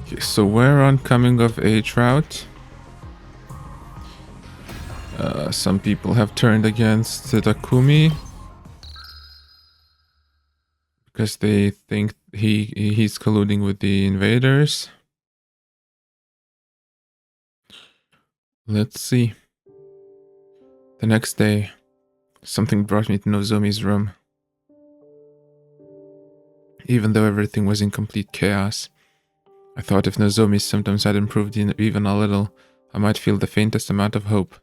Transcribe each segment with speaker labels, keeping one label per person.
Speaker 1: Okay, so we're on coming of age route. Some people have turned against Takumi because they think he's colluding with the invaders. Let's see. The next day, something brought me to Nozomi's room. Even though everything was in complete chaos, I thought if Nozomi's symptoms had improved even a little, I might feel the faintest amount of hope.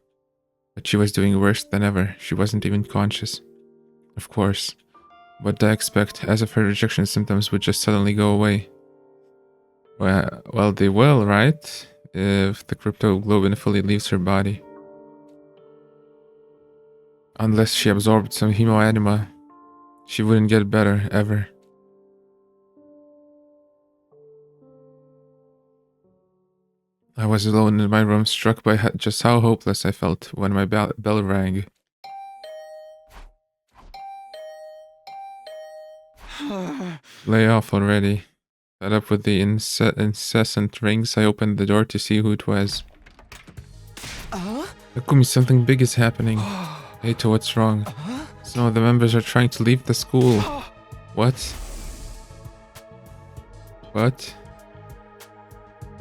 Speaker 1: But she was doing worse than ever. She wasn't even conscious. Of course. What did I expect? As if her rejection symptoms would just suddenly go away. Well, they will, right? If the cryptoglobin fully leaves her body. Unless she absorbed some hemoanima, she wouldn't get better, ever. I was alone in my room, struck by just how hopeless I felt when my bell rang. Lay off already. Fed up with the incessant rings, I opened the door to see who it was. Takumi, something big is happening. Eito, what's wrong? Some of the members are trying to leave the school. What? What?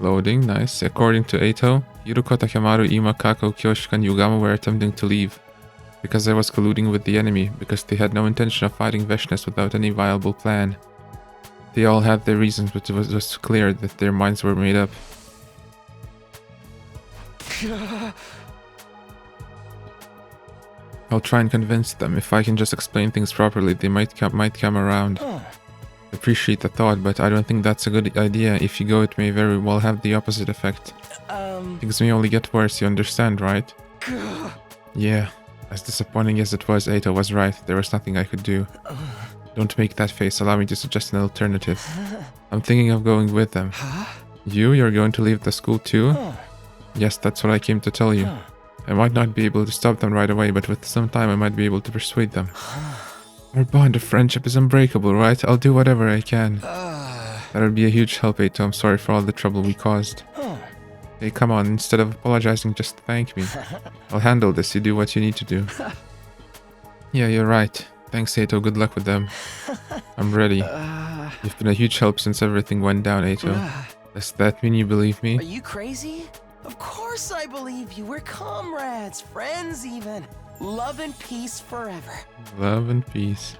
Speaker 1: Loading, nice. According to Eito, Yuruko, Takemaru, Ima, Kako, Kyoshika, and Yugama were attempting to leave. Because I was colluding with the enemy, because they had no intention of fighting Veshness without any viable plan. They all had their reasons, but it was clear that their minds were made up. I'll try and convince them. If I can just explain things properly, they might come around. Appreciate the thought, but I don't think that's a good idea. If you go, it may very well have the opposite effect. Things may only get worse, you understand, right? Yeah. As disappointing as it was, Eito was right. There was nothing I could do. Don't make that face. Allow me to suggest an alternative. I'm thinking of going with them. You're going to leave the school too? Yes, that's what I came to tell you. I might not be able to stop them right away, but with some time I might be able to persuade them. Our bond of friendship is unbreakable, right? I'll do whatever I can. That'll be a huge help, Eito. I'm sorry for all the trouble we caused. Hey, come on. Instead of apologizing, just thank me. I'll handle this. You do what you need to do. Yeah, you're right. Thanks, Eito. Good luck with them. I'm ready. You've been a huge help since everything went down, Eito. Does that mean you believe me?
Speaker 2: Are you crazy? Of course I believe you. We're comrades, friends even. Love and peace forever.
Speaker 1: Love and peace.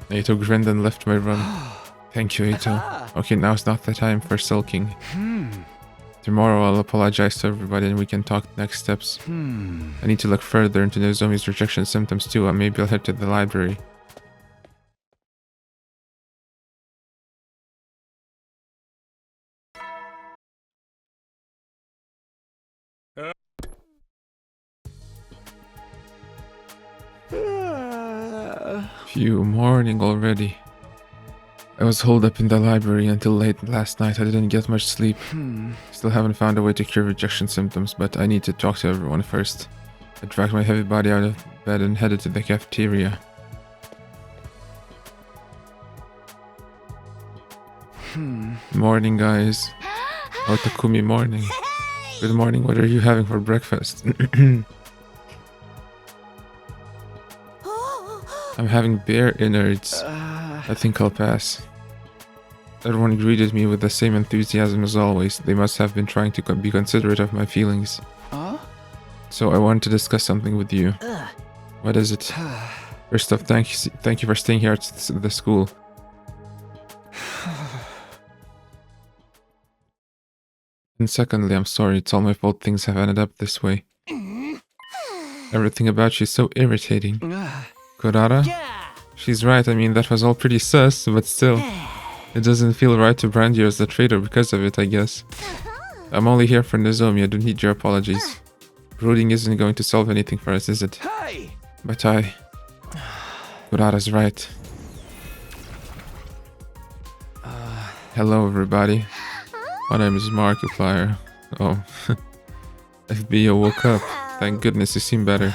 Speaker 1: Eito grinned and left my room. Thank you, Eito. Okay, now's not the time for sulking. Tomorrow I'll apologize to everybody and we can talk next steps. I need to look further into Nozomi's rejection symptoms too, and maybe I'll head to the library. Phew, morning already. I was holed up in the library until late last night. I didn't get much sleep. Still haven't found a way to cure rejection symptoms, but I need to talk to everyone first. I dragged my heavy body out of bed and headed to the cafeteria. Morning, guys. Oh, Takumi, morning. Good morning. What are you having for breakfast? I'm having bear innards. I think I'll pass. Everyone greeted me with the same enthusiasm as always. They must have been trying to be considerate of my feelings. So I wanted to discuss something with you. What is it? First off, thank you for staying here at the school. And secondly, I'm sorry. It's all my fault things have ended up this way. Everything about you is so irritating. Kurara? She's right, I mean, that was all pretty sus, but still. It doesn't feel right to brand you as the traitor because of it, I guess. I'm only here for Nozomi, I don't need your apologies. Brooding isn't going to solve anything for us, is it? But Kurara's right. Hello, everybody. My name is Markiplier. Oh. FB woke up. Thank goodness you seem better.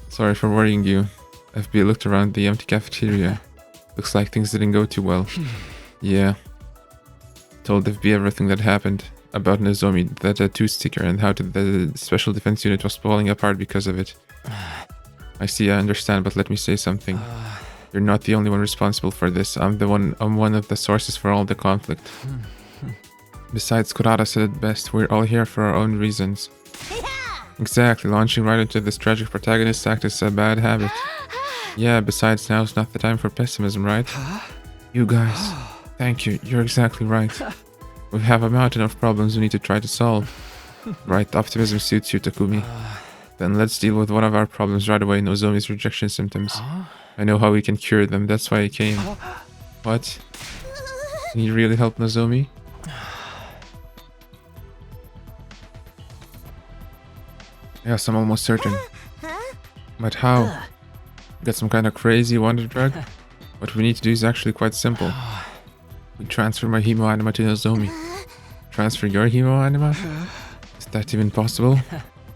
Speaker 1: Sorry for worrying you. FB looked around the empty cafeteria. Looks like things didn't go too well. Yeah. told FB everything that happened about Nozomi, that tattoo sticker, and how the special defense unit was falling apart because of it. I see, I understand, but let me say something. You're not the only one responsible for this. I'm one of the sources for all the conflict. Besides, Kurata said it best, we're all here for our own reasons. Exactly, launching right into this tragic protagonist act is a bad habit. Yeah, besides, now's not the time for pessimism, right? You guys. Thank you, you're exactly right. We have a mountain of problems we need to try to solve. Right, optimism suits you, Takumi. Then let's deal with one of our problems right away, Nozomi's rejection symptoms. I know how we can cure them, that's why I came. What? Can you really help Nozomi? Yes, I'm almost certain. But how? Get some kind of crazy wonder drug? What we need to do is actually quite simple. We transfer my hemo anima to Nozomi. Transfer your hemo anima? Is that even possible?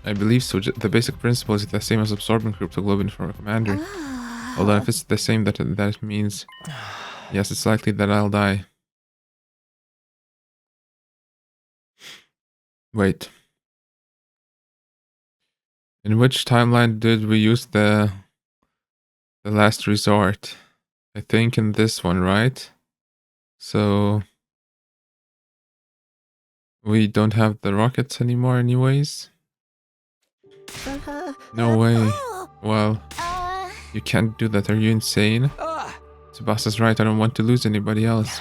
Speaker 1: I believe so. The basic principle is the same as absorbing cryptoglobin from a commander. Although if it's the same, that means... Yes, it's likely that I'll die. Wait. In which timeline did we use the last resort? I think in this one, right? So... We don't have the rockets anymore anyways? No way. Well, you can't do that. Are you insane? Tsubasa's right. I don't want to lose anybody else.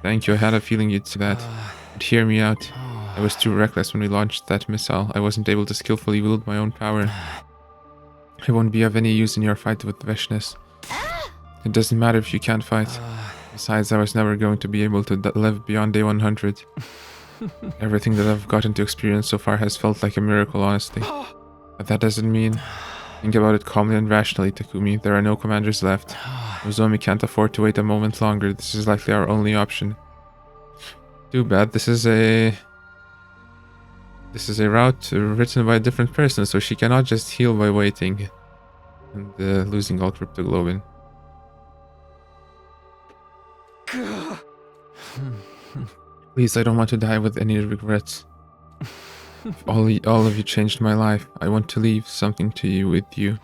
Speaker 1: Thank you. I had a feeling you'd say that. But hear me out. I was too reckless when we launched that missile. I wasn't able to skillfully wield my own power. I won't be of any use in your fight with Veshness. It doesn't matter if you can't fight. Besides, I was never going to be able to live beyond day 100. Everything that I've gotten to experience so far has felt like a miracle, honestly. But that doesn't mean... Think about it calmly and rationally, Takumi. There are no commanders left. Nozomi can't afford to wait a moment longer. This is likely our only option. Too bad. This is a route written by a different person, so she cannot just heal by waiting and losing all cryptoglobin. Please, I don't want to die with any regrets. All of you changed my life. I want to leave something to you with you.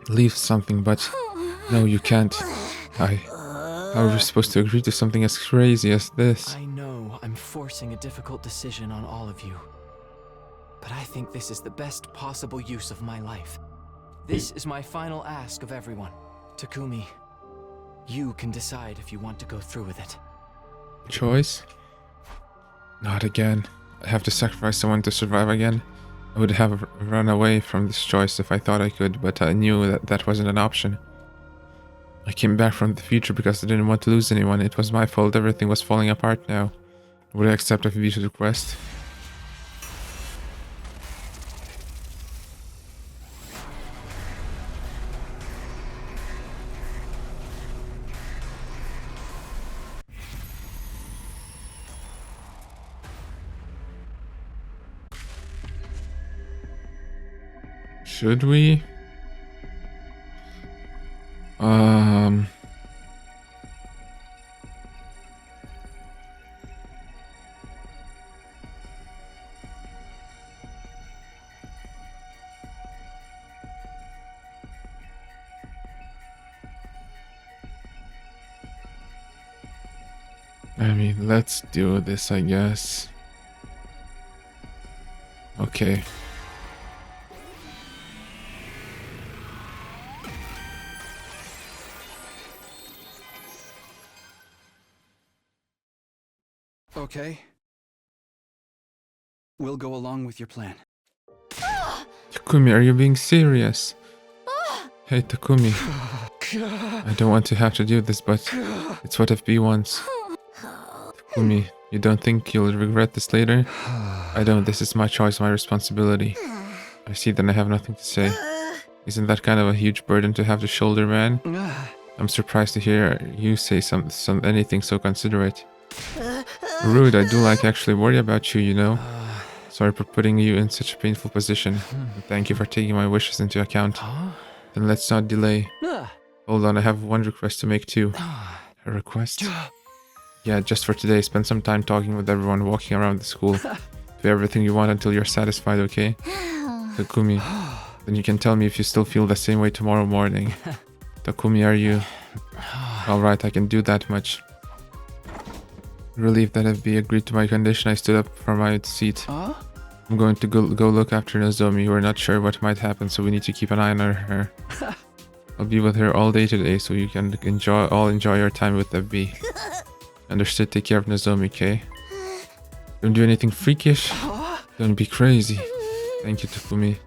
Speaker 1: Leave something, but no, you can't. How are we supposed to agree to something as crazy as this?
Speaker 3: I know I'm forcing a difficult decision on all of you, but I think this is the best possible use of my life. This is my final ask of everyone. Takumi, you can decide if you want to go through with it.
Speaker 1: Choice? Not again. I have to sacrifice someone to survive again. I would have run away from this choice if I thought I could, but I knew that wasn't an option. I came back from the future because I didn't want to lose anyone. It was my fault. Everything was falling apart now. Would I accept FB's request? Should we? I mean, let's do this, I guess. Okay.
Speaker 4: Okay. We'll go along with your plan.
Speaker 1: Takumi, are you being serious? Hey, Takumi. I don't want to have to do this, but it's what FB wants. Takumi, you don't think you'll regret this later? I don't. This is my choice, my responsibility. I see that I have nothing to say. Isn't that kind of a huge burden to have to shoulder, man? I'm surprised to hear you say anything so considerate. Rude, I do actually worry about you, you know. Sorry for putting you in such a painful position. And thank you for taking my wishes into account. Then let's not delay. Hold on, I have one request to make too. A request? Yeah, just for today, spend some time talking with everyone, walking around the school. Do everything you want until you're satisfied, okay? Takumi, then you can tell me if you still feel the same way tomorrow morning. Takumi, are you... Alright, I can do that much. Relieved that FB agreed to my condition, I stood up from my seat. I'm going to go look after Nozomi. We're not sure what might happen, so we need to keep an eye on her. I'll be with her all day today, so you can enjoy your time with FB. Understood, take care of Nozomi, okay? Don't do anything freakish. Don't be crazy. Thank you, Takumi.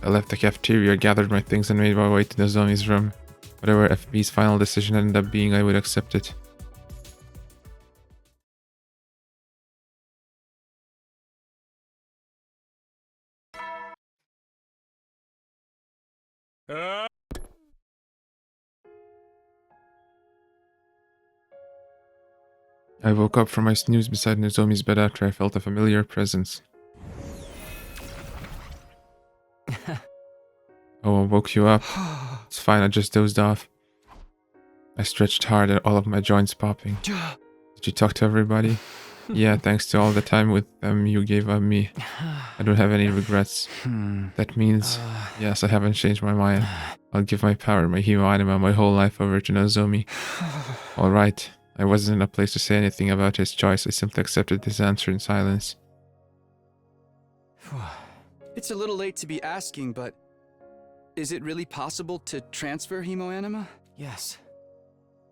Speaker 1: I left the cafeteria, gathered my things, and made my way to Nozomi's room. Whatever FB's final decision ended up being, I would accept it. I woke up from my snooze beside Nozomi's bed after I felt a familiar presence. Oh, I woke you up. It's fine, I just dozed off. I stretched hard and all of my joints popping. Did you talk to everybody? Yeah, thanks to all the time with them you gave me. I don't have any regrets. That means, yes, I haven't changed my mind. I'll give my power, my hero anima, my whole life over to Nozomi. Alright, I wasn't in a place to say anything about his choice. I simply accepted his answer in silence.
Speaker 4: It's a little late to be asking, but is it really possible to transfer hemoanima?
Speaker 3: Yes.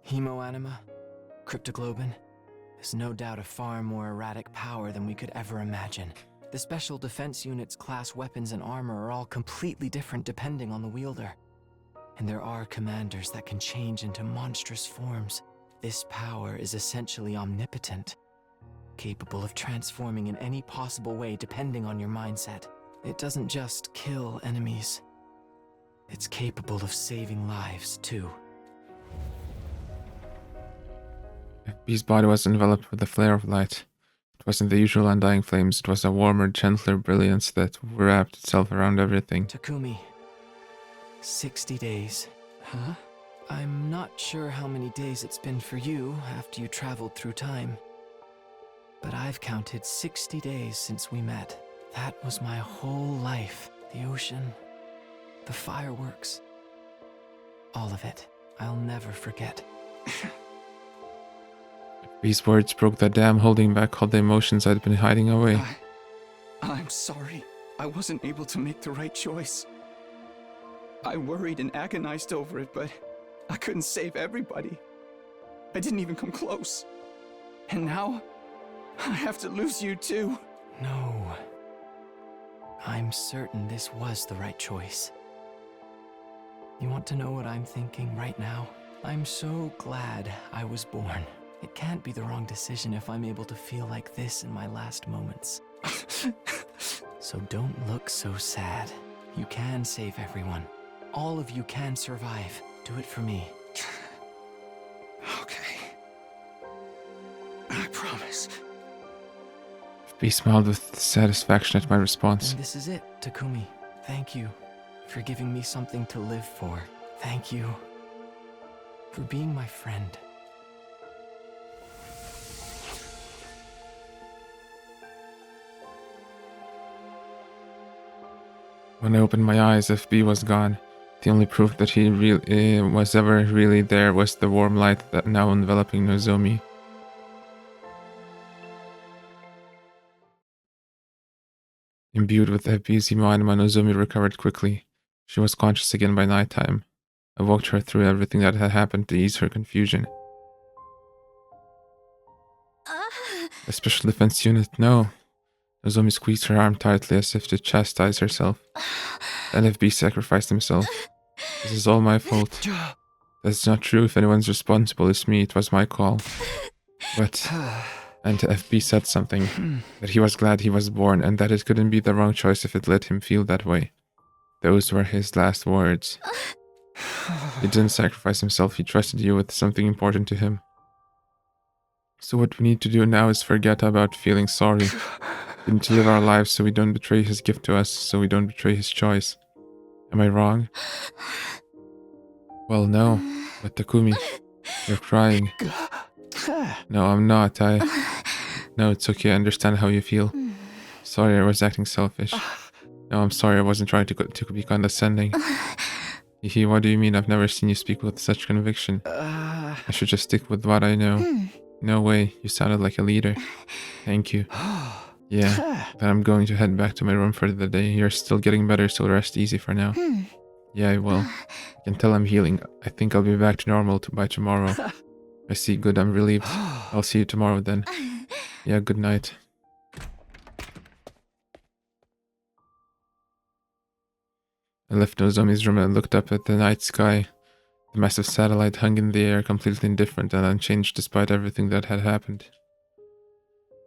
Speaker 3: Hemoanima, cryptoglobin, is no doubt a far more erratic power than we could ever imagine. The special defense unit's class weapons and armor are all completely different depending on the wielder. And there are commanders that can change into monstrous forms. This power is essentially omnipotent, capable of transforming in any possible way depending on your mindset. It doesn't just kill enemies. It's capable of saving lives, too.
Speaker 1: FB's body was enveloped with a flare of light. It wasn't the usual undying flames, it was a warmer, gentler brilliance that wrapped itself around everything.
Speaker 3: Takumi, 60 days.
Speaker 4: Huh?
Speaker 3: I'm not sure how many days it's been for you after you traveled through time. But I've counted 60 days since we met. That was my whole life. The ocean, the fireworks, all of it. I'll never forget.
Speaker 1: These words broke the dam, holding back all the emotions I'd been hiding away.
Speaker 4: I'm sorry. I wasn't able to make the right choice. I worried and agonized over it, but I couldn't save everybody. I didn't even come close. And now, I have to lose you too.
Speaker 3: No. I'm certain this was the right choice. You want to know what I'm thinking right now? I'm so glad I was born. It can't be the wrong decision if I'm able to feel like this in my last moments. So don't look so sad. You can save everyone. All of you can survive. Do it for me.
Speaker 4: Okay. I promise.
Speaker 1: He smiled with satisfaction at my response.
Speaker 3: And this is it, Takumi. Thank you for giving me something to live for. Thank you for being my friend.
Speaker 1: When I opened my eyes, FB was gone. The only proof that he was ever really there was the warm light that now enveloping Nozomi. Imbued with FB's hemoanima, Nozomi recovered quickly. She was conscious again by nighttime. I walked her through everything that had happened to ease her confusion. The special defense unit, no. Nozomi squeezed her arm tightly as if to chastise herself. Then FB sacrificed himself. This is all my fault. That's not true. If anyone's responsible, it's me. It was my call. But... And FB said something, that he was glad he was born, and that it couldn't be the wrong choice if it let him feel that way. Those were his last words. He didn't sacrifice himself, he trusted you with something important to him. So what we need to do now is forget about feeling sorry. We need to live our lives so we don't betray his gift to us, so we don't betray his choice. Am I wrong? Well, no, but Takumi, You're crying. No, I'm not. No, it's okay. I understand how you feel. Sorry, I was acting selfish. No, I'm sorry. I wasn't trying to be condescending. What do you mean? I've never seen you speak with such conviction. I should just stick with what I know. No way. You sounded like a leader. Thank you. Yeah, then I'm going to head back to my room for the day. You're still getting better, so rest easy for now. Yeah, I will. I can tell I'm healing. I think I'll be back to normal by tomorrow. I see. Good, I'm relieved. I'll see you tomorrow then. Yeah, good night. I left Nozomi's room and looked up at the night sky. The massive satellite hung in the air, completely indifferent and unchanged despite everything that had happened.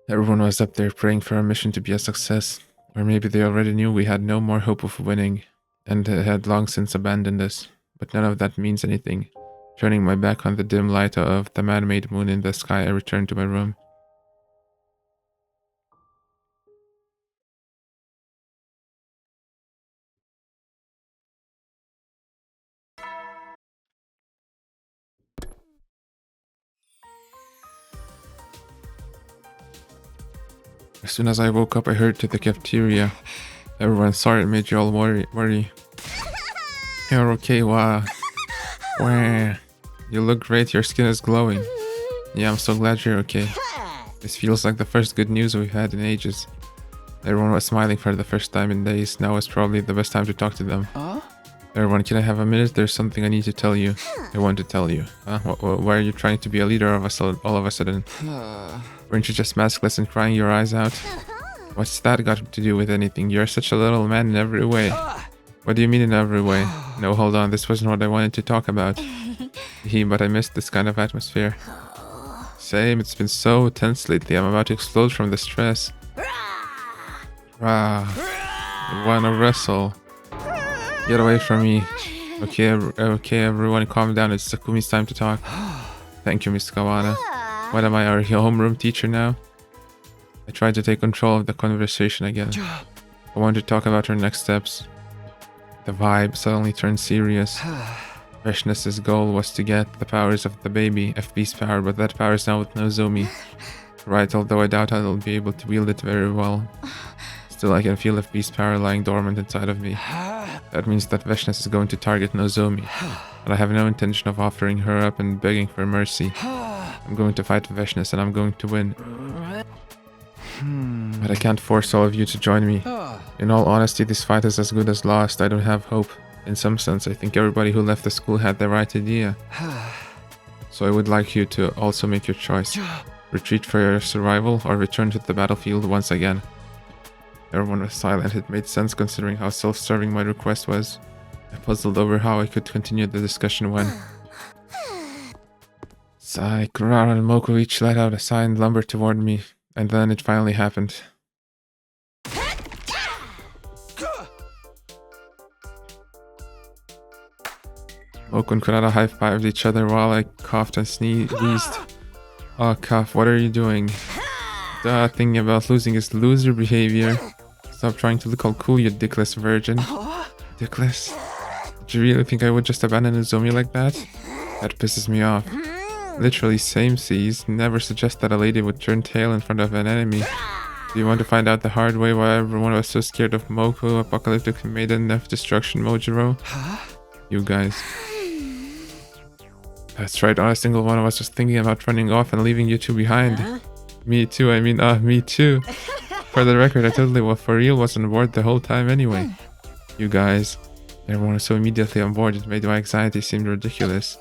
Speaker 1: Everyone was up there praying for our mission to be a success. Or maybe they already knew we had no more hope of winning, and had long since abandoned us. But none of that means anything. Turning my back on the dim light of the man-made moon in the sky, I returned to my room. As soon as I woke up, I hurried to the cafeteria. Everyone, sorry it made you all worry. You're okay, wow. Wow. You look great, your skin is glowing. Yeah, I'm so glad you're okay. This feels like the first good news we've had in ages. Everyone was smiling for the first time in days. Now is probably the best time to talk to them. Everyone, can I have a minute? There's something I need to tell you. I want to tell you. Why are you trying to be a leader all of a sudden? Weren't you just maskless and crying your eyes out? What's that got to do with anything? You're such a little man in every way. What do you mean in every way? No, hold on, this wasn't what I wanted to talk about. But I missed this kind of atmosphere. Same, it's been so tense lately. I'm about to explode from the stress. Rah. I wanna wrestle. Get away from me. Okay, everyone calm down. It's Takumi's time to talk. Thank you, Miss Kawana. What am I, our homeroom teacher now? I tried to take control of the conversation again. I wanted to talk about her next steps. The vibe suddenly turned serious. Veshna's goal was to get the powers of the baby, FB's power, but that power is now with Nozomi. Right, although I doubt I'll be able to wield it very well. Still, I can feel FB's power lying dormant inside of me. That means that Veshnas is going to target Nozomi, but I have no intention of offering her up and begging for mercy. I'm going to fight Veshnas and I'm going to win. But I can't force all of you to join me. In all honesty, this fight is as good as lost. I don't have hope. In some sense, I think everybody who left the school had the right idea. So I would like you to also make your choice. Retreat for your survival or return to the battlefield once again. Everyone was silent. It made sense considering how self-serving my request was. I puzzled over how I could continue the discussion when... Sai, Kurara, and Moko each let out a sigh and lumbered toward me. And then it finally happened. Moko and Kurara high-fived each other while I coughed and sneezed. Oh, cough, what are you doing? Duh, thinking about losing is loser behavior. Stop trying to look all cool, you dickless virgin. Dickless? Did you really think I would just abandon Nozomi like that? That pisses me off. Literally same seas. Never suggest that a lady would turn tail in front of an enemy. Do you want to find out the hard way why everyone was so scared of Moko, apocalyptic maiden of destruction Mojiro? You guys. That's right, not a single one of us was thinking about running off and leaving you two behind. Me too, me too. For the record, I totally for real was on board the whole time anyway. You guys. Everyone was so immediately on board, it made my anxiety seem ridiculous.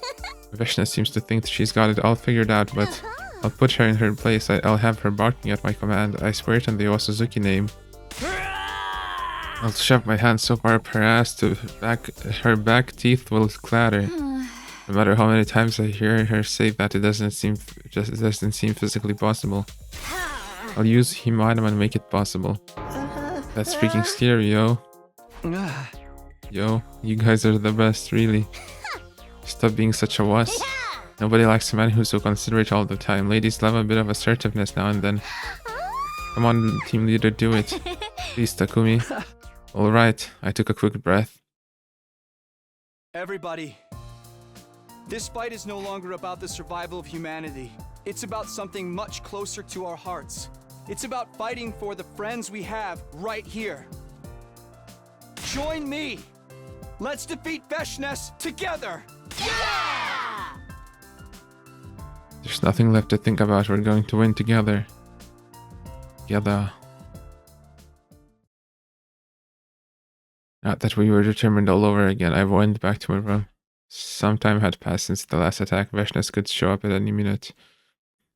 Speaker 1: Veshna seems to think she's got it all figured out, but I'll put her in her place. I'll have her barking at my command. I swear it on the Osuzuki name. I'll shove my hand so far up her ass to her back teeth will clatter. No matter how many times I hear her say that, it doesn't seem physically possible. I'll use Himanam and make it possible. That's freaking scary, yo. Yo, you guys are the best, really. Stop being such a wuss. Nobody likes a man who's so considerate all the time. Ladies love a bit of assertiveness now and then. Come on, team leader, do it. Please, Takumi. Alright, I took a quick breath.
Speaker 3: Everybody,
Speaker 4: This fight is no longer about the survival of humanity. It's about something much closer to our hearts. It's about fighting for the friends we have right here. Join me! Let's defeat Veshness together!
Speaker 1: There's nothing left to think about. We're going to win together. Together. Not that we were determined all over again. I went back to my room. Some time had passed since the last attack. Veshness could show up at any minute.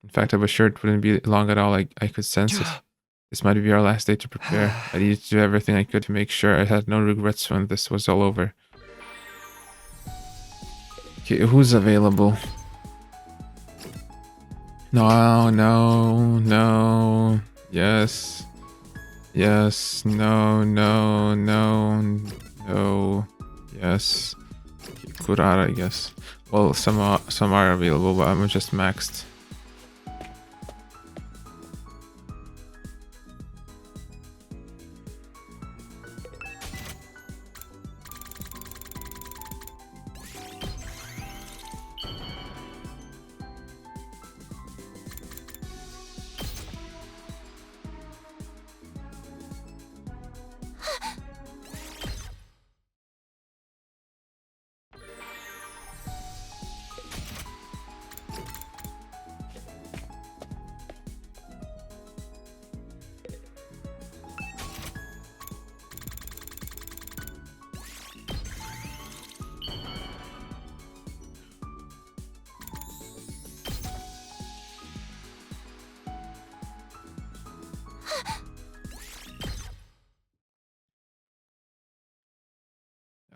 Speaker 1: In fact, I was sure it wouldn't be long at all. I could sense it. This might be our last day to prepare. I needed to do everything I could to make sure I had no regrets when this was all over. Okay, who's available? No, no, no. Yes. Yes, no, no, no, no. Yes. Okay, Kurara, I guess. Well, some are available, but I'm just maxed.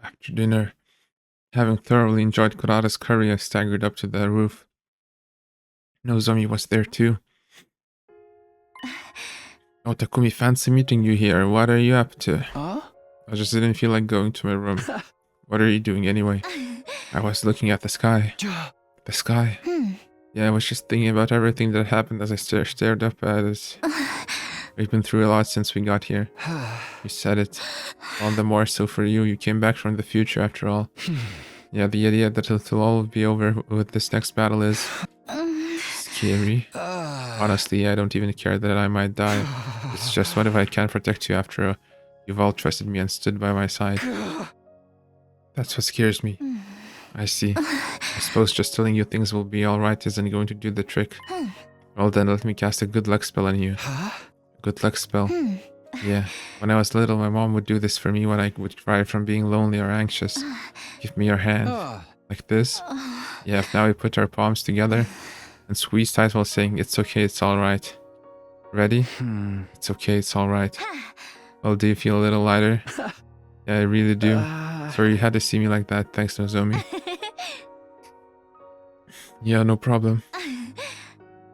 Speaker 1: After dinner, having thoroughly enjoyed Kurata's curry, I staggered up to the roof. Nozomi was there too. Oh, Takumi, fancy meeting you here. What are you up to?
Speaker 4: Huh?
Speaker 1: I just didn't feel like going to my room. What are you doing anyway? I was looking at the sky. The sky? Yeah, I was just thinking about everything that happened as I stared up at it. We've been through a lot since we got here. You said it. All the more so for you. You came back from the future after all. Yeah, the idea that it'll all be over with this next battle is scary. Honestly, I don't even care that I might die. It's just, what if I can't protect you after all? You've all trusted me and stood by my side. That's what scares me. I see. I suppose just telling you things will be alright isn't going to do the trick. Well then, let me cast a good luck spell on you. Good luck spell. Yeah, when I was little, my mom would do this for me when I would cry from being lonely or anxious. Give me your hand. Like this. Yeah, now we put our palms together and squeeze tight while saying, it's okay, it's alright. Ready? It's okay, it's alright. Well, do you feel a little lighter? Yeah, I really do. Sorry you had to see me like that. Thanks, Nozomi. Yeah, no problem.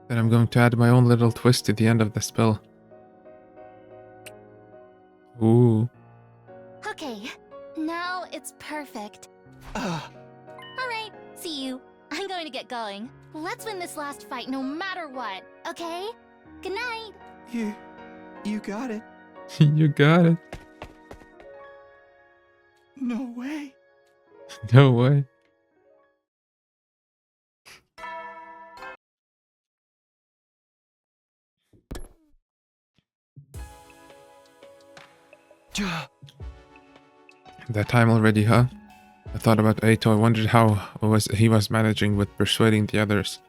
Speaker 1: Then I'm going to add my own little twist to the end of the spell. Ooh.
Speaker 5: Okay, now it's perfect. Alright, see you. I'm going to get going. Let's win this last fight no matter what, okay? Good night.
Speaker 4: You got it.
Speaker 1: You got it.
Speaker 4: No way.
Speaker 1: No way. That time already, huh? I thought about Eito. I wondered how he was managing with persuading the others.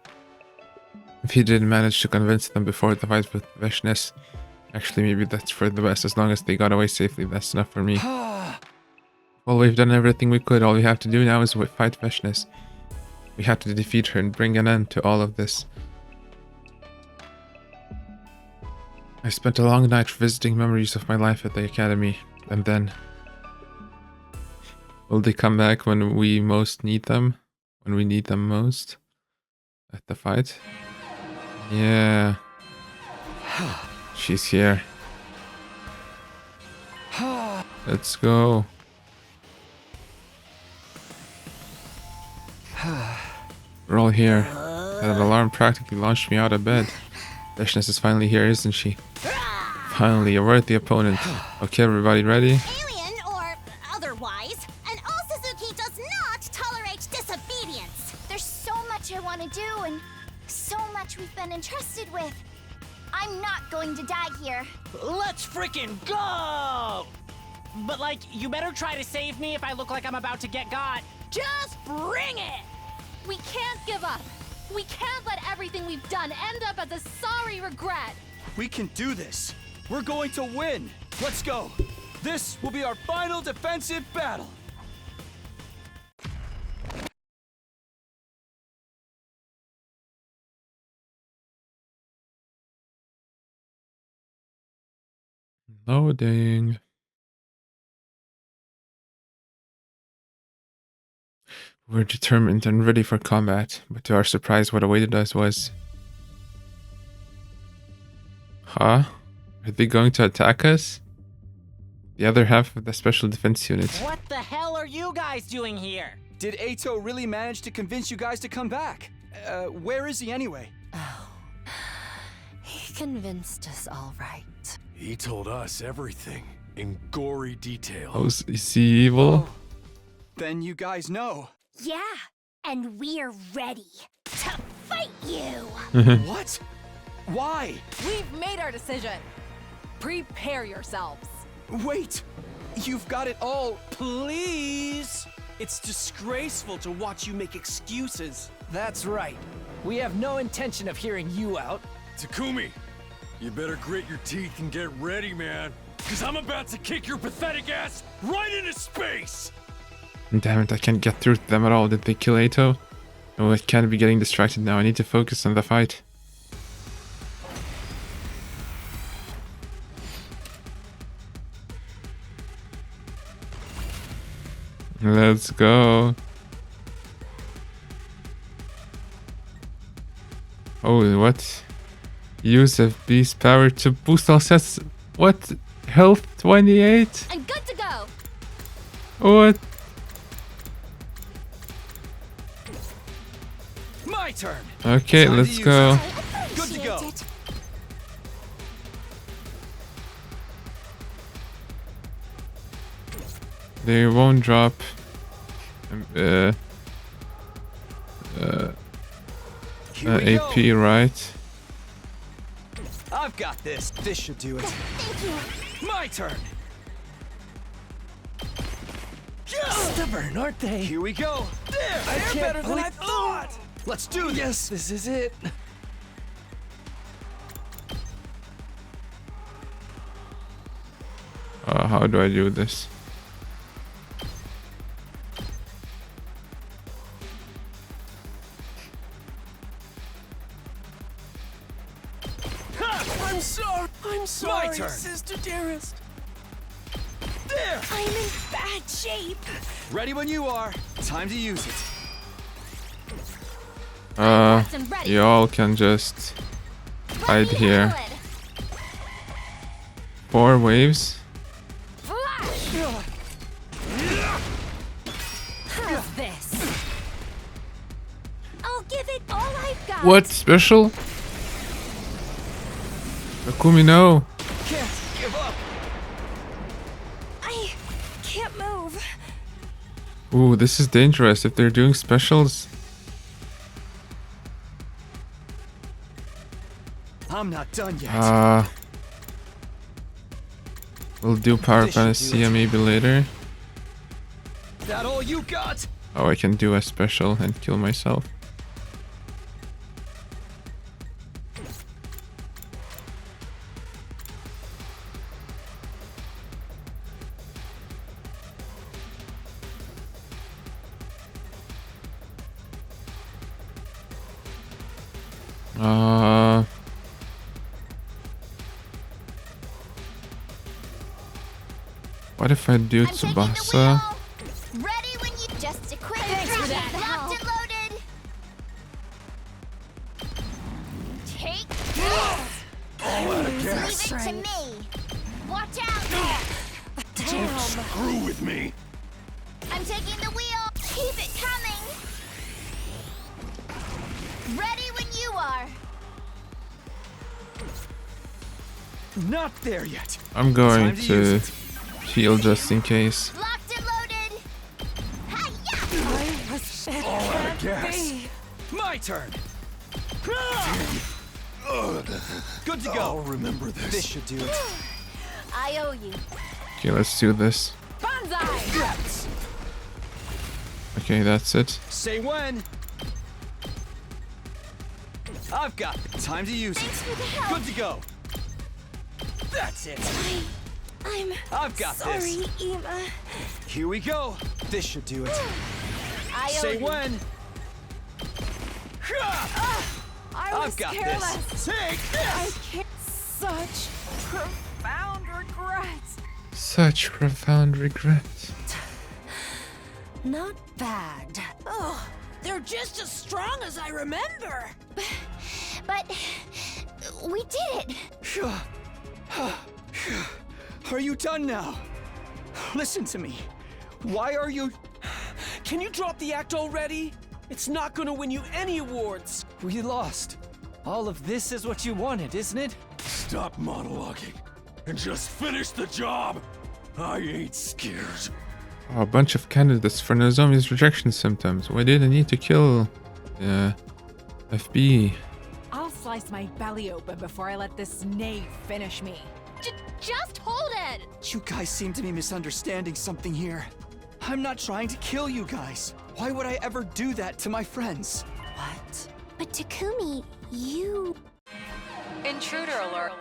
Speaker 1: If he didn't manage to convince them before the fight with Veshness, actually maybe that's for the best. As long as they got away safely, that's enough for me. Well, we've done everything we could. All we have to do now is fight Veshness. We have to defeat her and bring an end to all of this. I spent a long night visiting memories of my life at the academy, and then... will they come back when we most need them? When we need them most? At the fight? Yeah. She's here. Let's go. We're all here. That alarm practically launched me out of bed. Veshness is finally here, isn't she? Finally, a worthy opponent. Okay, everybody ready?
Speaker 5: Alien or otherwise, an All Suzuki does not tolerate disobedience. much I want to do and so much we've been entrusted with. I'm not going to die here.
Speaker 6: Let's freaking go! But like, you better try to save me if I look like I'm about to get got. Just bring it!
Speaker 7: We can't give up. We can't let everything we've done end up as a sorry regret.
Speaker 4: We can do this. We're going to win. Let's go. This will be our final defensive battle.
Speaker 1: Loading. We're determined and ready for combat, but to our surprise, what awaited us was... Huh? Are they going to attack us? The other half of the special defense unit.
Speaker 6: What the hell are you guys doing here?
Speaker 4: Did Ato really manage to convince you guys to come back? Where is he anyway?
Speaker 7: He convinced us all right.
Speaker 8: He told us everything in gory detail.
Speaker 1: Oh, is he evil?
Speaker 4: Then you guys know.
Speaker 5: Yeah, and we're ready to fight you.
Speaker 4: What? Why?
Speaker 7: We've made our decision. Prepare yourselves.
Speaker 4: Wait! You've got it all.
Speaker 2: Please! It's disgraceful to watch you make excuses.
Speaker 9: That's right. We have no intention of hearing you out.
Speaker 8: Takumi, you better grit your teeth and get ready, man. Because I'm about to kick your pathetic ass right into space!
Speaker 1: Damn it, I can't get through to them at all. Did they kill Ato? Oh, I can't be getting distracted now. I need to focus on the fight. Let's go. Oh, what? Use of beast power to boost all sets. What? Health 28?
Speaker 7: I'm good to go.
Speaker 1: What?
Speaker 4: My turn.
Speaker 1: Okay,
Speaker 4: Time to
Speaker 1: let's
Speaker 4: use
Speaker 1: go.
Speaker 4: it. Good to go.
Speaker 5: Appreciate it.
Speaker 1: They won't drop
Speaker 4: Here we
Speaker 1: AP,
Speaker 4: go.
Speaker 1: right?
Speaker 4: I've got this. This should do it.
Speaker 5: Thank you.
Speaker 4: My turn.
Speaker 9: Stubborn, aren't they?
Speaker 4: Here we go. There.
Speaker 9: I
Speaker 4: They're
Speaker 9: can't
Speaker 4: better than I
Speaker 9: believe-
Speaker 4: thought. Let's do this.
Speaker 9: Yes, this is it.
Speaker 1: How do I do this?
Speaker 2: I'm sorry,
Speaker 4: turn.
Speaker 2: Sister Dearest.
Speaker 4: There.
Speaker 5: I'm in bad shape.
Speaker 4: Ready when you are. Time to use it.
Speaker 7: And ready.
Speaker 1: Y'all can just hide
Speaker 7: Ready,
Speaker 1: here.
Speaker 7: Helen.
Speaker 1: 4 waves.
Speaker 7: Flash. How's this?
Speaker 5: I'll give it all I've got.
Speaker 1: What? Special? Takumi, no.
Speaker 4: Can't give up.
Speaker 5: I can't move.
Speaker 1: Ooh, this is dangerous if they're doing specials.
Speaker 4: I'm not done yet.
Speaker 1: We'll do Power
Speaker 4: This should do
Speaker 1: Panacea
Speaker 4: it.
Speaker 1: maybe later.
Speaker 4: That all you got?
Speaker 1: Oh, I can do a special and kill myself. What if I do
Speaker 5: I'm taking the
Speaker 1: Tsubasa?
Speaker 5: wheel. Ready when you just equipped.
Speaker 7: Thanks for that
Speaker 5: Locked and loaded. Take this. Leave it to me. Watch out.
Speaker 7: Damn.
Speaker 8: Screw with me!
Speaker 5: I'm taking the wheel. Keep it coming. Ready when you are.
Speaker 4: Not there yet.
Speaker 1: I'm going
Speaker 4: Time to
Speaker 1: to
Speaker 4: use it.
Speaker 1: heal just in case.
Speaker 5: Locked and loaded. Hi-ya.
Speaker 7: I was. It
Speaker 8: All out of
Speaker 7: can't
Speaker 8: gas.
Speaker 7: be.
Speaker 4: My turn. Good to go.
Speaker 8: I'll remember this.
Speaker 4: This should do it.
Speaker 7: I owe you.
Speaker 1: Okay, let's do this.
Speaker 7: Banzai!
Speaker 1: Okay, that's it.
Speaker 4: Say when. I've got time to use
Speaker 7: Thanks
Speaker 4: it.
Speaker 7: for the help.
Speaker 4: Good to go. That's it.
Speaker 7: I've
Speaker 4: got
Speaker 7: sorry,
Speaker 4: this.
Speaker 7: Ema.
Speaker 4: Here we go. This should do it.
Speaker 7: I owe
Speaker 4: Say
Speaker 7: you.
Speaker 4: when.
Speaker 7: I
Speaker 4: I've
Speaker 7: was
Speaker 4: got
Speaker 7: careless.
Speaker 4: this. Take
Speaker 7: I
Speaker 4: this.
Speaker 7: can't. Such profound regrets.
Speaker 1: Such profound regret.
Speaker 2: Not bad. Oh, they're just as strong as I remember.
Speaker 5: But we did it.
Speaker 4: Are you done now? Listen to me. Why are you...
Speaker 2: Can you drop the act already? It's not gonna win you any awards.
Speaker 9: We lost. All of this is what you wanted, isn't it?
Speaker 8: Stop monologuing and just finish the job. I ain't scared.
Speaker 1: Oh, a bunch of candidates for Nozomi's rejection symptoms. Why did I need to kill FB?
Speaker 10: I'll slice my belly open before I let this knave finish me.
Speaker 7: Just hold it.
Speaker 4: You guys seem to be misunderstanding something here. I'm not trying to kill you guys. Why would I ever do that to my friends?
Speaker 2: What?
Speaker 5: But Takumi, you...
Speaker 10: Intruder alert.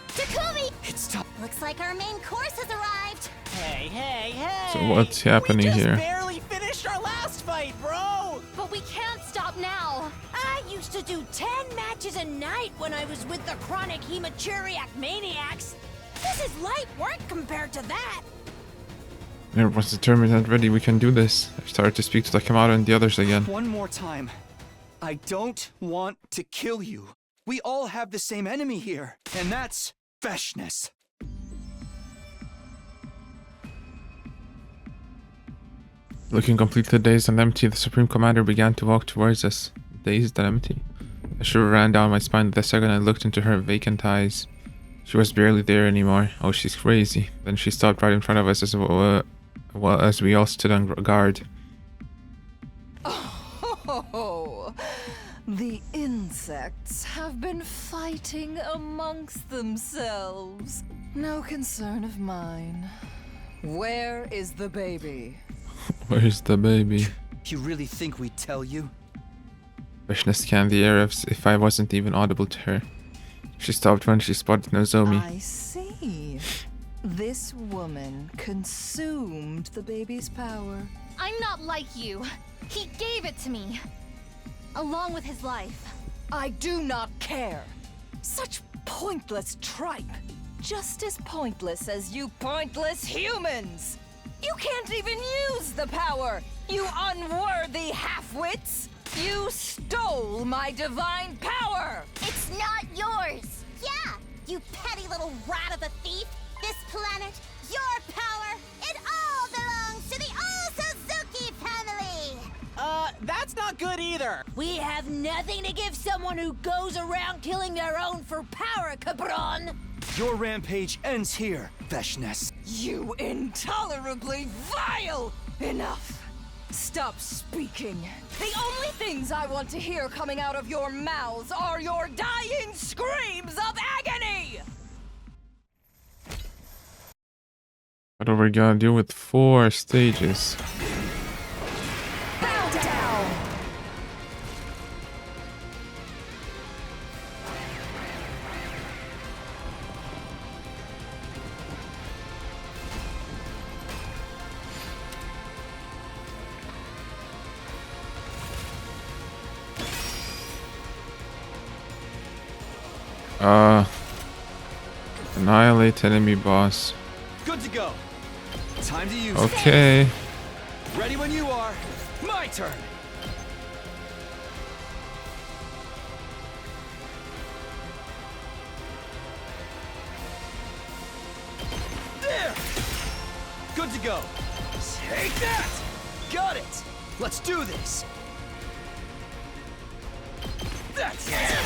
Speaker 5: Takumi!
Speaker 4: It's time.
Speaker 5: Looks like our main course has arrived.
Speaker 6: Hey, hey, hey!
Speaker 1: So what's happening
Speaker 6: we just
Speaker 1: here?
Speaker 6: barely finished our last fight, bro!
Speaker 7: But we can't stop now.
Speaker 2: I used to do 10 matches a night when I was with the chronic hematuria maniacs. This is light work compared to that.
Speaker 1: Everyone's determined and ready. We can do this. I've started to speak to Takamaro and the others again.
Speaker 4: One more time. I don't want to kill you. We all have the same enemy here, and that's feshness.
Speaker 1: Looking completely dazed and empty, the Supreme Commander began to walk towards us. Dazed and empty. A shiver ran down my spine the second I looked into her vacant eyes. She was barely there anymore. Oh, she's crazy. Then she stopped right in front of us as well as we all stood on guard.
Speaker 10: Oh, the insects have been fighting amongst themselves. No concern of mine. Where is the baby?
Speaker 1: Where's the baby?
Speaker 4: You really think we'd tell you?
Speaker 1: Vishna scanned the air as if I wasn't even audible to her. She stopped when she spotted Nozomi.
Speaker 10: I see. This woman consumed the baby's power.
Speaker 7: I'm not like you. He gave it to me. Along with his life.
Speaker 10: I do not care. Such pointless tripe. Just as pointless as you pointless humans. You can't even use the power, you unworthy half-wits. You stole my divine power.
Speaker 5: It's not yours. Yeah, you petty little rat of a thief. This planet, your power, it all belongs to the All-Suzuki family.
Speaker 6: That's not good either.
Speaker 2: We have nothing to give someone who goes around killing their own for power, cabron.
Speaker 4: Your rampage ends here, Veshness.
Speaker 10: You intolerably vile! Enough. Stop speaking. The only things I want to hear coming out of your mouths are your dying screams of agony!
Speaker 1: What are we gonna do with 4 stages?
Speaker 10: Bow down!
Speaker 1: Annihilate enemy boss.
Speaker 4: Good to go. Time to use
Speaker 1: Okay.
Speaker 4: it. Ready when you are. My turn. There. Good to go. Take that. Got it. Let's do this. That's it.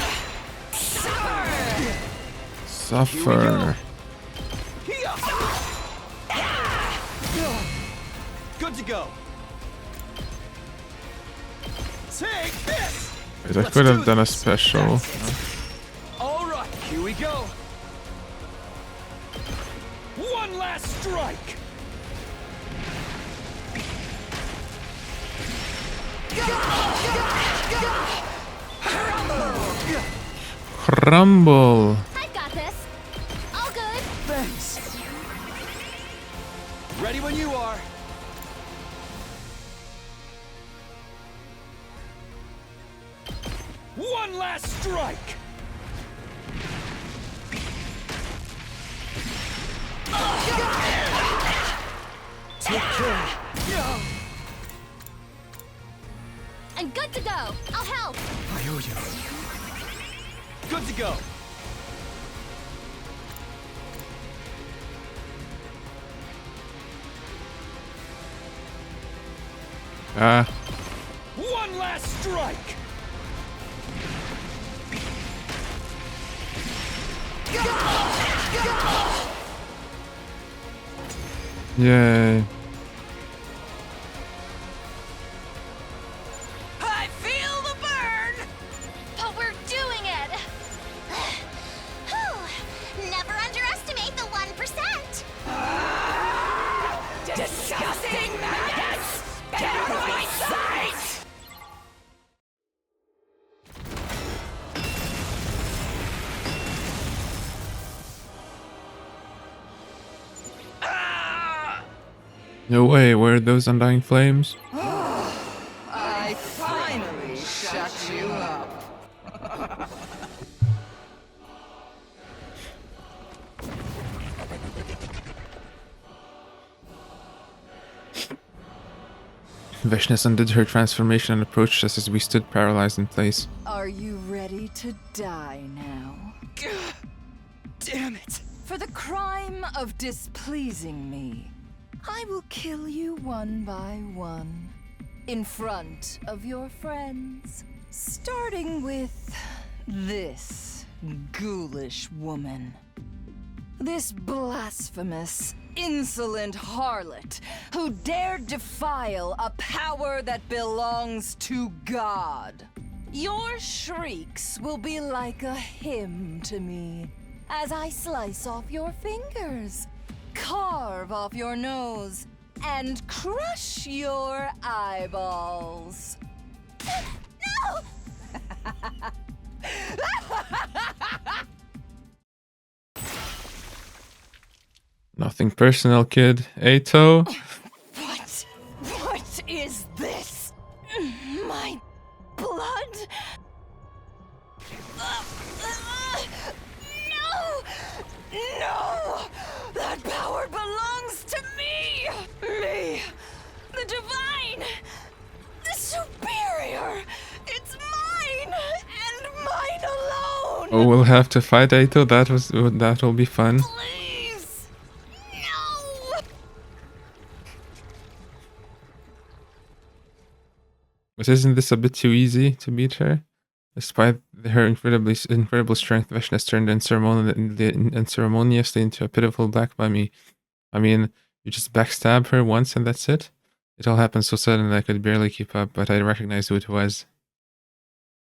Speaker 1: Suffer.
Speaker 4: Good to go. Take this.
Speaker 1: I could have done a special.
Speaker 8: All right, here we go. One last strike.
Speaker 1: Rumble.
Speaker 7: I got this. All good.
Speaker 9: Thanks.
Speaker 8: Ready when you are. One last strike.
Speaker 9: Take care.
Speaker 7: I'm good to go. I'll help.
Speaker 9: I owe you.
Speaker 8: Good to go. One last strike.
Speaker 1: Yay.
Speaker 10: I feel the burn!
Speaker 7: But we're doing it.
Speaker 5: Never underestimate the 1%.
Speaker 10: Disgusting maggots! Get out of my sight!
Speaker 1: No way, where are those undying flames?
Speaker 10: I finally shut you up.
Speaker 1: Veshnes undid her transformation and approached us as we stood paralyzed in place.
Speaker 10: Are you ready to die now?
Speaker 9: Damn it.
Speaker 10: For the crime of displeasing me, I will kill you one by one, in front of your friends, starting with this ghoulish woman. This blasphemous, insolent harlot who dared defile a power that belongs to God. Your shrieks will be like a hymn to me as I slice off your fingers, carve off your nose, and crush your eyeballs. No!
Speaker 1: Nothing personal, kid. Ato?
Speaker 10: What is this? My blood? No! No! That power belongs to me! Me! The divine! The superior! It's mine! And mine alone!
Speaker 1: Oh, we'll have to fight Ato. That'll be fun.
Speaker 10: Please! No!
Speaker 1: But isn't this a bit too easy to beat her? Despite her incredible strength, Veshnes turned unceremoniously into a pitiful black mummy. I mean, you just backstab her once and that's it? It all happened so suddenly I could barely keep up, but I recognized who it was.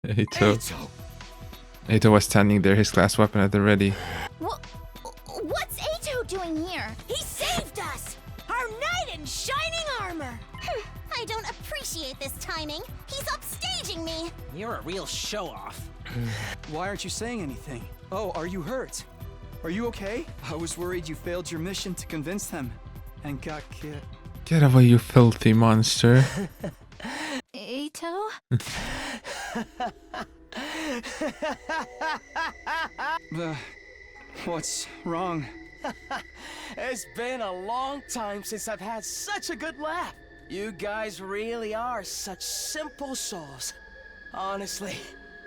Speaker 1: Ato. Ato was standing there, his glass weapon at the ready.
Speaker 5: What's Ato doing here?
Speaker 2: He saved us! Our knight in shining armor!
Speaker 5: I don't appreciate this timing. He's upstaging me.
Speaker 6: You're a real show-off.
Speaker 4: Why aren't you saying anything? Oh, are you hurt? Are you okay? I was worried you failed your mission to convince them and got killed.
Speaker 1: Get away, you filthy monster.
Speaker 7: Ato?
Speaker 4: What's wrong?
Speaker 9: It's been a long time since I've had such a good laugh. You guys really are such simple souls. Honestly,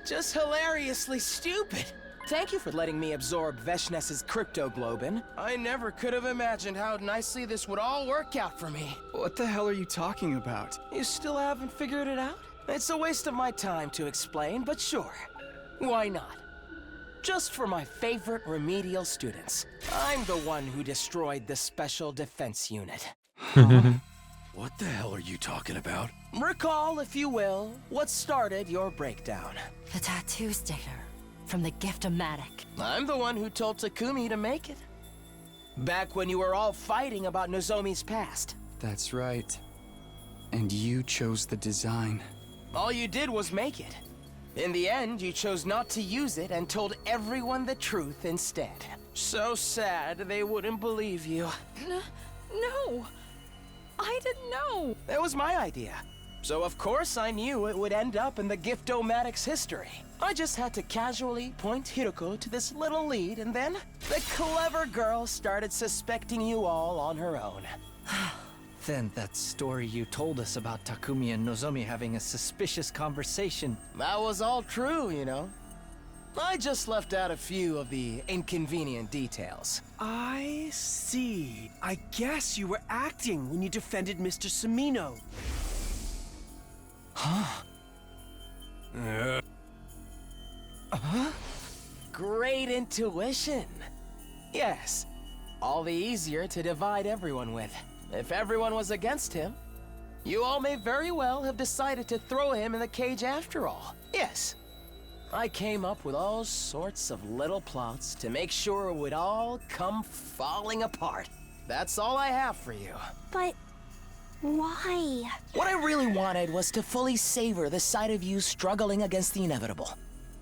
Speaker 9: just hilariously stupid. Thank you for letting me absorb Veshnes's cryptoglobin. I never could have imagined how nicely this would all work out for me.
Speaker 4: What the hell are you talking about?
Speaker 9: You still haven't figured it out? It's a waste of my time to explain, but sure. Why not? Just for my favorite remedial students. I'm the one who destroyed the Special Defense Unit.
Speaker 8: What the hell are you talking about?
Speaker 9: Recall, if you will, what started your breakdown.
Speaker 10: The tattoo sticker from the Gift-O-Matic.
Speaker 9: I'm the one who told Takumi to make it. Back when you were all fighting about Nozomi's past.
Speaker 4: That's right. And you chose the design.
Speaker 9: All you did was make it. In the end, you chose not to use it and told everyone the truth instead. So sad they wouldn't believe you.
Speaker 10: No, I didn't know.
Speaker 9: That was my idea. So of course I knew it would end up in the Gift-O-Matic's history. I just had to casually point Hiroko to this little lead, and then the clever girl started suspecting you all on her own.
Speaker 3: Then that story you told us about Takumi and Nozomi having a suspicious conversation.
Speaker 9: That was all true, you know. I just left out a few of the inconvenient details.
Speaker 11: I see. I guess you were acting when you defended Mr. Samino.
Speaker 9: Huh? Great intuition. Yes, all the easier to divide everyone with. If everyone was against him, you all may very well have decided to throw him in the cage after all. Yes, I came up with all sorts of little plots to make sure it would all come falling apart. That's all I have for you.
Speaker 2: But why?
Speaker 9: What I really wanted was to fully savor the sight of you struggling against the inevitable.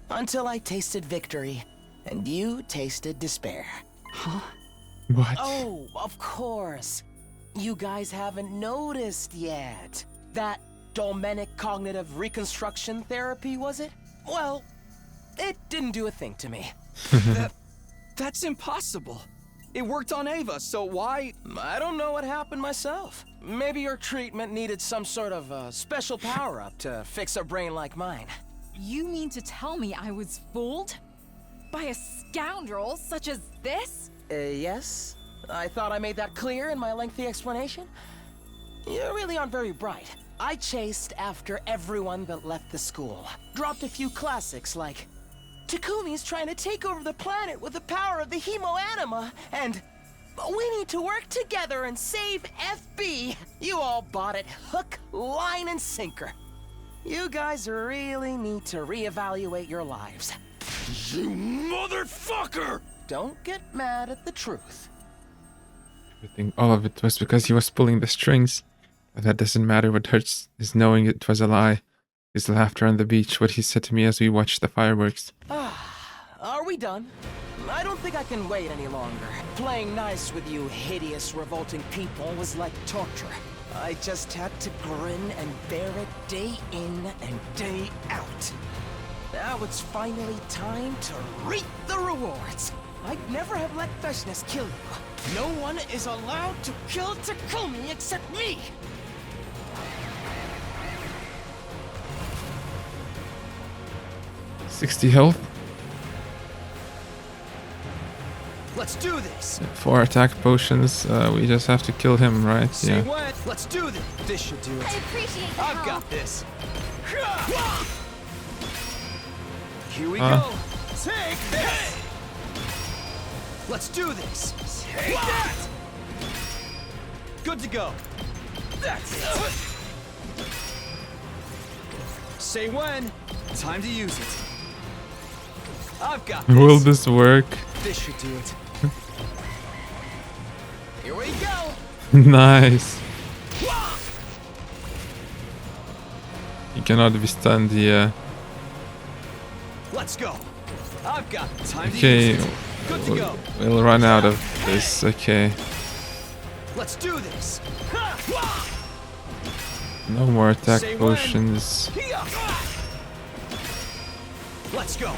Speaker 9: Until I tasted victory, and you tasted despair.
Speaker 10: Huh?
Speaker 1: What?
Speaker 9: Oh, of course. You guys haven't noticed yet. That Domenic cognitive reconstruction therapy, was it? Well, it didn't do a thing to me.
Speaker 4: That's impossible. It worked on Ava, so why?
Speaker 9: I don't know what happened myself. Maybe your treatment needed some sort of special power-up to fix a brain like mine.
Speaker 10: You mean to tell me I was fooled? By a scoundrel such as this?
Speaker 9: Yes? I thought I made that clear in my lengthy explanation. You really aren't very bright. I chased after everyone that left the school. Dropped a few classics like, Takumi's trying to take over the planet with the power of the Hemo-Anima, and we need to work together and save FB. You all bought it hook, line, and sinker. You guys really need to reevaluate your lives.
Speaker 8: You motherfucker!
Speaker 9: Don't get mad at the truth.
Speaker 1: I think all of it was because he was pulling the strings. But that doesn't matter. What hurts is knowing it was a lie. His laughter on the beach, what he said to me as we watched the fireworks.
Speaker 9: Are we done? I don't think I can wait any longer. Playing nice with you hideous, revolting people was like torture. I just had to grin and bear it day in and day out. Now it's finally time to reap the rewards. I'd never have let freshness kill you. No one is allowed to kill Takumi except me!
Speaker 1: $60 health.
Speaker 4: Let's do this.
Speaker 1: 4 attack potions. We just have to kill him, right?
Speaker 4: Say
Speaker 1: Yeah.
Speaker 4: what? Let's do this. This should do it.
Speaker 7: I appreciate the
Speaker 4: I've
Speaker 7: help.
Speaker 4: got this. Here we go. Take this. Let's do this. Take that. Good to go. That's it. Say when. Time to use it. I've got this.
Speaker 1: Will this work?
Speaker 4: This should do it.
Speaker 9: Here we go!
Speaker 1: Nice. You cannot be stunned, yeah.
Speaker 4: Let's go. I've got time
Speaker 1: Okay,
Speaker 4: to use it. Good to go.
Speaker 1: we'll run out of this, okay.
Speaker 4: Let's do this.
Speaker 1: No more attack
Speaker 4: Say when.
Speaker 1: potions.
Speaker 4: Here. Let's go.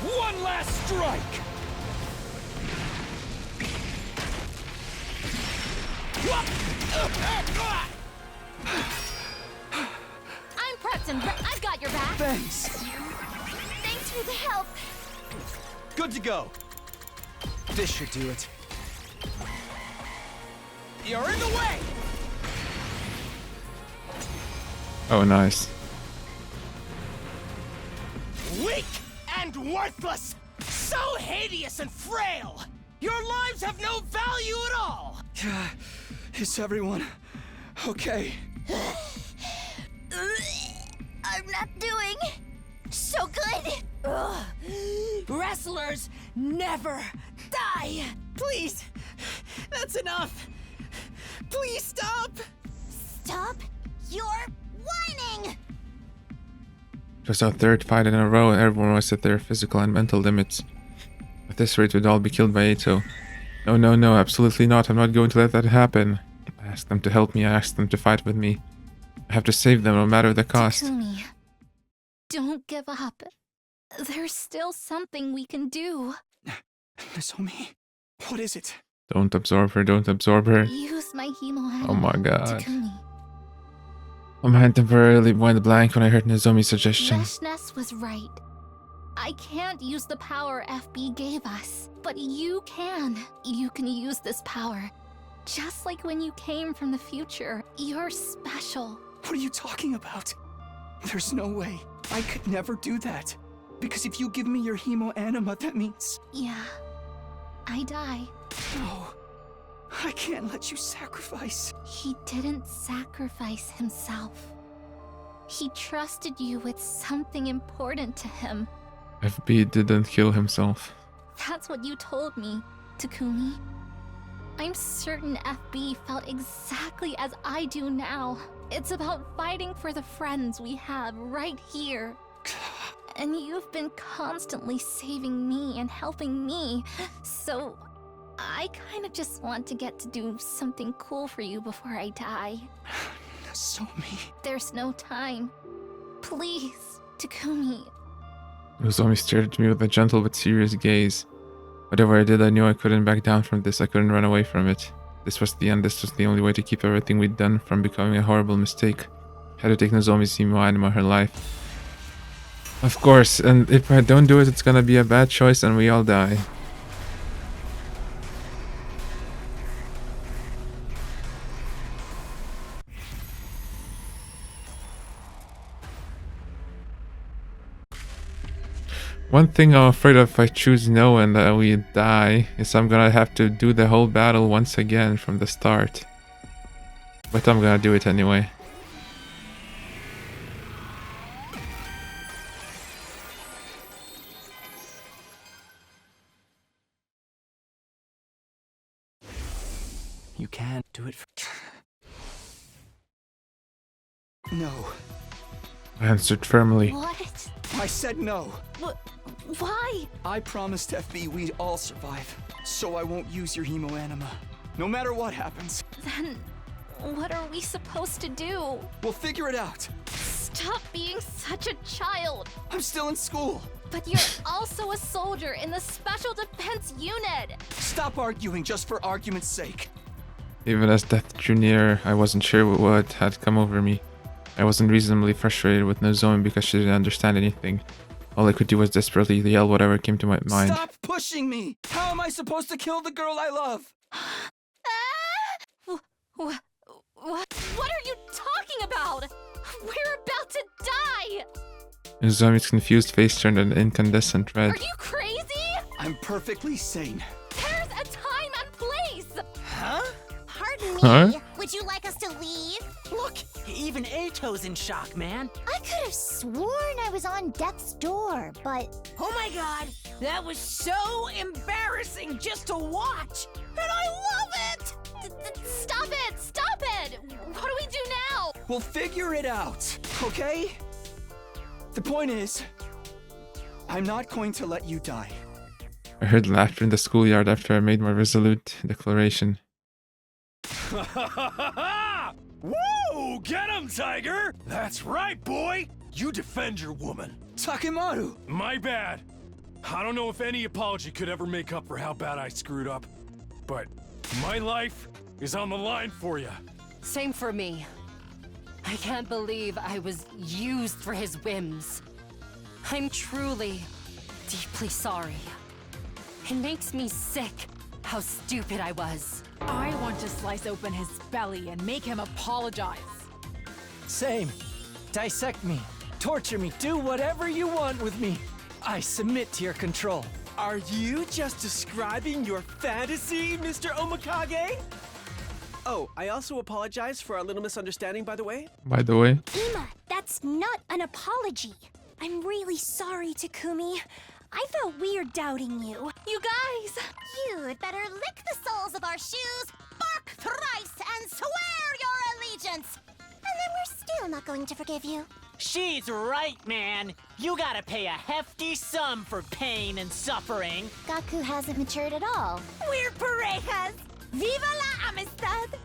Speaker 4: One last strike.
Speaker 7: I'm prepped and I've got your back.
Speaker 4: Thanks.
Speaker 7: Thanks for the help.
Speaker 4: Good to go. This should do it. You're in the way.
Speaker 1: Oh, nice.
Speaker 9: Weak and worthless! So hideous and frail! Your lives have no value at all!
Speaker 4: Is everyone okay?
Speaker 2: I'm not doing so good. Ugh. Wrestlers never die.
Speaker 6: Please! That's enough! Please stop!
Speaker 2: Stop your whining!
Speaker 1: It was our third fight in a row and everyone was at their physical and mental limits. At this rate, we'd all be killed by Ato. No, no, no, absolutely not. I'm not going to let that happen. I asked them to help me. I asked them to fight with me. I have to save them no matter the cost.
Speaker 5: Takumi, don't give up. There's still something we can do.
Speaker 4: Nozomi, what is it?
Speaker 1: Don't absorb her. Don't absorb her.
Speaker 5: Use my hemo.
Speaker 1: Oh my god.
Speaker 5: Takumi.
Speaker 1: My mind temporarily went blank when I heard Nozomi's suggestion.
Speaker 5: Leshness was right. I can't use the power FB gave us, but you can. You can use this power. Just like when you came from the future. You're special.
Speaker 4: What are you talking about? There's no way. I could never do that. Because if you give me your hemo anima, that means...
Speaker 5: Yeah. I die.
Speaker 4: No. I can't let you sacrifice.
Speaker 5: He didn't sacrifice himself. He trusted you with something important to him.
Speaker 1: FB didn't kill himself.
Speaker 5: That's what you told me, Takumi. I'm certain FB felt exactly as I do now. It's about fighting for the friends we have right here. And you've been constantly saving me and helping me, so I kind of just want to get to do something cool for you before I die.
Speaker 4: Nozomi.
Speaker 5: There's no time. Please, Takumi.
Speaker 1: Nozomi stared at me with a gentle but serious gaze. Whatever I did, I knew I couldn't back down from this. I couldn't run away from it. This was the end. This was the only way to keep everything we'd done from becoming a horrible mistake. I had to take Nozomi's hemo anima, her life. Of course, and if I don't do it, it's gonna be a bad choice and we all die. One thing I'm afraid of if I choose no and we die is I'm gonna have to do the whole battle once again from the start. But I'm gonna do it anyway.
Speaker 3: You can't do it for...
Speaker 4: No.
Speaker 1: I answered firmly.
Speaker 5: What?
Speaker 4: I said no.
Speaker 5: Why?
Speaker 4: I promised FB we'd all survive, so I won't use your hemo anima. No matter what happens.
Speaker 5: Then, what are we supposed to do?
Speaker 4: We'll figure it out.
Speaker 5: Stop being such a child.
Speaker 4: I'm still in school.
Speaker 5: But you're also a soldier in the Special Defense Unit.
Speaker 4: Stop arguing just for argument's sake.
Speaker 1: Even as death drew near, I wasn't sure what had come over me. I wasn't reasonably frustrated with Nozomi because she didn't understand anything. All I could do was desperately yell whatever came to my mind.
Speaker 4: Stop pushing me! How am I supposed to kill the girl I love?
Speaker 5: What are you talking about? We're about to die!
Speaker 1: Nozomi's confused face turned an incandescent red.
Speaker 5: Are you crazy?
Speaker 4: I'm perfectly sane.
Speaker 5: There's a time and place!
Speaker 6: Huh?
Speaker 2: Pardon me.
Speaker 1: Huh?
Speaker 2: Would you like us to leave?
Speaker 6: Look, even Ato's in shock, man.
Speaker 2: I could have sworn I was on death's door, but...
Speaker 6: Oh my god, that was so embarrassing just to watch! And I love it!
Speaker 5: Stop it! Stop it! What do we do now?
Speaker 4: We'll figure it out, okay? The point is, I'm not going to let you die.
Speaker 1: I heard laughter in the schoolyard after I made my resolute declaration.
Speaker 8: Whoa! Get him, Tiger! That's right, boy! You defend your woman.
Speaker 4: Takemaru!
Speaker 8: My bad. I don't know if any apology could ever make up for how bad I screwed up, but my life is on the line for you.
Speaker 7: Same for me. I can't believe I was used for his whims. I'm truly, deeply sorry. It makes me sick how stupid I was.
Speaker 10: I want to slice open his belly and make him apologize.
Speaker 9: Same. Dissect me, torture me, do whatever you want with me. I submit to your control.
Speaker 11: Are you just describing your fantasy, Mr. Omakage? Oh, I also apologize for our little misunderstanding, by the way.
Speaker 1: By the way.
Speaker 2: Ima, that's not an apology. I'm really sorry, Takumi. I felt weird doubting you.
Speaker 5: You guys! You'd better lick the soles of our shoes, bark thrice, and swear your allegiance! And then we're still not going to forgive you.
Speaker 6: She's right, man. You gotta pay a hefty sum for pain and suffering.
Speaker 5: Gaku hasn't matured at all.
Speaker 2: We're parejas. Viva la amistad.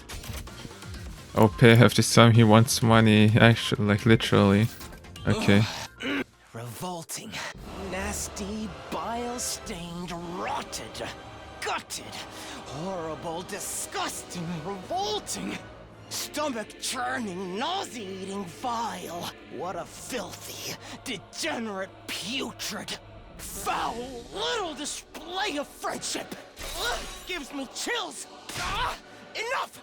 Speaker 1: Oh, pay a hefty sum. He wants money. Actually, like literally. Okay.
Speaker 9: Revolting. Nasty, bile-stained, rotted, gutted, horrible, disgusting, revolting, stomach-churning, nauseating, vile. What a filthy, degenerate, putrid, foul little display of friendship. Ugh, gives me chills. Enough!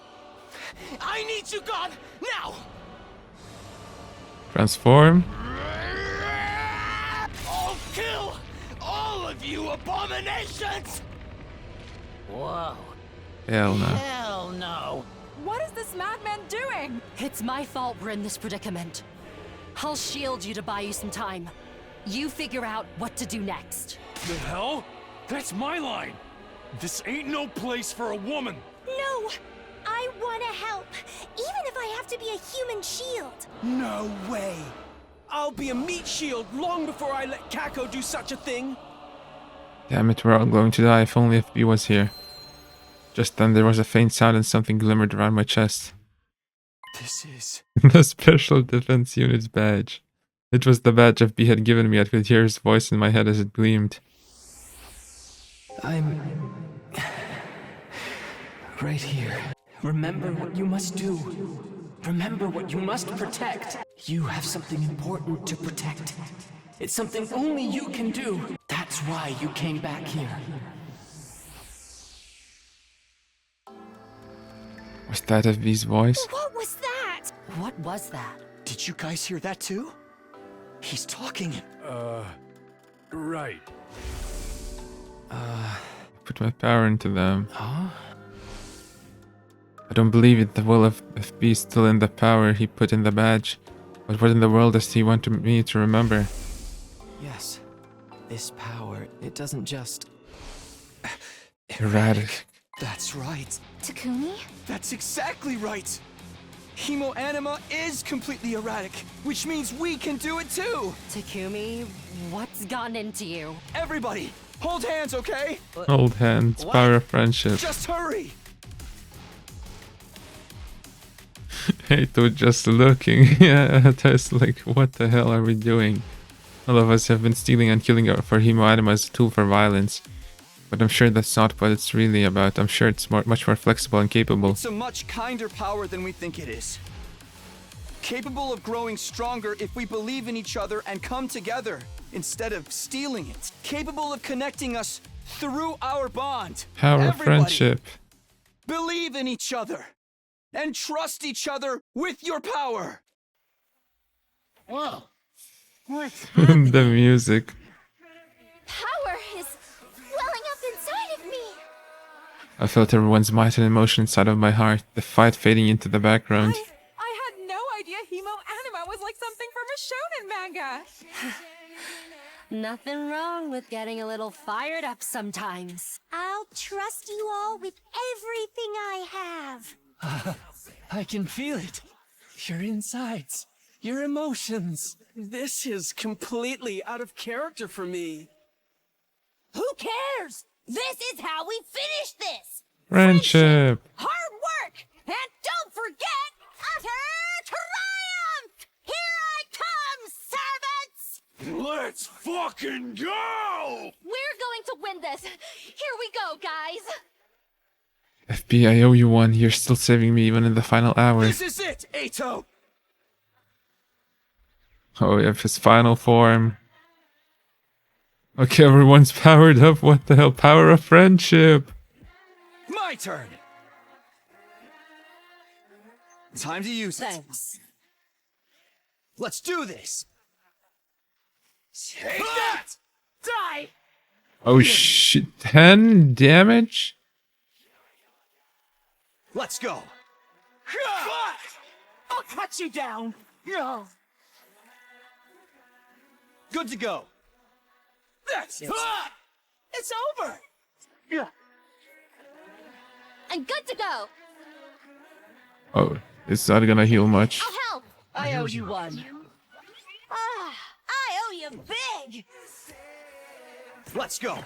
Speaker 9: I need you gone now!
Speaker 1: Transform.
Speaker 9: I'll kill all of you abominations!
Speaker 6: Whoa.
Speaker 1: Hell no.
Speaker 6: Hell no.
Speaker 10: What is this madman doing?
Speaker 7: It's my fault we're in this predicament. I'll shield you to buy you some time. You figure out what to do next.
Speaker 8: The hell? That's my line! This ain't no place for a woman!
Speaker 2: No, I want to help, even if I have to be a human shield.
Speaker 11: No way. I'll be a meat shield long before I let Kako do such a thing.
Speaker 1: Damn it, we're all going to die if only FB was here. Just then there was a faint sound and something glimmered around my chest.
Speaker 8: This is...
Speaker 1: The Special Defense Unit's badge. It was the badge FB had given me. I could hear his voice in my head as it gleamed.
Speaker 3: I'm... right here. Remember what you must do. Remember what you must protect. You have something important to protect. It's something only you can do. That's why you came back here.
Speaker 1: Was that FB's voice?
Speaker 2: What was that?
Speaker 7: What was that?
Speaker 4: Did you guys hear that too? He's talking.
Speaker 8: Right.
Speaker 1: Put my power into them.
Speaker 3: Huh?
Speaker 1: I don't believe it. The will of FB is still in the power he put in the badge. But what in the world does he want me to remember?
Speaker 3: Yes. This power, it doesn't just...
Speaker 1: Erratic.
Speaker 4: That's right.
Speaker 5: Takumi?
Speaker 4: That's exactly right. Hemoanima is completely erratic, which means we can do it too.
Speaker 7: Takumi, what's gotten into you?
Speaker 4: Everybody, hold hands, okay?
Speaker 1: Old hands, power of friendship.
Speaker 4: Just hurry.
Speaker 1: Hate to just looking at us like, what the hell are we doing? All of us have been stealing and killing for Hemoanima as a tool for violence. But I'm sure that's not what it's really about. I'm sure it's much more flexible and capable.
Speaker 4: It's a much kinder power than we think it is. Capable of growing stronger if we believe in each other and come together, instead of stealing it. Capable of connecting us through our bond.
Speaker 1: Power of
Speaker 4: Everybody,
Speaker 1: friendship.
Speaker 4: believe in each other. And trust each other with your power.
Speaker 6: Whoa.
Speaker 1: The music.
Speaker 5: Power is welling up inside of me.
Speaker 1: I felt everyone's might and emotion inside of my heart, the fight fading into the background.
Speaker 10: I had no idea Hemoanima was like something from a shonen manga.
Speaker 7: Nothing wrong with getting a little fired up sometimes.
Speaker 2: I'll trust you all with everything I have.
Speaker 9: I can feel it. Your insides. Your emotions.
Speaker 11: This is completely out of character for me.
Speaker 2: Who cares? This is how we finish this.
Speaker 1: Friendship.
Speaker 2: Hard work. And don't forget, utter triumph. Here I come, servants.
Speaker 8: Let's fucking go!
Speaker 5: We're going to win this. Here we go, guys.
Speaker 1: FB, I owe you one. You're still saving me even in the final hour.
Speaker 4: This is it, Ato!
Speaker 1: Oh, we have his final form. Okay, everyone's powered up. What the hell? Power of friendship.
Speaker 4: My turn! Time to use it.
Speaker 7: Thanks.
Speaker 4: Let's do this!
Speaker 8: Take that!
Speaker 6: Die!
Speaker 1: Oh shit. 10 damage?
Speaker 4: Let's go!
Speaker 9: I'll cut you down.
Speaker 11: Good to go.
Speaker 9: That's it. It's over.
Speaker 5: I'm good to go.
Speaker 1: Oh, it's not gonna heal much.
Speaker 5: I'll help.
Speaker 10: I owe you one.
Speaker 2: I owe you big.
Speaker 11: Let's go.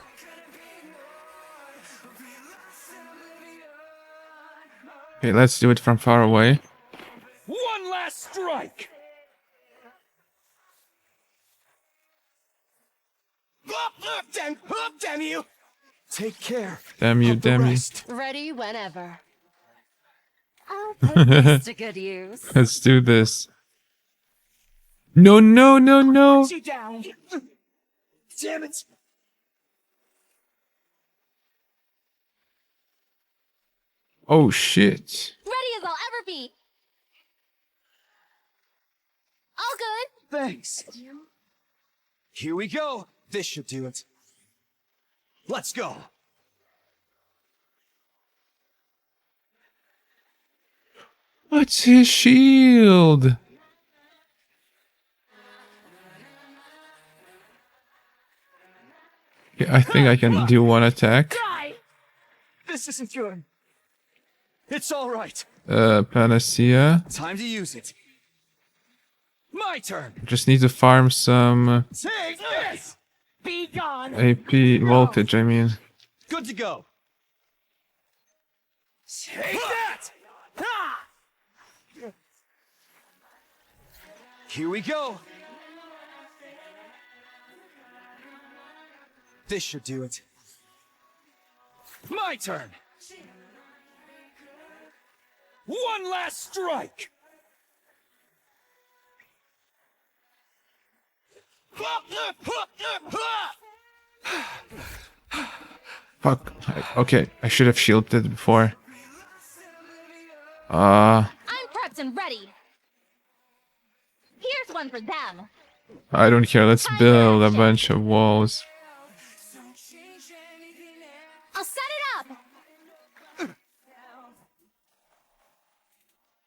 Speaker 1: Okay, let's do it from far away.
Speaker 8: One last strike!
Speaker 9: Damn you!
Speaker 11: Take care.
Speaker 1: Damn you,
Speaker 11: of the
Speaker 1: damn you.
Speaker 11: rest.
Speaker 7: Ready whenever. I'll put this to good use.
Speaker 1: Let's do this. No, no, no, no.
Speaker 9: Cut you down. Damn it!
Speaker 1: Oh, shit.
Speaker 5: Ready as I'll ever be. All good.
Speaker 11: Thanks. Here we go. This should do it. Let's go.
Speaker 1: What's his shield? Yeah, I think I can do one attack.
Speaker 11: This isn't good. It's all right.
Speaker 1: Panacea.
Speaker 11: Time to use it. My turn.
Speaker 1: Just need to farm some
Speaker 11: Take this.
Speaker 9: Be gone.
Speaker 1: AP voltage, I mean.
Speaker 11: Good to go.
Speaker 9: Take that.
Speaker 11: Here we go. This should do it.
Speaker 8: My turn! One last strike!
Speaker 1: Fuck. Okay, I should have shielded before.
Speaker 5: I'm prepped and ready. Here's one for them.
Speaker 1: I don't care. Let's build a bunch of walls.
Speaker 5: I'll set it up.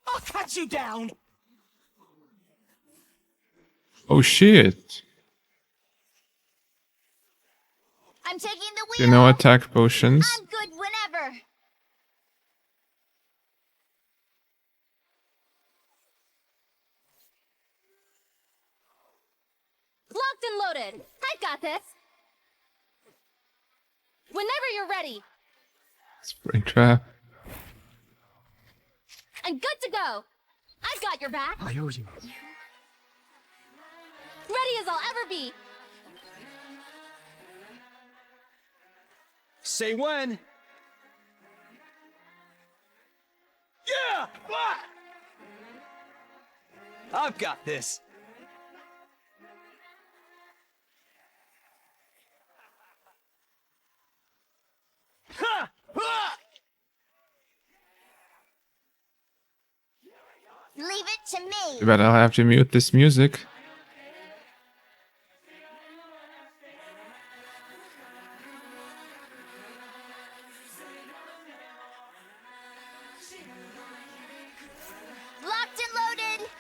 Speaker 9: I'll cut you down.
Speaker 1: Oh shit.
Speaker 5: I'm taking the wheel.
Speaker 1: You know, attack potions.
Speaker 5: I'm good whenever. Locked and loaded. I've got this. Whenever you're ready.
Speaker 1: Spring trap.
Speaker 5: I'm good to go. I've got your back.
Speaker 11: I owe you.
Speaker 5: Ready as I'll ever be.
Speaker 11: Say when. Yeah! I've got this.
Speaker 9: Ha! Ha!
Speaker 5: Leave it to me.
Speaker 1: But I'll have to mute this music.
Speaker 5: Locked and loaded.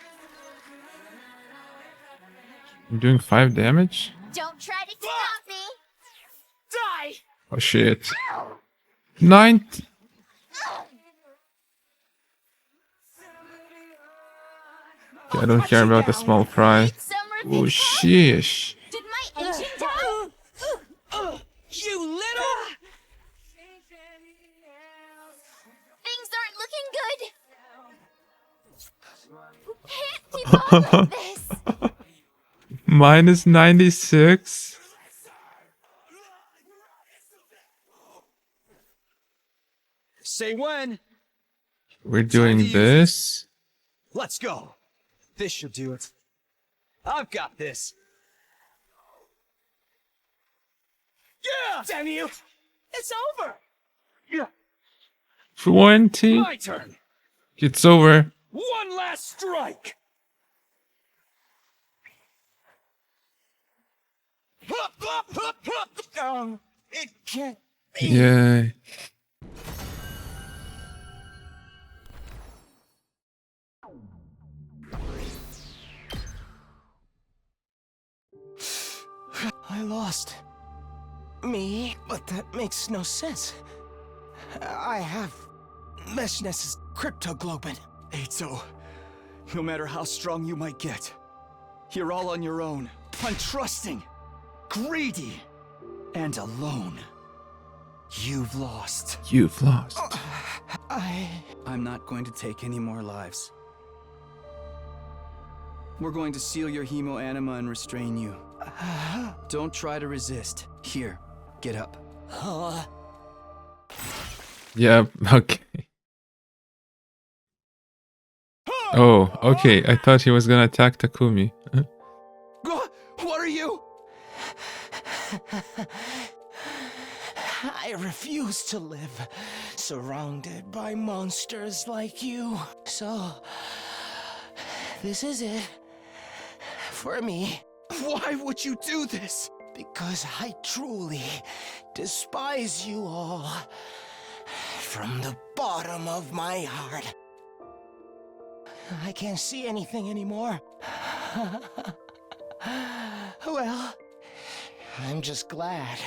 Speaker 1: I'm doing 5 damage?
Speaker 5: Don't try to stop me.
Speaker 9: Die!
Speaker 1: Oh shit. 9. I don't care about the small fry. Oh sheesh.
Speaker 5: Did my engine die?
Speaker 9: You little!
Speaker 5: Things aren't looking good. Can't keep on like this.
Speaker 1: Minus 96.
Speaker 11: Say when.
Speaker 1: We're doing this.
Speaker 11: Let's go. This should do it. I've got this.
Speaker 9: Yeah! Damn you! It's over! Yeah.
Speaker 1: 20.
Speaker 8: My turn!
Speaker 1: It's over.
Speaker 8: One last strike!
Speaker 9: It can't.
Speaker 1: Yay.
Speaker 9: I lost me, but that makes no sense. I have Meshness's cryptoglobin.
Speaker 4: Eizo, no matter how strong you might get, you're all on your own. Untrusting, greedy, and alone. You've lost.
Speaker 1: You've lost.
Speaker 4: I'm not going to take any more lives. We're going to seal your hemoanima and restrain you. Don't try to resist. Here, get up.
Speaker 1: Yeah, okay. Oh, okay. I thought he was gonna attack Takumi.
Speaker 4: What are you?
Speaker 9: I refuse to live surrounded by monsters like you. So, this is it for me.
Speaker 4: Why would you do this?
Speaker 9: Because I truly despise you all from the bottom of my heart. I can't see anything anymore. Well, I'm just glad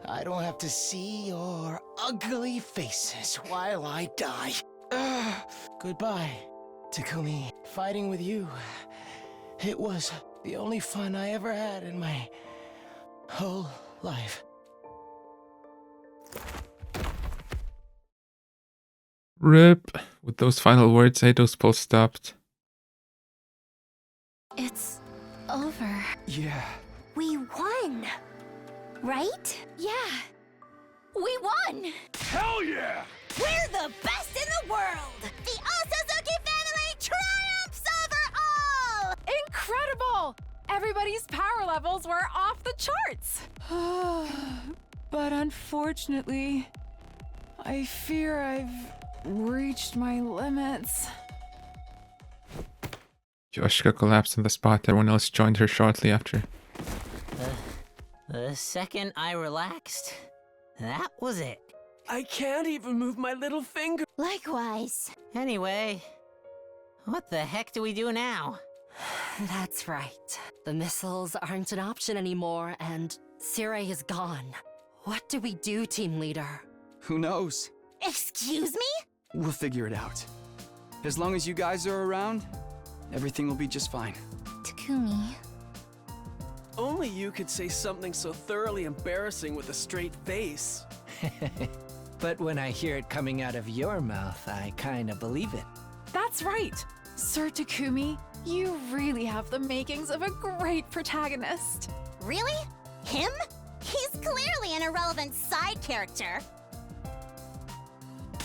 Speaker 9: I don't have to see your ugly faces while I die. Goodbye, Takumi. Fighting with you, it was the only fun I ever had in my whole life.
Speaker 1: RIP. With those final words, Eito's pulse stopped.
Speaker 5: It's over.
Speaker 4: Yeah.
Speaker 5: We won. Right? Yeah. We won!
Speaker 8: Hell yeah!
Speaker 2: We're the best in the world! The Osazuki family triumphs over all!
Speaker 12: Incredible! Everybody's power levels were off the charts. But unfortunately, I fear I've reached my limits.
Speaker 1: Yoshika collapsed on the spot. Everyone else joined her shortly after.
Speaker 6: The second I relaxed, that was it.
Speaker 11: I can't even move my little finger.
Speaker 2: Likewise.
Speaker 6: Anyway, what the heck do we do now?
Speaker 7: That's right. The missiles aren't an option anymore, and Sirei is gone. What do we do, team leader?
Speaker 4: Who knows?
Speaker 2: Excuse me?
Speaker 4: We'll figure it out. As long as you guys are around, everything will be just fine.
Speaker 5: Takumi.
Speaker 11: Only you could say something so thoroughly embarrassing with a straight face.
Speaker 9: But when I hear it coming out of your mouth, I kinda believe it.
Speaker 12: That's right. Sir Takumi, you really have the makings of a great protagonist.
Speaker 2: Really? Him? He's clearly an irrelevant side character.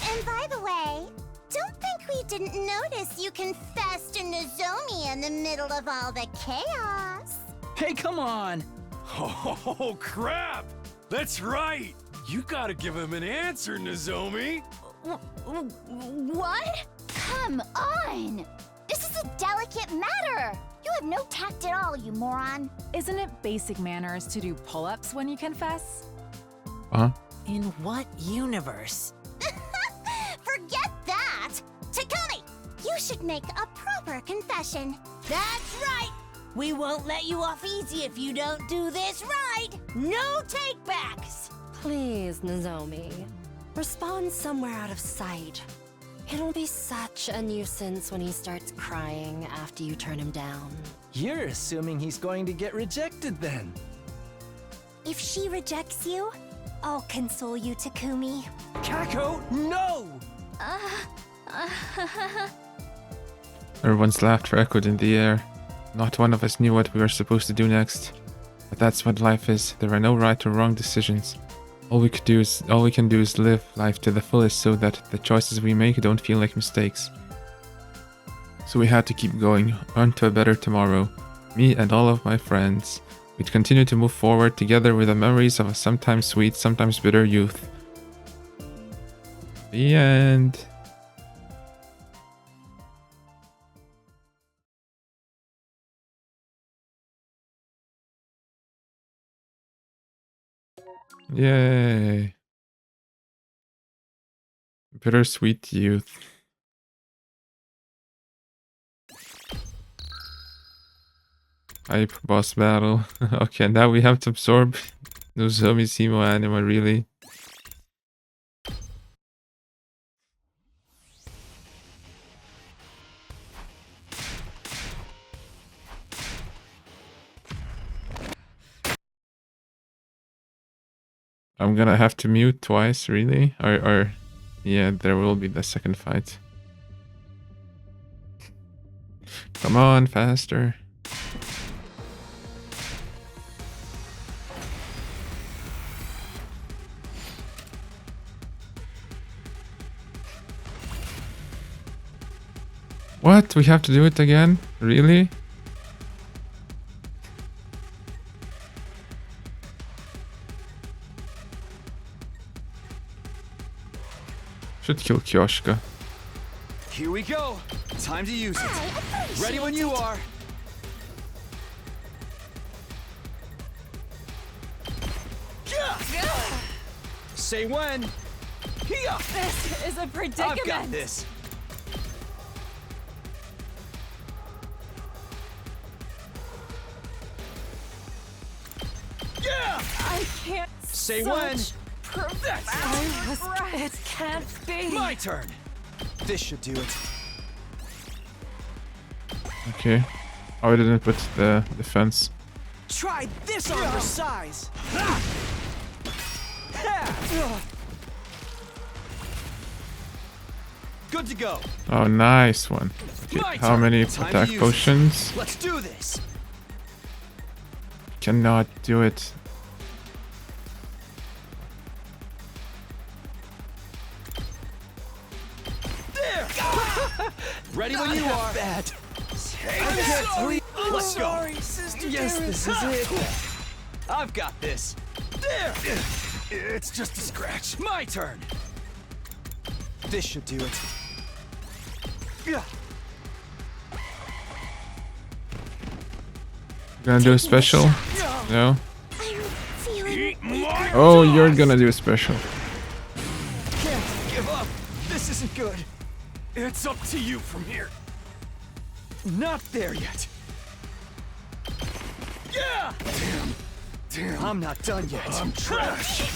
Speaker 2: And by the way, don't think we didn't notice you confessed to Nozomi in the middle of all the chaos.
Speaker 4: Hey, come on!
Speaker 8: Oh, crap! That's right! You gotta give him an answer, Nozomi!
Speaker 2: What?
Speaker 5: Come on! This is a delicate matter! You have no tact at all, you moron.
Speaker 12: Isn't it basic manners to do pull-ups when you confess?
Speaker 1: Huh?
Speaker 6: In what universe?
Speaker 2: Forget that! Takumi, you should make a proper confession. That's right! We won't let you off easy if you don't do this right! No takebacks!
Speaker 7: Please, Nozomi. Respond somewhere out of sight. It'll be such a nuisance when he starts crying after you turn him down.
Speaker 9: You're assuming he's going to get rejected then.
Speaker 2: If she rejects you, I'll console you, Takumi.
Speaker 11: Kako, no!
Speaker 1: Everyone's laughter echoed in the air. Not one of us knew what we were supposed to do next. But that's what life is. There are no right or wrong decisions. All we can do is live life to the fullest so that the choices we make don't feel like mistakes. So we had to keep going, on to a better tomorrow. Me and all of my friends. We'd continue to move forward together with the memories of a sometimes sweet, sometimes bitter youth. The end. Yay. Bittersweet youth. Hype boss battle. Okay, now we have to absorb Nozomi Simo anima, really. I'm gonna have to mute twice, really? Or yeah, there will be the second fight. Come on, faster. What? We have to do it again? Really? Should kill Kyoshka.
Speaker 4: Here we go. Time to use it. Ready when you are. Say when.
Speaker 10: This is a predicament.
Speaker 4: I've got this.
Speaker 10: I can't.
Speaker 4: Say when.
Speaker 10: It can't be.
Speaker 4: My turn. This should do it.
Speaker 1: Okay. Oh, I didn't put the defense.
Speaker 11: Try this on your size.
Speaker 4: Good to go.
Speaker 1: Oh, nice one. Okay, how many attack potions?
Speaker 4: Let's do this.
Speaker 1: Cannot do it.
Speaker 4: There. Ready when you are. Bad. Let's go. Yes, this is it. I've got this. There. It's just a scratch. My turn. This should do it.
Speaker 1: Gonna do a special? No?
Speaker 2: Feeling
Speaker 1: Oh, you're gonna do a special.
Speaker 4: Can't give up. This isn't good.
Speaker 8: It's up to you from here.
Speaker 4: Not there yet. Yeah!
Speaker 8: Damn.
Speaker 4: I'm not done yet.
Speaker 8: I'm trash.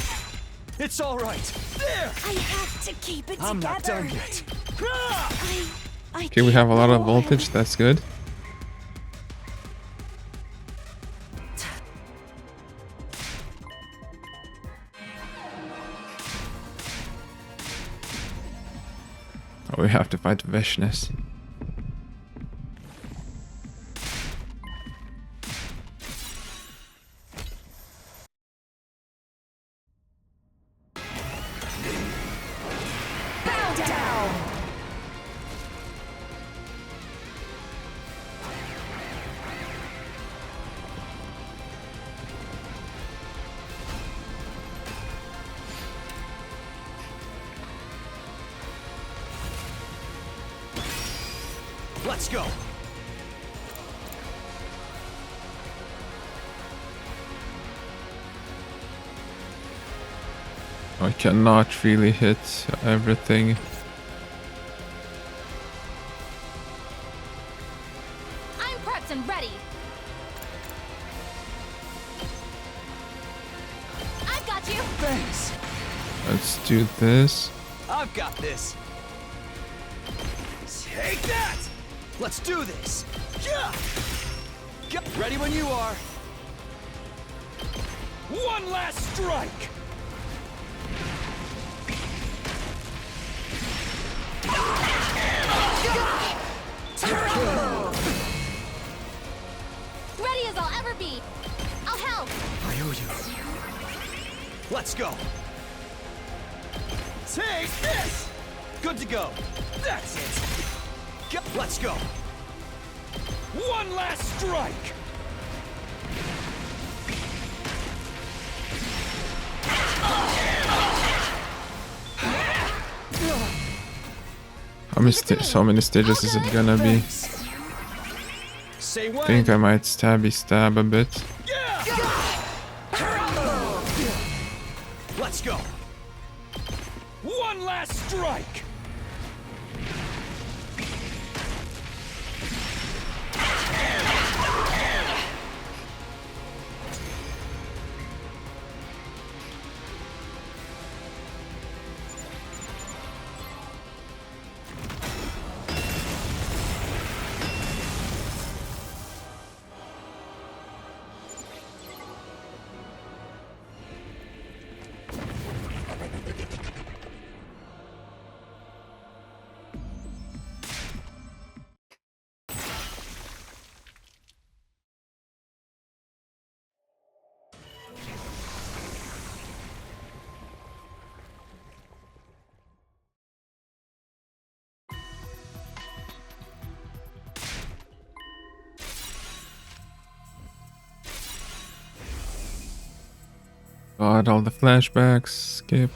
Speaker 4: It's all right. There!
Speaker 2: I have to keep it
Speaker 4: I'm
Speaker 2: together.
Speaker 4: not done yet.
Speaker 2: I
Speaker 1: Okay, we have a lot of voltage, that's good. Oh, we have to fight Veshness.
Speaker 4: Let's go.
Speaker 1: I cannot really hit everything.
Speaker 5: I'm prepped and ready. I've got you.
Speaker 4: Thanks.
Speaker 1: Let's do this.
Speaker 4: I've got this. Take that! Let's do this. Yeah! Ready when you are.
Speaker 8: One last strike.
Speaker 5: Ready as I'll ever be. I'll help.
Speaker 4: I owe you. Let's go. Take this! Good to go. That's it. Let's go.
Speaker 8: One last strike.
Speaker 1: How many stages is it gonna be?
Speaker 4: Say
Speaker 1: I
Speaker 4: when.
Speaker 1: think I might stab a bit.
Speaker 4: Let's go.
Speaker 8: One last strike.
Speaker 1: Got all the flashbacks. Skip.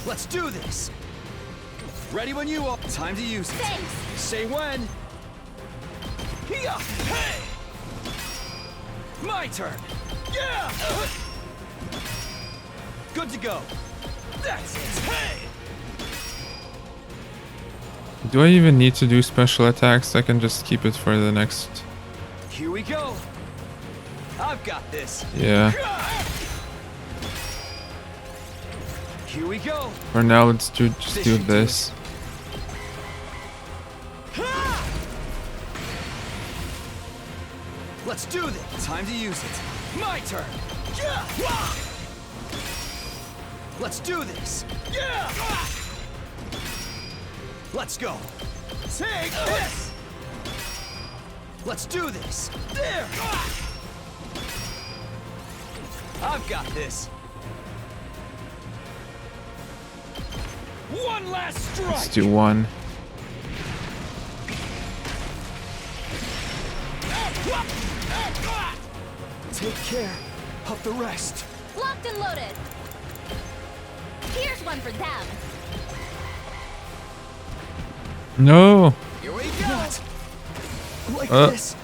Speaker 13: Let's do this! Ready when you are. Time to use it.
Speaker 5: Thanks.
Speaker 13: Say when. Here! Hey! My turn! Yeah! Good to go. That's it! Hey!
Speaker 1: Do I even need to do special attacks? I can just keep it for the next.
Speaker 13: Here we go! I've got this!
Speaker 1: Yeah.
Speaker 13: Here we go!
Speaker 1: For now, let's just do this.
Speaker 13: Let's do this! Time to use it! My turn! Let's do this! Let's go! Take this! Let's do this! There! I've got this! One last strike!
Speaker 1: Let's do one.
Speaker 13: Take care of the rest.
Speaker 5: Locked and loaded. Here's one for them.
Speaker 1: No!
Speaker 13: Here we go! Not like
Speaker 1: Uh.
Speaker 13: this.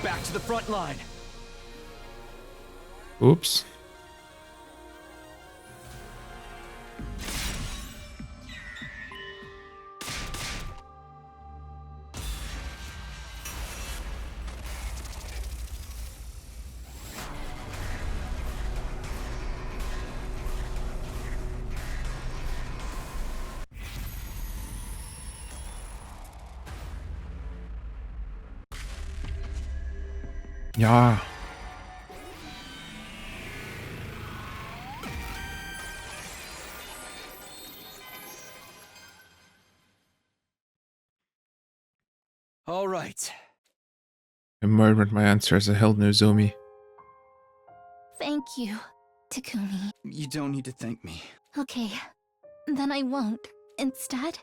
Speaker 13: Back to the front line.
Speaker 1: Oops. Yeah.
Speaker 13: All right.
Speaker 1: I murdered my answer as a held Nozomi.
Speaker 5: Thank you, Takumi.
Speaker 4: You don't need to thank me.
Speaker 5: Okay, then I won't. Instead,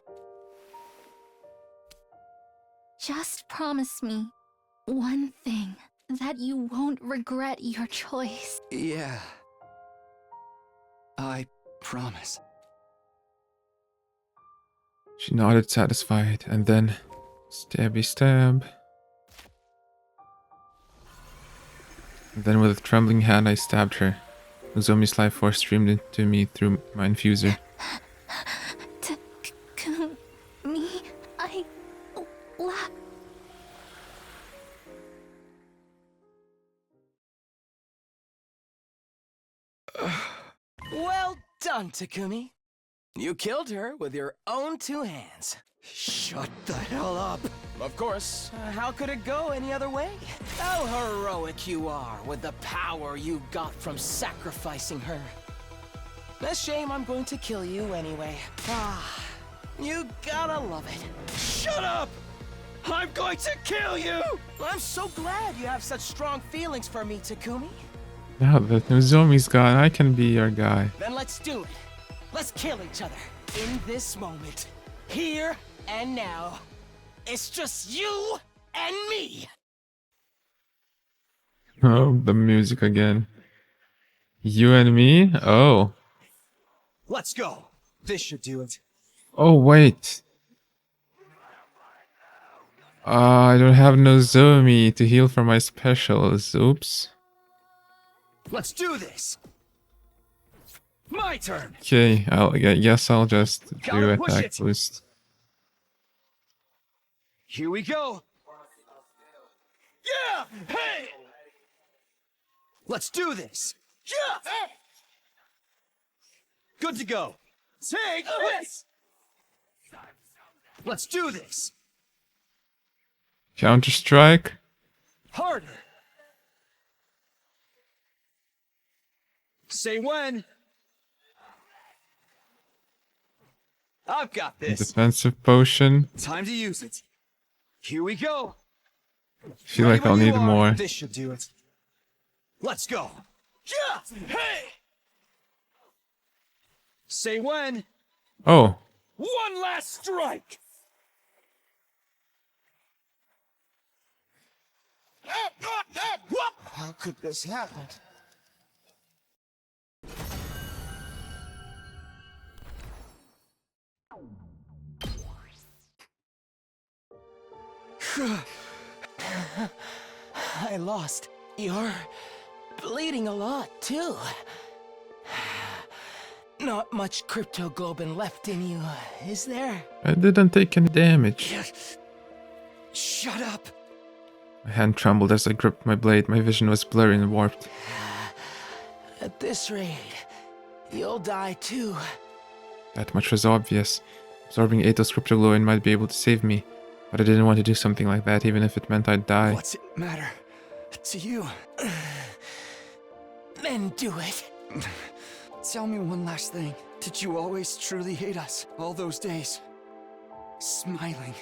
Speaker 5: just promise me one thing, that you won't regret your choice.
Speaker 4: Yeah. I promise.
Speaker 1: She nodded satisfied, and then stabby stab. And then with a trembling hand I stabbed her. Nozomi's life force streamed into me through my infuser.
Speaker 5: Takumi, I laugh.
Speaker 9: Well done, Takumi. You killed her with your own two hands.
Speaker 13: Shut the hell up.
Speaker 9: Of course, how could it go any other way? How heroic you are with the power you got from sacrificing her. A shame I'm going to kill you anyway. Ah, you gotta love it.
Speaker 13: Shut up! I'm going to kill you!
Speaker 9: I'm so glad you have such strong feelings for me, Takumi.
Speaker 1: Now that Nozomi's gone, I can be your guy.
Speaker 9: Then let's do it. Let's kill each other in this moment. Here and now. It's just you and me.
Speaker 1: Oh, the music again. You and me? Oh.
Speaker 13: Let's go. This should do it.
Speaker 1: Oh, wait. I don't have Nozomi to heal for my specials. Oops.
Speaker 13: Let's do this. My turn.
Speaker 1: Okay, I guess I'll just do
Speaker 13: Gotta push
Speaker 1: attack
Speaker 13: it.
Speaker 1: boost.
Speaker 13: Here we go. Yeah! Hey! Let's do this. Yeah! Good to go. Take this. Let's do this.
Speaker 1: Counter strike.
Speaker 13: Harder. Say when. I've got this.
Speaker 1: Defensive potion.
Speaker 13: Time to use it. Here we go.
Speaker 1: Feel
Speaker 13: Ready
Speaker 1: like I'll
Speaker 13: when you
Speaker 1: need
Speaker 13: are.
Speaker 1: more.
Speaker 13: This should do it. Let's go. Yeah! Hey! Say when.
Speaker 1: Oh.
Speaker 8: One last strike!
Speaker 9: How could this happen? I lost. You're bleeding a lot, too. Not much cryptoglobin left in you, is there?
Speaker 1: I didn't take any damage.
Speaker 9: Shut up.
Speaker 1: My hand trembled as I gripped my blade. My vision was blurry and warped.
Speaker 9: At this rate, you'll die too.
Speaker 1: That much was obvious. Absorbing Ato's cryptoglobin might be able to save me, but I didn't want to do something like that, even if it meant I'd die.
Speaker 9: What's it matter to you? Then do it.
Speaker 4: Tell me one last thing. Did you always truly hate us all those days? Smiling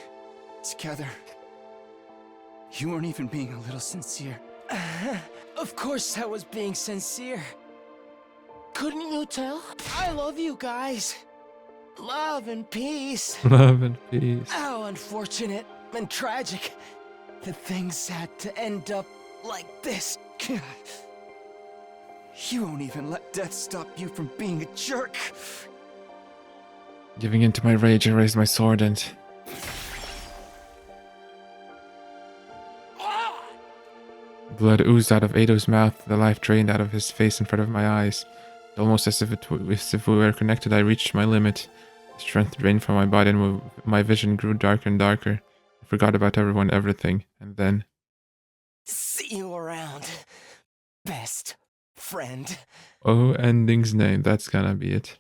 Speaker 4: together. You weren't even being a little sincere.
Speaker 9: Of course I was being sincere. Couldn't you tell? I love you guys. Love and peace.
Speaker 1: Love and peace.
Speaker 9: How unfortunate and tragic that things had to end up like this.
Speaker 4: You won't even let death stop you from being a jerk.
Speaker 1: Giving in to my rage, I raised my sword and... Blood oozed out of Ato's mouth, the life drained out of his face in front of my eyes. Almost as if we were connected, I reached my limit. Strength drained from my body and my vision grew darker and darker. I forgot about everyone, everything, and then...
Speaker 9: See you around, best friend.
Speaker 1: Oh, ending's name, that's gonna be it.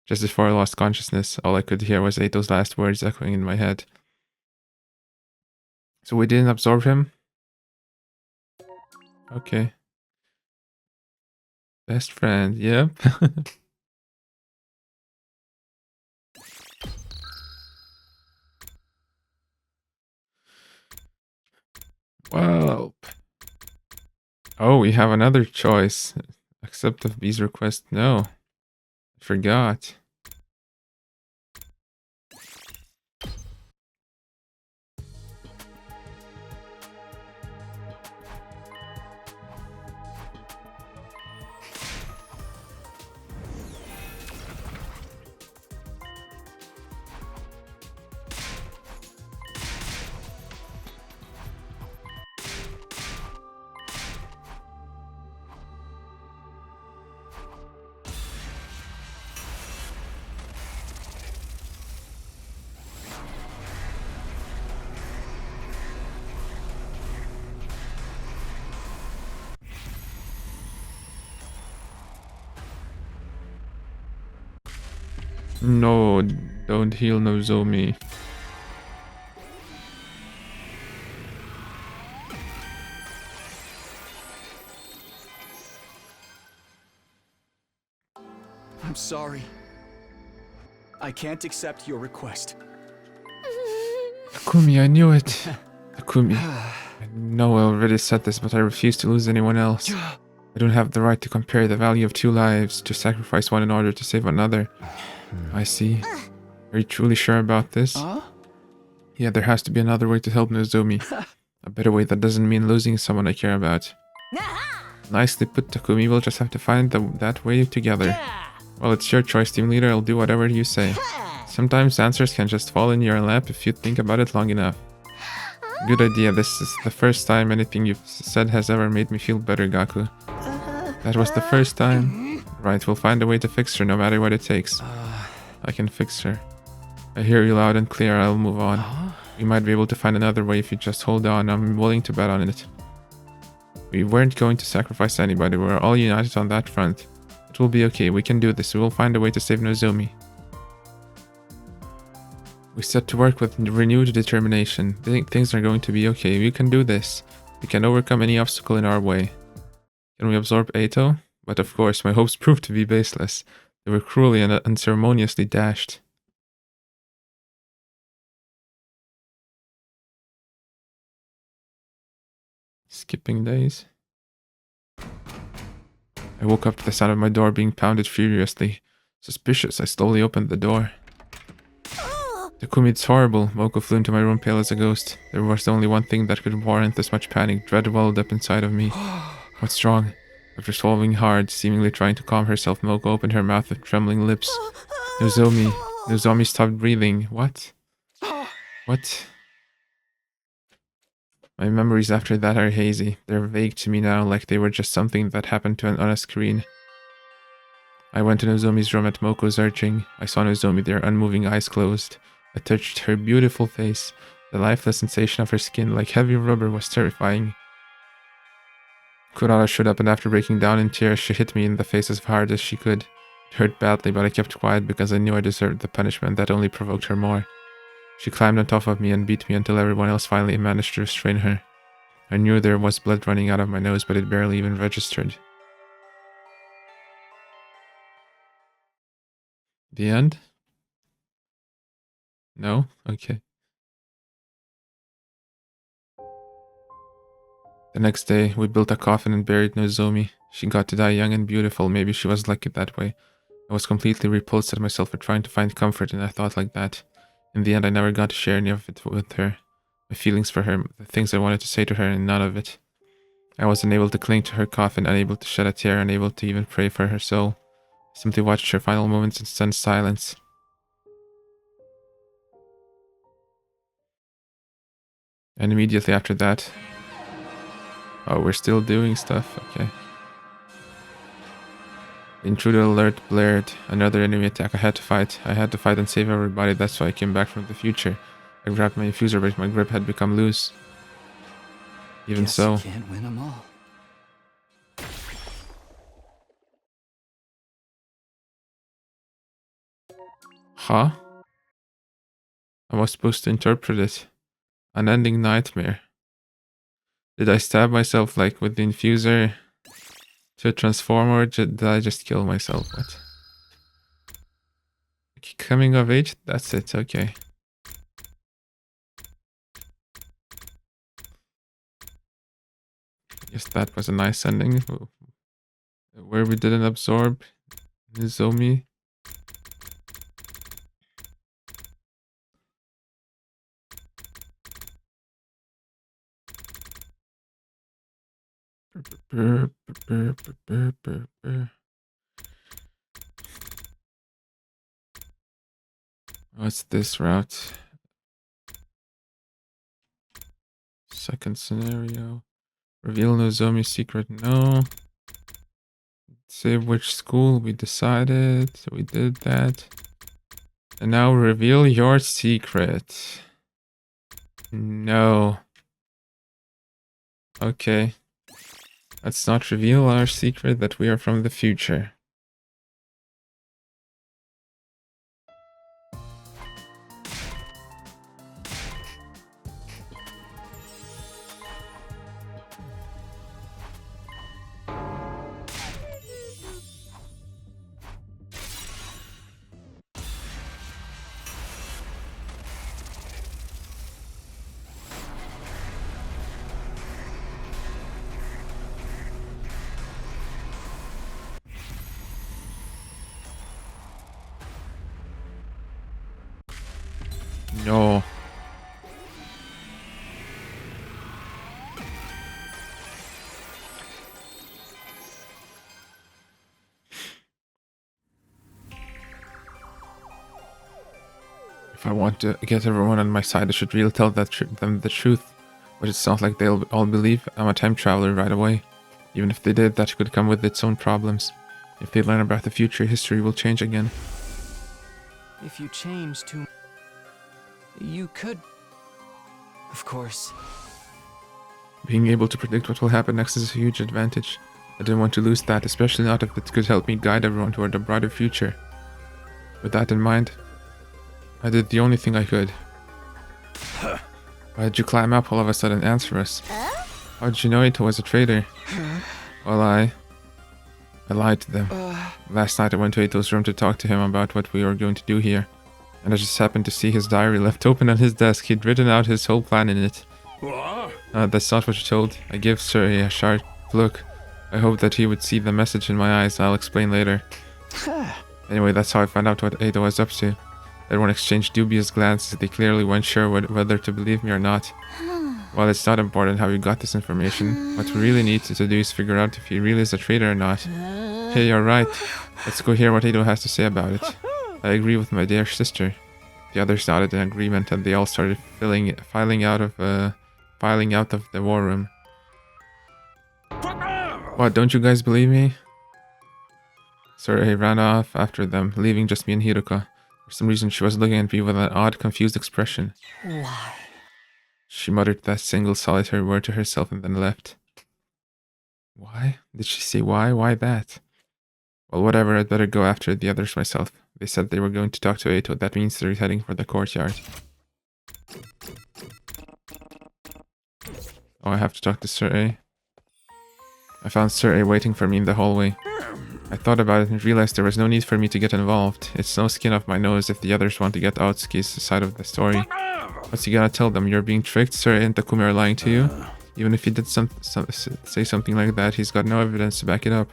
Speaker 1: Just before I lost consciousness, all I could hear was Ato's last words echoing in my head. So we didn't absorb him? Okay. Best friend, yep. Well. Oh, we have another choice. Accept of B's request. No. I forgot. No, don't heal Nozomi.
Speaker 4: I'm sorry. I can't accept your request.
Speaker 1: Takumi, I knew it. Takumi. I know I already said this, but I refuse to lose anyone else. I don't have the right to compare the value of two lives, to sacrifice one in order to save another. I see. Are you truly sure about this? Yeah, there has to be another way to help Nozomi. A better way that doesn't mean losing someone I care about. Nicely put, Takumi. We'll just have to find that way together. Well, it's your choice, team leader. I'll do whatever you say. Sometimes answers can just fall in your lap if you think about it long enough. Good idea. This is the first time anything you've said has ever made me feel better, Gaku. That was the first time. Right, we'll find a way to fix her no matter what it takes. I can fix her. I hear you loud and clear. I'll move on. We might be able to find another way if you just hold on. I'm willing to bet on it. We weren't going to sacrifice anybody. We're all united on that front. It will be okay. We can do this. We will find a way to save Nozomi. We set to work with renewed determination. Things are going to be okay. We can do this. We can overcome any obstacle in our way. Can we absorb Ato? But of course, my hopes proved to be baseless. They were cruelly and unceremoniously dashed. Skipping days. I woke up to the sound of my door being pounded furiously. Suspicious, I slowly opened the door. Takumi, it's horrible. Moko flew into my room pale as a ghost. There was only one thing that could warrant this much panic. Dread welled up inside of me. What's wrong? After swallowing hard, seemingly trying to calm herself, Moko opened her mouth with trembling lips. Nozomi. Nozomi stopped breathing. What? What? My memories after that are hazy. They're vague to me now, like they were just something that happened on a screen. I went to Nozomi's room at Moko's urging. I saw Nozomi there, unmoving, eyes closed. I touched her beautiful face. The lifeless sensation of her skin, like heavy rubber, was terrifying. Kurara stood up, and after breaking down in tears, she hit me in the face as hard as she could. It hurt badly, but I kept quiet because I knew I deserved the punishment that only provoked her more. She climbed on top of me and beat me until everyone else finally managed to restrain her. I knew there was blood running out of my nose, but it barely even registered. The end? No? Okay. The next day, we built a coffin and buried Nozomi. She got to die young and beautiful. Maybe she was lucky that way. I was completely repulsed at myself for trying to find comfort in a thought like that. In the end, I never got to share any of it with her. My feelings for her, the things I wanted to say to her, and none of it. I was unable to cling to her coffin, unable to shed a tear, unable to even pray for her soul. I simply watched her final moments in stunned silence. And immediately after that... Oh, we're still doing stuff? Okay. The intruder alert blared. Another enemy attack. I had to fight. I had to fight and save everybody. That's why I came back from the future. I grabbed my infuser, but my grip had become loose. Even
Speaker 4: Guess
Speaker 1: so...
Speaker 4: you can't win them all.
Speaker 1: Huh? I was supposed to interpret it. Unending nightmare. Did I stab myself like with the infuser to transform, or did I just kill myself? What? Coming of age? That's it, okay. Guess that was a nice ending. Where we didn't absorb Nozomi. What's this route? Second scenario. Reveal Nozomi's secret. No. Save which school we decided. So we did that. And now reveal your secret. No. Okay. Let's not reveal our secret that we are from the future. No. If I want to get everyone on my side, I should really tell them the truth. But it sounds like they'll all believe I'm a time traveler right away. Even if they did, that could come with its own problems. If they learn about the future, history will change again.
Speaker 3: If you change too... You could... Of course.
Speaker 1: Being able to predict what will happen next is a huge advantage. I didn't want to lose that, especially not if it could help me guide everyone toward a brighter future. With that in mind, I did the only thing I could. Why did you climb up all of a sudden and answer us? How did you know it was a traitor? Well, I lied to them. Last night I went to Ito's room to talk to him about what we were going to do here. And I just happened to see his diary left open on his desk. He'd written out his whole plan in it. That's not what you told. I gave Sir a sharp look. I hoped that he would see the message in my eyes. I'll explain later. Anyway, that's how I found out what Ada was up to. Everyone exchanged dubious glances. They clearly weren't sure whether to believe me or not. Well, it's not important how you got this information. What we really need to do is figure out if he really is a traitor or not. Hey, you're right. Let's go hear what Ada has to say about it. I agree with my dear sister. The others nodded in agreement, and they all started filing out of the war room. What, don't you guys believe me? Sorry, ran off after them, leaving just me and Hiruka. For some reason, she was looking at me with an odd, confused expression.
Speaker 10: Why?
Speaker 1: She muttered that single solitary word to herself and then left. Why? Did she say why? Why that? Well, whatever, I'd better go after the others myself. They said they were going to talk to Eito. That means they're heading for the courtyard. Oh, I have to talk to Sir A. I found Sir A waiting for me in the hallway. I thought about it and realized there was no need for me to get involved. It's no skin off my nose if the others want to get Aotsuki's side of the story. What's he gonna tell them? You're being tricked? Sir A and Takumi are lying to you? Even if he did say something like that, he's got no evidence to back it up.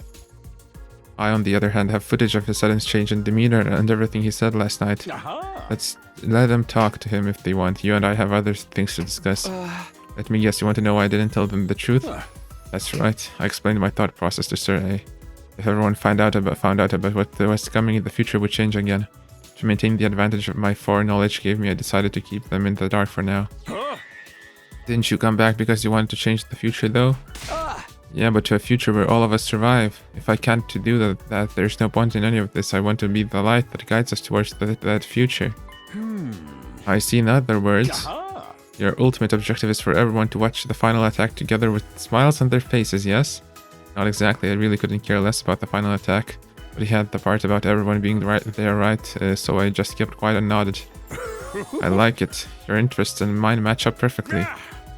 Speaker 1: I, on the other hand, have footage of his sudden change in demeanor and everything he said last night. Let's let them talk to him if they want. You and I have other things to discuss. Let me guess, you want to know why I didn't tell them the truth? That's right. I explained my thought process to Sir A. If everyone found out about what was coming in the future would change again. To maintain the advantage of my foreknowledge gave me, I decided to keep them in the dark for now. Didn't you come back because you wanted to change the future though? Yeah, but to a future where all of us survive. If I can't do that, there's no point in any of this. I want to be the light that guides us towards that future. I see. In other words, your ultimate objective is for everyone to watch the final attack together with smiles on their faces, yes? Not exactly. I really couldn't care less about the final attack. But he had the part about everyone being right, so I just kept quiet and nodded. I like it. Your interests and mine match up perfectly.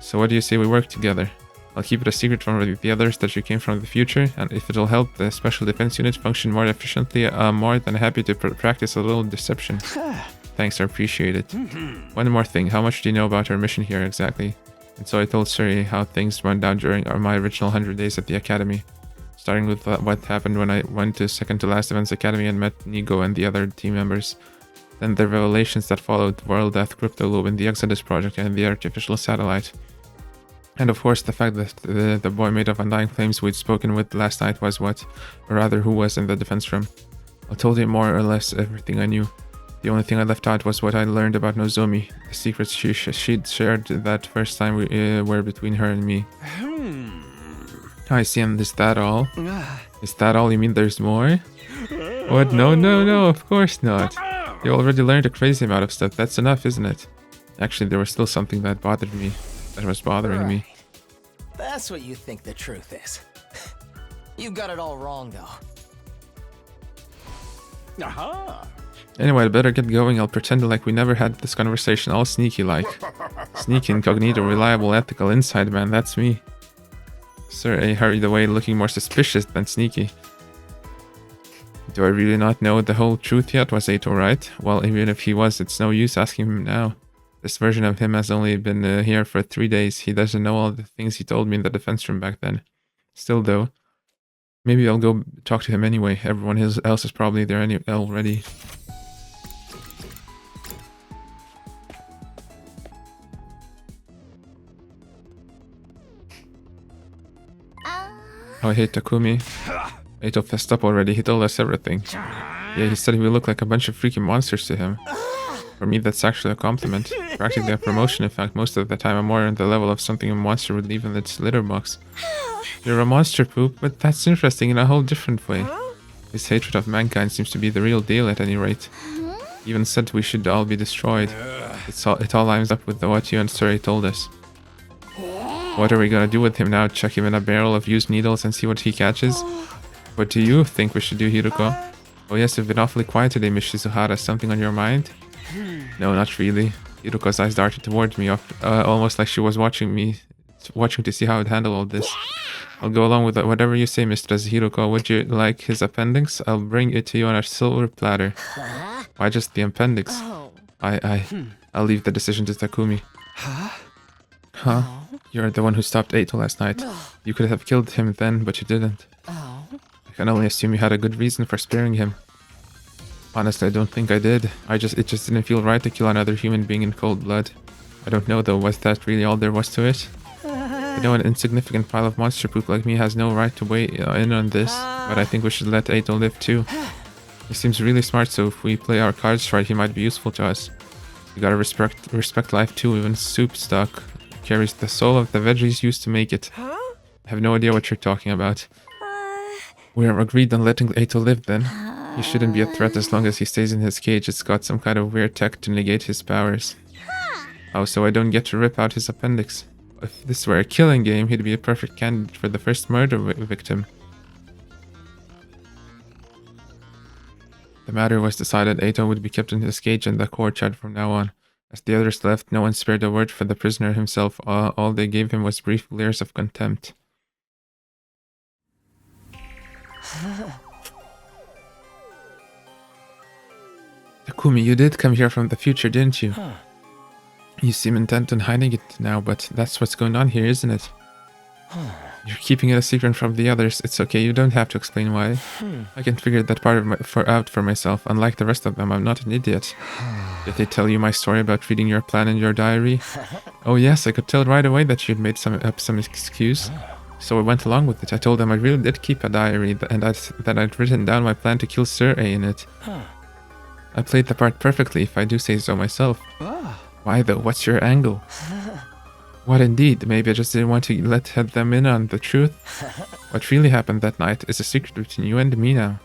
Speaker 1: So what do you say we work together? I'll keep it a secret from the others that you came from the future, and if it'll help the Special Defense Unit function more efficiently, I'm more than happy to practice a little deception. Thanks, I appreciate it. One more thing, how much do you know about our mission here exactly? And so I told Suri how things went down during my original 100 days at the Academy. Starting with what happened when I went to second to last Events Academy and met Nigo and the other team members. Then the revelations that followed, World Death Crypto Loop and the Exodus Project and the artificial satellite. And of course the fact that the boy made of undying flames we'd spoken with last night was what, or rather who was in the defense room. I told him more or less everything I knew. The only thing I left out was what I learned about Nozomi, the secrets she'd shared that first time we were between her and me. I see, and is that all? Is that all? You mean there's more? What? No, of course not. You already learned a crazy amount of stuff. That's enough, isn't it? Actually, there was still something that bothered me. That was bothering me.
Speaker 9: That's what you think the truth is. You got it all wrong, though.
Speaker 1: Anyway, I'd better get going. I'll pretend like we never had this conversation, all sneaky-like. Sneaky, incognito, reliable, ethical, inside man, that's me. Sir A hurried away, looking more suspicious than sneaky. Do I really not know the whole truth yet? Was Eito right? Well, even if he was, it's no use asking him now. This version of him has only been here for 3 days. He doesn't know all the things he told me in the defense room back then. Still, though, maybe I'll go talk to him anyway. Everyone else is probably there already. Oh, I hate Takumi. Eito fessed up already. He told us everything. Yeah, he said we look like a bunch of freaking monsters to him. For me, that's actually a compliment. Practically a promotion, in fact. Most of the time, I'm more on the level of something a monster would leave in its litter box. You're a monster, Poop, but that's interesting in a whole different way. His hatred of mankind seems to be the real deal at any rate. He even said we should all be destroyed. It all lines up with what you and Suri told us. What are we gonna do with him now? Chuck him in a barrel of used needles and see what he catches? What do you think we should do, Hiruko? Oh yes, you've been awfully quiet today, Miss Shizuhara. Something on your mind? No, not really. Hiruko's eyes darted towards me, almost like she was watching to see how I'd handle all this. I'll go along with whatever you say, Mistress Hiruko. Would you like his appendix? I'll bring it to you on a silver platter. Why just the appendix? I'll leave the decision to Takumi. Huh? You're the one who stopped Eito last night. You could have killed him then, but you didn't. I can only assume you had a good reason for sparing him. Honestly, I don't think I did. It just didn't feel right to kill another human being in cold blood. I don't know though, was that really all there was to it? I know an insignificant pile of monster poop like me has no right to weigh in on this, but I think we should let Ato live too. He seems really smart, so if we play our cards right, he might be useful to us. You gotta respect life too, even soup stock carries the soul of the veggies used to make it. I have no idea what you're talking about. We are agreed on letting Ato live then. He shouldn't be a threat as long as he stays in his cage. It's got some kind of weird tech to negate his powers. Oh, so I don't get to rip out his appendix. If this were a killing game, he'd be a perfect candidate for the first murder victim. The matter was decided. Ato would be kept in his cage in the courtyard from now on. As the others left, no one spared a word for the prisoner himself. All they gave him was brief glares of contempt. Takumi, you did come here from the future, didn't you? You seem intent on hiding it now, but that's what's going on here, isn't it? You're keeping it a secret from the others. It's okay, you don't have to explain why. I can figure that part out for myself. Unlike the rest of them, I'm not an idiot. Did they tell you my story about reading your plan in your diary? Oh yes, I could tell right away that you'd made up some excuse. So I went along with it. I told them I really did keep a diary and that I'd written down my plan to kill Sir A in it. I played the part perfectly, if I do say so myself. Why though? What's your angle? What indeed? Maybe I just didn't want to let them in on the truth. What really happened that night is a secret between you and me now.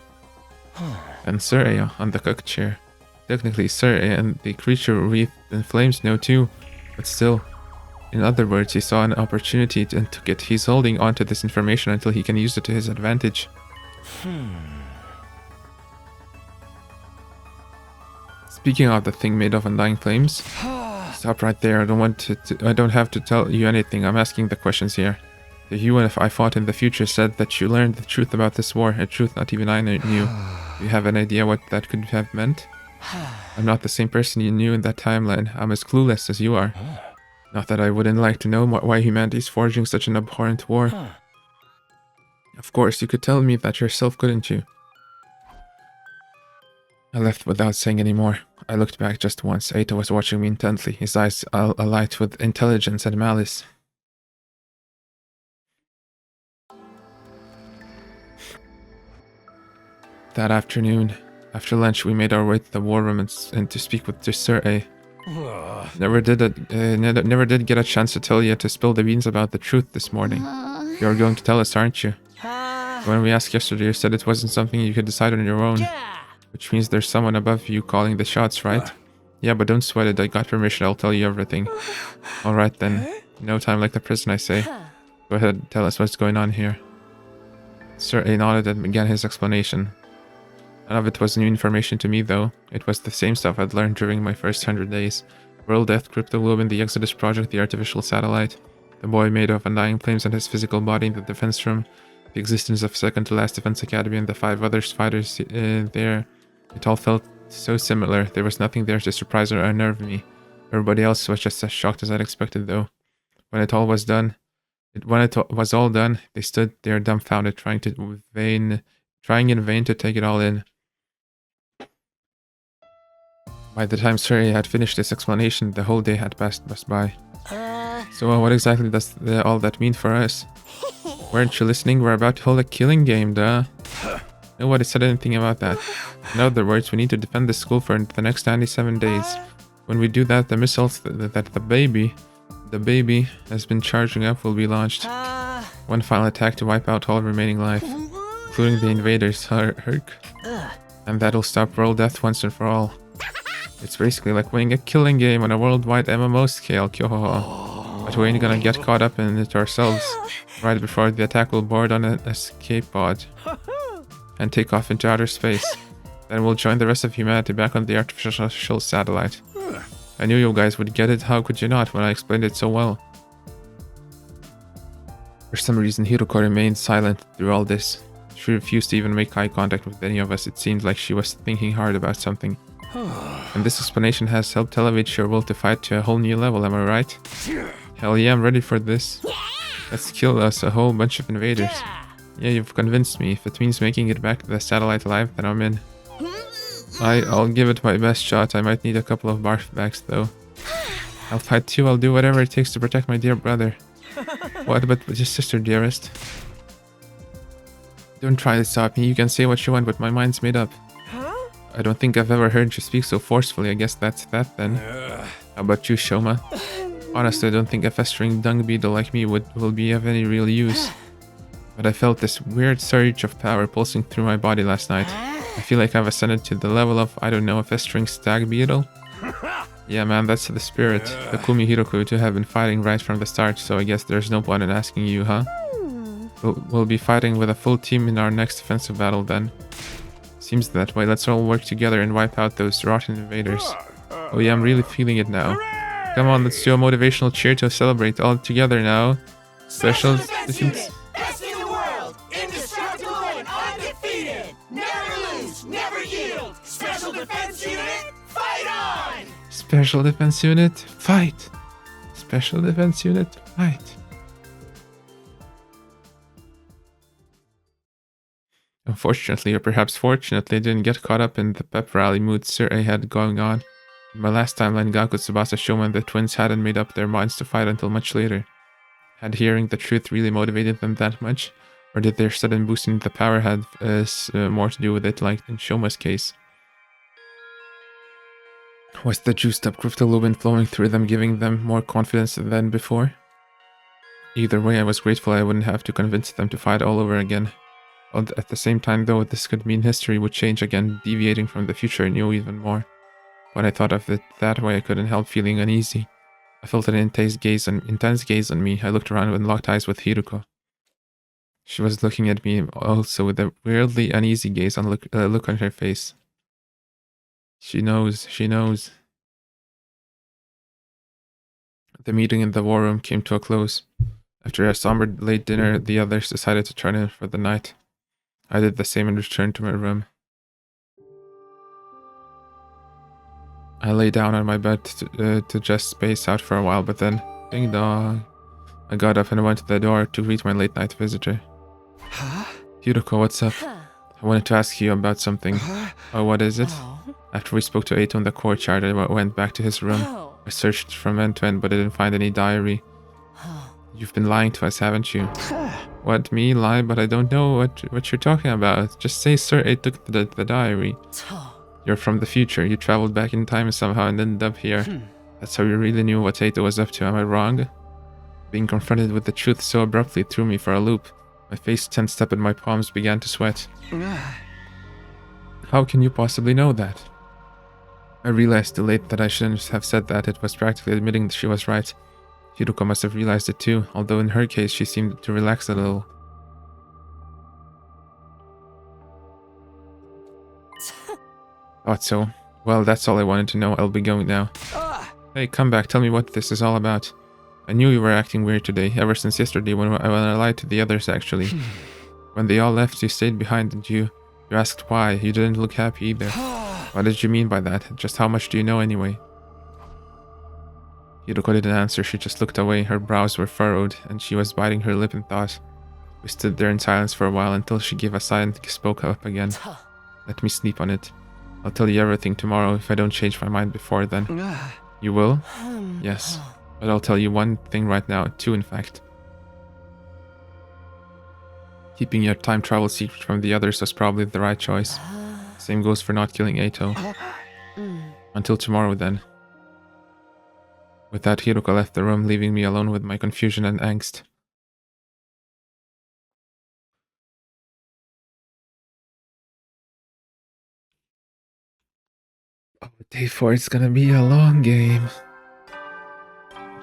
Speaker 1: And Sir A on the cook chair. Technically, Sir A and the creature wreathed in flames know too, but still. In other words, he saw an opportunity and took it. He's holding on to this information until he can use it to his advantage. Speaking of the thing made of undying flames, stop right there. I don't have to tell you anything. I'm asking the questions here. The you and if I fought in the future said that you learned the truth about this war, a truth not even I knew. Do you have an idea what that could have meant? I'm not the same person you knew in that timeline. I'm as clueless as you are. Not that I wouldn't like to know why humanity's forging such an abhorrent war. Of course, you could tell me that yourself, couldn't you? I left without saying any more. I looked back just once. Ato was watching me intently, his eyes alight with intelligence and malice. That afternoon, after lunch, we made our way to the war room and to speak with Sir A. Never did get a chance to tell you to spill the beans about the truth this morning. You're going to tell us, aren't you? When we asked yesterday, you said it wasn't something you could decide on your own. Which means there's someone above you calling the shots, right? Yeah, but don't sweat it. I got permission. I'll tell you everything. Alright then. No time like the prison, I say. Go ahead, tell us what's going on here. Sir A nodded and began his explanation. None of it was new information to me, though. It was the same stuff I'd learned during my first 100 days. World Death, Crypto Globe, and the Exodus Project, the artificial satellite. The boy made of undying flames and his physical body in the defense room. The existence of Second to Last Defense Academy and the 5 other fighters there. It all felt so similar. There was nothing there to surprise or unnerve me. Everybody else was just as shocked as I'd expected, though. When it all was done, they stood there dumbfounded, trying in vain to take it all in. By the time Suri had finished his explanation, the whole day had passed us by. So what exactly does all that mean for us? Weren't you listening? We're about to hold a killing game, duh. Nobody said anything about that. In other words, we need to defend the school for the next 97 days. When we do that, the missiles that the baby has been charging up will be launched. One final attack to wipe out all remaining life, including the invaders, Herc. And that'll stop world death once and for all. It's basically like winning a killing game on a worldwide MMO scale, kyohoho. But we ain't gonna get caught up in it ourselves. Right before the attack, we'll board on an escape pod and take off into outer space. Then we'll join the rest of humanity back on the artificial satellite. I knew you guys would get it. How could you not when I explained it so well? For some reason, Hiroko remained silent through all this. She refused to even make eye contact with any of us. It seemed like she was thinking hard about something. And this explanation has helped elevate your will to fight to a whole new level, am I right? Hell yeah, I'm ready for this. Let's kill us a whole bunch of invaders. Yeah, you've convinced me. If it means making it back to the satellite alive, then I'm in. I'll give it my best shot. I might need a couple of barf bags though. I'll fight too. I'll do whatever it takes to protect my dear brother. What about your sister, dearest? Don't try to stop me. You can say what you want, but my mind's made up.
Speaker 10: Huh?
Speaker 1: I don't think I've ever heard you speak so forcefully. I guess that's that then. How about you, Shoma? Honestly, I don't think a festering dung beetle like me will be of any real use. But I felt this weird surge of power pulsing through my body last night. I feel like I've ascended to the level of, I don't know, a festering stag beetle? Yeah, man, that's the spirit. The Kumi Hiroku to have been fighting right from the start, so I guess there's no point in asking you, huh? We'll be fighting with a full team in our next offensive battle then. Seems that way. Let's all work together and wipe out those rotten invaders. Oh yeah, I'm really feeling it now. Come on, let's do a motivational cheer to celebrate all together now. Special defense.
Speaker 9: Best in the world! Indestructible and undefeated! Never lose, never yield! Special Defense Unit, fight on!
Speaker 1: Special Defense Unit, fight! Special Defense Unit, fight! Unfortunately, or perhaps fortunately, I didn't get caught up in the pep rally mood Sir A had going on. In my last timeline, Gaku, Tsubasa, Shoma, and the twins hadn't made up their minds to fight until much later. Had hearing the truth really motivated them that much? Or did their sudden boost in the power have more to do with it, like in Shoma's case? Was the juiced up crystal lumen flowing through them, giving them more confidence than before? Either way, I was grateful I wouldn't have to convince them to fight all over again. At the same time, though, this could mean history would change again, deviating from the future I knew even more. When I thought of it that way, I couldn't help feeling uneasy. I felt an intense gaze on me. I looked around and locked eyes with Hiruko. She was looking at me also with a weirdly uneasy gaze on look on her face. She knows. The meeting in the war room came to a close. After a somber late dinner, the others decided to turn in for the night. I did the same and returned to my room. I lay down on my bed to just space out for a while, but then, ding dong. I got up and went to the door to greet my late night visitor.
Speaker 3: Huh?
Speaker 1: Hiruko, what's up? I wanted to ask you about something. Oh, what is it? After we spoke to Eito in the courtyard, I went back to his room. I searched from end to end, but I didn't find any diary. You've been lying to us, haven't you? What, me lie? But I don't know what you're talking about. Just say Sir A took the diary. You're from the future. You traveled back in time somehow and ended up here. That's how you really knew what Eito was up to. Am I wrong? Being confronted with the truth so abruptly threw me for a loop. My face tensed up and my palms began to sweat. How can you possibly know that? I realized too late that I shouldn't have said that. It was practically admitting that she was right. Hiruko must have realized it too, although in her case she seemed to relax a little. Thought so. Well, that's all I wanted to know. I'll be going now. Hey, come back. Tell me what this is all about. I knew you were acting weird today, ever since yesterday when I lied to the others, actually. When they all left, you stayed behind and you asked why. You didn't look happy either. What did you mean by that? Just how much do you know anyway? Hiruko didn't answer. She just looked away. Her brows were furrowed, and she was biting her lip in thought. We stood there in silence for a while until she gave a sigh and spoke up again. Let me sleep on it. I'll tell you everything tomorrow if I don't change my mind before then. You will? Yes. But I'll tell you one thing right now. Two, in fact. Keeping your time travel secret from the others was probably the right choice. Same goes for not killing Eito. Until tomorrow then. With that, Hiruko left the room, leaving me alone with my confusion and angst. Oh, day 4, it's gonna be a long game.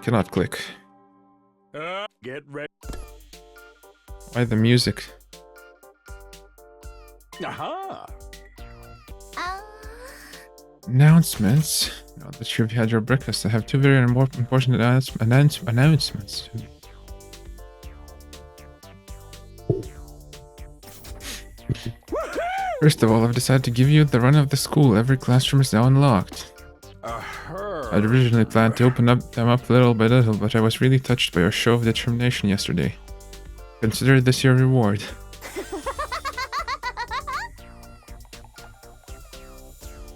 Speaker 1: Cannot click.
Speaker 8: Get ready.
Speaker 1: Why the music?
Speaker 8: Aha!
Speaker 1: Announcements. Now that you've had your breakfast, I have two very important announcements. First of all, I've decided to give you the run of the school. Every classroom is now unlocked. I'd originally planned to open them up little by little, but I was really touched by your show of determination yesterday. Consider this your reward.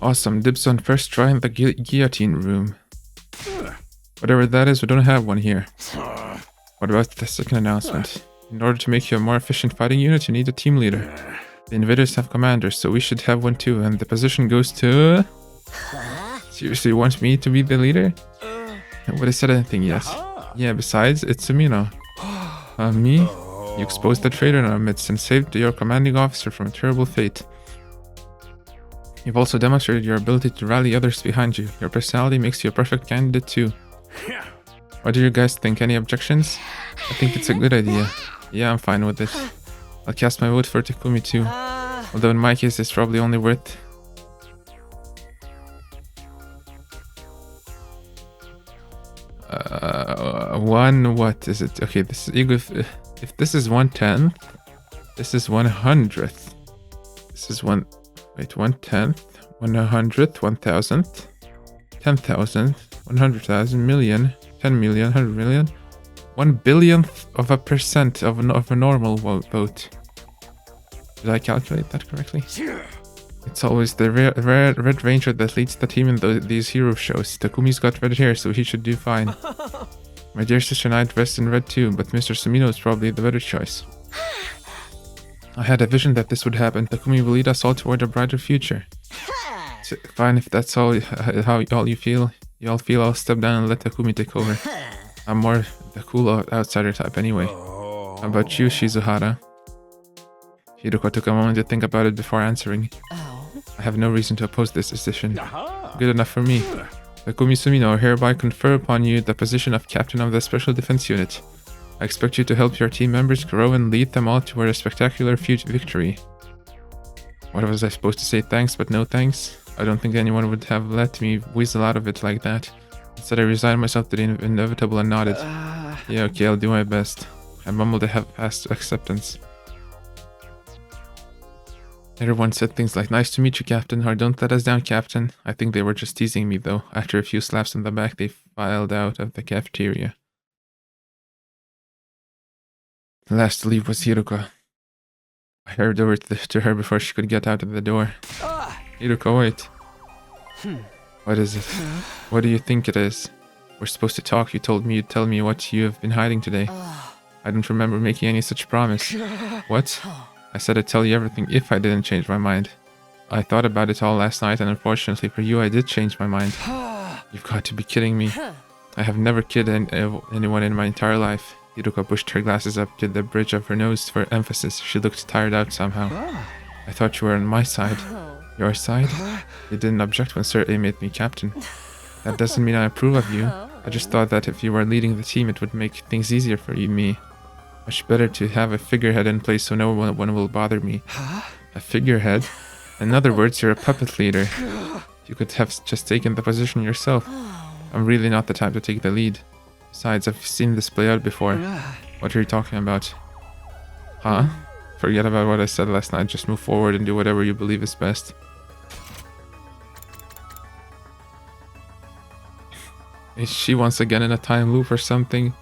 Speaker 1: Awesome. Dibs on first try in the guillotine room. Whatever that is, we don't have one here. What about the second announcement? In order to make you a more efficient fighting unit, you need a team leader. The invaders have commanders, so we should have one too, and the position goes to... Seriously, you want me to be the leader? Nobody said anything yet. Yeah, besides, it's Sumino. Me? You exposed the traitor in our midst and saved your commanding officer from a terrible fate. You've also demonstrated your ability to rally others behind you. Your personality makes you a perfect candidate too. What do you guys think? Any objections? I think it's a good idea. Yeah, I'm fine with it. I'll cast my vote for Takumi too. Although in my case, it's probably only worth... what is it? Okay, this is if this is 1/10, this is 100th. This is 1/10, 100th, 1000th, 10,000, 100,000, million, 10 million, 100 million, 1/1000th of a percent of a normal vote. Did I calculate that correctly? It's always the Red Ranger that leads the team in these hero shows. Takumi's got red hair, so he should do fine. My dear sister and I dressed in red too, but Mr. Sumino is probably the better choice. I had a vision that this would happen. Takumi will lead us all toward a brighter future. So, fine, if that's all you feel. I'll step down and let Takumi take over. I'm more the cool outsider type anyway. How about you, Shizuhara? Hiroko took a moment to think about it before answering. I have no reason to oppose this decision. Good enough for me. Takumi Sumino, hereby confer upon you the position of captain of the Special Defense Unit. I expect you to help your team members grow and lead them all toward a spectacular victory. What was I supposed to say? Thanks, but no thanks? I don't think anyone would have let me weasel out of it like that. Instead, I resigned myself to the inevitable and nodded. Yeah, okay, I'll do my best. I mumbled a half-assed acceptance. Everyone said things like, nice to meet you, Captain, or don't let us down, Captain. I think they were just teasing me, though. After a few slaps on the back, they filed out of the cafeteria. The last to leave was Hiroko. I hurried over to her before she could get out of the door. Hiroko, wait. What is it? What do you think it is? We're supposed to talk. You told me you'd tell me what you have been hiding today. I don't remember making any such promise. What? I said I'd tell you everything if I didn't change my mind. I thought about it all last night, and unfortunately for you, I did change my mind. You've got to be kidding me. I have never kidded anyone in my entire life. Hiroko pushed her glasses up to the bridge of her nose for emphasis. She looked tired out somehow. I thought you were on my side. Your side? You didn't object when Sir A made me captain. That doesn't mean I approve of you. I just thought that if you were leading the team, it would make things easier for me. Much better to have a figurehead in place so no one will bother me. A figurehead? In other words, you're a puppet leader. You could have just taken the position yourself. I'm really not the type to take the lead. Besides, I've seen this play out before. What are you talking about? Huh? Forget about what I said last night. Just move forward and do whatever you believe is best. Is she once again in a time loop or something?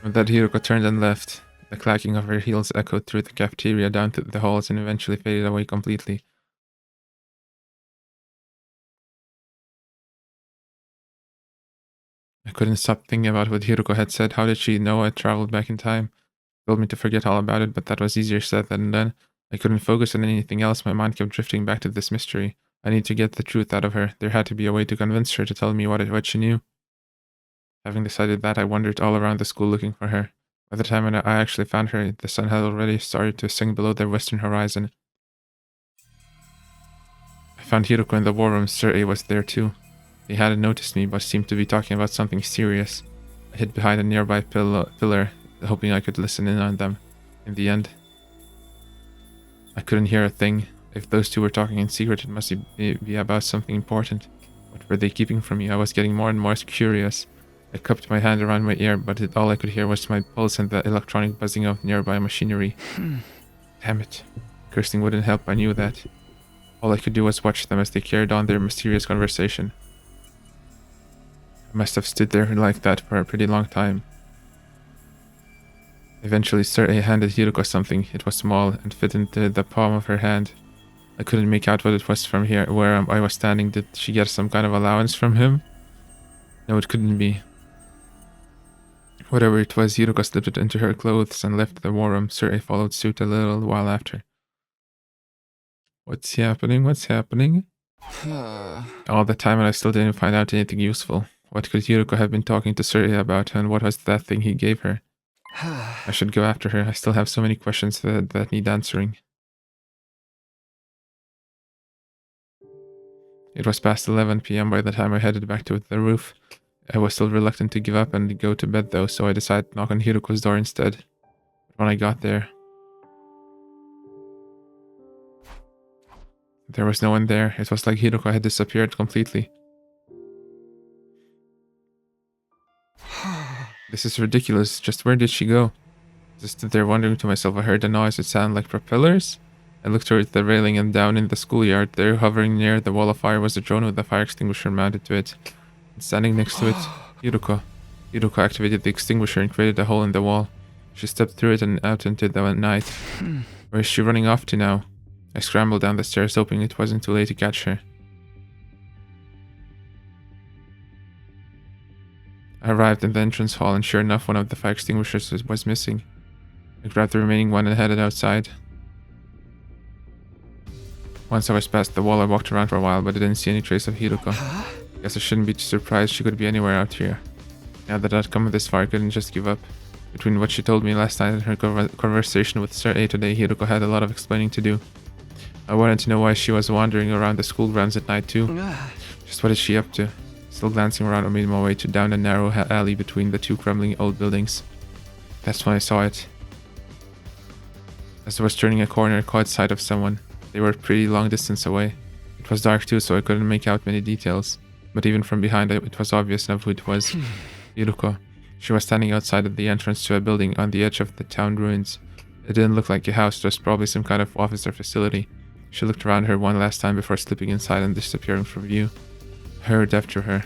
Speaker 1: With that, Hiroko turned and left. The clacking of her heels echoed through the cafeteria down to the halls and eventually faded away completely. I couldn't stop thinking about what Hiroko had said. How did she know I traveled back in time? Told me to forget all about it, but that was easier said than done. I couldn't focus on anything else. My mind kept drifting back to this mystery. I need to get the truth out of her. There had to be a way to convince her to tell me what she knew. Having decided that, I wandered all around the school looking for her. By the time I actually found her, the sun had already started to sink below the western horizon. I found Hiroko in the war room. Sir A was there too. They hadn't noticed me, but seemed to be talking about something serious. I hid behind a nearby pillar, hoping I could listen in on them. In the end, I couldn't hear a thing. If those two were talking in secret, it must be about something important. What were they keeping from me? I was getting more and more curious. I cupped my hand around my ear, but all I could hear was my pulse and the electronic buzzing of nearby machinery. Damn it. Cursing wouldn't help, I knew that. All I could do was watch them as they carried on their mysterious conversation. I must have stood there like that for a pretty long time. Eventually, Sir A handed Hiroko something. It was small and fit into the palm of her hand. I couldn't make out what it was from here, where I was standing. Did she get some kind of allowance from him? No, it couldn't be. Whatever it was, Hiruka slipped it into her clothes and left the war room. Sir, I followed suit a little while after. What's happening? What's happening? All the time and I still didn't find out anything useful. What could Hiruka have been talking to Surya about, and what was that thing he gave her? I should go after her. I still have so many questions that need answering. It was past 11 p.m. by the time I headed back to the roof. I was still reluctant to give up and go to bed though, so I decided to knock on Hiruko's door instead. When I got there, there was no one there. It was like Hiruko had disappeared completely. This is ridiculous. Just where did she go? I stood there wondering to myself. I heard a noise. It sounded like propellers. I looked towards the railing, and down in the schoolyard there, hovering near the wall of fire, was a drone with a fire extinguisher mounted to it. And standing next to it, Hiruko. Hiruko activated the extinguisher and created a hole in the wall. She stepped through it and out into the night. Where is she running off to now? I scrambled down the stairs, hoping it wasn't too late to catch her. I arrived in the entrance hall, and sure enough, one of the fire extinguishers was missing. I grabbed the remaining one and headed outside. Once I was past the wall, I walked around for a while, but I didn't see any trace of Hiruko. Guess I shouldn't be too surprised. She could be anywhere out here. Now that I'd come this far, I couldn't just give up. Between what she told me last night and her conversation with Sir A today, Hiruko had a lot of explaining to do. I wanted to know why she was wandering around the school grounds at night too. Just what is she up to? Still glancing around, I made my way down a narrow alley between the two crumbling old buildings. That's when I saw it. As I was turning a corner, I caught sight of someone. They were a pretty long distance away. It was dark too, so I couldn't make out many details. But even from behind, it was obvious enough who it was. Hiruko. She was standing outside at the entrance to a building on the edge of the town ruins. It didn't look like a house, just probably some kind of office or facility. She looked around her one last time before slipping inside and disappearing from view. I hurried after her.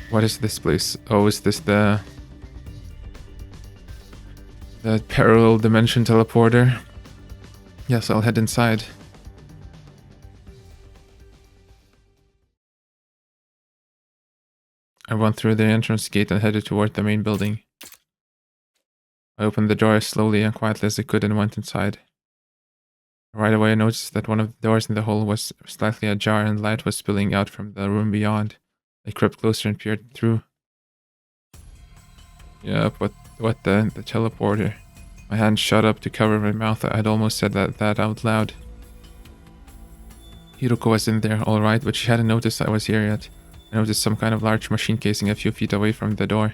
Speaker 1: What is this place? Oh, is this the parallel dimension teleporter? Yes, I'll head inside. I went through the entrance gate and headed toward the main building. I opened the door as slowly and quietly as I could and went inside. Right away I noticed that one of the doors in the hall was slightly ajar and light was spilling out from the room beyond. I crept closer and peered through. Yep, what the teleporter. My hand shot up to cover my mouth. I'd almost said that out loud. Hiruko was in there, alright, but she hadn't noticed I was here yet. I noticed some kind of large machine casing a few feet away from the door.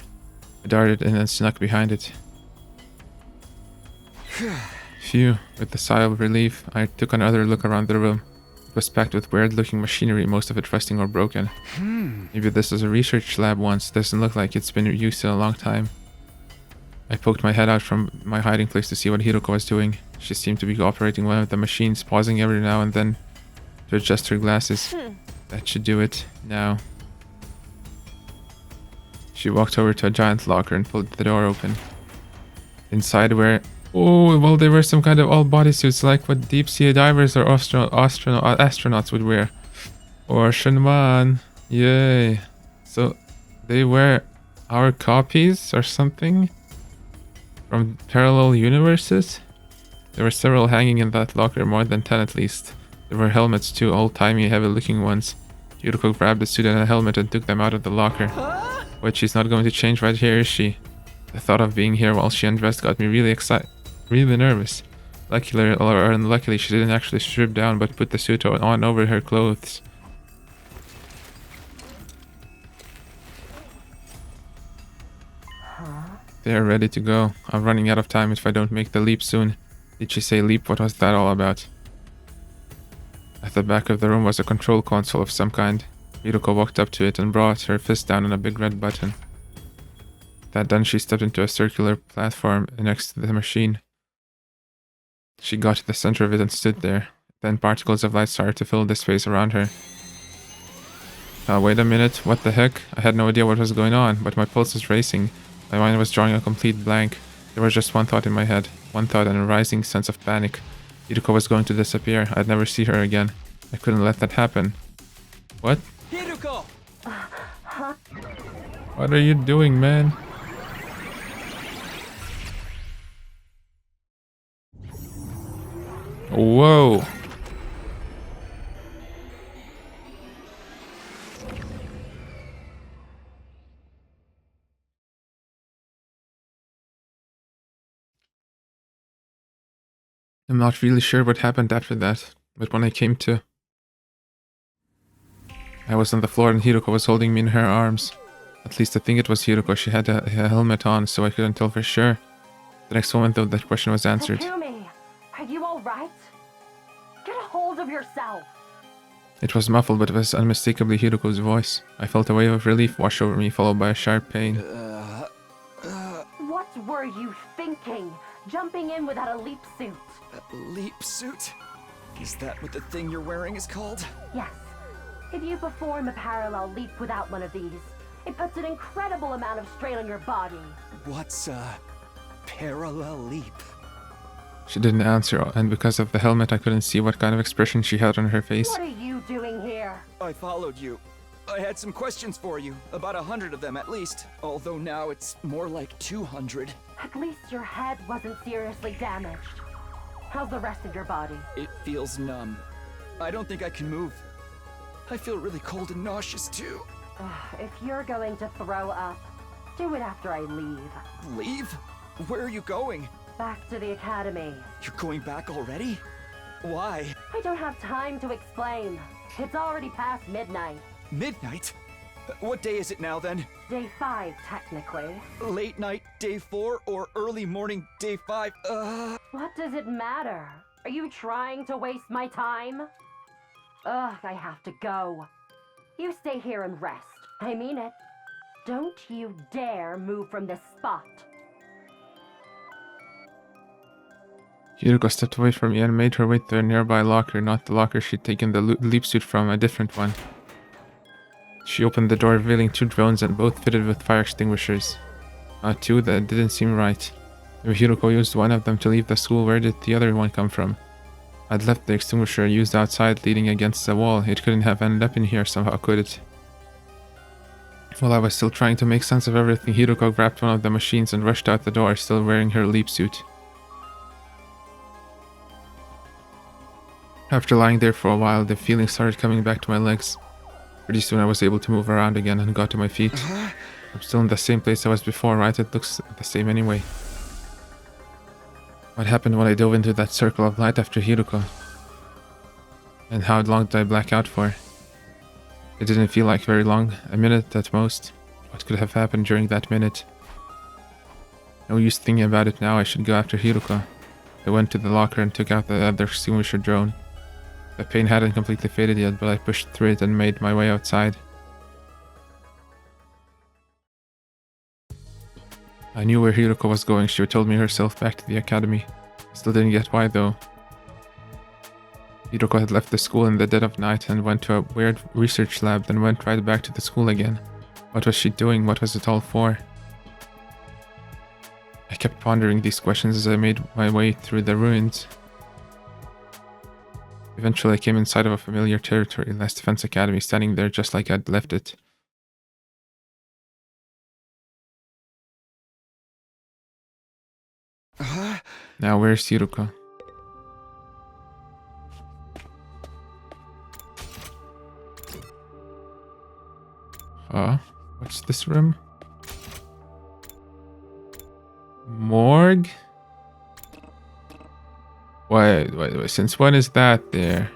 Speaker 1: I darted in and snuck behind it. Phew, with a sigh of relief, I took another look around the room. It was packed with weird-looking machinery, most of it rusting or broken. Maybe this was a research lab once. Doesn't look like it's been used in a long time. I poked my head out from my hiding place to see what Hiruko was doing. She seemed to be operating one of the machines, pausing every now and then to adjust her glasses. That should do it. Now. She walked over to a giant locker and pulled the door open. Inside were... Oh, well, they were some kind of all bodysuits, like what deep sea divers or astronauts would wear. Or Shenman. Yay. So, they were our copies or something? From parallel universes? There were several hanging in that locker, more than 10 at least. There were helmets too, old-timey, heavy-looking ones. Hiruko grabbed a suit and a helmet and took them out of the locker. Wait, she's not going to change right here, is she? The thought of being here while she undressed got me really excited. Really nervous. Luckily or unluckily, she didn't actually strip down, but put the suit on over her clothes. They're ready to go. I'm running out of time if I don't make the leap soon. Did she say leap? What was that all about? At the back of the room was a control console of some kind. Hiruko walked up to it and brought her fist down on a big red button. That done, she stepped into a circular platform next to the machine. She got to the center of it and stood there. Then particles of light started to fill the space around her. Wait a minute, what the heck? I had no idea what was going on, but my pulse was racing. My mind was drawing a complete blank. There was just one thought in my head. One thought and a rising sense of panic. Hiruko was going to disappear. I'd never see her again. I couldn't let that happen. What?
Speaker 9: Hiruko!
Speaker 1: What are you doing, man? Whoa! I'm not really sure what happened after that, but when I came to, I was on the floor and Hiruko was holding me in her arms. At least I think it was Hiruko. She had a helmet on, so I couldn't tell for sure. The next moment, though, that question was answered.
Speaker 14: Takumi, are you all right? Get a hold of yourself.
Speaker 1: It was muffled, but it was unmistakably Hiruko's voice. I felt a wave of relief wash over me, followed by a sharp pain.
Speaker 14: What were you thinking? Jumping in without a leap suit.
Speaker 4: A leap suit? Is that what the thing you're wearing is called?
Speaker 14: Yes. If you perform a parallel leap without one of these, it puts an incredible amount of strain on your body.
Speaker 4: What's a parallel leap?
Speaker 1: She didn't answer, and because of the helmet, I couldn't see what kind of expression she had on her face.
Speaker 14: What are you doing here?
Speaker 4: I followed you. I had some questions for you, about 100 of them at least. Although now it's more like 200.
Speaker 14: At least your head wasn't seriously damaged. How's the rest of your body?
Speaker 4: It feels numb. I don't think I can move. I feel really cold and nauseous too.
Speaker 14: If you're going to throw up, do it after I leave.
Speaker 4: Leave? Where are you going?
Speaker 14: Back to the academy.
Speaker 4: You're going back already? Why?
Speaker 14: I don't have time to explain. It's already past midnight.
Speaker 4: Midnight? What day is it now then?
Speaker 14: Day 5, technically.
Speaker 4: Late night, day 4, or early morning, day 5?
Speaker 14: What does it matter? Are you trying to waste my time? Ugh, I have to go. You stay here and rest. I mean it. Don't you dare move from this spot.
Speaker 1: Hiruko stepped away from me and made her way to a nearby locker, not the locker she'd taken the leap suit from, a different one. She opened the door, revealing 2 drones and both fitted with fire extinguishers. 2 that didn't seem right. If Hiruko used one of them to leave the school, where did the other one come from? I'd left the extinguisher used outside, leaning against the wall. It couldn't have ended up in here somehow, could it? While I was still trying to make sense of everything, Hiruko grabbed one of the machines and rushed out the door, still wearing her leap suit. After lying there for a while, the feeling started coming back to my legs. Pretty soon I was able to move around again and got to my feet. I'm still in the same place I was before, right? It looks the same anyway. What happened when I dove into that circle of light after Hiruko? And how long did I black out for? It didn't feel like very long, a minute at most. What could have happened during that minute? No use thinking about it now, I should go after Hiruko. I went to the locker and took out the other extinguisher drone. The pain hadn't completely faded yet, but I pushed through it and made my way outside. I knew where Hiruko was going. She told me herself, back to the academy. I still didn't get why though. Hiruko had left the school in the dead of night and went to a weird research lab, then went right back to the school again. What was she doing? What was it all for? I kept pondering these questions as I made my way through the ruins. Eventually I came inside of a familiar territory, Last Defense Academy, standing there just like I'd left it. Now where's Hiruko? What's this room? Morgue? Wait, since when is that there?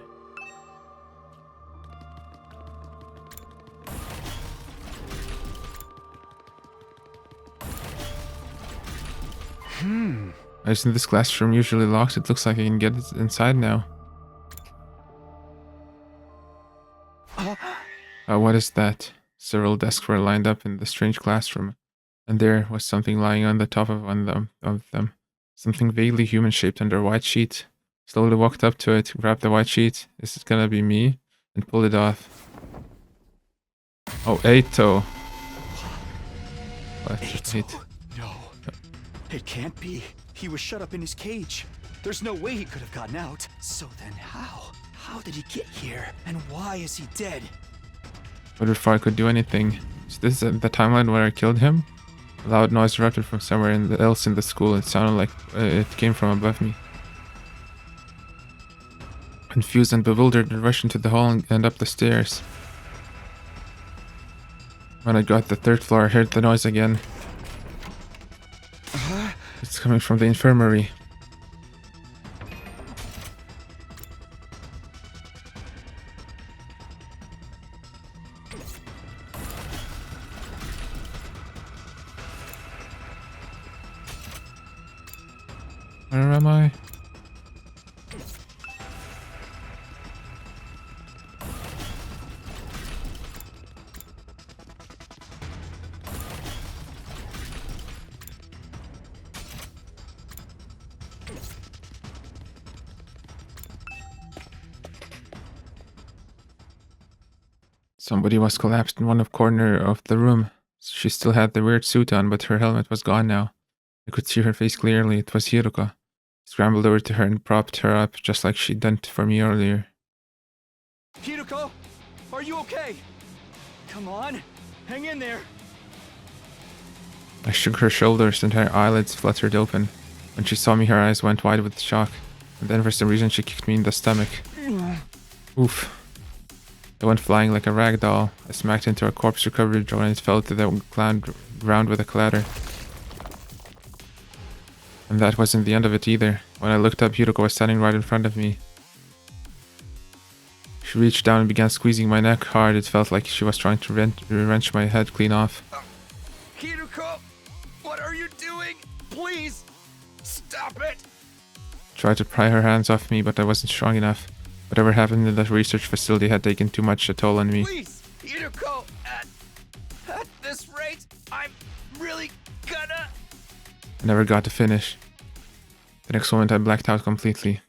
Speaker 1: Isn't this classroom usually locked? It looks like I can get it inside now. What is that? Several desks were lined up in the strange classroom, and there was something lying on the top of one of them. Something vaguely human-shaped under a white sheet. Slowly walked up to it, grabbed the white sheet. Is it gonna be me? And pulled it off. Oh, Eito. What?
Speaker 4: Eito? No. It can't be. He was shut up in his cage.
Speaker 13: There's no way he could have gotten out. So then how? How did he get here? And why is he dead?
Speaker 1: But before I could do anything, is this the timeline where I killed him? A loud noise erupted from somewhere else in the school. It sounded like it came from above me. Confused and bewildered, I rushed into the hall and up the stairs. When I got to the 3rd floor, I heard the noise again. It's coming from the infirmary. Where am I? Somebody was collapsed in one corner of the room. She still had the weird suit on, but her helmet was gone now. I could see her face clearly. It was Hiruko. I scrambled over to her and propped her up, just like she'd done for me earlier.
Speaker 13: Hiruko, are you okay? Come on, hang in there.
Speaker 1: I shook her shoulders and her eyelids fluttered open. When she saw me, her eyes went wide with shock. And then for some reason she kicked me in the stomach. Oof. I went flying like a rag doll. I smacked into a corpse recovery drone and it fell to the ground with a clatter. And that wasn't the end of it either. When I looked up, Hiruko was standing right in front of me. She reached down and began squeezing my neck hard. It felt like she was trying to wrench my head clean off.
Speaker 13: Hiruko, what are you doing? Please, stop it!
Speaker 1: Tried to pry her hands off me, but I wasn't strong enough. Whatever happened in that research facility had taken too much a toll on me.
Speaker 13: Please, Hiruko, at this rate, I'm really gonna...
Speaker 1: I never got to finish. The next moment I blacked out completely.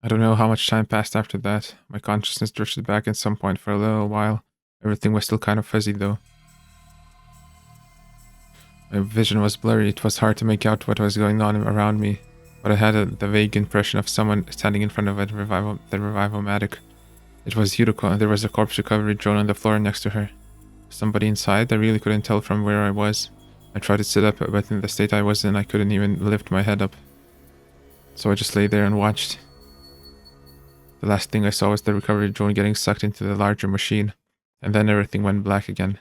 Speaker 1: I don't know how much time passed after that. My consciousness drifted back at some point for a little while. Everything was still kind of fuzzy though. My vision was blurry. It was hard to make out what was going on around me, but I had the vague impression of someone standing in front of the revival-matic. It was Hiruko, and there was a corpse recovery drone on the floor next to her. Somebody inside? I really couldn't tell from where I was. I tried to sit up, but in the state I was in, I couldn't even lift my head up. So I just lay there and watched. The last thing I saw was the recovery drone getting sucked into the larger machine, and then everything went black again.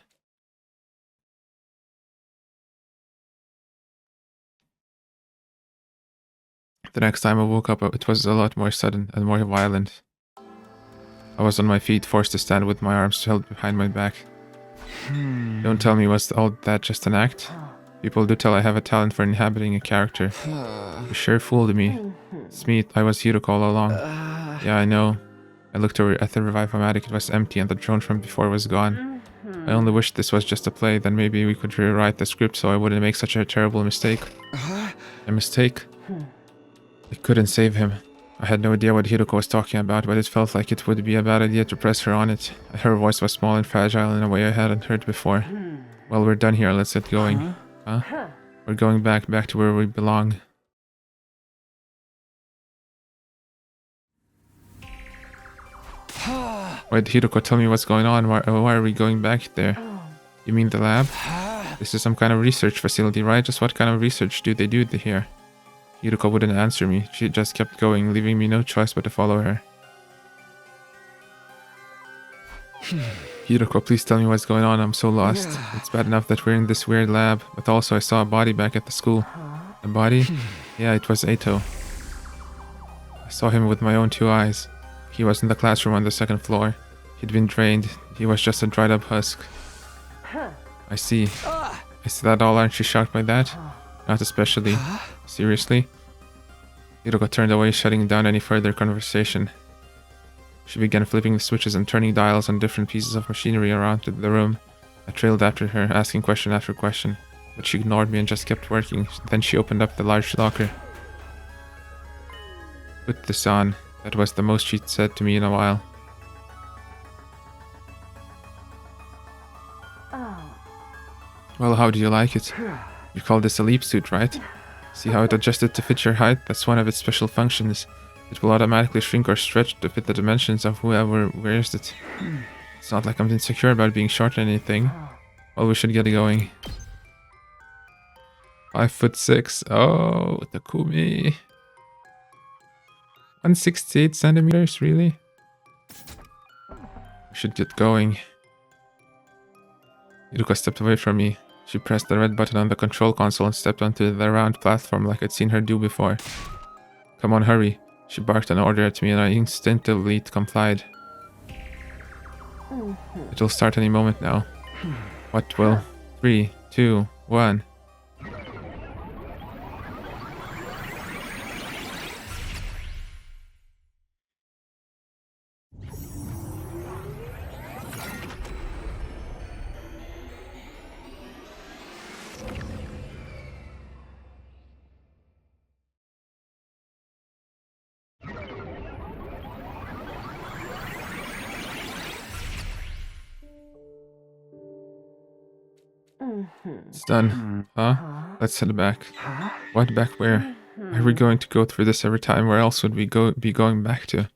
Speaker 1: The next time I woke up, it was a lot more sudden and more violent. I was on my feet, forced to stand with my arms held behind my back. Don't tell me, was all that just an act? People do tell I have a talent for inhabiting a character. You sure fooled me. It's me, I was Hiruko all along. Yeah, I know. I looked over at the revival-matic, it was empty and the drone from before was gone. I only wish this was just a play, then maybe we could rewrite the script so I wouldn't make such a terrible mistake. A mistake? I couldn't save him. I had no idea what Hiruko was talking about, but it felt like it would be a bad idea to press her on it. Her voice was small and fragile in a way I hadn't heard before. Well, we're done here, let's get going. Huh? We're going back to where we belong. Wait, Hiruko, tell me what's going on. Why are we going back there? You mean the lab? This is some kind of research facility, right? Just what kind of research do they do here? Hiruko wouldn't answer me. She just kept going, leaving me no choice but to follow her. Hiruko, please tell me what's going on. I'm so lost. It's bad enough that we're in this weird lab, but also I saw a body back at the school. A body? Yeah, it was Eito. I saw him with my own 2 eyes. He was in the classroom on the 2nd floor. He'd been drained. He was just a dried up husk. I see. Is that all? Aren't you shocked by that? Not especially. Seriously? Hiruko turned away, shutting down any further conversation. She began flipping the switches and turning dials on different pieces of machinery around the room. I trailed after her, asking question after question, but she ignored me and just kept working. Then she opened up the large locker. Put this on. That was the most she'd said to me in a while. Well, how do you like it? You call this a leap suit, right? See how it adjusted to fit your height? That's one of its special functions. It will automatically shrink or stretch to fit the dimensions of whoever wears it. It's not like I'm insecure about being short or anything. Well, we should get going. 5'6". Oh, Takumi. 168 centimeters, really? We should get going. Iruka stepped away from me. She pressed the red button on the control console and stepped onto the round platform like I'd seen her do before. Come on, hurry. She barked an order at me and I instinctively complied. It'll start any moment now. What will? 3, 2, 1. It's done. Huh? Let's head back. What, back where? Are we going to go through this every time? Where else would we be going back to?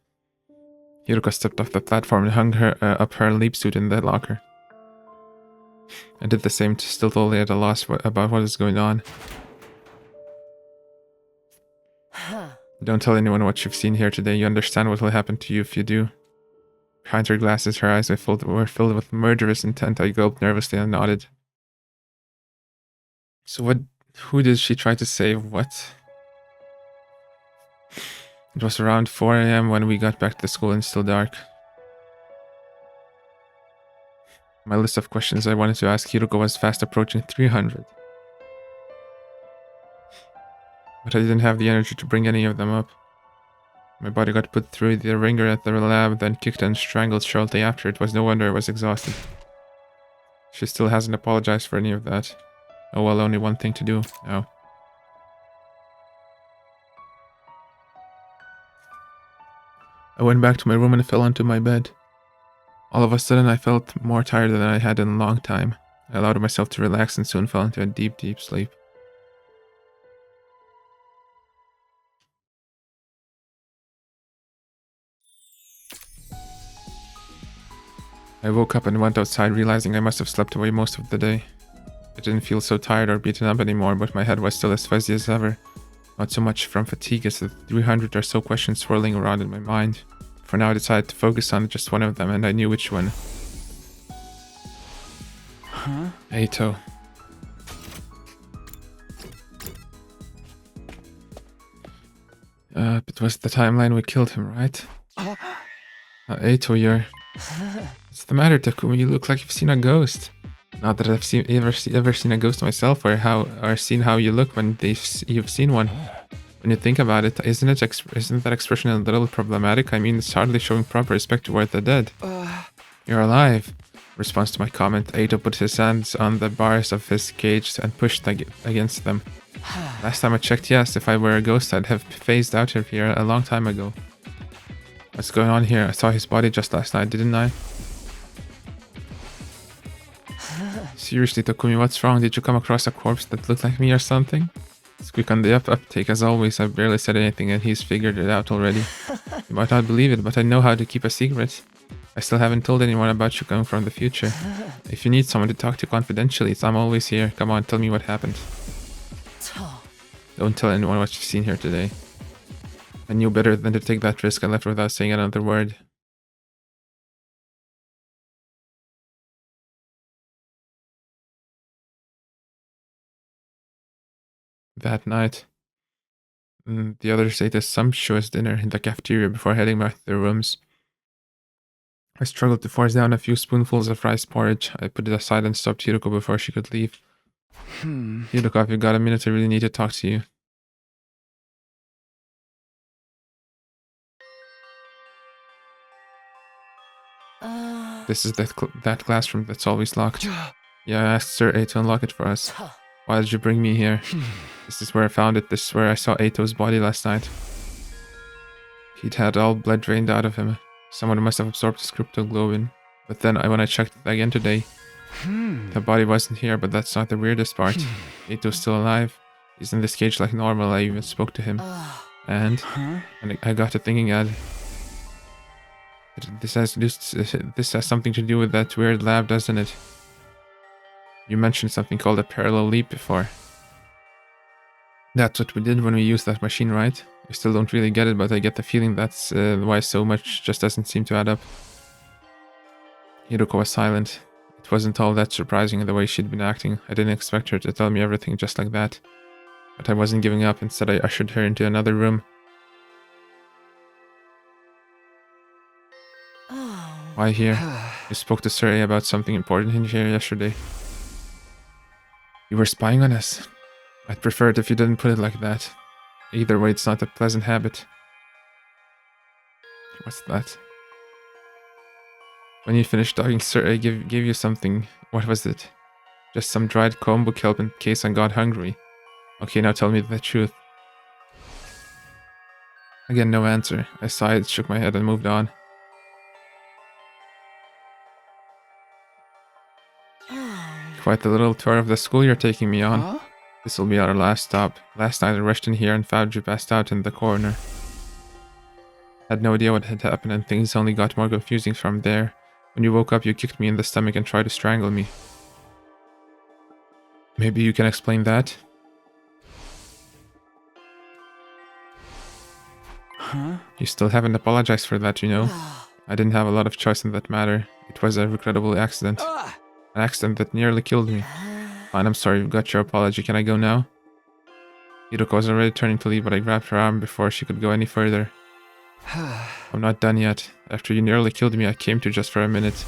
Speaker 1: Hiruka stepped off the platform and hung up her leap suit in the locker. I did the same, still totally at a loss about what is going on. Don't tell anyone what you've seen here today. You understand what will happen to you if you do. Behind her glasses, her eyes were filled with murderous intent. I gulped nervously and nodded. So who did she try to save? What? It was around 4 AM when we got back to the school and still dark. My list of questions I wanted to ask Hiruko was fast approaching 300. But I didn't have the energy to bring any of them up. My body got put through the ringer at the lab, then kicked and strangled shortly after. It was no wonder I was exhausted. She still hasn't apologized for any of that. Oh well, only one thing to do now. I went back to my room and fell onto my bed. All of a sudden I felt more tired than I had in a long time. I allowed myself to relax and soon fell into a deep, deep sleep. I woke up and went outside, realizing I must have slept away most of the day. I didn't feel so tired or beaten up anymore, but my head was still as fuzzy as ever. Not so much from fatigue as the 300 or so questions swirling around in my mind. For now I decided to focus on just one of them, and I knew which one.
Speaker 4: Huh?
Speaker 1: Eito. It was the timeline we killed him, right? Eito, you're... What's the matter, Takumi? You look like you've seen a ghost. Not that I've ever seen a ghost myself, or seen how you look when you've seen one. When you think about it, isn't that expression a little problematic? I mean, it's hardly showing proper respect toward the dead. You're alive. In response to my comment, Eito put his hands on the bars of his cage and pushed against them. Last time I checked, yes, if I were a ghost, I'd have phased out of here a long time ago. What's going on here? I saw his body just last night, didn't I? Seriously, Takumi, what's wrong? Did you come across a corpse that looked like me or something? It's quick on the uptake as always. I barely said anything and he's figured it out already. You might not believe it, but I know how to keep a secret. I still haven't told anyone about you coming from the future. If you need someone to talk to confidentially, I'm always here. Come on, tell me what happened. Don't tell anyone what you've seen here today. I knew better than to take that risk. I left without saying another word. That night, the others ate a sumptuous dinner in the cafeteria before heading back to their rooms. I struggled to force down a few spoonfuls of rice porridge. I put it aside and stopped Hiruko before she could leave. Hiruko, if you've got a minute, I really need to talk to you. This is that classroom that's always locked. Yeah, I asked Sir A to unlock it for us. Why did you bring me here? This is where I found it. This is where I saw Eito's body last night. He'd had all blood drained out of him. Someone must have absorbed his cryptoglobin. But then when I checked it again today, The body wasn't here, but that's not the weirdest part. Ito's still alive. He's in this cage like normal. I even spoke to him. And I got to thinking that this has something to do with that weird lab, doesn't it? You mentioned something called a parallel leap before. That's what we did when we used that machine, right? I still don't really get it, but I get the feeling that's why so much just doesn't seem to add up. Hiroko was silent. It wasn't all that surprising the way she'd been acting. I didn't expect her to tell me everything just like that. But I wasn't giving up. Instead, I ushered her into another room. Why here? You spoke to Surrey about something important in here yesterday. You were spying on us. I'd prefer it if you didn't put it like that. Either way, it's not a pleasant habit. What's that? When you finished talking, Surrey gave you something. What was it? Just some dried kombu kelp in case I got hungry. Okay, now tell me the truth. Again, no answer. I sighed, shook my head, and moved on. Quite the little tour of the school you're taking me on. This will be our last stop. Last night I rushed in here and found you passed out in the corner. Had no idea what had happened, and things only got more confusing from there. When you woke up, you kicked me in the stomach and tried to strangle me. Maybe you can explain that? You still haven't apologized for that, you know. I didn't have a lot of choice in that matter. It was a regrettable accident. An accident that nearly killed me. Fine, I'm sorry, you've got your apology. Can I go now? Hiroko was already turning to leave, but I grabbed her arm before she could go any further. I'm not done yet. After you nearly killed me, I came to just for a minute.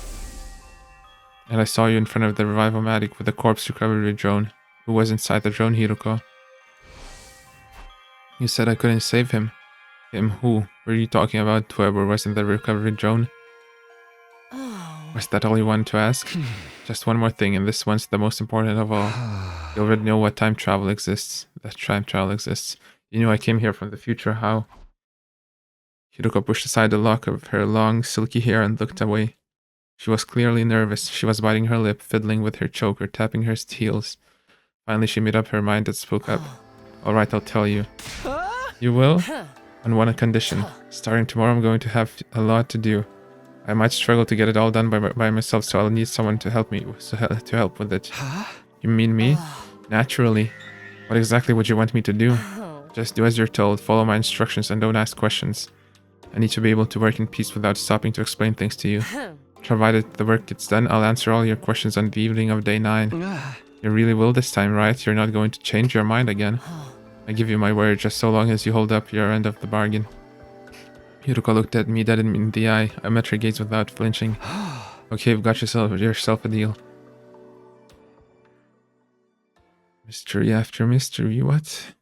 Speaker 1: And I saw you in front of the revival-matic with the corpse recovery drone. Who was inside the drone, Hiroko? You said I couldn't save him. Him who? Were you talking about whoever was in the recovery drone? Was that all you wanted to ask? Just one more thing, and this one's the most important of all. You already know what time travel exists. That time travel exists. You knew I came here from the future, how? Hiroko pushed aside the lock of her long, silky hair and looked away. She was clearly nervous. She was biting her lip, fiddling with her choker, tapping her heels. Finally, she made up her mind and spoke up. Alright, I'll tell you. You will? On one condition. Starting tomorrow, I'm going to have a lot to do. I might struggle to get it all done by myself, so I'll need someone to help me, to help with it. You mean me? Naturally. What exactly would you want me to do? Just do as you're told, follow my instructions, and don't ask questions. I need to be able to work in peace without stopping to explain things to you. Provided the work gets done, I'll answer all your questions on the evening of day 9. You really will this time, right? You're not going to change your mind again. I give you my word, just so long as you hold up your end of the bargain. Hiroko looked at me dead in the eye. I met her gaze without flinching. Okay, you've got yourself a deal. Mystery after mystery, what?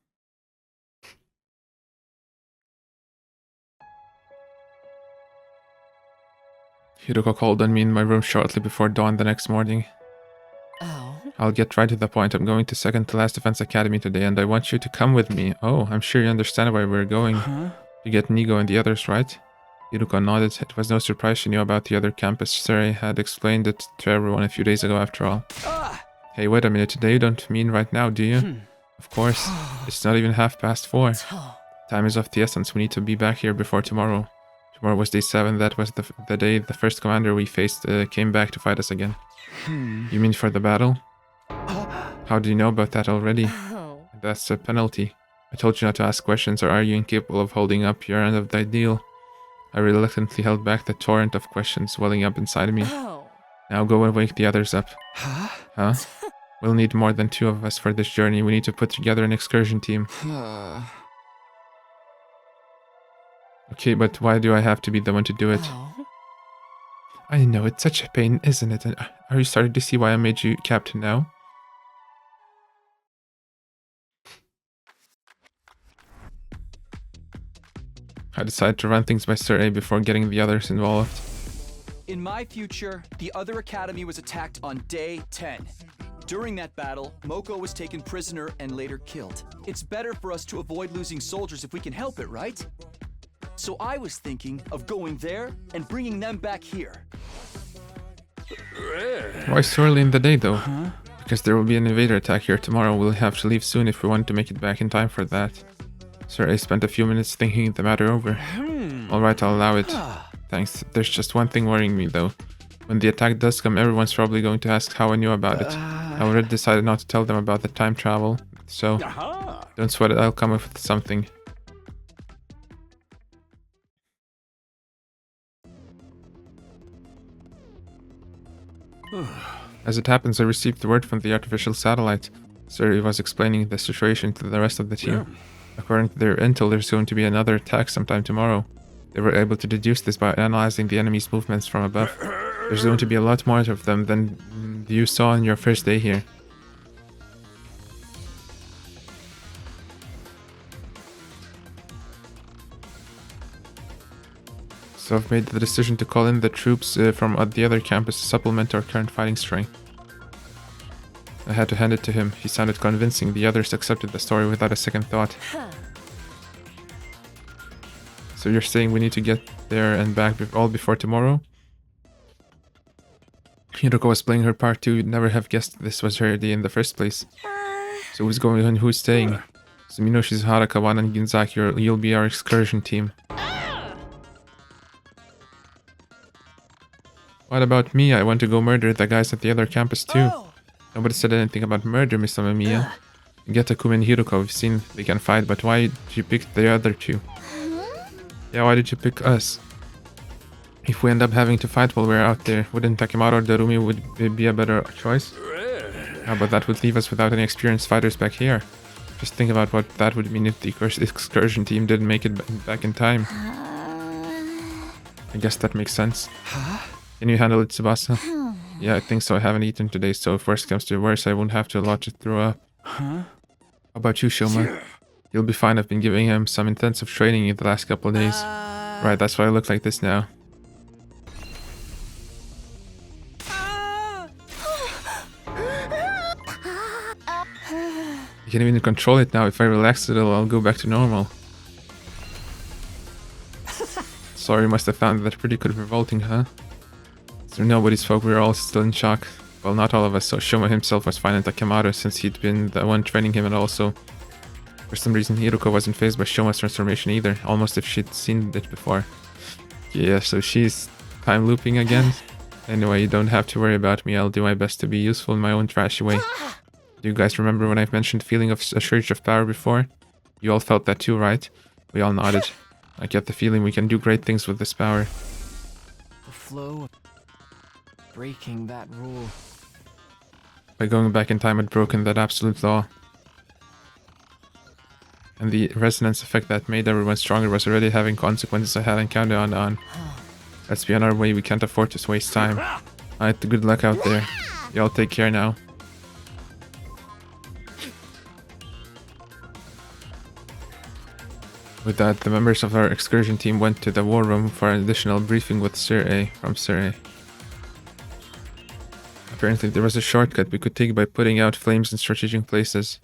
Speaker 1: Hiroko called on me in my room shortly before dawn the next morning. I'll get right to the point. I'm going to second to last defense academy today, and I want you to come with me. Oh, I'm sure you understand why we're going. You get Nigo and the others, right? Hiroko nodded. It was no surprise she knew about the other campus. Surrey had explained it to everyone a few days ago after all. Hey, wait a minute. Today you don't mean right now, do you? Of course. It's not even 4:30. Time is of the essence. We need to be back here before tomorrow. Tomorrow was day 7. That was the day the first commander we faced came back to fight us again. You mean for the battle? How do you know about that already? That's a penalty. I told you not to ask questions, or are you incapable of holding up your end of the deal? I reluctantly held back the torrent of questions welling up inside me. Now go and wake the others up. Huh? We'll need more than 2 of us for this journey. We need to put together an excursion team. Okay, but why do I have to be the one to do it? I know, it's such a pain, isn't it? Are you starting to see why I made you captain now? I decided to run things by Sir A before getting the others involved.
Speaker 13: In my future, the other academy was attacked on day 10. During that battle, Moko was taken prisoner and later killed. It's better for us to avoid losing soldiers if we can help it, right? So I was thinking of going there and bringing them back here.
Speaker 1: Why so early in the day though? Because there will be an invader attack here tomorrow. We'll have to leave soon if we want to make it back in time for that. Sir, I spent a few minutes thinking the matter over. Alright, I'll allow it. Thanks. There's just one thing worrying me though. When the attack does come, everyone's probably going to ask how I knew about it. I already decided not to tell them about the time travel, so don't sweat it, I'll come up with something. As it happens, I received the word from the artificial satellite. Sir, he was explaining the situation to the rest of the team. According to their intel, there's going to be another attack sometime tomorrow. They were able to deduce this by analyzing the enemy's movements from above. There's going to be a lot more of them than you saw on your first day here. So I've made the decision to call in the troops from the other campus to supplement our current fighting strength. I had to hand it to him. He sounded convincing. The others accepted the story without a second thought. So you're saying we need to get there and back all before tomorrow? Hiroko was playing her part too. You'd never have guessed this was her idea in the first place. So who's going and who's staying? Suminoshi's Harakawan and Ginzaki, you'll be our excursion team. What about me? I want to go murder the guys at the other campus too. Nobody said anything about murder, Miss Amamiya. Get Takumi and Hiroko, we've seen they can fight, but why did you pick the other two? Yeah, why did you pick us? If we end up having to fight while we're out there, wouldn't Takimaru or Darumi would be a better choice? Yeah, but that would leave us without any experienced fighters back here. Just think about what that would mean if the excursion team didn't make it back in time. I guess that makes sense. Can you handle it, Tsubasa? Yeah, I think so. I haven't eaten today, so if worst comes to worst, I won't have to lodge it throw up. How about you, Shoma? You'll be fine. I've been giving him some intensive training in the last couple of days. Right, that's why I look like this now. I can't even control it now. If I relax it, I'll go back to normal. Sorry, must have found that pretty revolting, huh? So nobody's fault, we were all still in shock. Well, not all of us, so Shoma himself was fine, and Takimaru, since he'd been the one training him, and also for some reason Hiroko wasn't fazed by Shoma's transformation either, almost if she'd seen it before. Yeah, so she's time looping again. Anyway, you don't have to worry about me. I'll do my best to be useful in my own trashy way. Do you guys remember when I've mentioned the feeling of a surge of power before? You all felt that too, right? We all nodded. I get the feeling we can do great things with this power.
Speaker 3: The flow of breaking that rule.
Speaker 1: By going back in time, I'd broken that absolute law. And the resonance effect that made everyone stronger was already having consequences I hadn't counted on. Let's be on our way, we can't afford to waste time. Alright, good luck out there. Y'all take care now. With that, the members of our excursion team went to the war room for an additional briefing with Sir A from Sir A. Apparently there was a shortcut we could take by putting out flames in strategic places.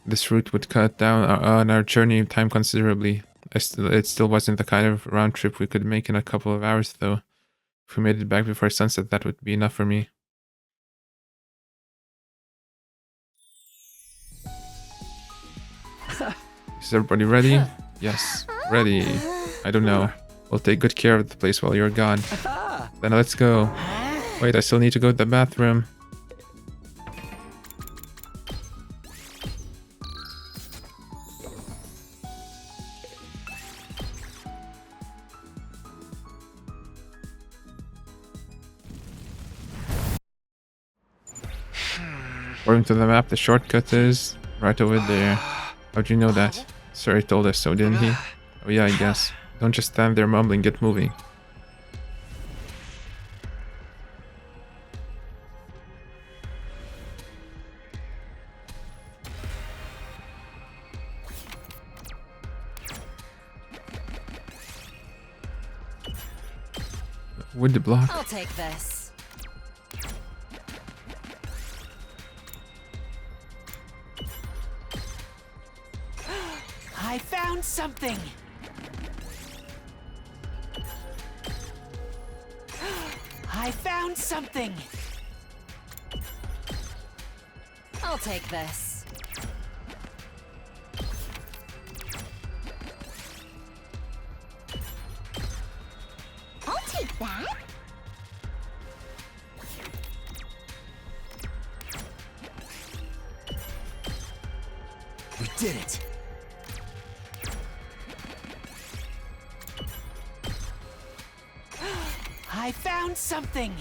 Speaker 1: This route would cut down on our journey time considerably. It still wasn't the kind of round trip we could make in a couple of hours though. If we made it back before sunset, that would be enough for me. Is everybody ready? Yes, ready. I don't know. We'll take good care of the place while you're gone. Then let's go. Wait, I still need to go to the bathroom. According to the map, the shortcut is right over there. How'd you know that? Sir, he told us so, didn't he? Oh yeah, I guess. Don't just stand there mumbling, get moving. With the block.
Speaker 7: I'll take this.
Speaker 6: I found something! I found something!
Speaker 7: I'll take this.
Speaker 2: I'll take that.
Speaker 9: We did it!
Speaker 6: I found something!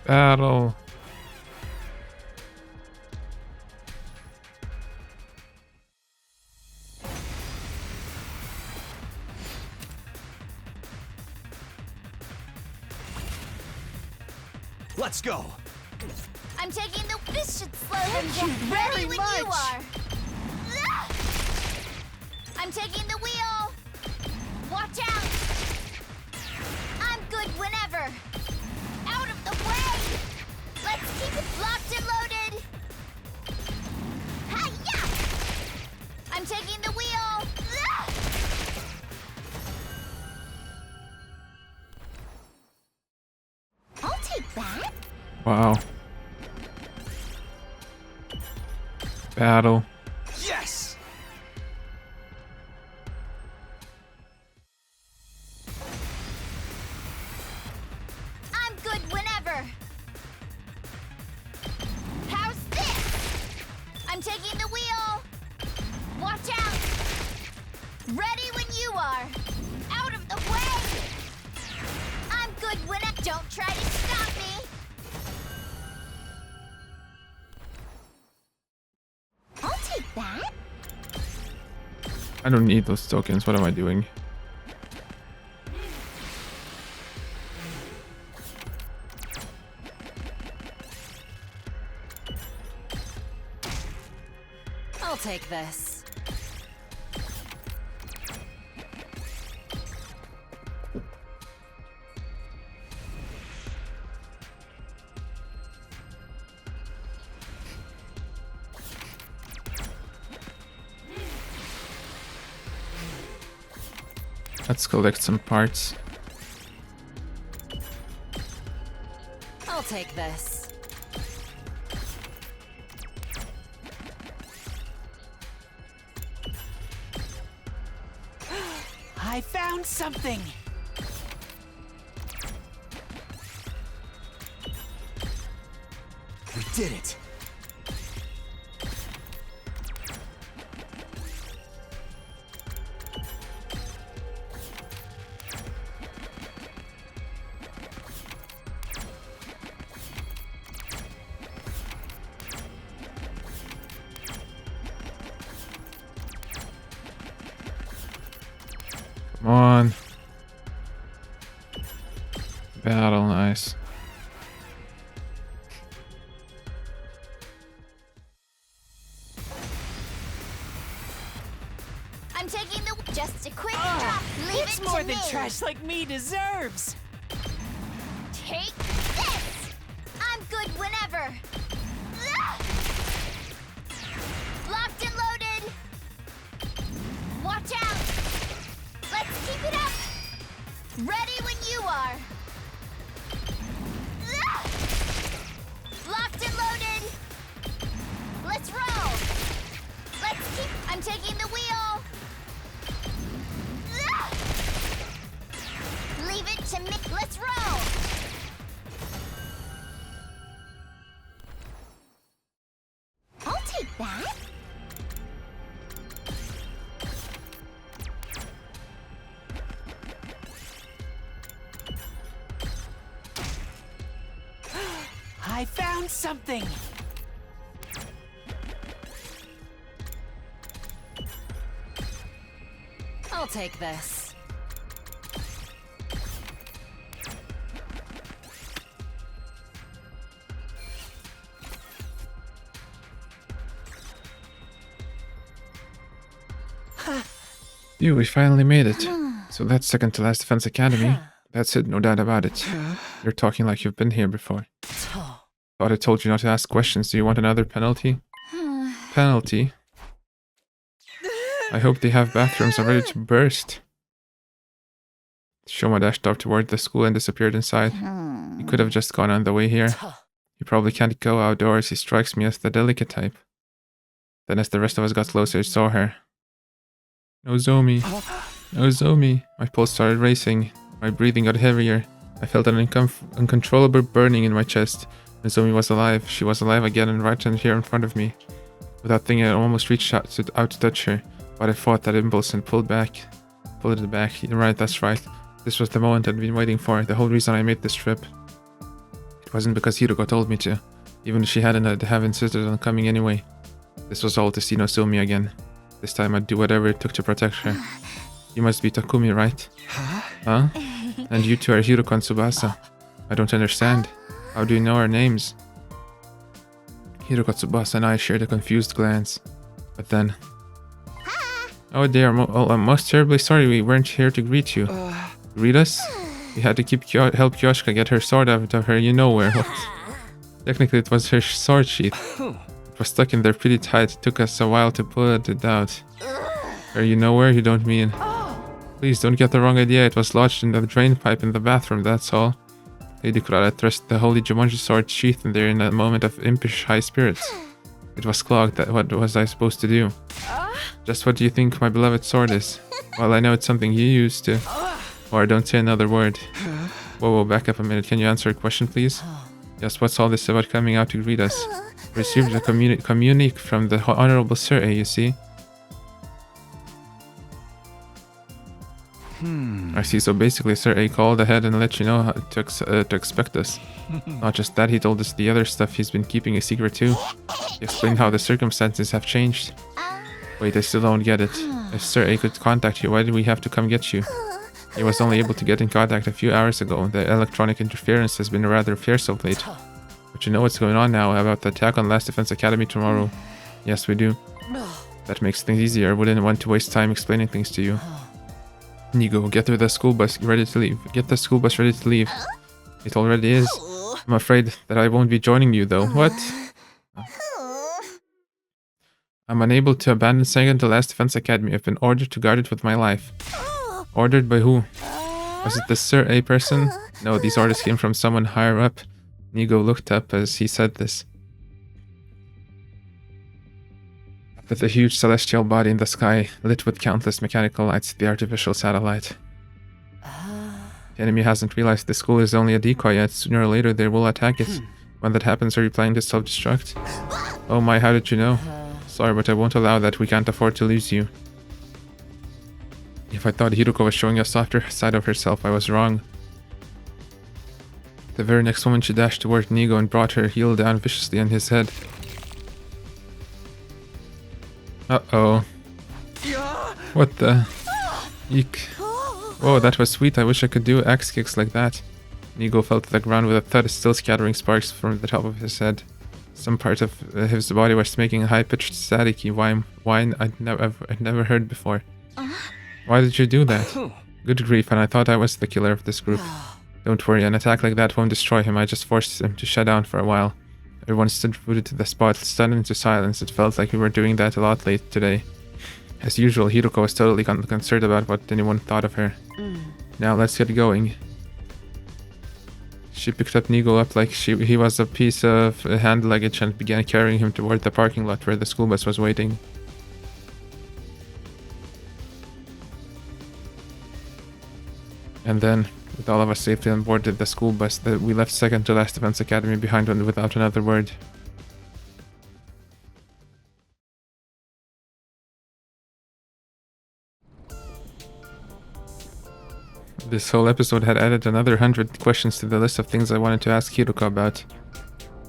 Speaker 1: Battle.
Speaker 9: Let's go!
Speaker 2: I'm taking the. This should slow them down.
Speaker 9: very
Speaker 2: Ready when you
Speaker 9: much.
Speaker 2: are. Ah! I'm taking the wheel. Watch out. I'm good whenever. Out of the way. Let's keep it locked and loaded. Hi-ya! I'm taking the wheel. Ah! I'll take that.
Speaker 1: Wow. Battle.
Speaker 9: Yes!
Speaker 2: I'm good whenever. How's this? I'm taking the wheel. Watch out. Ready when you are. Out of the way. I'm good when I don't try to stop me. I'll take that.
Speaker 1: I don't need those tokens. What am I doing?
Speaker 7: I'll take this.
Speaker 1: Let's collect some parts.
Speaker 7: I'll take this.
Speaker 6: I found something!
Speaker 9: We did it!
Speaker 1: Come on. Battle, nice.
Speaker 2: I'm taking the. Just a quick drop. Leave
Speaker 6: It's
Speaker 2: it
Speaker 6: more
Speaker 2: to
Speaker 6: than
Speaker 2: me.
Speaker 6: trash like me deserves!
Speaker 2: Take this. I'm good whenever. Ah! Locked and loaded. Watch out. Let's keep it up. Ready when you are. Ah! Locked and loaded. Let's roll. Let's keep. I'm taking the wheel. Ah! Leave it to me. Let's roll. I'll take that.
Speaker 6: I found something!
Speaker 7: I'll take this.
Speaker 1: Phew, we finally made it. So that's second to last Defense Academy. That's it, no doubt about it. You're talking like you've been here before. Thought I told you not to ask questions. Do you want another penalty? Penalty? I hope they have bathrooms are ready to burst. Shoma dashed off toward the school and disappeared inside. He could have just gone on the way here. He probably can't go outdoors. He strikes me as the delicate type. Then as the rest of us got closer, I saw her. Nozomi. Nozomi. My pulse started racing. My breathing got heavier. I felt an uncontrollable burning in my chest. Nozomi was alive. She was alive again and right here in front of me. Without thinking, I almost reached out to touch her. But I fought that impulse and pulled it back. You're right, that's right. This was the moment I'd been waiting for. The whole reason I made this trip. It wasn't because Hiroko told me to. Even if she hadn't, I'd have insisted on coming anyway. This was all to see Nozomi again. This time I'd do whatever it took to protect her. You must be Takumi, right? Huh? And you two are Hiroko and Tsubasa. I don't understand. How do you know our names? Hiroko, Tsubasa and I shared a confused glance. But then... Oh dear, I'm most terribly sorry we weren't here to greet you. Greet us? We had to help Kyoshka get her sword out of her you-know-where. Technically it was her sword sheath. It was stuck in there pretty tight. It took us a while to pull it out. Her you-know-where, you don't mean? Please don't get the wrong idea. It was lodged in the drain pipe in the bathroom, that's all. Lady Kurara thrust the holy Jumanji sword sheath in there in a moment of impish high spirits. It was clogged. What was I supposed to do? Just what do you think my beloved sword is? Well, I know it's something you used to. Or don't say another word. Whoa, back up a minute. Can you answer a question, please? Yes, what's all this about coming out to greet us? Received a communique from the Honorable Sir A, you see? I see, so basically Sir A called ahead and let you know how to expect us. Not just that, he told us the other stuff he's been keeping a secret too. He explained how the circumstances have changed. Wait, I still don't get it. If Sir A could contact you, why did we have to come get you? He was only able to get in contact a few hours ago. The electronic interference has been rather fierce of late. But you know what's going on now about the attack on Last Defense Academy tomorrow? Yes, we do. That makes things easier. I wouldn't want to waste time explaining things to you. Nigo, get the school bus ready to leave. Get the school bus ready to leave. It already is. I'm afraid that I won't be joining you though. What? I'm unable to abandon Sengan to Last Defense Academy. I've been ordered to guard it with my life. Ordered by who? Was it the Sir A person? No, these orders came from someone higher up. Nigo looked up as he said this. With a huge celestial body in the sky, lit with countless mechanical lights, the artificial satellite. The enemy hasn't realized the school is only a decoy yet. Sooner or later they will attack it. When that happens, are you planning to self-destruct? Oh my, how did you know? Sorry, but I won't allow that. We can't afford to lose you. If I thought Hiroko was showing a softer side of herself, I was wrong. The very next moment she dashed toward Nigo and brought her heel down viciously on his head. Uh-oh. What the? Eek. Whoa, that was sweet. I wish I could do axe kicks like that. Nigo fell to the ground with a thud, still scattering sparks from the top of his head. Some part of his body was making a high-pitched staticky whine I'd never heard before. Why did you do that? Good grief, and I thought I was the killer of this group. Don't worry, an attack like that won't destroy him. I just forced him to shut down for a while. Everyone stood rooted to the spot, stunned into silence. It felt like we were doing that a lot late today. As usual, Hiroko was totally concerned about what anyone thought of her. Now let's get going. She picked up Nigo up like he was a piece of hand luggage and began carrying him toward the parking lot where the school bus was waiting. And then, with all of us safely on board the school bus, we left second to Last Defense Academy behind without another word. This whole episode had added another 100 questions to the list of things I wanted to ask Hiroko about.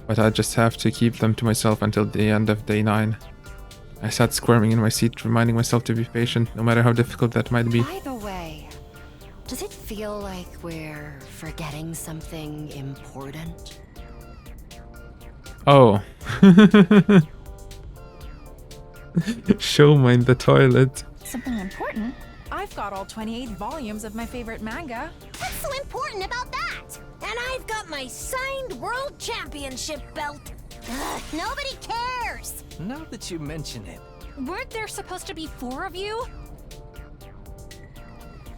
Speaker 1: But I'd just have to keep them to myself until the end of day 9. I sat squirming in my seat, reminding myself to be patient, no matter how difficult that might be.
Speaker 7: By the way, does it feel like we're forgetting something important?
Speaker 1: Oh. Showma in the toilet.
Speaker 12: Something important? I've got all 28 volumes of my favorite manga.
Speaker 2: What's so important about that?
Speaker 15: And I've got my signed World Championship belt.
Speaker 2: Ugh, nobody cares.
Speaker 3: Now that you mention it.
Speaker 5: Weren't there supposed to be 4 of you?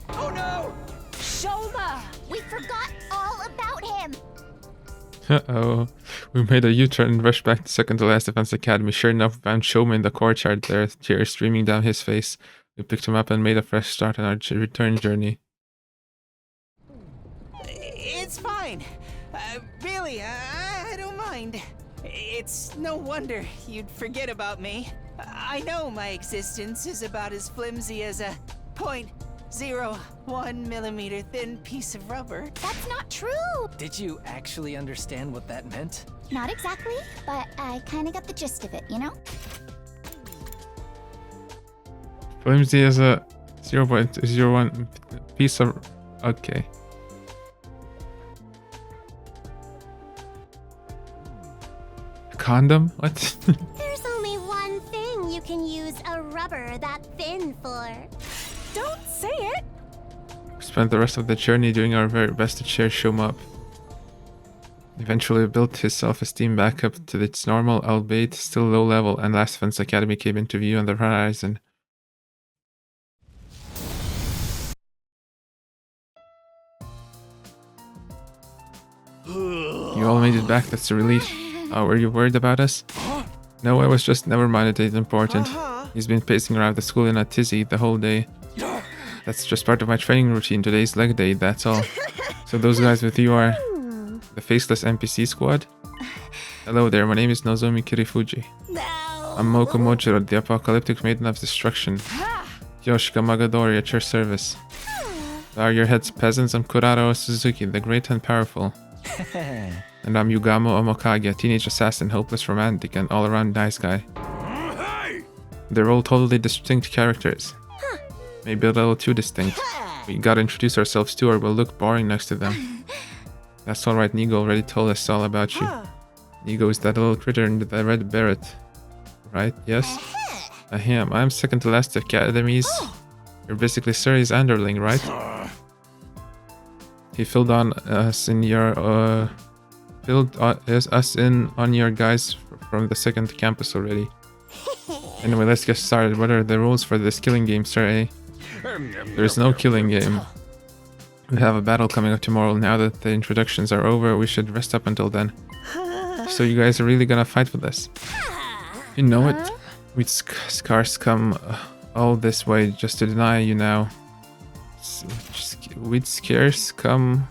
Speaker 9: Oh no!
Speaker 2: Shoma! We forgot all about him.
Speaker 1: Uh-oh. We made a U-turn and rushed back to second to last Defense Academy. Sure enough, we found Shoma in the courtyard there, tears streaming down his face. We picked him up and made a fresh start on our return journey.
Speaker 9: It's fine. Really, I don't mind. It's no wonder you'd forget about me. I know my existence is about as flimsy as a 0.01 millimeter thin piece of rubber.
Speaker 2: That's not true.
Speaker 3: Did you actually understand what that meant?
Speaker 2: Not exactly, but I kind of got the gist of it, you know?
Speaker 1: Flimsy as a 0.01 piece of... Okay. Condom? What?
Speaker 2: There's only one thing you can use a rubber that thin for.
Speaker 12: Don't say it!
Speaker 1: We spent the rest of the journey doing our very best to cheer Shoma up. Eventually we built his self-esteem back up to its normal, albeit still low level, and Last Defense Academy came into view on the horizon. You all made it back, that's a relief. Oh, were you worried about us? No, I was just, never mind, it ain't important. He's been pacing around the school in a tizzy the whole day. That's just part of my training routine. Today's leg day, that's all. So those guys with you are the faceless NPC squad? Hello there, my name is Nozomi Kirifuji. I'm Moko Mojiro, the apocalyptic maiden of destruction. Yoshika Magadori at your service. Are your heads peasants? I'm Kuraro Suzuki, the great and powerful. And I'm Yugamo Omokage, a teenage assassin, hopeless romantic, and all-around nice guy. They're all totally distinct characters. Maybe a little too distinct. We gotta introduce ourselves too, or we'll look boring next to them. That's alright, Nigo already told us all about you. Nigo is that little critter in the red beret. Right? Yes? Ahem, I'm second to last academies. You're basically Suri's underling, right? He filled on us in your on your guys from the second campus already. Anyway, let's get started. What are the rules for this killing game, sir? Eh? There's no killing game. We have a battle coming up tomorrow. Now that the introductions are over, we should rest up until then. So you guys are really gonna fight with us? You know it. We'd scarce come all this way just to deny you now. We'd scarce come...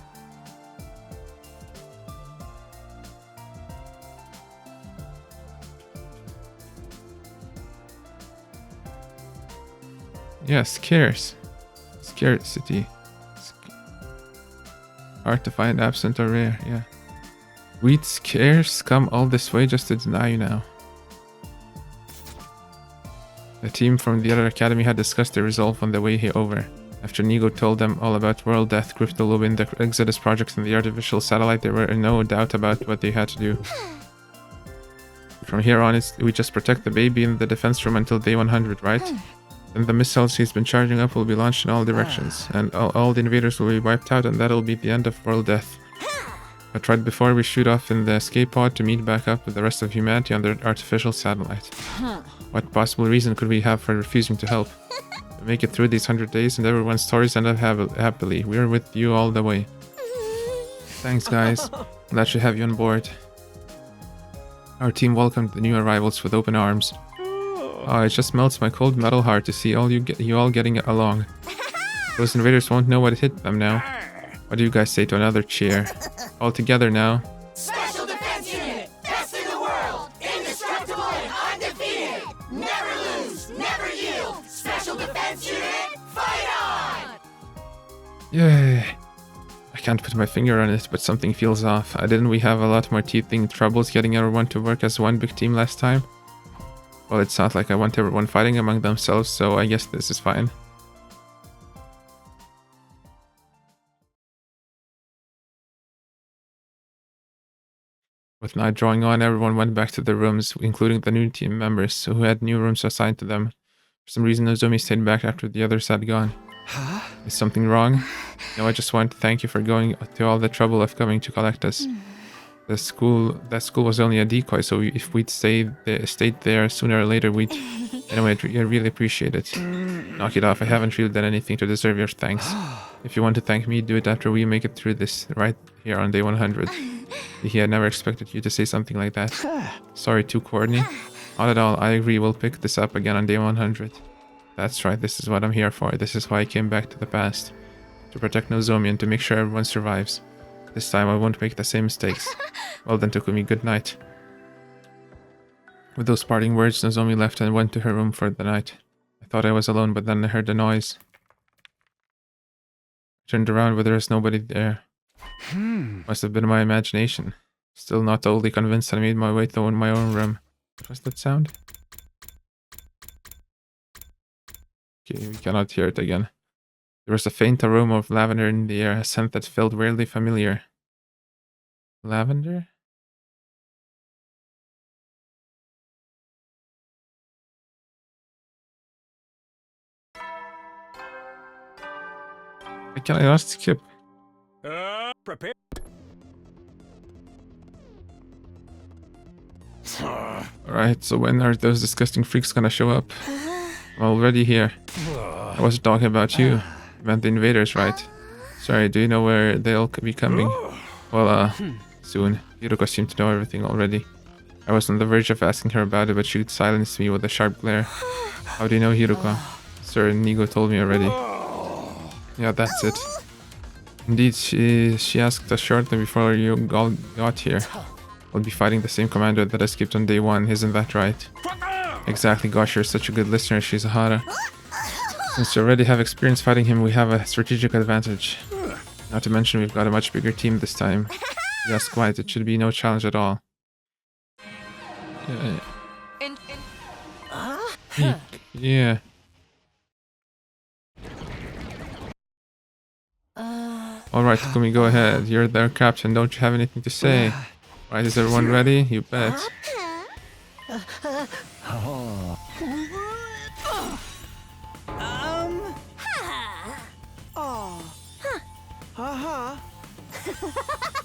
Speaker 1: Yeah, scarce. Scarcity. Hard to find, absent or rare, yeah. We'd scarce come all this way just to deny you now. The team from the other academy had discussed their resolve on the way here over. After Nigo told them all about World Death, Cryptolubin, the Exodus project, and the artificial satellite, there were no doubt about what they had to do. From here on, we just protect the baby in the defense room until day 100, right? Then the missiles he's been charging up will be launched in all directions, and all the invaders will be wiped out, and that'll be the end of World Death. But right before we shoot off in the escape pod to meet back up with the rest of humanity on the artificial satellite. What possible reason could we have for refusing to help? We make it through these 100 days and everyone's stories end up happily. We're with you all the way. Thanks, guys. Glad to have you on board. Our team welcomed the new arrivals with open arms. Oh, it just melts my cold metal heart to see you all getting along. Those invaders won't know what hit them now. What do you guys say to another cheer? All together now.
Speaker 15: Special Defense Unit! Best in the world! Indestructible and undefeated! Never lose! Never yield! Special Defense Unit! Fight on!
Speaker 1: Yay. I can't put my finger on it, but something feels off. Didn't we have a lot more teething troubles getting everyone to work as one big team last time? Well, it's not like I want everyone fighting among themselves, so I guess this is fine. With night drawing on, everyone went back to their rooms, including the new team members, who had new rooms assigned to them. For some reason, Nozomi stayed back after the others had gone. Is something wrong? No, I just want to thank you for going to all the trouble of coming to collect us. That school was only a decoy, so if we'd stayed there sooner or later, we'd... Anyway, I really appreciate it. Knock it off, I haven't really done anything to deserve your thanks. If you want to thank me, do it after we make it through this, right here on day 100. He had never expected you to say something like that. Sorry, too corny. Not at all, I agree, we'll pick this up again on day 100. That's right, this is what I'm here for. This is why I came back to the past. To protect Nozomi and to make sure everyone survives. This time I won't make the same mistakes. Well then, Takumi, good night. With those parting words, Nozomi left and went to her room for the night. I thought I was alone, but then I heard a noise. I turned around, but there was nobody there. Must have been my imagination. Still not totally convinced, I made my way to my own room. What was that sound? Okay, we cannot hear it again. There was a faint aroma of lavender in the air, a scent that felt weirdly familiar. Lavender? Why can't I not skip?
Speaker 8: Prepare.
Speaker 1: Alright, so when are those disgusting freaks gonna show up? I'm already here. I wasn't talking about you. I meant the invaders, right? Sorry, do you know where they'll be coming? Well, soon. Hiruko seemed to know everything already. I was on the verge of asking her about it, but she silenced me with a sharp glare. How do you know Hiruko? Sir Nigo told me already. Yeah, that's it. Indeed, she asked us shortly before you all got here. We'll be fighting the same commander that I skipped on day 1, isn't that right? Exactly, gosh, you're such a good listener, Shizuhara. Since you already have experience fighting him, we have a strategic advantage. Not to mention we've got a much bigger team this time. Yes, quite, it should be no challenge at all. Yeah. Alright, Takumi, go ahead. You're their captain, don't you have anything to say? Right, is everyone ready? You bet.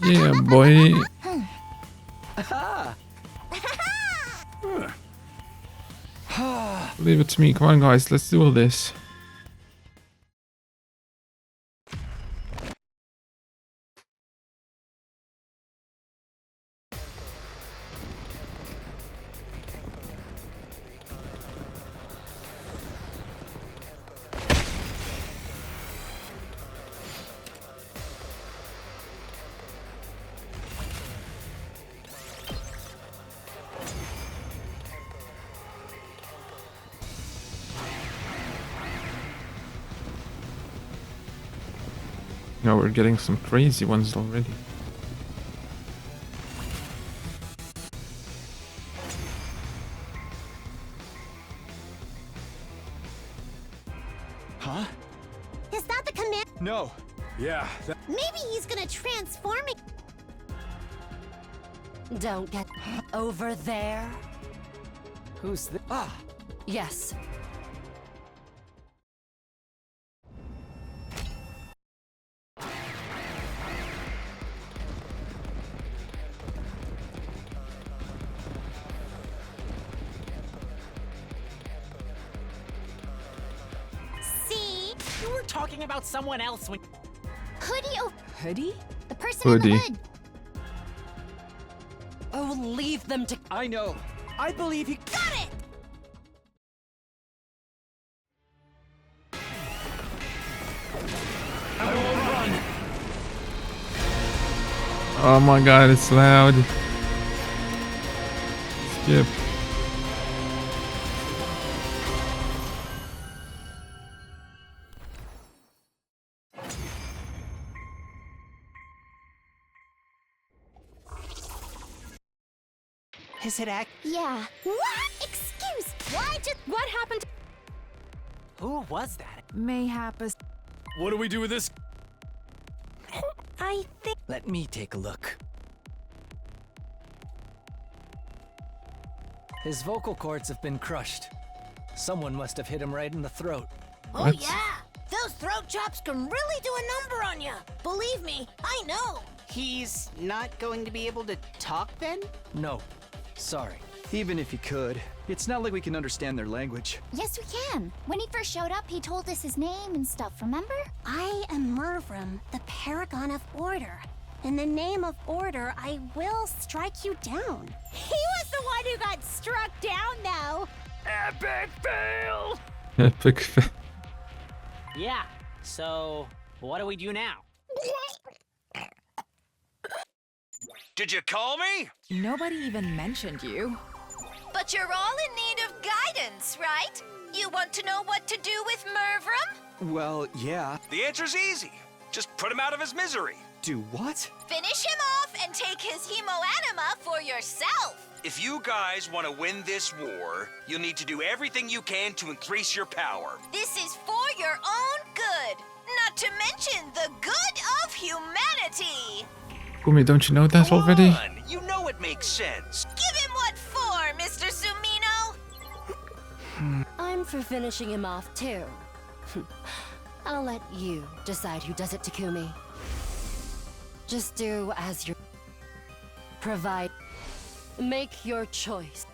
Speaker 1: Yeah, boy. Leave it to me. Come on, guys. Let's do all this. No, we're getting some crazy ones already.
Speaker 2: Huh? Is that the command?
Speaker 13: No.
Speaker 8: Yeah.
Speaker 2: Maybe he's gonna transform it.
Speaker 7: Don't get over there.
Speaker 3: Who's this?
Speaker 7: Ah, yes.
Speaker 2: See?
Speaker 6: You were talking about someone else when...
Speaker 2: Hoodie? Oh,
Speaker 10: Hoodie?
Speaker 2: the person in the hood.
Speaker 7: Oh, leave them to...
Speaker 13: I know. I believe he...
Speaker 2: Got it!
Speaker 8: I will run.
Speaker 1: Oh my god, it's loud. Skip.
Speaker 6: Is it
Speaker 2: Yeah. What? Excuse. Why just...
Speaker 10: What happened?
Speaker 6: Who was that?
Speaker 12: Mayhap is...
Speaker 8: What do we do with this?
Speaker 2: I think...
Speaker 3: Let me take a look. His vocal cords have been crushed. Someone must have hit him right in the throat.
Speaker 2: Oh,
Speaker 1: What?
Speaker 2: yeah. Those throat chops can really do a number on you. Believe me, I know.
Speaker 6: He's not going to be able to talk then?
Speaker 13: No. Sorry. Even if he could, it's not like we can understand their language.
Speaker 5: Yes, we can. When he first showed up, he told us his name and stuff, remember?
Speaker 2: I am Mervrim, the Paragon of Order. In the name of order, I will strike you down. He was the one who got struck down, though.
Speaker 6: Epic fail!
Speaker 1: Epic fail.
Speaker 6: Yeah, so what do we do now?
Speaker 16: Did you call me?
Speaker 12: Nobody even mentioned you.
Speaker 10: But you're all in need of guidance, right? You want to know what to do with Mervrim?
Speaker 13: Well, yeah.
Speaker 16: The answer's easy. Just put him out of his misery.
Speaker 13: Do what?
Speaker 10: Finish him off and take his hemoanima for yourself.
Speaker 16: If you guys want to win this war, you'll need to do everything you can to increase your power.
Speaker 10: This is for your own good, not to mention the good of humanity.
Speaker 1: Kumi, don't you know that already?
Speaker 16: You know it makes sense.
Speaker 10: Give him what for, Mr. Sumino?
Speaker 14: I'm for finishing him off, too. I'll let you decide who does it, Takumi. Just do as you provide. Make your choice.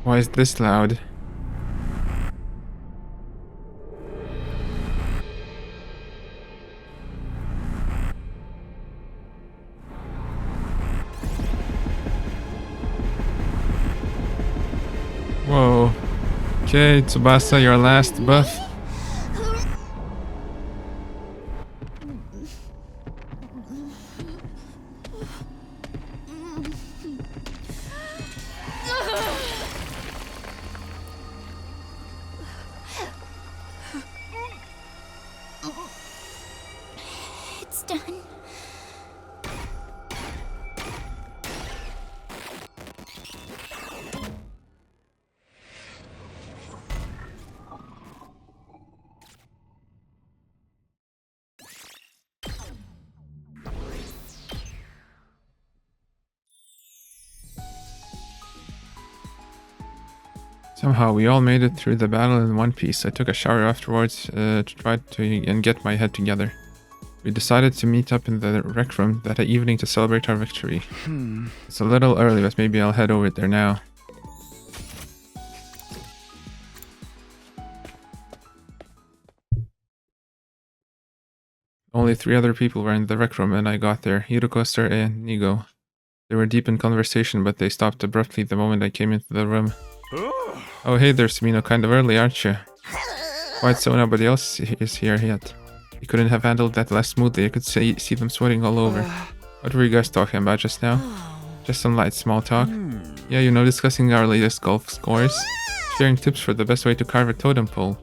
Speaker 1: Why is this loud? Whoa. Okay, Tsubasa, your last buff.
Speaker 5: It's done.
Speaker 1: Somehow we all made it through the battle in one piece. I took a shower afterwards to try and get my head together. We decided to meet up in the rec room that evening to celebrate our victory. It's a little early, but maybe I'll head over there now. Only 3 other people were in the rec room and I got there. Hiruko, Sir, and Nigo. They were deep in conversation, but they stopped abruptly the moment I came into the room. Oh, hey there, Sumino. Kind of early, aren't you? Quite so, nobody else is here yet. You couldn't have handled that less smoothly. I could see them sweating all over. What were you guys talking about just now? Just some light small talk? Yeah, you know, discussing our latest golf scores. Sharing tips for the best way to carve a totem pole.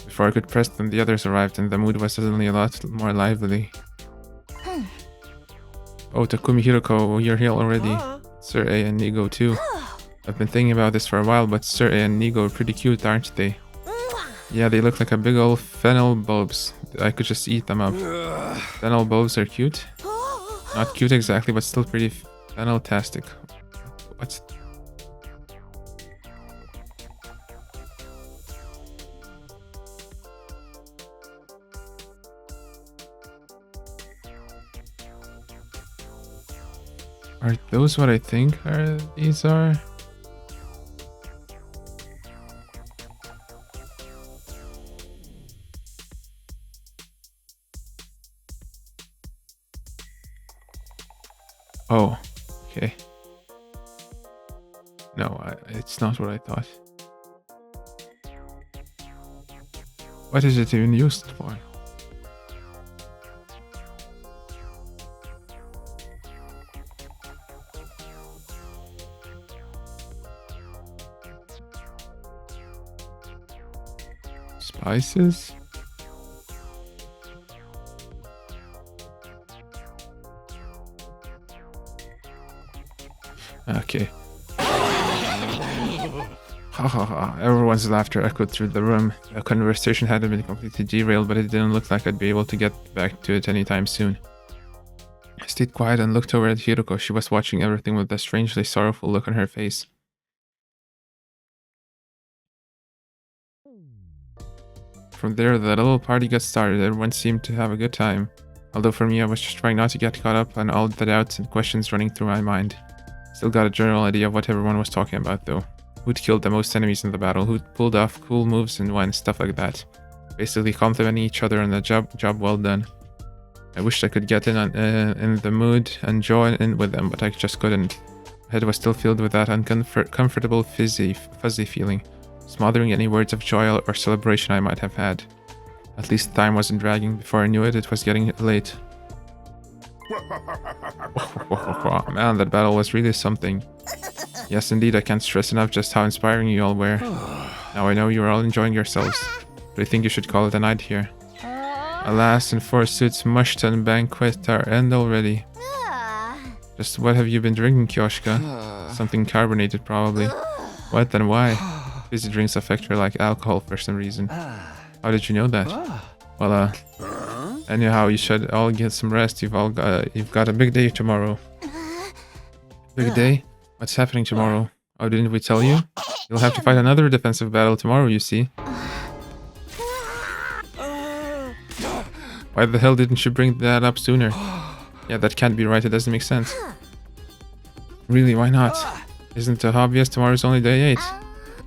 Speaker 1: Before I could press them, the others arrived and the mood was suddenly a lot more lively. Oh, Takumi, Hiruko, you're here already. Sir A and Nigo too. I've been thinking about this for a while, but Sir A and Nigo are pretty cute, aren't they? Yeah, they look like a big old fennel bulbs. I could just eat them up. Fennel bulbs are cute? Not cute exactly, but still pretty fennel-tastic. What's... Are those what I think these are? Oh, okay. No, it's not what I thought. What is it even used for? Spices? Okay. Ha ha ha. Everyone's laughter echoed through the room. The conversation hadn't been completely derailed, but it didn't look like I'd be able to get back to it anytime soon. I stayed quiet and looked over at Hiruko. She was watching everything with a strangely sorrowful look on her face. From there, the little party got started. Everyone seemed to have a good time. Although for me, I was just trying not to get caught up on all the doubts and questions running through my mind. Still got a general idea of what everyone was talking about though. Who'd killed the most enemies in the battle, who'd pulled off cool moves and when, stuff like that. Basically complimenting each other on the job well done. I wished I could get in the mood and join in with them, but I just couldn't. My head was still filled with that uncomfortable fuzzy feeling, smothering any words of joy or celebration I might have had. At least time wasn't dragging. Before I knew it, it was getting late. Man, that battle was really something. Yes, indeed, I can't stress enough just how inspiring you all were. Now I know you are all enjoying yourselves, but I think you should call it a night here. Alas, and forsooth, mushed and banquet are end already. Just what have you been drinking, Kioshka? Something carbonated, probably. What and why? Fizzy drinks affect her like alcohol for some reason. How did you know that? Well, anyhow, you should all get some rest. You've got a big day tomorrow. Big day? What's happening tomorrow? Oh, didn't we tell you? You'll have to fight another defensive battle tomorrow, you see. Why the hell didn't you bring that up sooner? Yeah, that can't be right. It doesn't make sense. Really, why not? Isn't it obvious tomorrow's only day 8?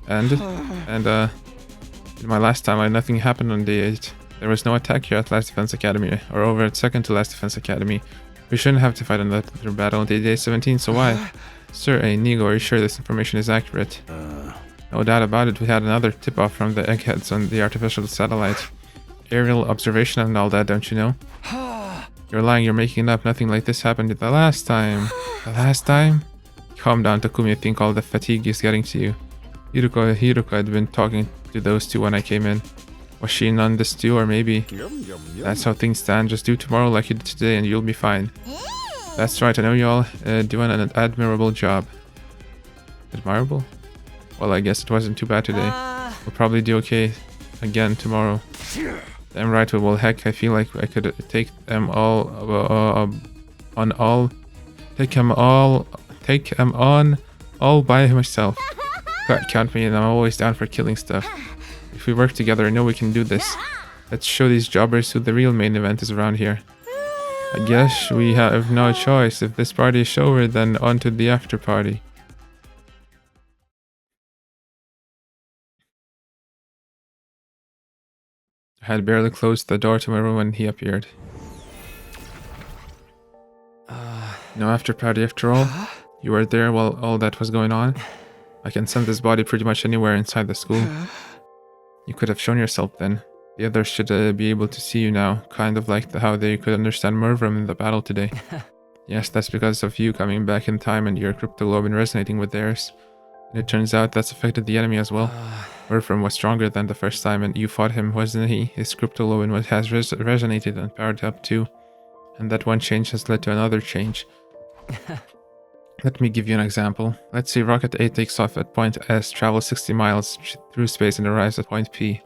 Speaker 1: And in my last time, nothing happened on day 8. There was no attack here at Last Defense Academy, or over at second to Last Defense Academy. We shouldn't have to fight another battle on day 17, so why? Sir, Inigo, are you sure this information is accurate? No doubt about it, we had another tip-off from the eggheads on the artificial satellite. Aerial observation and all that, don't you know? You're lying, you're making it up. Nothing like this happened the last time. The last time? Calm down, Takumi, I think all the fatigue is getting to you. Hiruko had been talking to those two when I came in. Was she in on this too, or maybe? That's how things stand. Just do tomorrow like you did today and you'll be fine. That's right, I know you all doing an admirable job. Admirable? Well, I guess it wasn't too bad today. We'll probably do okay again tomorrow. Damn right we will. Heck, I feel like I could take them all all by myself. Count me in, I'm always down for killing stuff. If we work together, I know we can do this. Let's show these jobbers who the real main event is around here. I guess we have no choice. If this party is over, then on to the after party. I had barely closed the door to my room when he appeared. No after party after all? You were there while all that was going on? I can send this body pretty much anywhere inside the school. You could have shown yourself then. The others should be able to see you now, kind of like how they could understand Mervram in the battle today. Yes, that's because of you coming back in time and your cryptoglobin resonating with theirs. And it turns out that's affected the enemy as well. Mervram was stronger than the first time and you fought him, wasn't he? His cryptoglobin has resonated and powered up too. And that one change has led to another change. Let me give you an example. Let's say Rocket A takes off at point S, travels 60 miles through space and arrives at point P.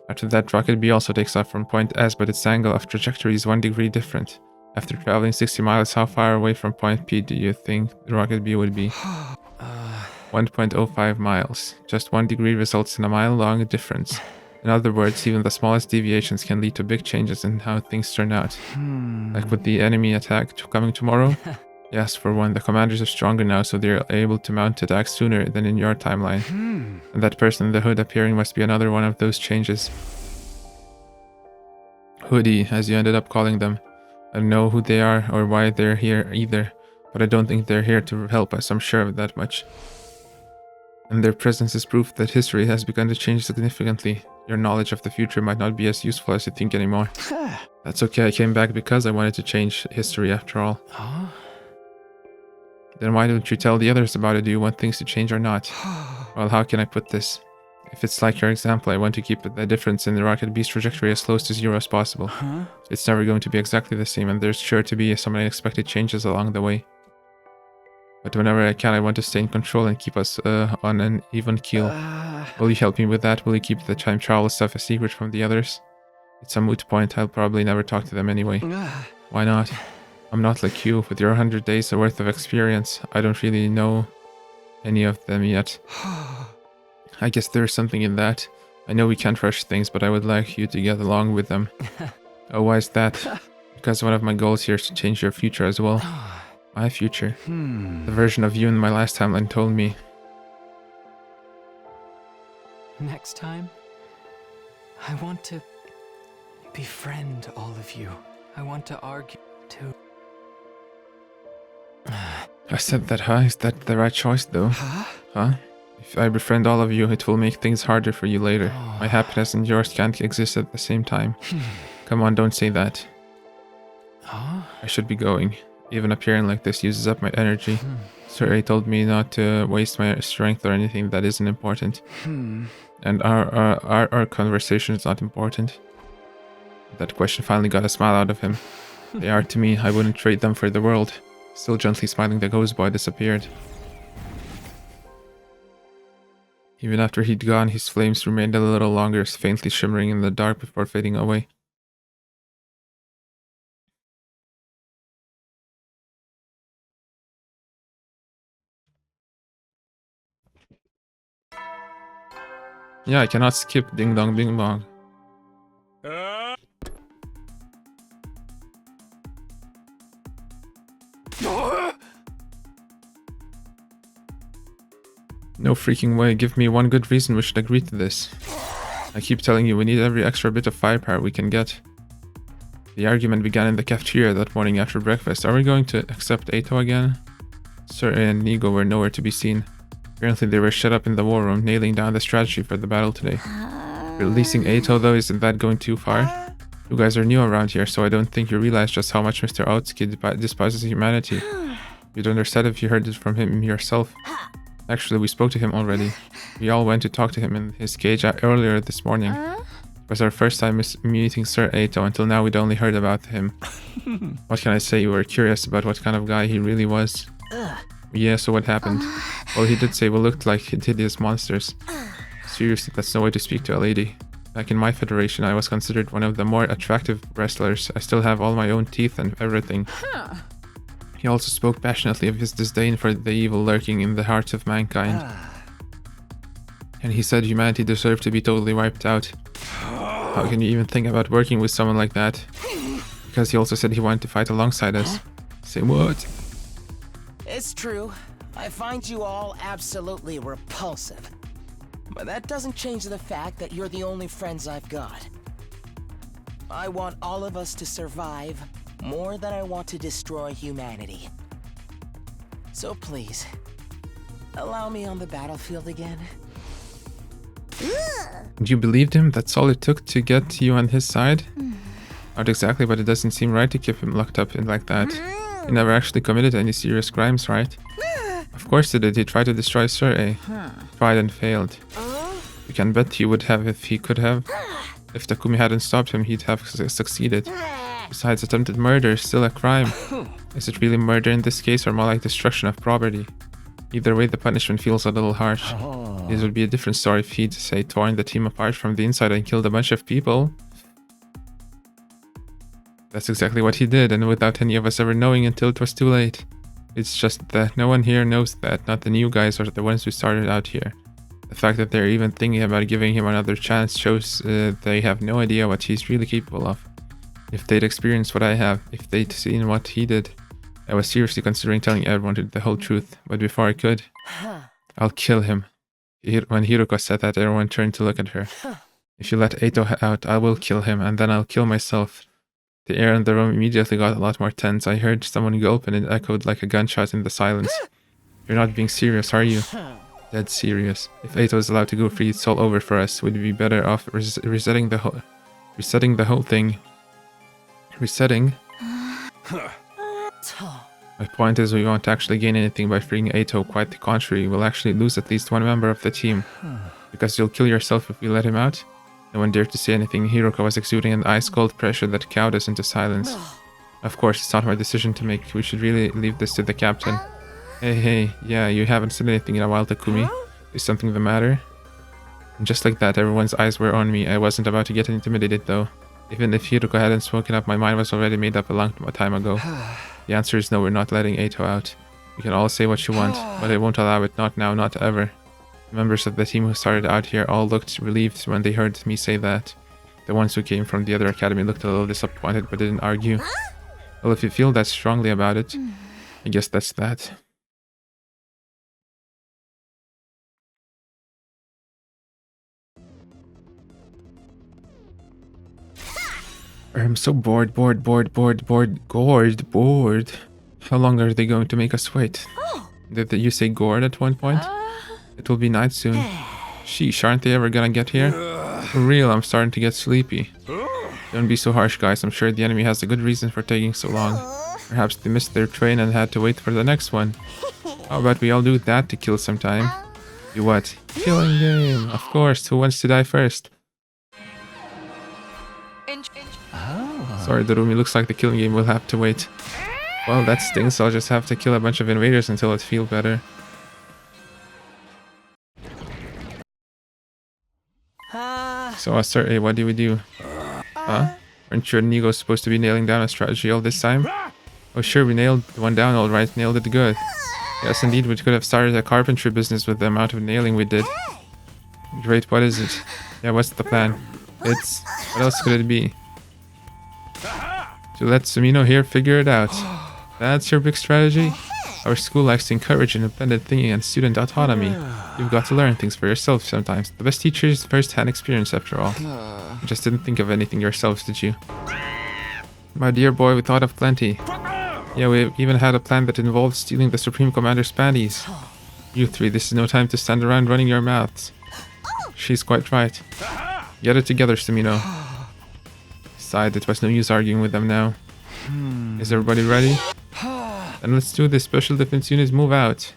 Speaker 1: After that, Rocket B also takes off from point S, but its angle of trajectory is 1 degree different. After traveling 60 miles, how far away from point P do you think Rocket B would be? 1.05 miles. Just 1 degree results in a mile-long difference. In other words, even the smallest deviations can lead to big changes in how things turn out. Like with the enemy attack coming tomorrow? Yes, for one, the commanders are stronger now, so they're able to mount attacks sooner than in your timeline. And that person in the hood appearing must be another one of those changes. Hoodie, as you ended up calling them. I don't know who they are or why they're here either, but I don't think they're here to help us, I'm sure of that much. And their presence is proof that history has begun to change significantly. Your knowledge of the future might not be as useful as you think anymore. That's okay, I came back because I wanted to change history after all. Then why don't you tell the others about it? Do you want things to change or not? Well, how can I put this? If it's like your example, I want to keep the difference in the Rocket B's trajectory as close to 0 as possible. It's never going to be exactly the same, and there's sure to be some unexpected changes along the way. But whenever I can, I want to stay in control and keep us on an even keel. Will you help me with that? Will you keep the time travel stuff a secret from the others? It's a moot point. I'll probably never talk to them anyway. Why not? I'm not like you. With your 100 days worth of experience, I don't really know any of them yet. I guess there's something in that. I know we can't rush things, but I would like you to get along with them. Oh, why is that? Because one of my goals here is to change your future as well. My future. The version of you in my last timeline told me.
Speaker 3: Next time, I want to befriend all of you. I want to argue too.
Speaker 1: I said that, huh? Is that the right choice, though? Huh? If I befriend all of you, it will make things harder for you later. My happiness and yours can't exist at the same time. Come on, don't say that. I should be going. Even appearing like this uses up my energy. Sir A told me not to waste my strength or anything that isn't important. And our conversation is not important. That question finally got a smile out of him. They are to me. I wouldn't trade them for the world. Still gently smiling, the ghost boy disappeared. Even after he'd gone, his flames remained a little longer, faintly shimmering in the dark before fading away. Yeah, I cannot skip Ding Dong Bing Bong. No freaking way, give me one good reason we should agree to this. I keep telling you we need every extra bit of firepower we can get. The argument began in the cafeteria that morning after breakfast. Are we going to accept Eito again? Sir and Nigo were nowhere to be seen. Apparently they were shut up in the war room, nailing down the strategy for the battle today. Releasing Eito though, isn't that going too far? You guys are new around here, so I don't think you realize just how much Mr. Otsuki despises humanity. You'd understand if you heard it from him yourself. Actually, we spoke to him already. We all went to talk to him in his cage earlier this morning. It was our first time meeting Sir Eito. Until now, we'd only heard about him. What can I say? We were curious about what kind of guy he really was. Yeah, so what happened? Well, he did say we looked like hideous monsters. Seriously, that's no way to speak to a lady. Back in my federation, I was considered one of the more attractive wrestlers. I still have all my own teeth and everything. He also spoke passionately of his disdain for the evil lurking in the hearts of mankind. And he said humanity deserved to be totally wiped out. How can you even think about working with someone like that? Because he also said he wanted to fight alongside us. Say what?
Speaker 9: It's true. I find you all absolutely repulsive. But that doesn't change the fact that you're the only friends I've got. I want all of us to survive more than I want to destroy humanity. So please, allow me on the battlefield again.
Speaker 1: You believed him? That's all it took to get you on his side? Not exactly, but it doesn't seem right to keep him locked up in like that. He never actually committed any serious crimes, right? Of course he did. He tried to destroy Sir A. Tried and failed. You can bet he would have if he could have. If Takumi hadn't stopped him, he'd have succeeded. Besides, attempted murder is still a crime. Is it really murder in this case, or more like destruction of property? Either way, the punishment feels a little harsh. It would be a different story if he'd, say, torn the team apart from the inside and killed a bunch of people. That's exactly what he did, and without any of us ever knowing until it was too late. It's just that no one here knows that, not the new guys or the ones who started out here. The fact that they're even thinking about giving him another chance shows they have no idea what he's really capable of. If they'd experienced what I have, if they'd seen what he did, I was seriously considering telling everyone the whole truth, but before I could, I'll kill him. When Hiroko said that, everyone turned to look at her. If you let Eito out, I will kill him, and then I'll kill myself. The air in the room immediately got a lot more tense. I heard someone gulp and it echoed like a gunshot in the silence. You're not being serious, are you? Dead serious. If Eito is allowed to go free, it's all over for us. We'd be better off resetting the whole thing. Resetting? My point is we won't actually gain anything by freeing Eito. Quite the contrary, we'll actually lose at least one member of the team. Because you'll kill yourself if we let him out? No one dared to say anything. Hiroko was exuding an ice-cold pressure that cowed us into silence. Of course, it's not my decision to make. We should really leave this to the captain. Hey, yeah, you haven't said anything in a while, Takumi. Is something the matter? And just like that, everyone's eyes were on me. I wasn't about to get intimidated, though. Even if Hiroko hadn't spoken up, my mind was already made up a long time ago. The answer is no, we're not letting Eito out. You can all say what you want, but I won't allow it. Not now, not ever. Members of the team who started out here all looked relieved when they heard me say that. The ones who came from the other academy looked a little disappointed but didn't argue. Well, if you feel that strongly about it, I guess that's that. I'm so bored. How long are they going to make us wait? Did you say gourd at one point? It will be night soon. Sheesh, aren't they ever gonna get here? For real, I'm starting to get sleepy. Don't be so harsh, guys. I'm sure the enemy has a good reason for taking so long. Perhaps they missed their train and had to wait for the next one. How about we all do that to kill some time? Do what? Killing game. Of course, who wants to die first? Sorry, Darumi, looks like the killing game will have to wait. Well, that stings. I'll just have to kill a bunch of invaders until it feels better. So, sir, what do we do? Huh? Aren't you and Nigo supposed to be nailing down a strategy all this time? Oh, sure, we nailed one down all right. Nailed it good. Yes, indeed, we could have started a carpentry business with the amount of nailing we did. Great, what is it? Yeah, what's the plan? It's... what else could it be? To let Sumino here figure it out. That's your big strategy? Our school likes to encourage independent thinking and student autonomy. You've got to learn things for yourself sometimes. The best teacher is first-hand experience, after all. You just didn't think of anything yourselves, did you? My dear boy, we thought of plenty. Yeah, we even had a plan that involved stealing the Supreme Commander's panties. You three, this is no time to stand around running your mouths. She's quite right. Get it together, Sumino. Besides, it was no use arguing with them now. Is everybody ready? Then let's do this. Special defense units move out.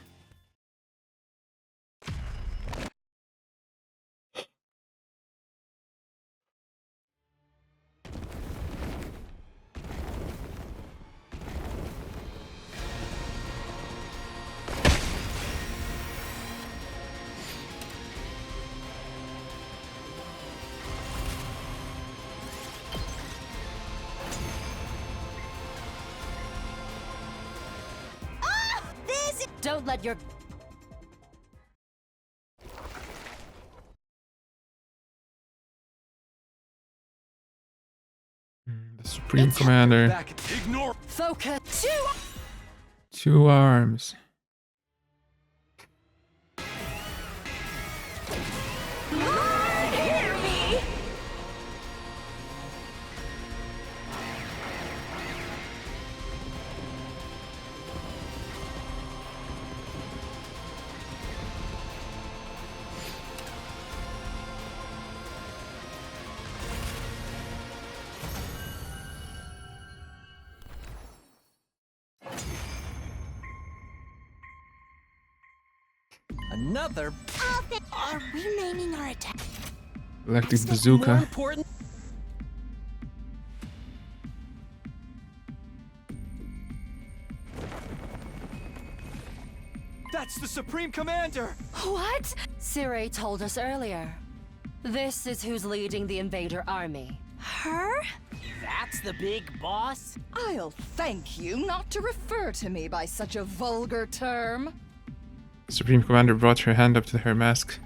Speaker 14: Don't let your...
Speaker 1: The Supreme Commander.
Speaker 14: Focus.
Speaker 1: Two arms.
Speaker 10: Hear me!
Speaker 9: Another?
Speaker 2: Are we naming our attack?
Speaker 1: Electric bazooka.
Speaker 9: More important?
Speaker 13: That's the Supreme Commander!
Speaker 7: What? Sirei told us earlier. This is who's leading the invader army.
Speaker 10: Her?
Speaker 6: That's the big boss?
Speaker 10: I'll thank you not to refer to me by such a vulgar term.
Speaker 1: Supreme Commander brought her hand up to her mask.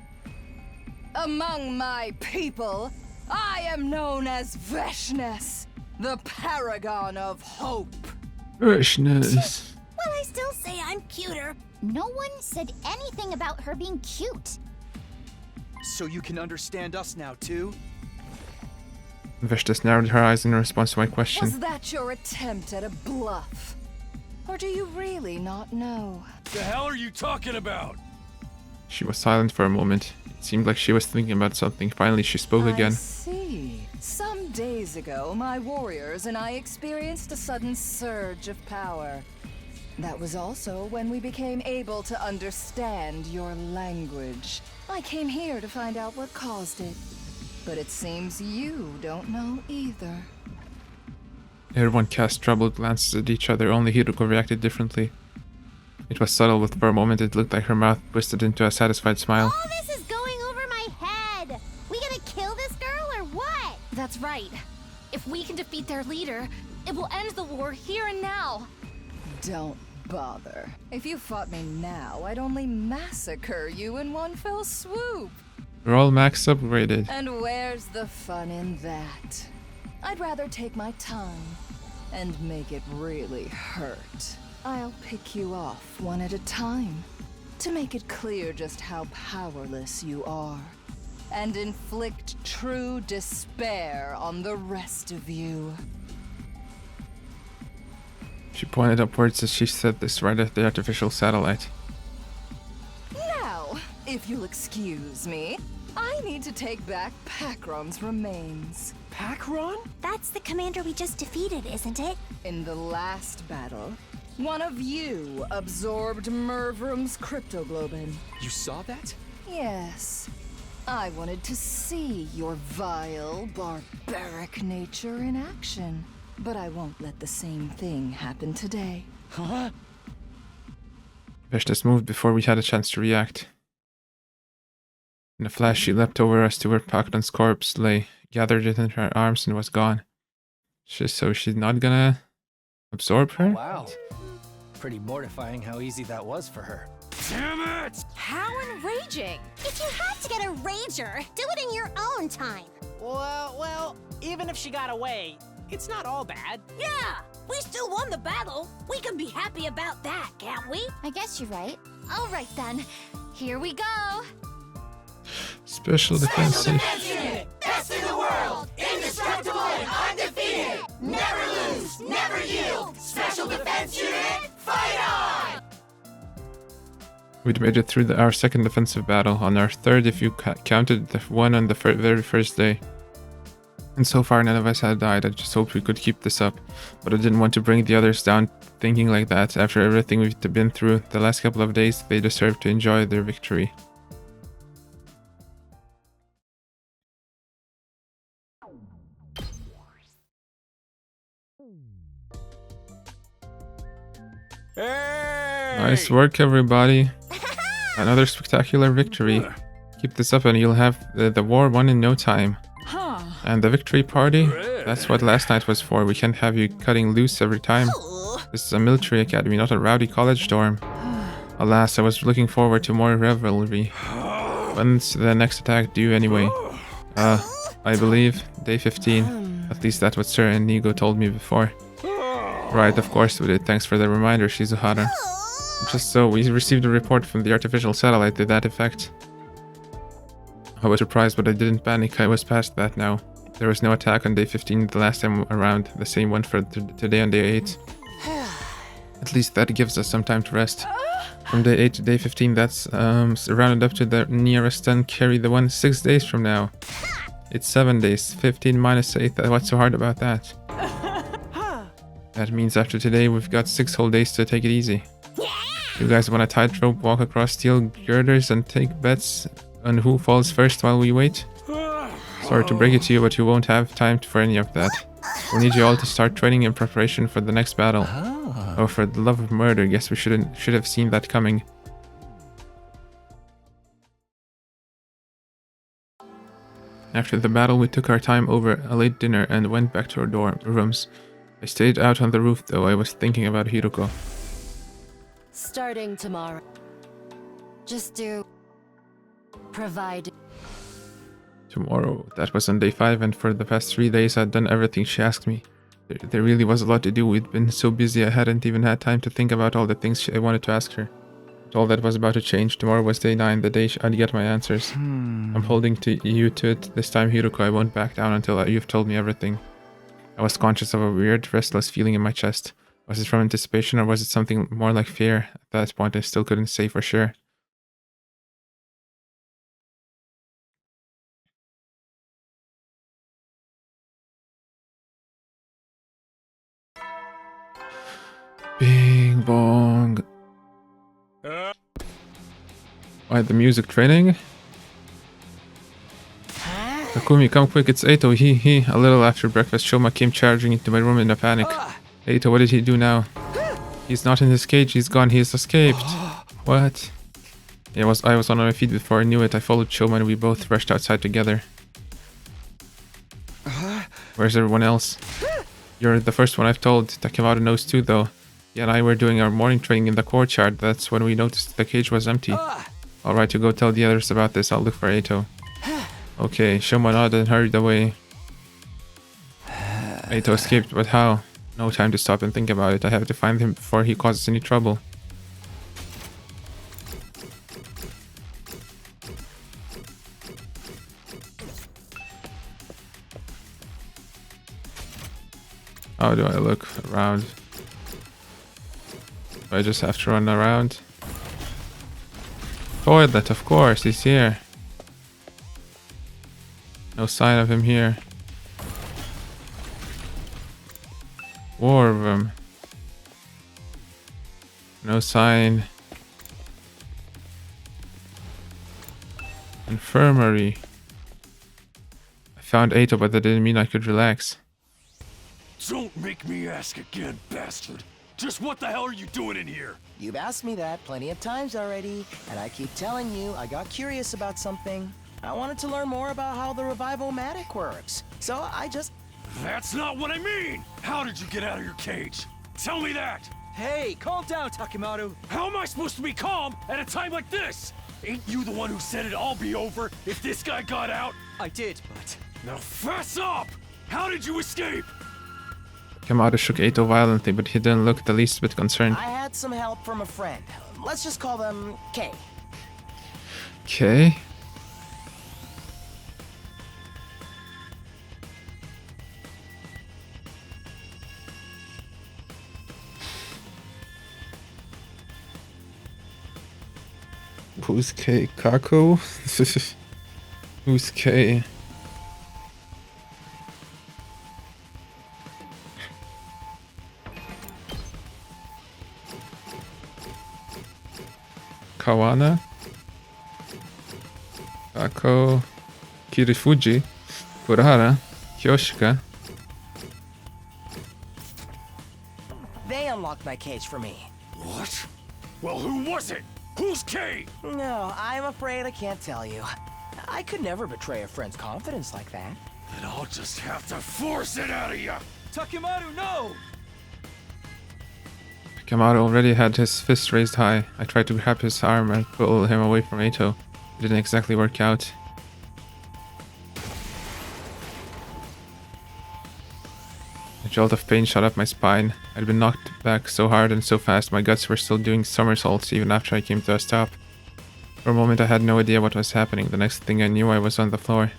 Speaker 10: Among my people, I am known as Veshness, the paragon of hope.
Speaker 1: Freshness.
Speaker 2: Well, I still say I'm cuter. No one said anything about her being cute.
Speaker 13: So you can understand us now, too?
Speaker 1: Veshtas narrowed her eyes in response to my question.
Speaker 10: Was that your attempt at a bluff? Or do you really not know?
Speaker 8: The hell are you talking about?
Speaker 1: She was silent for a moment. It seemed like she was thinking about something. Finally, she spoke again.
Speaker 10: I see. Some days ago, my warriors and I experienced a sudden surge of power. That was also when we became able to understand your language. I came here to find out what caused it. But it seems you don't know either.
Speaker 1: Everyone cast troubled glances at each other, only Hiruko reacted differently. It was subtle, but for a moment it looked like her mouth twisted into a satisfied smile.
Speaker 2: All this is going over my head. We gonna kill this girl or what?
Speaker 5: That's right. If we can defeat their leader, it will end the war here and now.
Speaker 10: Don't bother. If you fought me now, I'd only massacre you in one fell swoop.
Speaker 1: We're all max upgraded.
Speaker 10: And where's the fun in that? I'd rather take my time and make it really hurt. I'll pick you off one at a time to make it clear just how powerless you are, and inflict true despair on the rest of you.
Speaker 1: She pointed upwards as she said this right at the artificial satellite.
Speaker 10: Now, if you'll excuse me, I need to take back Pakron's remains.
Speaker 11: Pakron?
Speaker 2: That's the commander we just defeated, isn't it?
Speaker 10: In the last battle, one of you absorbed Mervrum's cryptoglobin.
Speaker 13: You saw that?
Speaker 10: Yes. I wanted to see your vile, barbaric nature in action. But I won't let the same thing happen today.
Speaker 11: Huh?
Speaker 1: Veshta's moved before we had a chance to react. In a flash, she leapt over us to where Pakron's corpse lay, gathered it in her arms, and was gone. So she's not gonna absorb her?
Speaker 17: Wow. Pretty mortifying how easy that was for her.
Speaker 8: Damn it!
Speaker 2: How enraging! If you have to get a rager, do it in your own time.
Speaker 6: Well, even if she got away, it's not all bad.
Speaker 2: Yeah, we still won the battle. We can be happy about that, can't we?
Speaker 5: I guess you're right. All right then. Here we go.
Speaker 1: Special defense.
Speaker 15: Unit! Best in the world! Indestructible and undefeated! Never lose! Never yield! Special Defense Unit, fight on!
Speaker 1: We'd made it through our second defensive battle, on our third if you counted the one on the very first day. And so far none of us had died. I just hoped we could keep this up, but I didn't want to bring the others down thinking like that. After everything we've been through the last couple of days, they deserve to enjoy their victory.
Speaker 8: Hey!
Speaker 1: Nice work, everybody. Another spectacular victory. Keep this up and you'll have the war won in no time. And the victory party? That's what last night was for. We can't have you cutting loose every time. This is a military academy, not a rowdy college dorm. Alas, I was looking forward to more revelry. When's the next attack due anyway? I believe day 15. At least that's what Sir Inigo told me before. Right, of course we did. Thanks for the reminder, Shizuhara. Just so, we received a report from the artificial satellite to that effect. I was surprised, but I didn't panic. I was past that now. There was no attack on day 15 the last time around. The same one for today on day 8. At least that gives us some time to rest. From day 8 to day 15, that's rounded up to the nearest 10. Carry the one 6 days from now. It's 7 days. 15 minus 8. What's so hard about that? That means after today, we've got 6 whole days to take it easy. You guys want a tightrope walk across steel girders and take bets on who falls first while we wait? Sorry to break it to you, but you won't have time for any of that. We'll need you all to start training in preparation for the next battle. Oh, for the love of murder, guess we should have seen that coming. After the battle, we took our time over a late dinner and went back to our rooms. I stayed out on the roof though. I was thinking about Hiruko.
Speaker 14: Starting tomorrow. Just do... provide...
Speaker 1: Tomorrow. That was on day 5, and for the past 3 days I'd done everything she asked me. There really was a lot to do. We'd been so busy I hadn't even had time to think about all the things I wanted to ask her. But all that was about to change. Tomorrow was day 9, the day I'd get my answers. I'm holding you to it this time, Hiruko. I won't back down until you've told me everything. I was conscious of a weird, restless feeling in my chest. Was it from anticipation or was it something more like fear? At that point I still couldn't say for sure. Bing bong. Why, the music training? Takumi, come quick, it's Eito. He. A little after breakfast, Shoma came charging into my room in a panic. Eito, what did he do now? He's not in his cage, he's gone, he's escaped. What? Yeah, I was on my feet before I knew it. I followed Shoma and we both rushed outside together. Where's everyone else? You're the first one I've told. Takemoto knows too, though. He and I were doing our morning training in the courtyard. That's when we noticed the cage was empty. Alright, you go tell the others about this. I'll look for Eito. Okay, Shoma nodded and hurried away. Eito escaped, but how? No time to stop and think about it. I have to find him before he causes any trouble. How do I look around? Do I just have to run around? Toilet, of course, he's here. No sign of him here. War room. No sign. Infirmary. I found Eito, but that didn't mean I could relax.
Speaker 8: Don't make me ask again, bastard. Just what the hell are you doing in here?
Speaker 9: You've asked me that plenty of times already, and I keep telling you I got curious about something. I wanted to learn more about how the Revival-matic works, so I just...
Speaker 8: That's not what I mean! How did you get out of your cage? Tell me that!
Speaker 13: Hey, calm down, Takemaru!
Speaker 8: How am I supposed to be calm at a time like this? Ain't you the one who said it'd all be over if this guy got out?
Speaker 13: I did, but...
Speaker 8: Now fess up! How did you escape?
Speaker 1: Takemaru shook Eito violently, but he didn't look the least bit concerned.
Speaker 9: I had some help from a friend. Let's just call them K.
Speaker 1: Okay. Who's K? Kako? Who's K? Kawana? Kako? Kirifuji? Kurara? Kyoshika?
Speaker 9: They unlocked my cage for me.
Speaker 8: What? Well, who was it? Who's K?
Speaker 9: No, I'm afraid I can't tell you. I could never betray a friend's confidence like that.
Speaker 8: Then I'll just have to force it out of you!
Speaker 13: Takemaru, no!
Speaker 1: Takemaru already had his fist raised high. I tried to grab his arm and pull him away from Eito. It didn't exactly work out. A jolt of pain shot up my spine. I'd been knocked back so hard and so fast, my guts were still doing somersaults even after I came to a stop. For a moment I had no idea what was happening. The next thing I knew I was on the floor.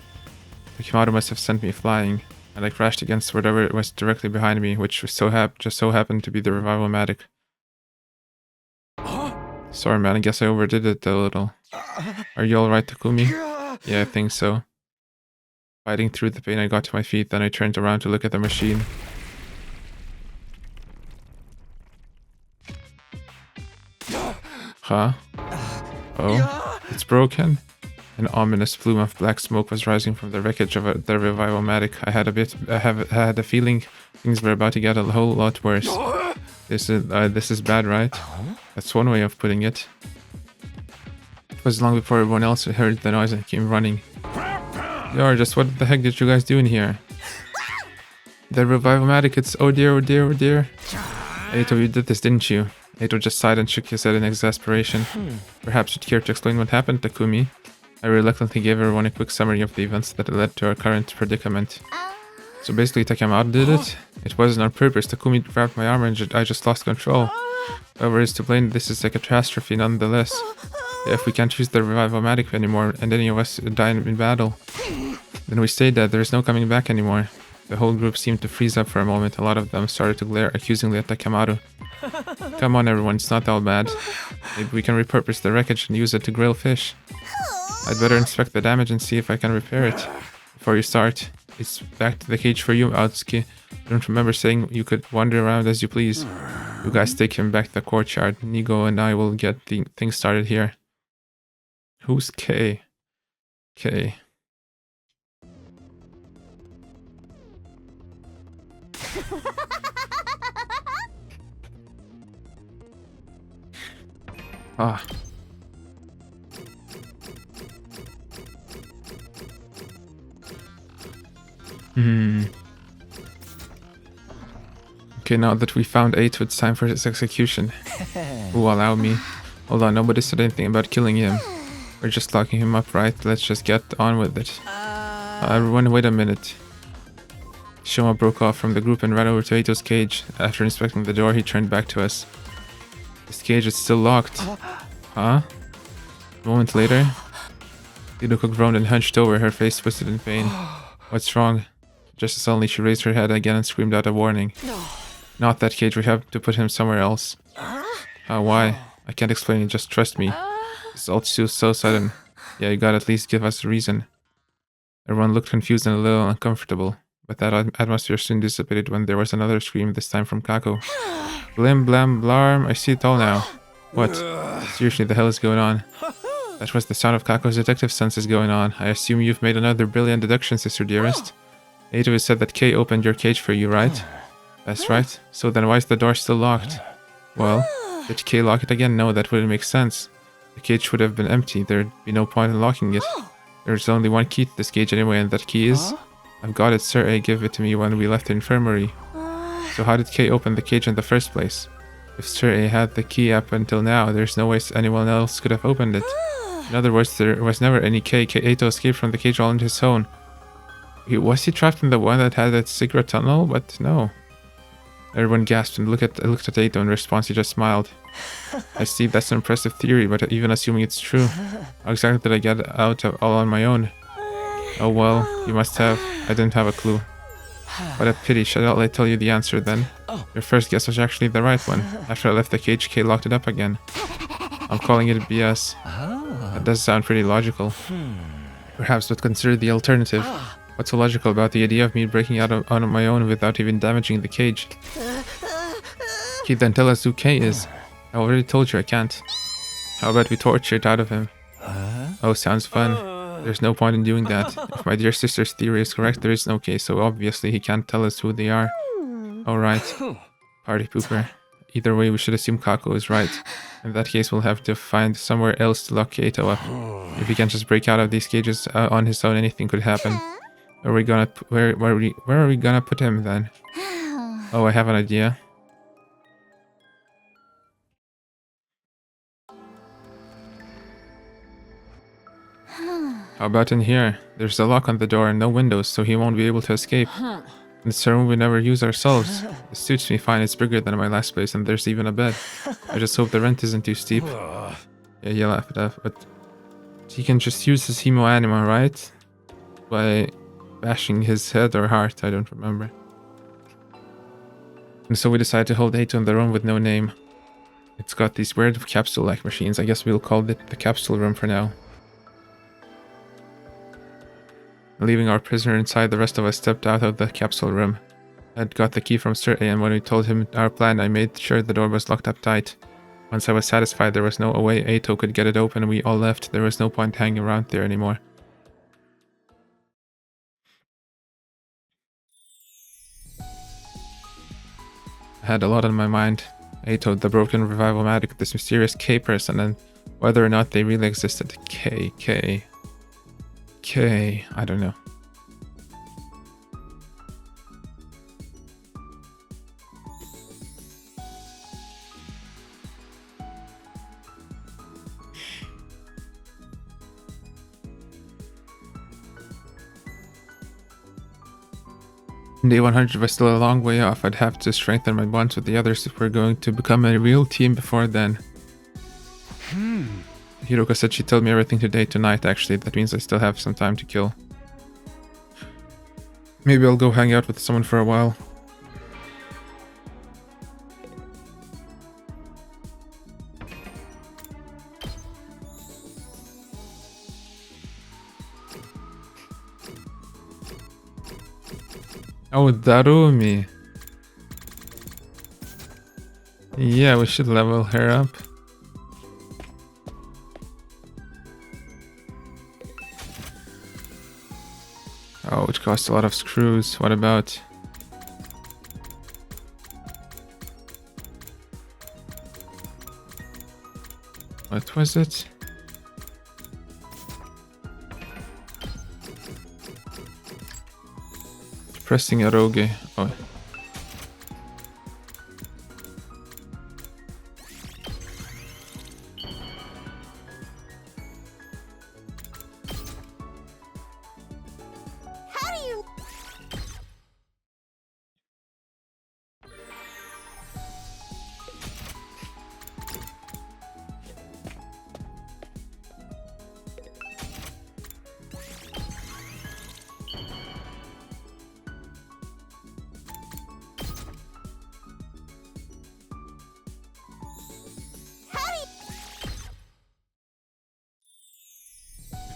Speaker 1: Takemaru must have sent me flying, and I crashed against whatever was directly behind me, which was just so happened to be the Revival-matic. Sorry man, I guess I overdid it a little. Are you alright, Takumi? Yeah, I think so. Fighting through the pain, I got to my feet, then I turned around to look at the machine. Huh? Oh, it's broken? An ominous plume of black smoke was rising from the wreckage of the Revival-matic. I had a feeling things were about to get a whole lot worse. This is bad, right? That's one way of putting it. It was long before everyone else heard the noise and came running. Yo, just what the heck did you guys do in here? The Revival-matic, it's oh dear, oh dear, oh dear. Eito, you did this, didn't you? Eito just sighed and shook his head in exasperation. Perhaps you'd care to explain what happened, Takumi? I reluctantly gave everyone a quick summary of the events that led to our current predicament. So basically Takemaru did it? It wasn't on purpose. Takumi grabbed my arm and I just lost control. Whoever is to blame, this is a catastrophe nonetheless. If we can't use the Revival-matic anymore and any of us die in battle, then we stay dead. There's no coming back anymore. The whole group seemed to freeze up for a moment. A lot of them started to glare accusingly at Takemaru. Come on everyone, it's not all bad. Maybe we can repurpose the wreckage and use it to grill fish. I'd better inspect the damage and see if I can repair it. Before you start, it's back to the cage for you, Aotsuki. I don't remember saying you could wander around as you please. You guys take him back to the courtyard. Nigo and I will get the thing started here. Who's K? K. Ah. Okay, now that we found Ato, it's time for his execution. Ooh, allow me. Hold on, nobody said anything about killing him. We're just locking him up, right? Let's just get on with it. Everyone, wait a minute. Shoma broke off from the group and ran over to Ato's cage. After inspecting the door, he turned back to us. This cage is still locked. Huh? A moment later, Hiruko groaned and hunched over, her face twisted in pain. What's wrong? Just as suddenly, she raised her head again and screamed out a warning. Not that cage, we have to put him somewhere else. Why? I can't explain it, just trust me. It's all so sudden. Yeah, you gotta at least give us a reason. Everyone looked confused and a little uncomfortable, but that atmosphere soon dissipated when there was another scream, this time from Kako. Blim blam blarm, I see it all now. What? Seriously, the hell is going on? That was the sound of Kako's detective senses going on. I assume you've made another brilliant deduction, sister dearest. Ato has said that Kay opened your cage for you, right? That's right. So then why is the door still locked? Well, did Kay lock it again? No, that wouldn't make sense. The cage would have been empty. There'd be no point in locking it. There's only one key to this cage anyway, and that key is... I've got it, Sir A gave it to me when we left the infirmary. So how did Kay open the cage in the first place? If Sir A had the key up until now, there's no way anyone else could have opened it. In other words, there was never any Kay. Ato escaped from the cage all on his own. Was he trapped in the one that had that secret tunnel? But no. Everyone gasped and looked at Ato. In response, he just smiled. I see, that's an impressive theory, but even assuming it's true, how exactly did I get out all on my own? Oh well, you must have. I didn't have a clue. What a pity. Should I tell you the answer then? Your first guess was actually the right one. After I left the cage, Kay locked it up again. I'm calling it BS. That does sound pretty logical. Perhaps, but consider the alternative. What's so logical about the idea of me breaking out on my own without even damaging the cage? Kay, then tell us who Kay is. I already told you I can't. How about we torture it out of him? Oh, sounds fun. There's no point in doing that. If my dear sister's theory is correct, there is no Kay, so obviously he can't tell us who they are. Alright. Party pooper. Either way, we should assume Kako is right. In that case, we'll have to find somewhere else to lock Kato up. If he can't just break out of these cages on his own, anything could happen. Where are we gonna put him then? Oh, I have an idea. How about in here? There's a lock on the door and no windows, so he won't be able to escape. It's a room we never use ourselves. It suits me fine, it's bigger than my last place, and there's even a bed. I just hope the rent isn't too steep. Yeah, you laugh it off, but... he can just use his hemo anima, right? By bashing his head or heart, I don't remember. And so we decided to hold Ato in the room with no name. It's got these weird capsule-like machines. I guess we'll call it the capsule room for now. Leaving our prisoner inside, the rest of us stepped out of the capsule room. I had got the key from Sir A, and when we told him our plan, I made sure the door was locked up tight. Once I was satisfied there was no way Ato could get it open, we all left. There was no point hanging around there anymore. I had a lot on my mind. Ato, the broken revival-matic, this mysterious K person, and whether or not they really existed. K, I don't know. Day 100 was still a long way off. I'd have to strengthen my bonds with the others if we're going to become a real team before then. Hiruko said she told me everything tonight actually. That means I still have some time to kill. Maybe I'll go hang out with someone for a while. Oh, Darumi. Yeah, we should level her up. Oh, it costs a lot of screws. What about... what was it? Pressing a rogue. Oh.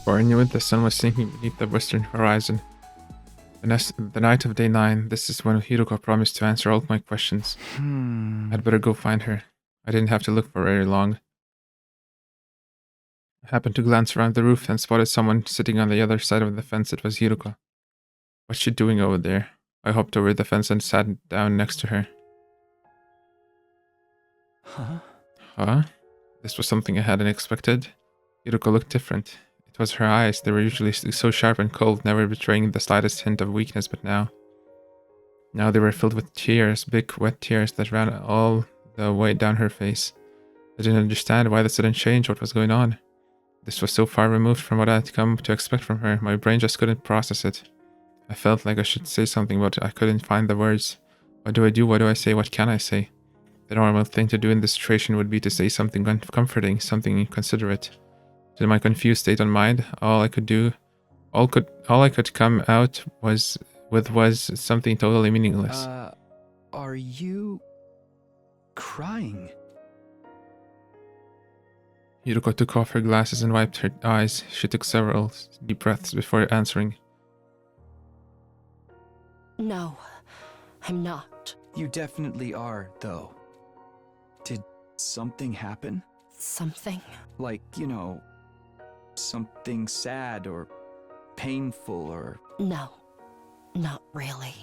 Speaker 1: Before I knew it, the sun was sinking beneath the western horizon. The night of day 9, this is when Hiruko promised to answer all my questions. I'd better go find her. I didn't have to look for very long. I happened to glance around the roof and spotted someone sitting on the other side of the fence. It was Hiruko. What's she doing over there? I hopped over the fence and sat down next to her. Huh? This was something I hadn't expected. Hiruko looked different. It was her eyes. They were usually so sharp and cold, never betraying the slightest hint of weakness, but now they were filled with tears, big wet tears that ran all the way down her face. I didn't understand why the sudden change, what was going on. This was so far removed from what I had come to expect from her. My brain just couldn't process it. I felt like I should say something, but I couldn't find the words. What do I do? What do I say? What can I say? The normal thing to do in this situation would be to say something comforting, something considerate. In my confused state of mind, all I could come out was something totally meaningless.
Speaker 13: Are you crying?
Speaker 1: Hiruko took off her glasses and wiped her eyes. She took several deep breaths before answering.
Speaker 7: No, I'm not.
Speaker 13: You definitely are, though. Did something happen?
Speaker 7: Something?
Speaker 13: Like, you know, something sad or painful or...
Speaker 7: No, not really.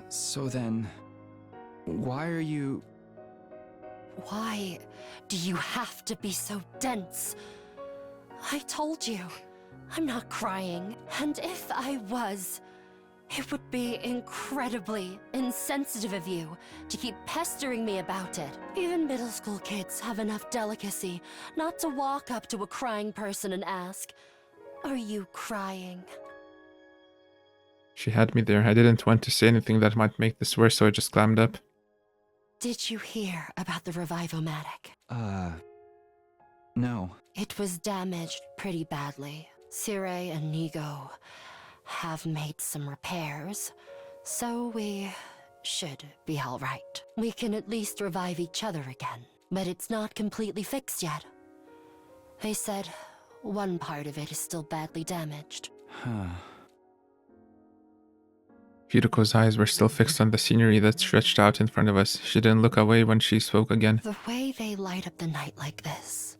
Speaker 13: So then, why are you...
Speaker 7: Why do you have to be so dense? I told you, I'm not crying. And if I was, it would be incredibly insensitive of you to keep pestering me about it. Even middle school kids have enough delicacy not to walk up to a crying person and ask, "Are you crying?"
Speaker 1: She had me there. I didn't want to say anything that might make this worse, so I just clammed up.
Speaker 7: Did you hear about the Revivomatic?
Speaker 13: No.
Speaker 7: It was damaged pretty badly. Sire and Nigo have made some repairs, so we should be all right. We can at least revive each other again, but it's not completely fixed yet. They said one part of it is still badly damaged.
Speaker 1: Hiruko's eyes were still fixed on the scenery that stretched out in front of us. She didn't look away when she spoke again.
Speaker 7: The way they light up the night like this,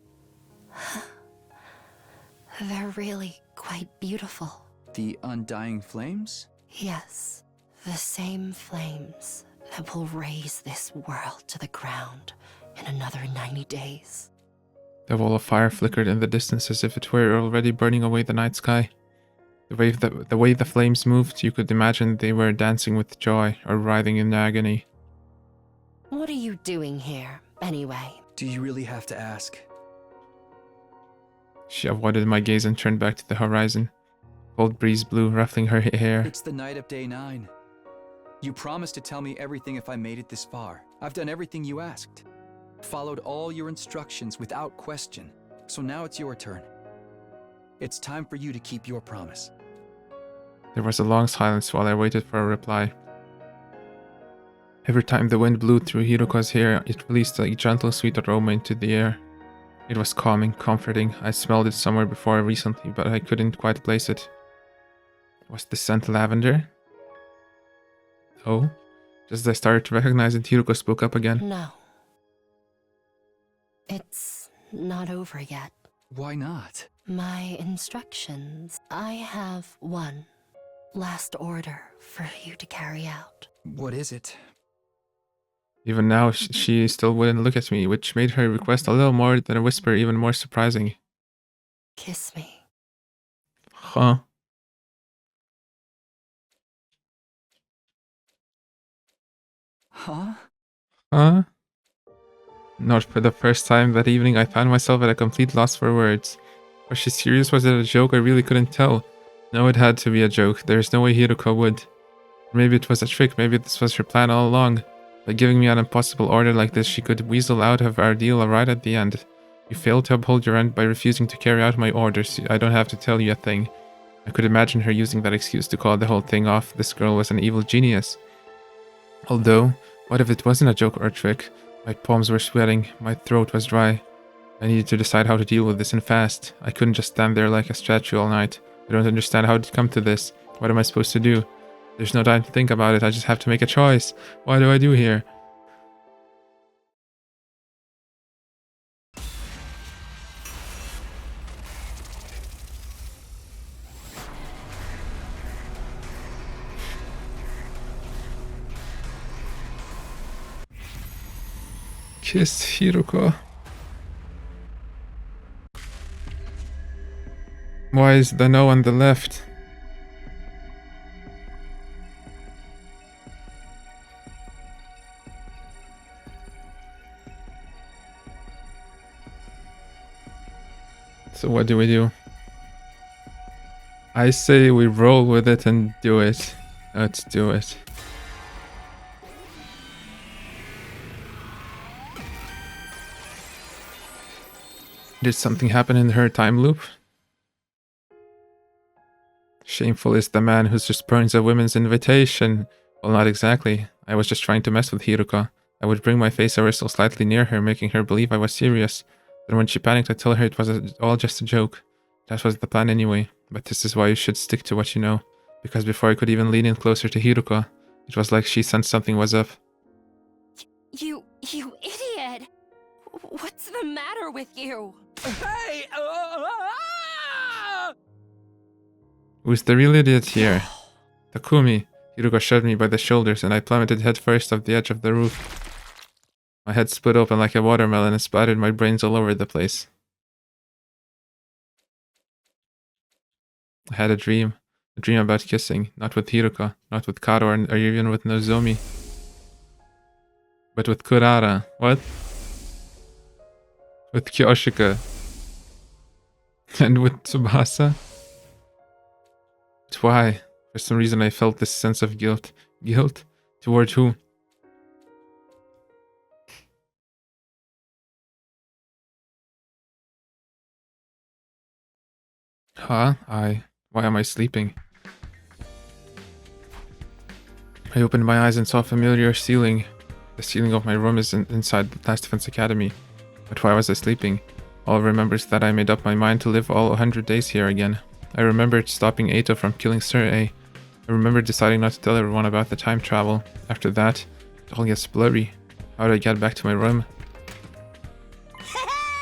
Speaker 7: they're really quite beautiful.
Speaker 13: The undying flames?
Speaker 7: Yes, the same flames that will raise this world to the ground in another 90 days.
Speaker 1: The wall of fire flickered in the distance as if it were already burning away the night sky. The way the flames moved, you could imagine they were dancing with joy or writhing in agony.
Speaker 7: What are you doing here, anyway?
Speaker 13: Do you really have to ask?
Speaker 1: She avoided my gaze and turned back to the horizon. Cold breeze blew, ruffling her hair.
Speaker 13: It's the night of day 9. You promised to tell me everything if I made it this far. I've done everything you asked. Followed all your instructions without question. So now it's your turn. It's time for you to keep your promise.
Speaker 1: There was a long silence while I waited for a reply. Every time the wind blew through Hiruko's hair, it released a gentle, sweet aroma into the air. It was calming, comforting. I smelled it somewhere before recently, but I couldn't quite place it. Was the scent lavender? Oh? Just as I started to recognize it, Hiruko spoke up again.
Speaker 7: No. It's not over yet.
Speaker 13: Why not?
Speaker 7: My instructions. I have one last order for you to carry out.
Speaker 13: What is it?
Speaker 1: Even now, she still wouldn't look at me, which made her request a little more than a whisper even more surprising.
Speaker 7: Kiss me.
Speaker 1: Huh?
Speaker 13: Huh?
Speaker 1: Huh? Not for the first time that evening, I found myself at a complete loss for words. Was she serious? Was it a joke? I really couldn't tell. No, it had to be a joke. There's no way Hiruko would. Maybe it was a trick. Maybe this was her plan all along. By giving me an impossible order like this, she could weasel out of our deal right at the end. You failed to uphold your end by refusing to carry out my orders. I don't have to tell you a thing. I could imagine her using that excuse to call the whole thing off. This girl was an evil genius. Although, what if it wasn't a joke or a trick? My palms were sweating. My throat was dry. I needed to decide how to deal with this and fast. I couldn't just stand there like a statue all night. I don't understand how it come to this. What am I supposed to do? There's no time to think about it. I just have to make a choice. What do I do here? Kiss Hiruko. Why is the no on the left? So what do we do? I say we roll with it and do it. Let's do it. Did something happen in her time loop? Shameful is the man who just burns a woman's invitation. Well, not exactly. I was just trying to mess with Hiruka. I would bring my face ever so slightly near her, making her believe I was serious. Then when she panicked, I'd tell her it was all just a joke. That was the plan anyway. But this is why you should stick to what you know. Because before I could even lean in closer to Hiruka, it was like she sensed something was up.
Speaker 7: You idiot! What's the matter with you?
Speaker 11: Hey!
Speaker 1: Who's the real idiot here? Takumi. Hiruka shoved me by the shoulders and I plummeted headfirst off the edge of the roof. My head split open like a watermelon and splattered my brains all over the place. I had a dream about kissing, not with Hiruka, not with Karo or even with Nozomi, but with Kurara. What? With Kyoshika. And with Tsubasa? But why? For some reason I felt this sense of guilt. Guilt? Toward who? Huh? Why am I sleeping? I opened my eyes and saw a familiar ceiling. The ceiling of my room is inside the Last Defense Academy. But why was I sleeping? All I remember is that I made up my mind to live all 100 days here again. I remembered stopping Eito from killing Sir A. I remember deciding not to tell everyone about the time travel. After that, it all gets blurry. How did I get back to my room?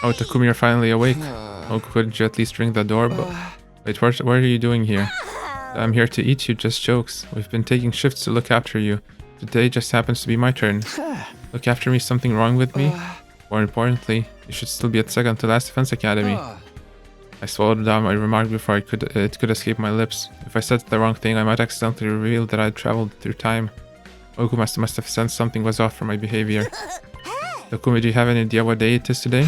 Speaker 1: Oh, Takumi, you're finally awake. Oh, couldn't you at least ring the doorbell? Wait, what are you doing here? I'm here to eat you, just jokes. We've been taking shifts to look after you. Today just happens to be my turn. Look after me, something wrong with me? More importantly, you should still be at second to Last Defense Academy. I swallowed down my remark before it could escape my lips. If I said the wrong thing, I might accidentally reveal that I'd traveled through time. Oku must have sensed something was off from my behavior. Takumi, do you have any idea what day it is today?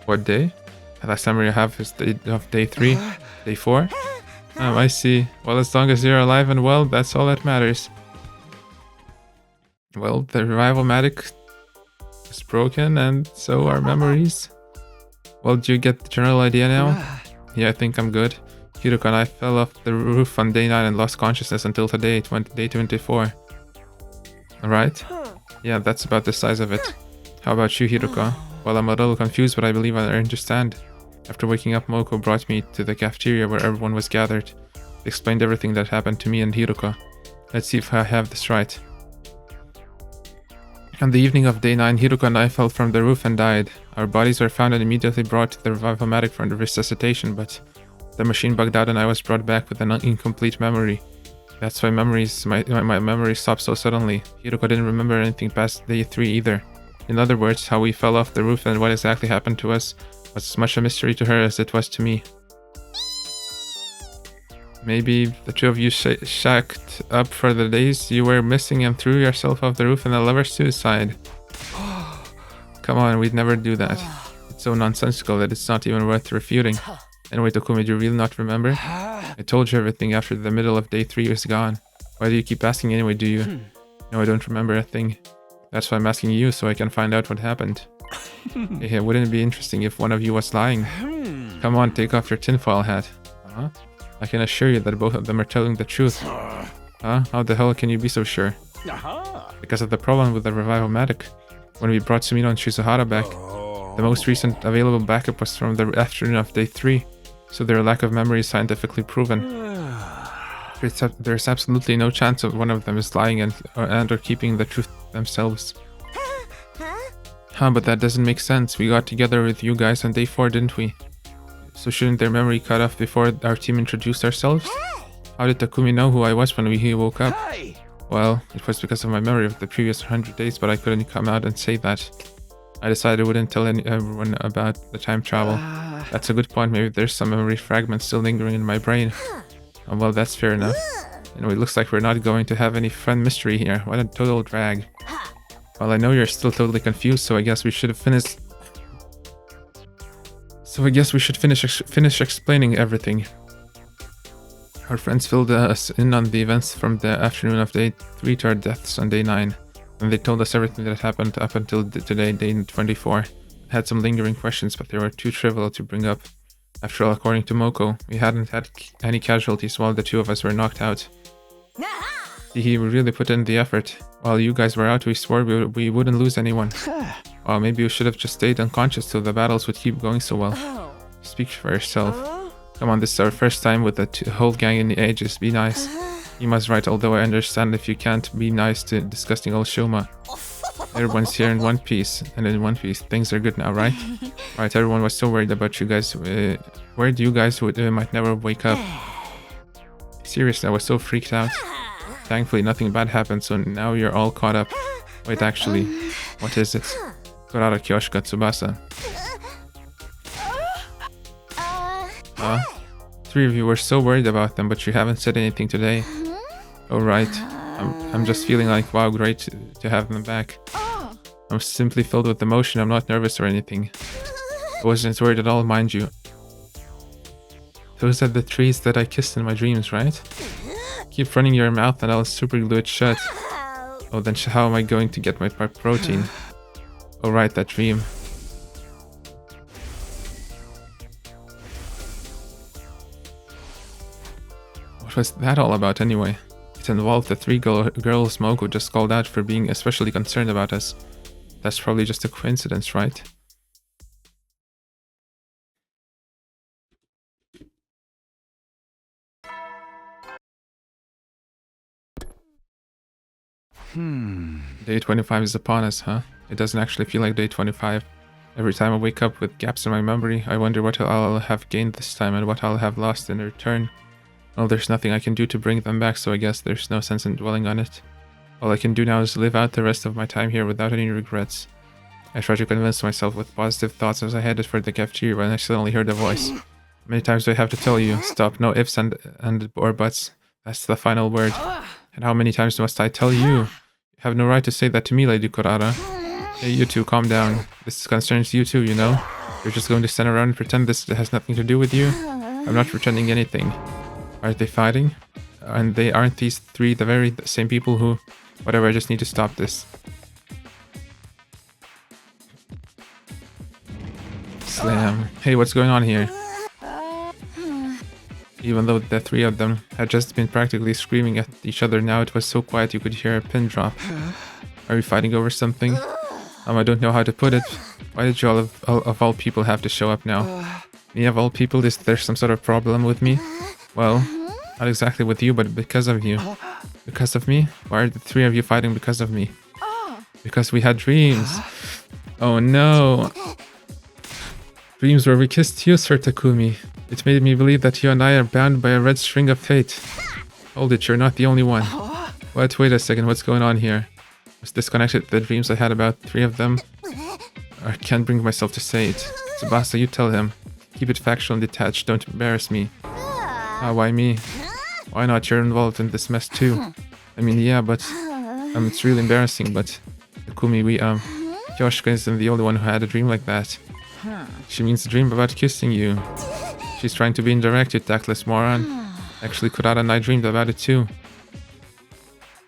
Speaker 1: What day? The last memory I have is day 3, day 4. I see. Well, as long as you're alive and well, that's all that matters. Well, the revival-matic is broken, and so are memories. Well, do you get the general idea now? Yeah, I think I'm good. Hiruka and I fell off the roof on day 9 and lost consciousness until today, day 24. Alright? Yeah, that's about the size of it. How about you, Hiruka? Well, I'm a little confused, but I believe I understand. After waking up, Moko brought me to the cafeteria where everyone was gathered. They explained everything that happened to me and Hiruka. Let's see if I have this right. On the evening of day 9, Hiruka and I fell from the roof and died. Our bodies were found and immediately brought to the revival-matic for resuscitation, but the machine bugged out and I was brought back with an incomplete memory. That's why my memory stopped so suddenly. Hiruka didn't remember anything past day 3 either. In other words, how we fell off the roof and what exactly happened to us was as much a mystery to her as it was to me. Maybe the two of you shacked up for the days you were missing and threw yourself off the roof in a lover's suicide. Come on, we'd never do that. It's so nonsensical that it's not even worth refuting. Anyway, Takumi, do you really not remember? I told you everything after the middle of day 3 was gone. Why do you keep asking anyway, do you? No, I don't remember a thing. That's why I'm asking you, so I can find out what happened. Hey, wouldn't it be interesting if one of you was lying? Come on, take off your tinfoil hat. Huh? I can assure you that both of them are telling the truth. Huh? How the hell can you be so sure? Because of the problem with the revival-matic. When we brought Sumino and Shizuhara back, The most recent available backup was from the afternoon of day 3, so their lack of memory is scientifically proven. There's absolutely no chance of one of them is lying and or keeping the truth themselves. Huh, but that doesn't make sense. We got together with you guys on day 4, didn't we? So shouldn't their memory cut off before our team introduced ourselves? How did Takumi know who I was when he woke up? Well, it was because of my memory of the previous 100 days, but I couldn't come out and say that. I decided I wouldn't tell everyone about the time travel. That's a good point. Maybe there's some memory fragments still lingering in my brain. Oh, well, that's fair enough. Anyway, it looks like we're not going to have any fun mystery here. What a total drag. Well, I know you're still totally confused, so I guess we should have finished... finish explaining everything. Our friends filled us in on the events from the afternoon of day 3 to our deaths on day 9. And they told us everything that happened up until today, day 24. I had some lingering questions, but they were too trivial to bring up. After all, according to Moko, we hadn't had any casualties while the 2 of us were knocked out. He really put in the effort. While you guys were out, we swore we wouldn't lose anyone. Well, maybe we should have just stayed unconscious so the battles would keep going so well. Speak for yourself. Come on, this is our first time with the whole gang in the ages. Be nice. You must right, although I understand if you can't be nice to disgusting old Shoma. Everyone's here in one piece, and in one piece. Things are good now, right? Right, everyone was so worried about you guys. Worried you guys might never wake up. Seriously, I was so freaked out. Thankfully, nothing bad happened, so now you're all caught up. Wait, actually, what is it? Kurara, Kyoshika, Tsubasa. 3 of you were so worried about them, but you haven't said anything today. Oh, right. I'm just feeling like, wow, great to have them back. I'm simply filled with emotion. I'm not nervous or anything. I wasn't worried at all, mind you. Those are the trees that I kissed in my dreams, right? Keep running your mouth and I'll super glue it shut. Oh, then how am I going to get my protein? Oh, right, that dream. What was that all about anyway? It involved the 3 girls Moko just called out for being especially concerned about us. That's probably just a coincidence, right? Day 25 is upon us, huh? It doesn't actually feel like day 25. Every time I wake up with gaps in my memory, I wonder what I'll have gained this time and what I'll have lost in return. Well, there's nothing I can do to bring them back, so I guess there's no sense in dwelling on it. All I can do now is live out the rest of my time here without any regrets. I try to convince myself with positive thoughts as I headed for the cafeteria when I suddenly heard a voice. Many times do I have to tell you, stop, no ifs and or buts. That's the final word. And how many times must I tell you? You have no right to say that to me, Lady Kurara. Hey, you two, calm down. This concerns you too, you know? You're just going to stand around and pretend this has nothing to do with you? I'm not pretending anything. Are they fighting? And aren't these 3 the very same people who... Whatever, I just need to stop this. Slam. Hey, what's going on here? Even though the 3 of them had just been practically screaming at each other, now it was so quiet you could hear a pin drop. Are we fighting over something? I don't know how to put it. Why did you all of all people have to show up now? Me of all people, is there some sort of problem with me? Well, not exactly with you, but because of you. Because of me? Why are the 3 of you fighting because of me? Because we had dreams. Oh no. Dreams where we kissed you, Sir Takumi. It made me believe that you and I are bound by a red string of fate. Hold it, you're not the only one. What? Wait a second, what's going on here? Was this connected to the dreams I had about 3 of them? I can't bring myself to say it. Tsubasa, you tell him. Keep it factual and detached, don't embarrass me. Why me? Why not? You're involved in this mess too. I mean, yeah, but... it's really embarrassing, but... Takumi, Kyoshika isn't the only one who had a dream like that. She means a dream about kissing you. She's trying to be indirect, you tactless moron. Actually, Kurara and I dreamed about it too.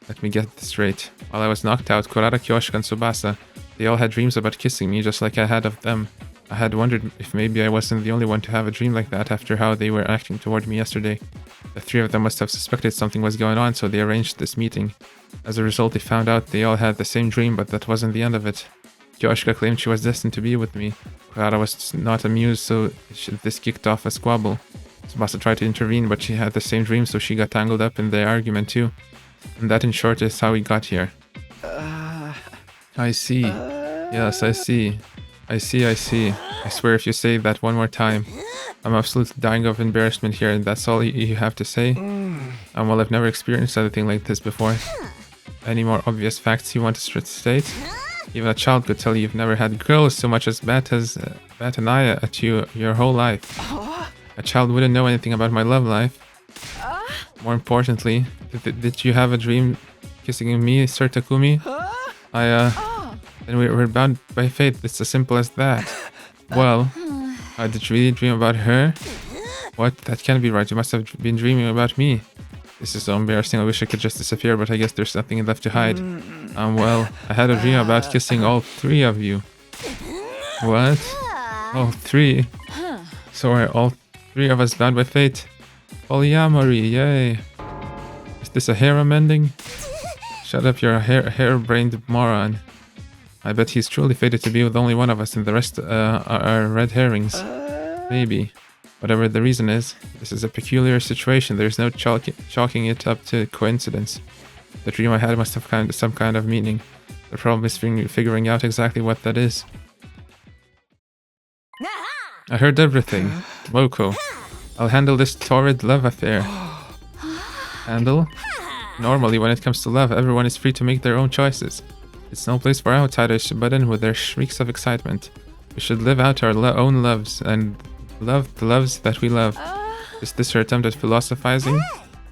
Speaker 1: Let me get this straight. While I was knocked out, Kurara, Kyoshika, and Tsubasa, they all had dreams about kissing me just like I had of them. I had wondered if maybe I wasn't the only one to have a dream like that after how they were acting toward me yesterday. The 3 of them must have suspected something was going on, so they arranged this meeting. As a result, they found out they all had the same dream, but that wasn't the end of it. Kyoshika claimed she was destined to be with me. Clara was not amused, so this kicked off a squabble. Tsubasa tried to intervene, but she had the same dream, so she got tangled up in the argument too. And that, in short, is how we got here. I see. Yes, I see. I see. I swear if you say that one more time, I'm absolutely dying of embarrassment here, and that's all you have to say? Well, I've never experienced anything like this before. Any more obvious facts you want to state? Even a child could tell you've never had girls so much as bat an eye at you your whole life. A child wouldn't know anything about my love life. More importantly, did you have a dream kissing me, Sir Takumi? Then we're bound by fate. It's as simple as that. Well, did you really dream about her? What? That can't be right. You must have been dreaming about me. This is so embarrassing. I wish I could just disappear, but I guess there's nothing left to hide. Well, I had a dream about kissing all three of you. What? All three? So are all three of us bound by fate? Polyamory, yay. Is this a harem ending? Shut up, you're a hair-brained moron. I bet he's truly fated to be with only one of us and the rest are red herrings. Maybe. Whatever the reason is, this is a peculiar situation. There's no chalking it up to coincidence. The dream I had must have some kind of meaning. The problem is figuring out exactly what that is. I heard everything. Moko. I'll handle this torrid love affair. Handle? Normally, when it comes to love, everyone is free to make their own choices. It's no place for outsiders to butt in with their shrieks of excitement. We should live out our own loves and love the loves that we love. Is this her attempt at philosophizing?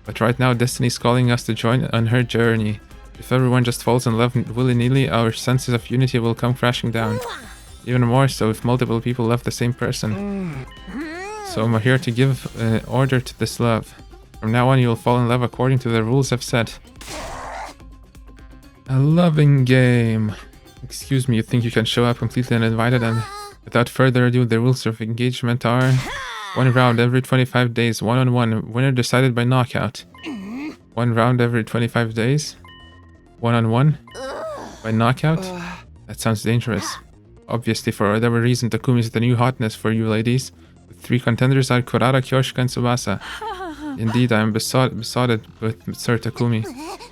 Speaker 1: But right now, Destiny's calling us to join on her journey. If everyone just falls in love willy-nilly, our senses of unity will come crashing down. Even more so if multiple people love the same person. So I'm here to give order to this love. From now on, you'll fall in love according to the rules I've set. A loving game. Excuse me, you think you can show up completely uninvited? And without further ado, the rules of engagement are 1 round every 25 days, one-on-one, winner decided by knockout. 1 round every 25 days, one-on-one, by knockout? That sounds dangerous. Obviously, for whatever reason, Takumi is the new hotness for you ladies. The 3 contenders are Kurara, Kyoshika, and Tsubasa. Indeed, I am besotted with Sir Takumi.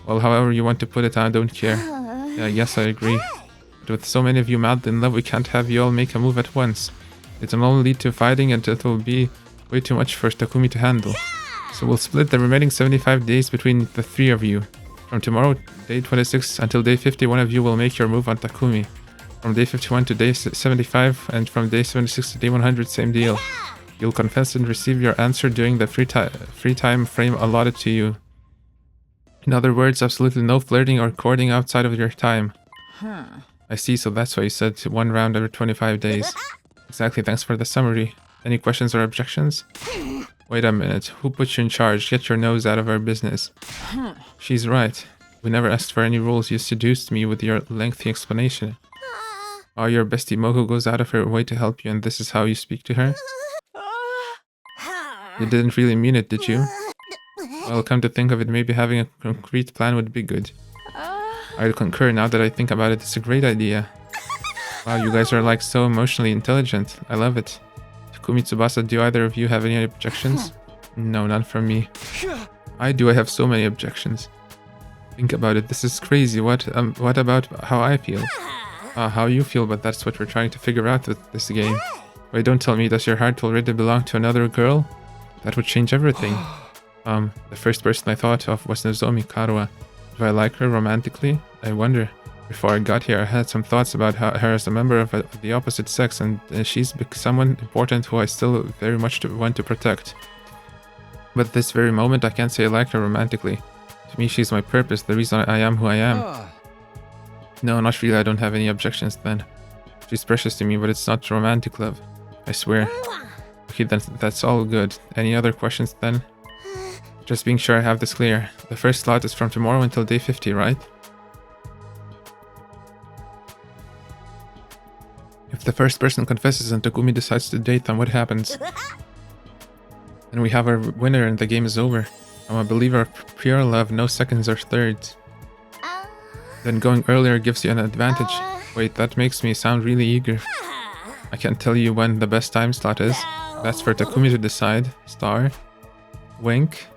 Speaker 1: Well, however you want to put it, I don't care. Yeah, yes, I agree. But with so many of you madly in love, we can't have you all make a move at once. It will only lead to fighting, and it will be way too much for Takumi to handle. So we'll split the remaining 75 days between the 3 of you. From tomorrow, day 26, until day 50, one of you will make your move on Takumi. From day 51 to day 75, and from day 76 to day 100, same deal. You'll confess and receive your answer during the free time frame allotted to you. In other words, absolutely no flirting or courting outside of your time. I see, so that's why you said 1 round every 25 days. Exactly, thanks for the summary. Any questions or objections? Wait a minute, who put you in charge? Get your nose out of our business. She's right. We never asked for any rules, you seduced me with your lengthy explanation. Oh, your bestie Moko goes out of her way to help you, and this is how you speak to her? You didn't really mean it, did you? Well, come to think of it, maybe having a concrete plan would be good. I'd concur. Now that I think about it, it's a great idea. Wow, you guys are like so emotionally intelligent. I love it. Takumi, Tsubasa, do either of you have any objections? No, none from me. I do. I have so many objections. Think about it. This is crazy. What about how I feel? How you feel, but that's what we're trying to figure out with this game. Wait, don't tell me, does your heart already belong to another girl? That would change everything. The first person I thought of was Nozomi Karuha. Do I like her romantically? I wonder. Before I got here, I had some thoughts about her as a member of the opposite sex, and she's someone important who I still very much want to protect. But at this very moment, I can't say I like her romantically. To me, she's my purpose, the reason I am who I am. No, not really, I don't have any objections then. She's precious to me, but it's not romantic love. I swear. Okay, then that's all good. Any other questions then? Just being sure I have this clear. The first slot is from tomorrow until day 50, right? If the first person confesses and Takumi decides to date, then what happens? Then we have our winner and the game is over. I'm a believer of pure love, no seconds or thirds. Then going earlier gives you an advantage. Wait, that makes me sound really eager. I can't tell you when the best time slot is. That's for Takumi to decide. Star. Wink.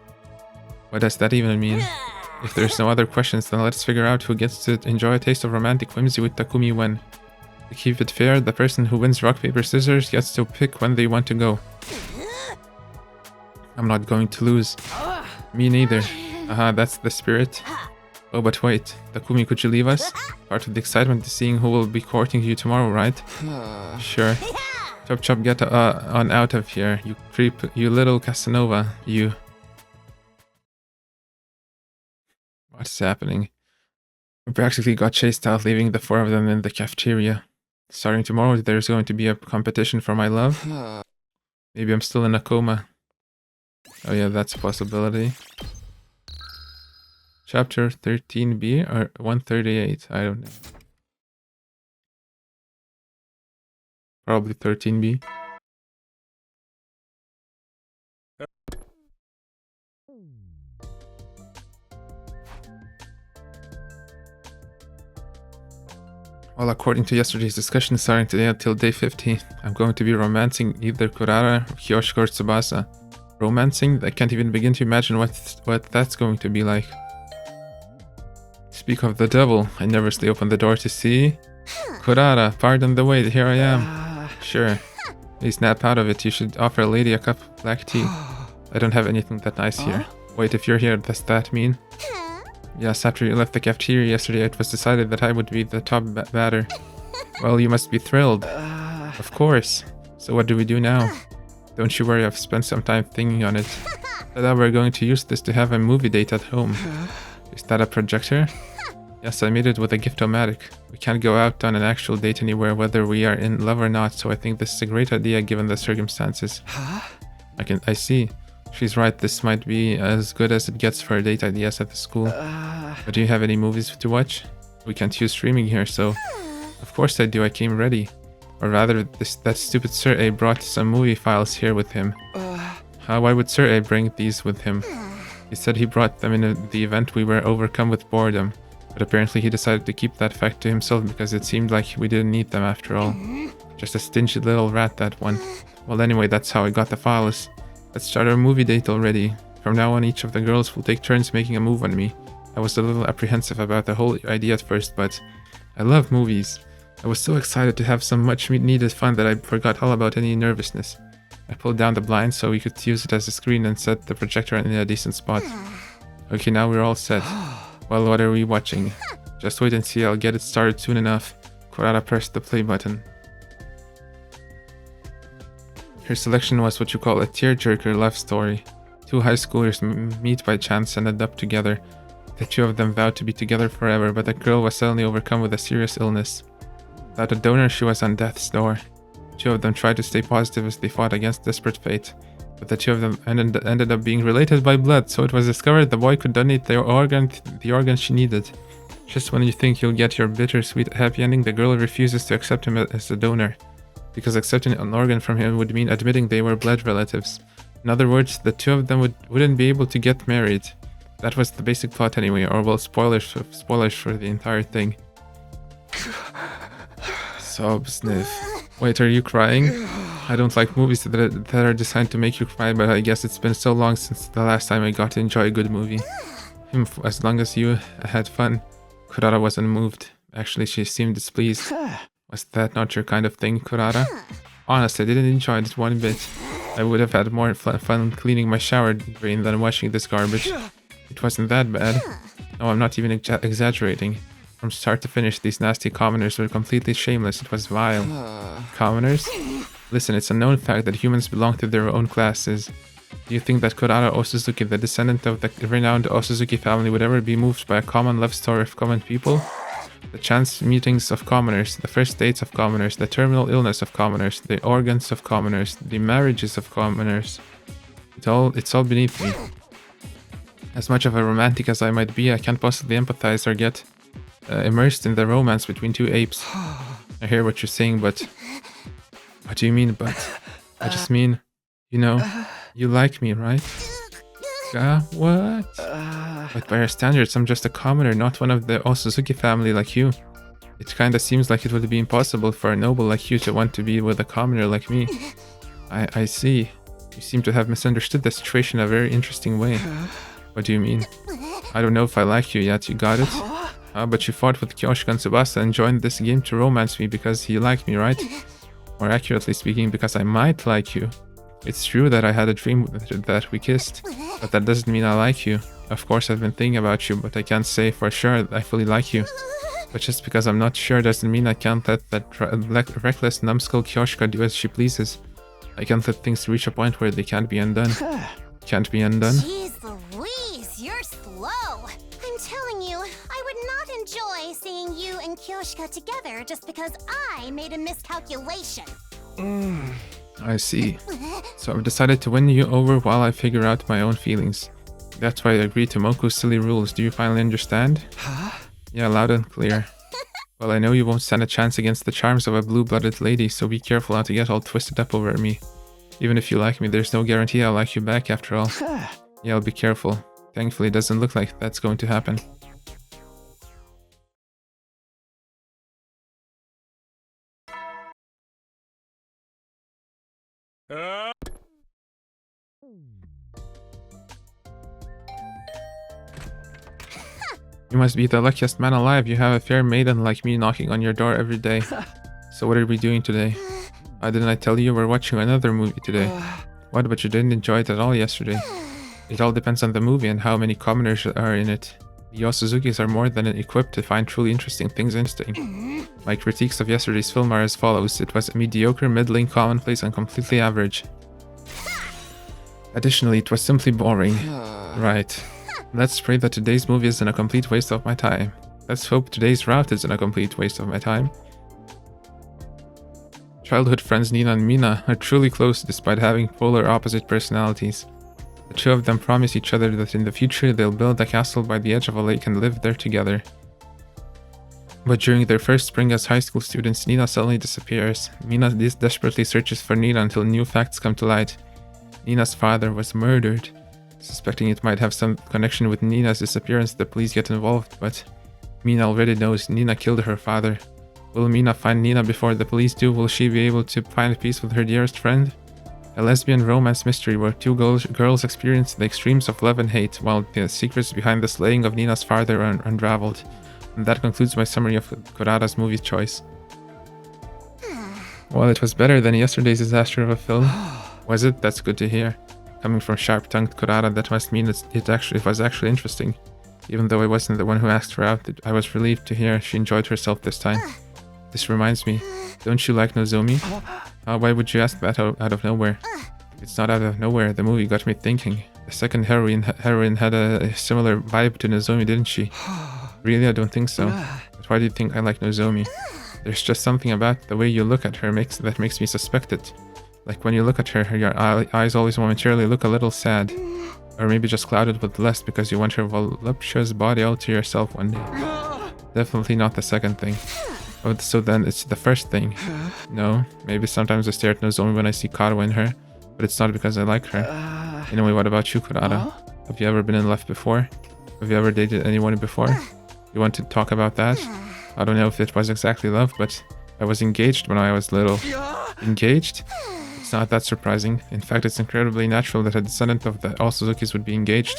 Speaker 1: What does that even mean? If there's no other questions, then let's figure out who gets to enjoy a taste of romantic whimsy with Takumi when. To keep it fair, the person who wins rock, paper, scissors gets to pick when they want to go. I'm not going to lose. Me neither. Aha, that's the spirit. Oh, but wait. Takumi, could you leave us? Part of the excitement is seeing who will be courting you tomorrow, right? Sure. Chop chop, get on out of here, you creep, you little Casanova, you. What's happening? We practically got chased out, leaving the 4 of them in the cafeteria. Starting tomorrow, there's going to be a competition for my love. Maybe I'm still in a coma. Oh yeah, that's a possibility. Chapter 13b or 138, I don't know. Probably 13b. Well, according to yesterday's discussion, starting today until day 50, I'm going to be romancing either Kurara, Kyoshiko, or Tsubasa. Romancing? I can't even begin to imagine what that's going to be like. Speak of the devil, I nervously opened the door to see... Kurara, pardon the wait, here I am. Sure. Please snap out of it, you should offer a lady a cup of black tea. I don't have anything that nice here. Wait, if you're here, does that mean? Yes, after you left the cafeteria yesterday, it was decided that I would be the top batter. Well, you must be thrilled. Of course. So what do we do now? Don't you worry, I've spent some time thinking on it. I thought we're going to use this to have a movie date at home. Is that a projector? Yes, I made it with a gift-o-matic. We can't go out on an actual date anywhere whether we are in love or not, so I think this is a great idea given the circumstances. I see. She's right, this might be as good as it gets for date ideas at the school. But do you have any movies to watch? We can't use streaming here, so... Of course I do, I came ready. Or rather, that stupid Sir A brought some movie files here with him. Why would Sir A bring these with him? He said he brought them in the event we were overcome with boredom. But apparently he decided to keep that fact to himself because it seemed like we didn't need them after all. Just a stingy little rat, that one. Well, anyway, that's how I got the files. Let's start our movie date already. From now on, each of the girls will take turns making a move on me. I was a little apprehensive about the whole idea at first, but I love movies. I was so excited to have some much needed fun that I forgot all about any nervousness. I pulled down the blind so we could use it as a screen and set the projector in a decent spot. Okay, now we're all set. Well, what are we watching? Just wait and see, I'll get it started soon enough. Kurara pressed the play button. Her selection was what you call a tearjerker love story. 2 high schoolers meet by chance and end up together. The 2 of them vowed to be together forever, but the girl was suddenly overcome with a serious illness. Without a donor, she was on death's door. 2 of them tried to stay positive as they fought against desperate fate, but the 2 of them ended up being related by blood, so it was discovered the boy could donate the organ she needed. Just when you think you'll get your bittersweet happy ending, the girl refuses to accept him as a donor, because accepting an organ from him would mean admitting they were blood relatives. In other words, the 2 of them wouldn't be able to get married. That was the basic plot anyway, or well, spoilers for the entire thing. Sob sniff. Wait, are you crying? I don't like movies that are designed to make you cry, but I guess it's been so long since the last time I got to enjoy a good movie. As long as you had fun. Kurara wasn't moved. Actually, she seemed displeased. Was that not your kind of thing, Kurara? Honestly, I didn't enjoy it one bit. I would have had more fun cleaning my shower drain than watching this garbage. It wasn't that bad. No, I'm not even exaggerating. From start to finish, these nasty commoners were completely shameless. It was vile. Commoners? Listen, it's a known fact that humans belong to their own classes. Do you think that Kurara Osuzuki, the descendant of the renowned Osuzuki family, would ever be moved by a common love story of common people? The chance meetings of commoners, the first dates of commoners, the terminal illness of commoners, the organs of commoners, the marriages of commoners. It's all beneath me. As much of a romantic as I might be, I can't possibly empathize or get immersed in the romance between 2 apes. I hear what you're saying, but... What do you mean, but? I just mean, you know, you like me, right? What? But by our standards, I'm just a commoner, not one of the Osuzuki family like you. It kinda seems like it would be impossible for a noble like you to want to be with a commoner like me. I see. You seem to have misunderstood the situation in a very interesting way. What do you mean? I don't know if I like you yet, you got it? But you fought with Kyoshika and Tsubasa and joined this game to romance me because you like me, right? More accurately speaking, because I might like you. It's true that I had a dream that we kissed, but that doesn't mean I like you. Of course I've been thinking about you, but I can't say for sure I fully like you. But just because I'm not sure doesn't mean I can't let that reckless numbskull Kyoshika do as she pleases. I can't let things reach a point where they can't be undone. Can't be undone?
Speaker 2: Jeez Louise, you're slow. I'm telling you, I would not enjoy seeing you and Kyoshika together just because I made a miscalculation.
Speaker 1: I see. So I've decided to win you over while I figure out my own feelings. That's why I agreed to Moku's silly rules. Do you finally understand? Yeah, loud and clear. Well, I know you won't stand a chance against the charms of a blue-blooded lady, so be careful not to get all twisted up over me. Even if you like me, there's no guarantee I'll like you back after all. Yeah, I'll be careful. Thankfully, it doesn't look like that's going to happen. You must be the luckiest man alive. You have a fair maiden like me knocking on your door every day. So what are we doing today? Didn't I tell you we're watching another movie today? What, but you didn't enjoy it at all yesterday? It all depends on the movie and how many commoners are in it. The Osuzukis are more than equipped to find truly interesting things interesting. My critiques of yesterday's film are as follows. It was mediocre, middling, commonplace, and completely average. Additionally, it was simply boring. Right. Let's pray that today's movie isn't a complete waste of my time. Let's hope today's route isn't a complete waste of my time. Childhood friends Nina and Mina are truly close despite having polar opposite personalities. The two of them promise each other that in the future they'll build a castle by the edge of a lake and live there together. But during their first spring as high school students, Nina suddenly disappears. Mina desperately searches for Nina until new facts come to light. Nina's father was murdered. Suspecting it might have some connection with Nina's disappearance, the police get involved, but Mina already knows Nina killed her father. Will Mina find Nina before the police do? Will she be able to find peace with her dearest friend? A lesbian romance mystery where two girls experience the extremes of love and hate, while the secrets behind the slaying of Nina's father are unraveled. And that concludes my summary of Kurata's movie choice. Well, it was better than yesterday's disaster of a film. Was it? That's good to hear. Coming from sharp-tongued Kurata, that must mean it was actually interesting. Even though I wasn't the one who asked her out, I was relieved to hear she enjoyed herself this time. This reminds me, don't you like Nozomi? Why would you ask that out of nowhere? It's not out of nowhere, the movie got me thinking. The second heroine had a similar vibe to Nozomi, didn't she? Really, I don't think so. But why do you think I like Nozomi? There's just something about the way you look at her that makes me suspect it. Like when you look at her, your eyes always momentarily look a little sad. Or maybe just clouded with lust because you want her voluptuous body all to yourself one day. Definitely not the second thing. Oh, so then it's the first thing. No, maybe sometimes I stare at Nozomi when I see Karawa in her, but it's not because I like her. Anyway, what about you, Kurata? Have you ever been in love before? Have you ever dated anyone before? You want to talk about that? I don't know if it was exactly love, but I was engaged when I was little. Engaged? It's not that surprising. In fact, it's incredibly natural that a descendant of the Osuzukis would be engaged.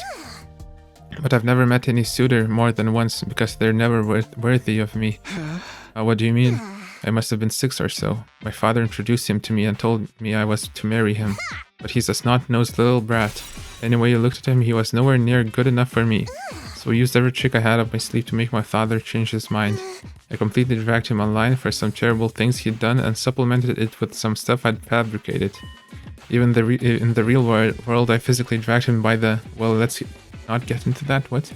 Speaker 1: But I've never met any suitor more than once because they're never worthy of me. What do you mean? I must have been 6 or so. My father introduced him to me and told me I was to marry him. But he's a snot-nosed little brat. Anyway, you looked at him, he was nowhere near good enough for me. So I used every trick I had up my sleeve to make my father change his mind. I completely dragged him online for some terrible things he'd done and supplemented it with some stuff I'd fabricated. Even in the real world, I physically dragged him by the... Well, let's not get into that, what?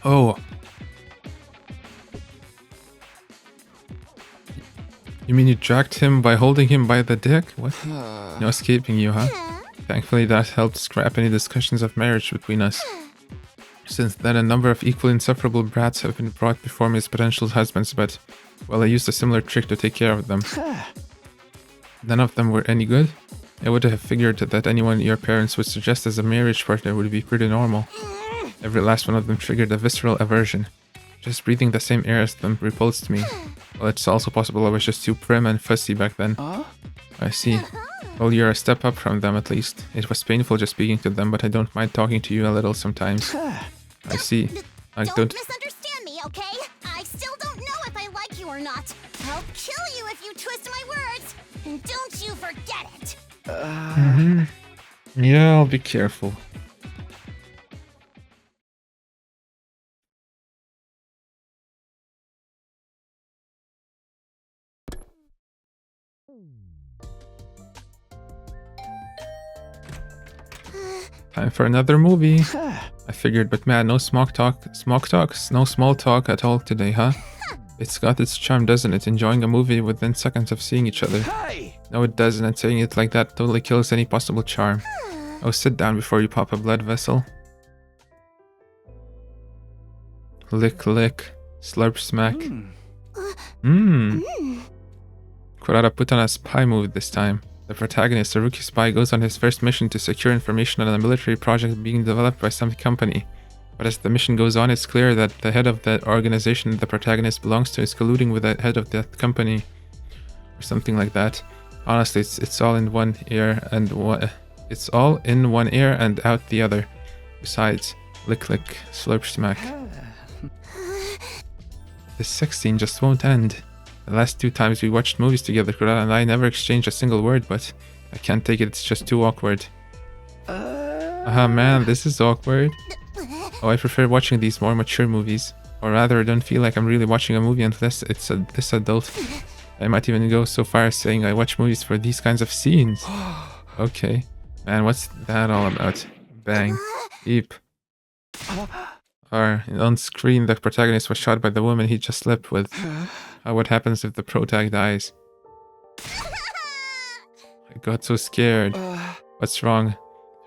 Speaker 1: Oh. You mean you dragged him by holding him by the dick? What? No escaping you, huh? Thankfully that helped scrap any discussions of marriage between us. Since then, a number of equally insufferable brats have been brought before me as potential husbands, but, well, I used a similar trick to take care of them. None of them were any good. I would have figured that anyone your parents would suggest as a marriage partner would be pretty normal. Every last one of them triggered a visceral aversion. Just breathing the same air as them repulsed me. Well, it's also possible I was just too prim and fussy back then. I see. Well, you're a step up from them at least. It was painful just speaking to them, but I don't mind talking to you a little sometimes. I see. I don't
Speaker 2: misunderstand me, okay? I still don't know if I like you or not. I'll kill you if you twist my words. And don't you forget it.
Speaker 1: Yeah, I'll be careful. Time for another movie. I figured, but man, no small talk, no small talk at all today, huh? It's got its charm, doesn't it? Enjoying a movie within seconds of seeing each other. No, it doesn't, and saying it like that totally kills any possible charm. Oh, sit down before you pop a blood vessel. Lick, lick. Slurp, smack. Kurata put on a spy move this time. The protagonist, a rookie spy, goes on his first mission to secure information on a military project being developed by some company. But as the mission goes on, it's clear that the head of the organization the protagonist belongs to is colluding with the head of that company. Or something like that. Honestly, it's all in one ear and it's all in one ear and out the other. Besides, lick lick, slurp smack. This sex scene just won't end. The last 2 times we watched movies together, Kurata and I never exchanged a single word, but I can't take it, it's just too awkward. Man, this is awkward. Oh, I prefer watching these more mature movies. Or rather, I don't feel like I'm really watching a movie unless it's this adult. I might even go so far as saying I watch movies for these kinds of scenes. Okay. Man, what's that all about? Bang. Eep. Or, on screen, the protagonist was shot by the woman he just slept with. What happens if the protag dies? I got so scared. What's wrong?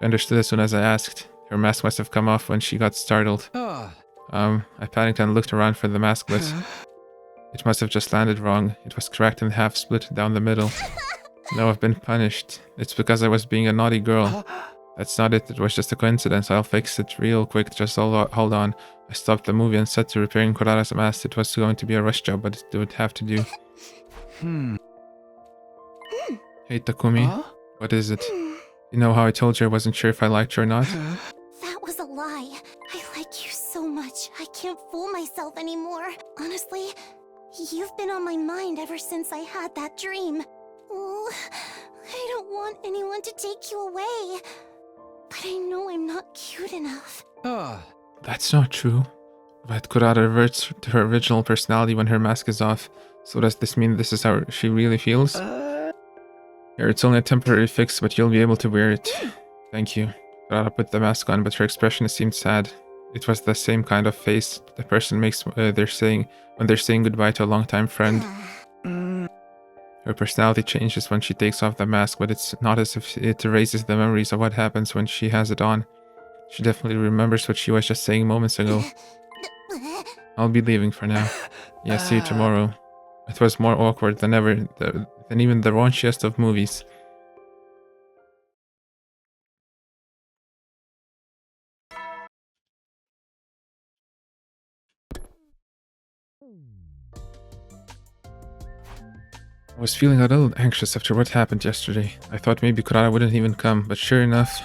Speaker 1: I understood as soon as I asked. Her mask must have come off when she got startled. I panicked and looked around for the mask, but it must have just landed wrong. It was cracked in half, split down the middle. Now I've been punished. It's because I was being a naughty girl. That's not it. It was just a coincidence. I'll fix it real quick. Just hold on. I stopped the movie and set to repairing Kurata's mask. It was going to be a rush job, but it would have to do. Hey, Takumi. What is it? You know how I told you I wasn't sure if I liked you or not?
Speaker 2: That was a lie. I like you so much. I can't fool myself anymore. Honestly, you've been on my mind ever since I had that dream. Oh, I don't want anyone to take you away. But I know I'm not cute enough.
Speaker 1: That's not true. But Kurata reverts to her original personality when her mask is off. So does this mean this is how she really feels? Here, it's only a temporary fix, but you'll be able to wear it. Thank you. Kurata put the mask on, but her expression seemed sad. It was the same kind of face the person makes when they're saying goodbye to a longtime friend. Her personality changes when she takes off the mask, but it's not as if it erases the memories of what happens when she has it on. She definitely remembers what she was just saying moments ago. I'll be leaving for now. Yeah, see you tomorrow. It was more awkward than ever, than even the raunchiest of movies. I was feeling a little anxious after what happened yesterday. I thought maybe Kurata wouldn't even come, but sure enough...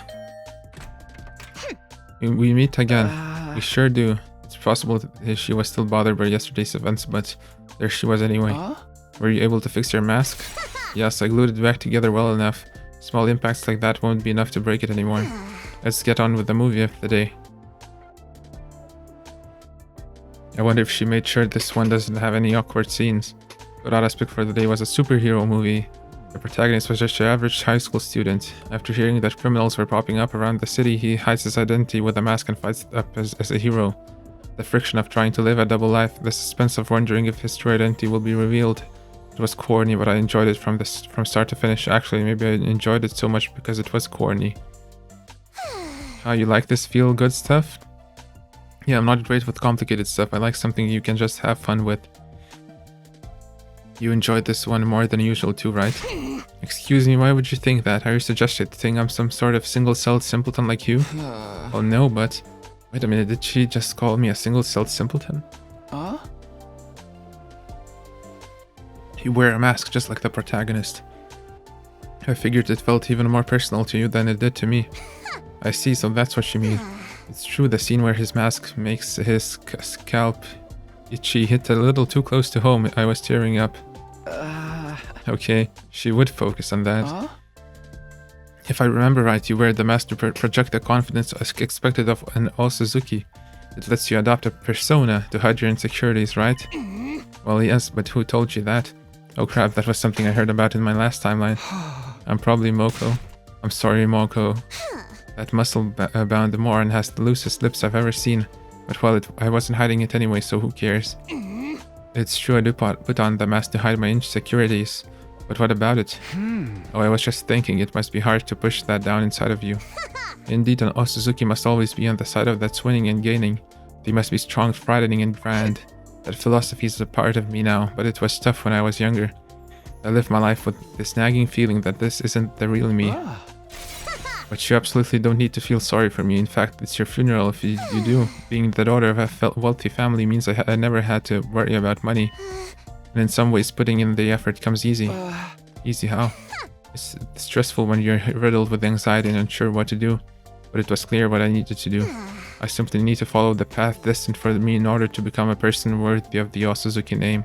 Speaker 1: We meet again. We sure do. It's possible that she was still bothered by yesterday's events, but there she was anyway. Were you able to fix your mask? Yes, I glued it back together well enough. Small impacts like that won't be enough to break it anymore. Let's get on with the movie of the day. I wonder if she made sure this one doesn't have any awkward scenes. Kurata's pick for the day was a superhero movie. The protagonist was just your average high school student. After hearing that criminals were popping up around the city, he hides his identity with a mask and fights up as a hero. The friction of trying to live a double life, the suspense of wondering if his true identity will be revealed. It was corny, but I enjoyed it from start to finish. Actually, maybe I enjoyed it so much because it was corny. How you like this feel-good stuff? Yeah, I'm not great with complicated stuff. I like something you can just have fun with. You enjoyed this one more than usual too, right? Excuse me, why would you think that? Are you suggesting to think I'm some sort of single-celled simpleton like you? Oh no, but... Wait a minute, did she just call me a single-celled simpleton? You wear a mask just like the protagonist. I figured it felt even more personal to you than it did to me. I see, so that's what you mean. It's true, the scene where his mask makes his scalp itchy hit a little too close to home. I was tearing up. Okay, she would focus on that. If I remember right, you wear the mask to project the confidence expected of an Osuzuki. It lets you adopt a persona to hide your insecurities, right? Well, yes, but who told you that? Oh crap, that was something I heard about in my last timeline. I'm probably Moko. I'm sorry, Moko. That muscle-bound Moran has the loosest lips I've ever seen. But well, I wasn't hiding it anyway, so who cares? It's true I do put on the mask to hide my insecurities. But what about it? Oh, I was just thinking, it must be hard to push that down inside of you. Indeed, an Osuzuki must always be on the side of that's winning and gaining. They must be strong, frightening, and grand. That philosophy is a part of me now, but it was tough when I was younger. I live my life with this nagging feeling that this isn't the real me. But you absolutely don't need to feel sorry for me. In fact, it's your funeral if you do. Being the daughter of a wealthy family means I never had to worry about money. And in some ways, putting in the effort comes easy. Easy how? It's stressful when you're riddled with anxiety and unsure what to do. But it was clear what I needed to do. I simply need to follow the path destined for me in order to become a person worthy of the Osuzuki name.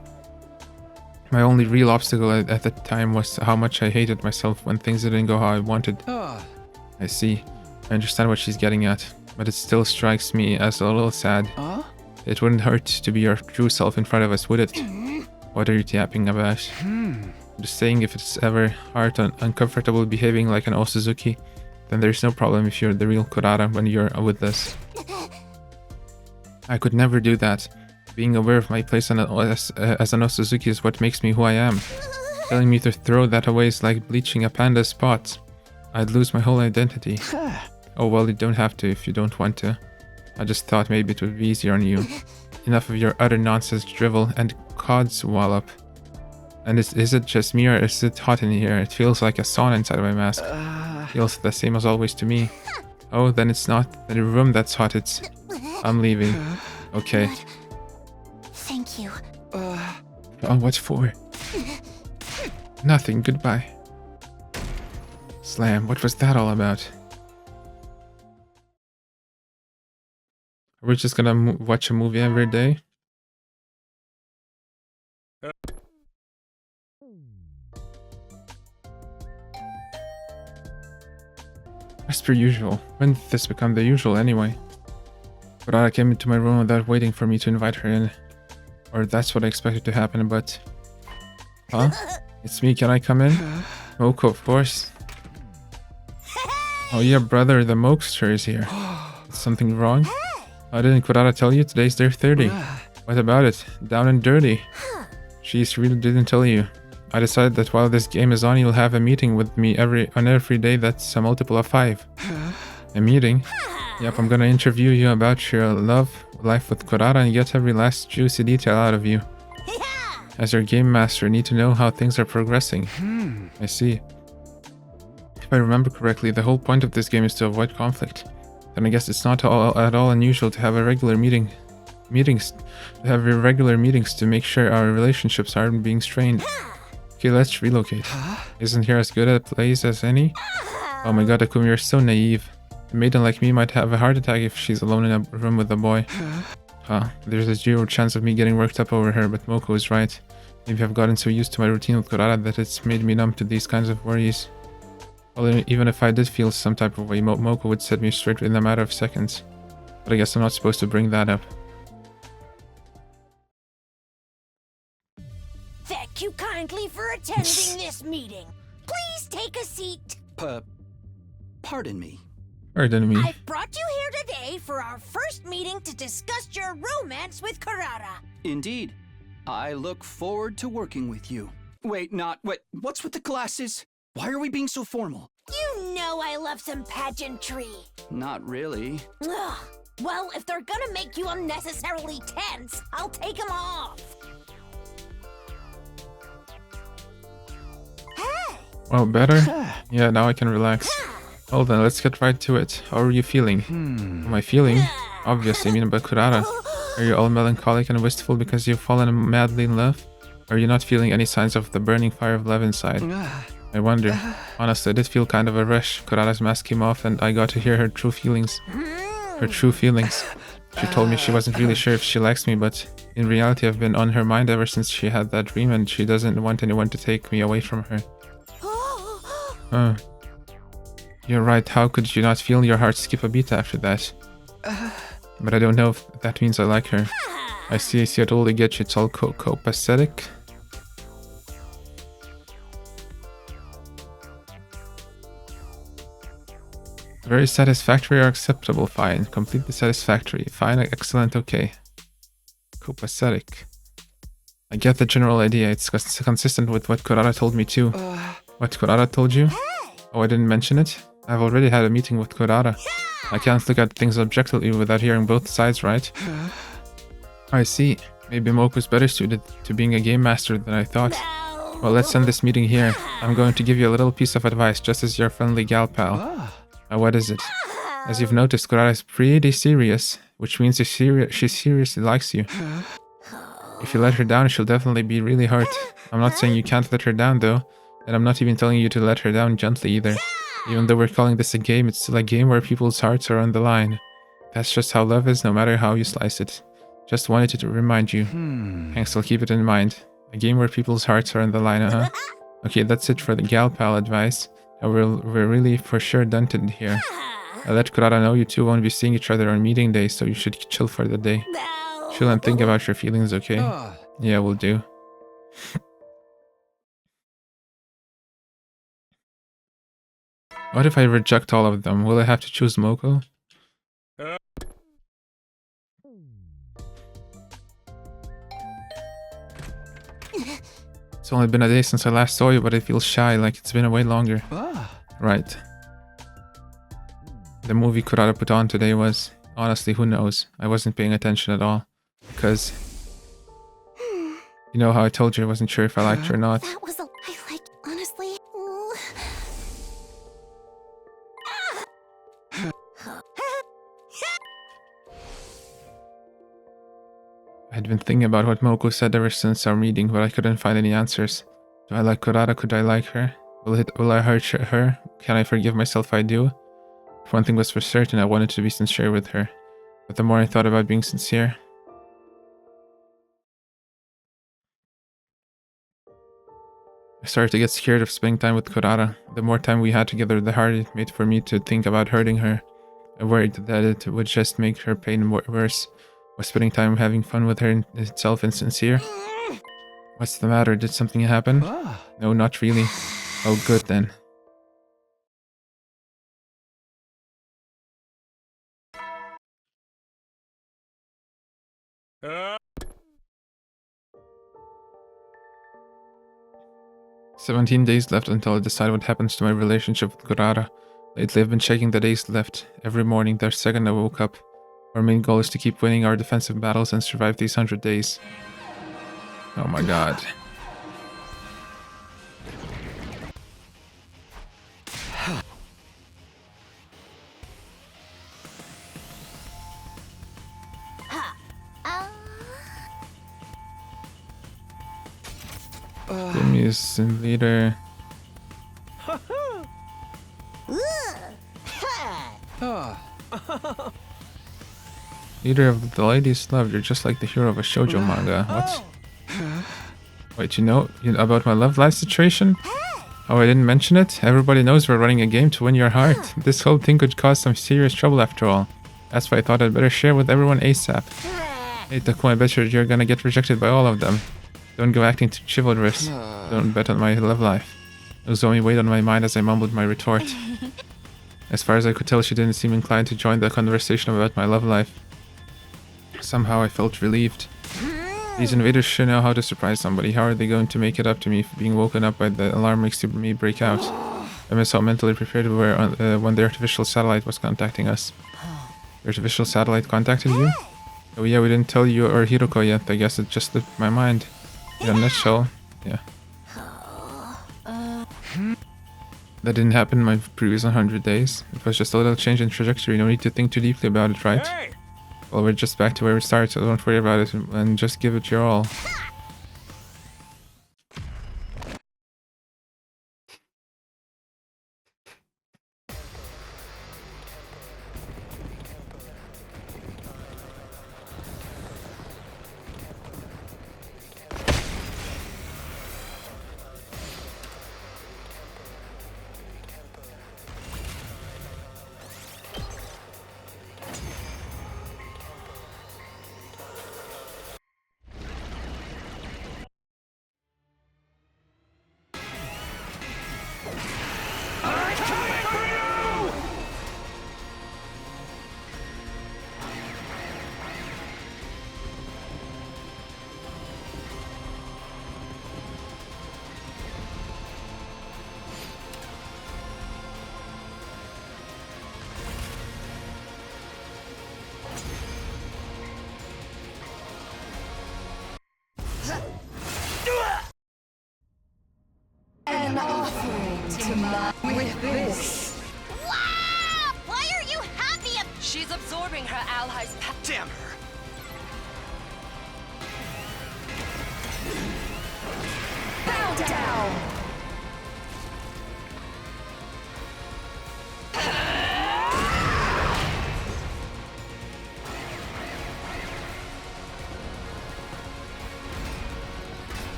Speaker 1: My only real obstacle at the time was how much I hated myself when things didn't go how I wanted. I see. I understand what she's getting at, but it still strikes me as a little sad. It wouldn't hurt to be your true self in front of us, would it? What are you yapping about? I'm just saying, if it's ever hard and uncomfortable behaving like an Osuzuki, then there's no problem if you're the real Kurara when you're with us. I could never do that. Being aware of my place as an Osuzuki is what makes me who I am. Telling me to throw that away is like bleaching a panda's spots. I'd lose my whole identity. Oh well, you don't have to if you don't want to. I just thought maybe it would be easier on you. Enough of your utter nonsense drivel and codswallop. And is it just me or is it hot in here? It feels like a sauna inside my mask. Feels the same as always to me. Oh, then it's not the room that's hot, it's... I'm leaving. Okay.
Speaker 2: Thank you.
Speaker 1: Oh, what for? Nothing, goodbye. Slam, what was that all about? Are we just gonna watch a movie every day? As per usual. When did this become the usual anyway? Kurara came into my room without waiting for me to invite her in. Or that's what I expected to happen, but... Huh? It's me, can I come in? Moko, of course. Oh yeah, brother, the Mokester is here. Is something wrong? Oh, didn't Kurara tell you? Today's their 30. What about it? Down and dirty. She really didn't tell you. I decided that while this game is on, you'll have a meeting with me on every day that's a multiple of 5. A meeting? Yep, I'm gonna interview you about your life with Kurara and get every last juicy detail out of you. As your game master, I need to know how things are progressing. I see. If I remember correctly, the whole point of this game is to avoid conflict. Then I guess it's not at all unusual to have regular meetings to make sure our relationships aren't being strained. Okay, let's relocate. Isn't here as good a place as any? Oh my god, Akumi, you're so naive. A maiden like me might have a heart attack if she's alone in a room with a boy. Huh, there's a 0 chance of me getting worked up over her, but Moko is right. Maybe I've gotten so used to my routine with Kurara that it's made me numb to these kinds of worries. Well, even if I did feel some type of way, Moko would set me straight in a matter of seconds. But I guess I'm not supposed to bring that up.
Speaker 2: Thank you kindly for attending this meeting. Please take a seat.
Speaker 13: Pardon me.
Speaker 1: Pardon me.
Speaker 2: I've brought you here today for our first meeting to discuss your romance with Kurara.
Speaker 13: Indeed. I look forward to working with you. Wait, what's with the glasses? Why are we being so formal?
Speaker 2: You know I love some pageantry.
Speaker 13: Not really.
Speaker 2: Ugh. Well, if they're gonna make you unnecessarily tense, I'll take them off. Hey!
Speaker 1: Well, better? Yeah, now I can relax. Well then, let's get right to it. How are you feeling? Am I feeling? Obviously, I mean about Kurara. Are you all melancholic and wistful because you've fallen madly in love? Are you not feeling any signs of the burning fire of love inside? I wonder. Honestly, I did feel kind of a rush. Kurara's mask came off and I got to hear her true feelings. Her true feelings. She told me she wasn't really sure if she likes me, but in reality I've been on her mind ever since she had that dream and she doesn't want anyone to take me away from her. You're right, how could you not feel your heart skip a beat after that? But I don't know if that means I like her. I see, I totally get you, it's all copacetic. Very satisfactory or acceptable, fine. Completely satisfactory, fine, excellent, okay. Copacetic. I get the general idea, it's consistent with what Kurara told me too. What Kurara told you? Oh, I didn't mention it? I've already had a meeting with Kurara. I can't look at things objectively without hearing both sides, right? I see. Maybe Moko's better suited to being a game master than I thought. Well, let's end this meeting here. I'm going to give you a little piece of advice, just as your friendly gal pal. What is it? As you've noticed, Kurara is pretty serious, which means she seriously likes you. If you let her down, she'll definitely be really hurt. I'm not saying you can't let her down, though, and I'm not even telling you to let her down gently either. Even though we're calling this a game, it's still a game where people's hearts are on the line. That's just how love is, no matter how you slice it. Just wanted to remind you. Thanks, I'll keep it in mind. A game where people's hearts are on the line, Okay, that's it for the gal pal advice. We're really for sure done here. I let Kurara know you two won't be seeing each other on meeting days, so you should chill for the day. Chill and think about your feelings, okay? Yeah, we'll do. What if I reject all of them? Will I have to choose Moko? It's only been a day since I last saw you, but I feel shy, like it's been way longer. Right. The movie Kurara put on today was... Honestly, who knows? I wasn't paying attention at all. Because... You know how I told you I wasn't sure if I liked her or not.
Speaker 2: That was a... I like... Honestly...
Speaker 1: I had been thinking about what Moko said ever since our meeting, but I couldn't find any answers. Do I like Kurara? Could I like her? Will I hurt her? Can I forgive myself if I do? If one thing was for certain, I wanted to be sincere with her. But the more I thought about being sincere... I started to get scared of spending time with Kurara. The more time we had together, the harder it made for me to think about hurting her. I worried that it would just make her pain worse. Was spending time having fun with her in itself insincere? What's the matter? Did something happen? No, not really. Oh, good then.
Speaker 8: Uh.
Speaker 1: 17 days left until I decide what happens to my relationship with Kurara. Lately I've been checking the days left. Every morning, the second I woke up. Our main goal is to keep winning our defensive battles and survive these 100 days. Oh my god. Timmy is in leader. Leader of the ladies' love, you're just like the hero of a shoujo manga. What? Wait, you know about my love life situation? Oh, I didn't mention it? Everybody knows we're running a game to win your heart. This whole thing could cause some serious trouble after all. That's why I thought I'd better share with everyone ASAP. Hey Taku, I bet you're gonna get rejected by all of them. Don't go acting too chivalrous. Don't bet on my love life. Nozomi weighed on my mind as I mumbled my retort. As far as I could tell, she didn't seem inclined to join the conversation about my love life. Somehow I felt relieved. These invaders sure know how to surprise somebody. How are they going to make it up to me for being woken up by the alarm makes me break out? I miss how mentally prepared we were when the artificial satellite was contacting us. The artificial satellite contacted you? Oh yeah, we didn't tell you or Hiroko yet. I guess it just slipped my mind. In a nutshell, yeah. That didn't happen in my previous 100 days. It was just a little change in trajectory. No need to think too deeply about it, right?
Speaker 8: Hey!
Speaker 1: Well, we're just back to where we started, so don't worry about it and just give it your all.
Speaker 10: this.
Speaker 2: Wow! Why are you happy?
Speaker 10: She's absorbing her allies'
Speaker 16: Damn her!
Speaker 10: Bow down!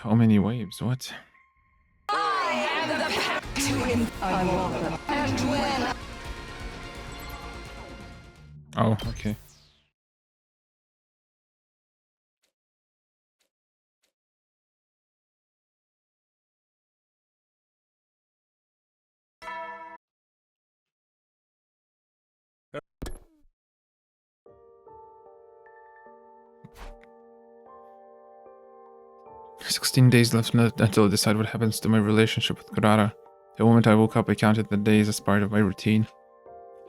Speaker 1: How many waves? What?
Speaker 10: I am the path to him. I want them. And when
Speaker 1: Oh, okay. "16 days left until I decide what happens to my relationship with Kurara. The moment I woke up, I counted the days as part of my routine.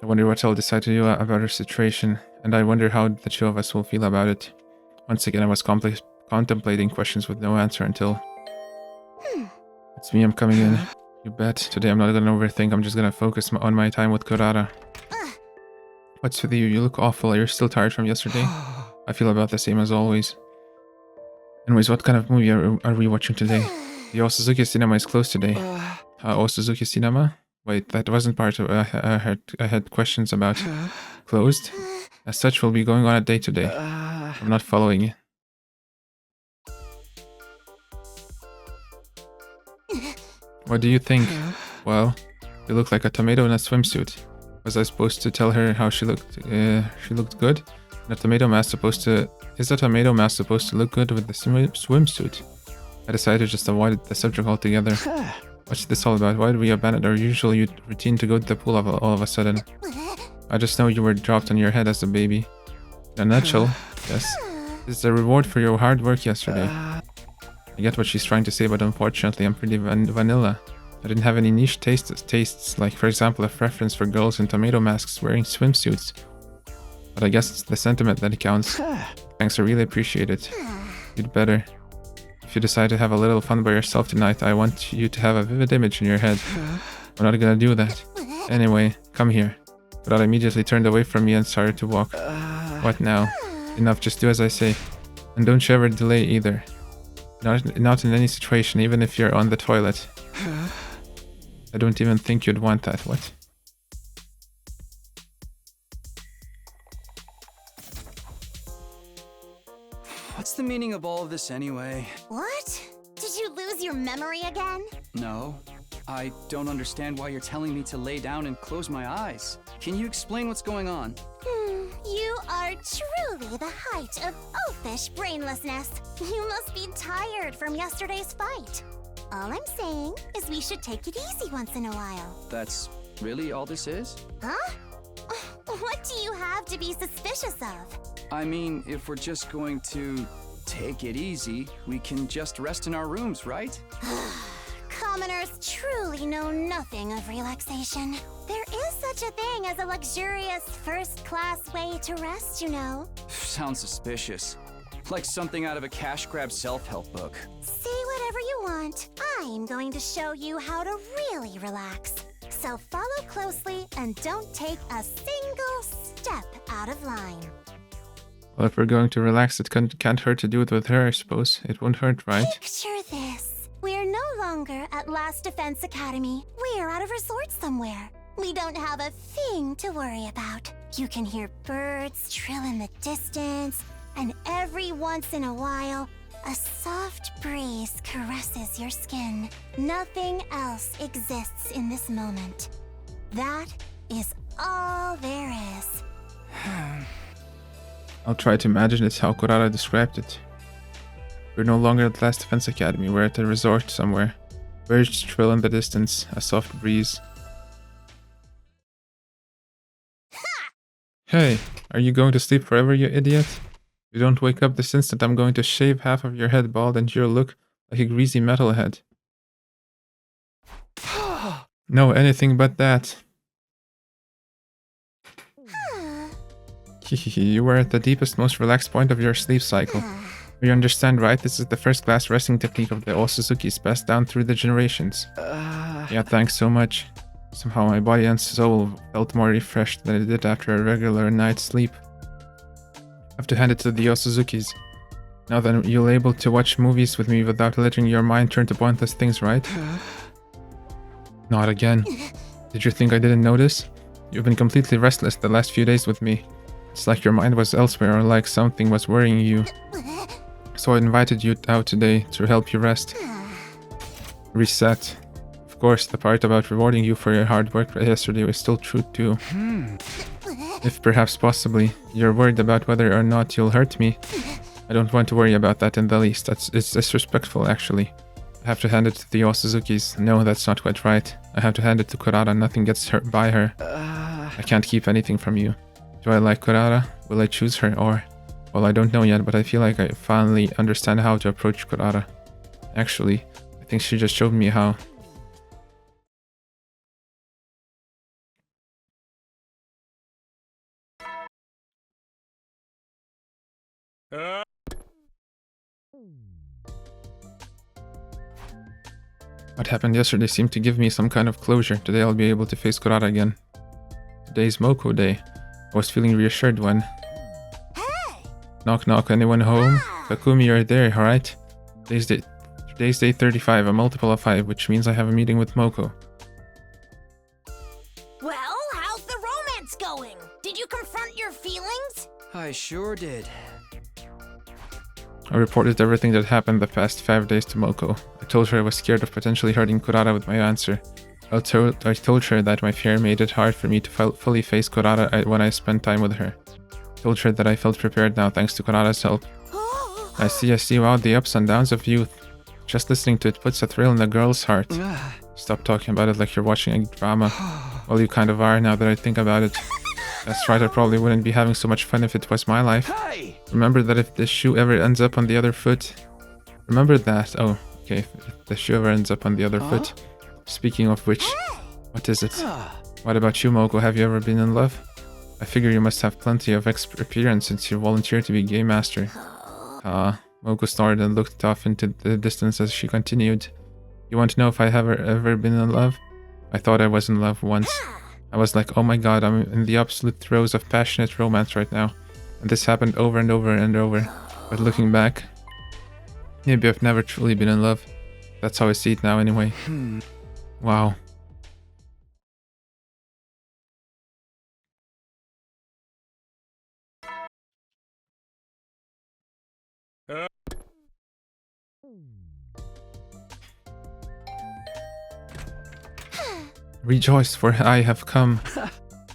Speaker 1: I wonder what I'll decide to do about her situation, and I wonder how the two of us will feel about it. Once again, I was contemplating questions with no answer until... It's me, I'm coming in. You bet. Today I'm not gonna overthink, I'm just gonna focus on my time with Kurara. What's with you? You look awful. Are you still tired from yesterday? I feel about the same as always. Anyways, what kind of movie are we watching today? The Osuzuki Cinema is closed today. Osuzuki Cinema? Wait, that wasn't part of... I had questions about... Closed? As such, we'll be going on a date today. I'm not following you. What do you think? Well, you look like a tomato in a swimsuit. Was I supposed to tell her how she looked? She looked good? And a tomato mask supposed to... Is a tomato mask supposed to look good with the swimsuit? I decided to just avoid the subject altogether. What's this all about? Why did we abandon our usual routine to go to the pool all of a sudden? I just know you were dropped on your head as a baby. In a nutshell, yes. This is a reward for your hard work yesterday. I get what she's trying to say, but unfortunately I'm pretty vanilla. I didn't have any niche tastes, like for example a preference for girls in tomato masks wearing swimsuits. But I guess it's the sentiment that counts. Thanks, I really appreciate it. You'd better. If you decide to have a little fun by yourself tonight, I want you to have a vivid image in your head. I'm not gonna do that. Anyway, come here. But I immediately turned away from me and started to walk. What now? Enough, just do as I say. And don't you ever delay either. Not in any situation, even if you're on the toilet. I don't even think you'd want that. What?
Speaker 13: What's the meaning of all of this anyway?
Speaker 2: What? Did you lose your memory again?
Speaker 13: No. I don't understand why you're telling me to lay down and close my eyes. Can you explain what's going on?
Speaker 2: You are truly the height of oafish brainlessness. You must be tired from yesterday's fight. All I'm saying is we should take it easy once in a while.
Speaker 13: That's really all this is?
Speaker 2: Huh? What do you have to be suspicious of?
Speaker 13: I mean, if we're just going to take it easy, we can just rest in our rooms, right?
Speaker 2: Commoners truly know nothing of relaxation. There is such a thing as a luxurious first-class way to rest, you know.
Speaker 13: Sounds suspicious. Like something out of a cash grab self-help book.
Speaker 2: Say whatever you want. I'm going to show you how to really relax. So follow closely and don't take a single step out of line.
Speaker 1: Well, if we're going to relax, it can't hurt to do it with her, I suppose. It won't hurt, right?
Speaker 2: Picture this. We're no longer at Last Defense Academy. We're at a resort somewhere. We don't have a thing to worry about. You can hear birds trill in the distance, and every once in a while, a soft breeze caresses your skin. Nothing else exists in this moment. That is all there is.
Speaker 1: I'll try to imagine it's how Kurara described it. We're no longer at Last Defense Academy, we're at a resort somewhere. Birds trill in the distance, a soft breeze. Hey, are you going to sleep forever, you idiot? If you don't wake up this instant, I'm going to shave half of your head bald and you'll look like a greasy metalhead. No, anything but that. You were at the deepest, most relaxed point of your sleep cycle. You understand, right? This is the first-class resting technique of the Osuzukis passed down through the generations. Yeah, thanks so much. Somehow my body and soul felt more refreshed than it did after a regular night's sleep. I have to hand it to the Osuzukis. Now then, you're able to watch movies with me without letting your mind turn to pointless things, right? Not again. Did you think I didn't notice? You've been completely restless the last few days with me. It's like your mind was elsewhere or like something was worrying you. So I invited you out today to help you rest. Reset. Of course, the part about rewarding you for your hard work yesterday was still true too. If perhaps possibly, you're worried about whether or not you'll hurt me. I don't want to worry about that in the least. It's disrespectful, actually. I have to hand it to the Osuzukis. No, that's not quite right. I have to hand it to Kurara. Nothing gets hurt by her. I can't keep anything from you. Do I like Kurara? Will I choose her or... Well, I don't know yet, but I feel like I finally understand how to approach Kurara. Actually, I think she just showed me how. What happened yesterday seemed to give me some kind of closure. Today I'll be able to face Kurara again. Today's Moko Day. I was feeling reassured when... Knock knock, anyone home? Takumi, you're there, alright? Today's day 35, a multiple of 5, which means I have a meeting with Moko.
Speaker 2: Well, how's the romance going? Did you confront your feelings?
Speaker 3: I sure did.
Speaker 1: I reported everything that happened the past 5 days to Moko. I told her I was scared of potentially hurting Kurara with my answer. I told her that my fear made it hard for me to fully face Kurara when I spent time with her. I told her that I felt prepared now thanks to Kurara's help. I see, wow, the ups and downs of youth. Just listening to it puts a thrill in a girl's heart. Stop talking about it like you're watching a drama. Well, you kind of are now that I think about it. That's right, I probably wouldn't be having so much fun if it was my life. Remember that if the shoe ever ends up on the other foot... Remember that. Oh, okay, if the shoe ever ends up on the other foot. Speaking of which, what is it? What about you, Moko? Have you ever been in love? I figure you must have plenty of experience since you volunteered to be game master. Moko snorted and looked off into the distance as she continued. You want to know if I have ever been in love? I thought I was in love once. I was like, oh my god, I'm in the absolute throes of passionate romance right now. And this happened over and over and over. But looking back, maybe I've never truly been in love. That's how I see it now anyway. Wow. Rejoice, for I have come.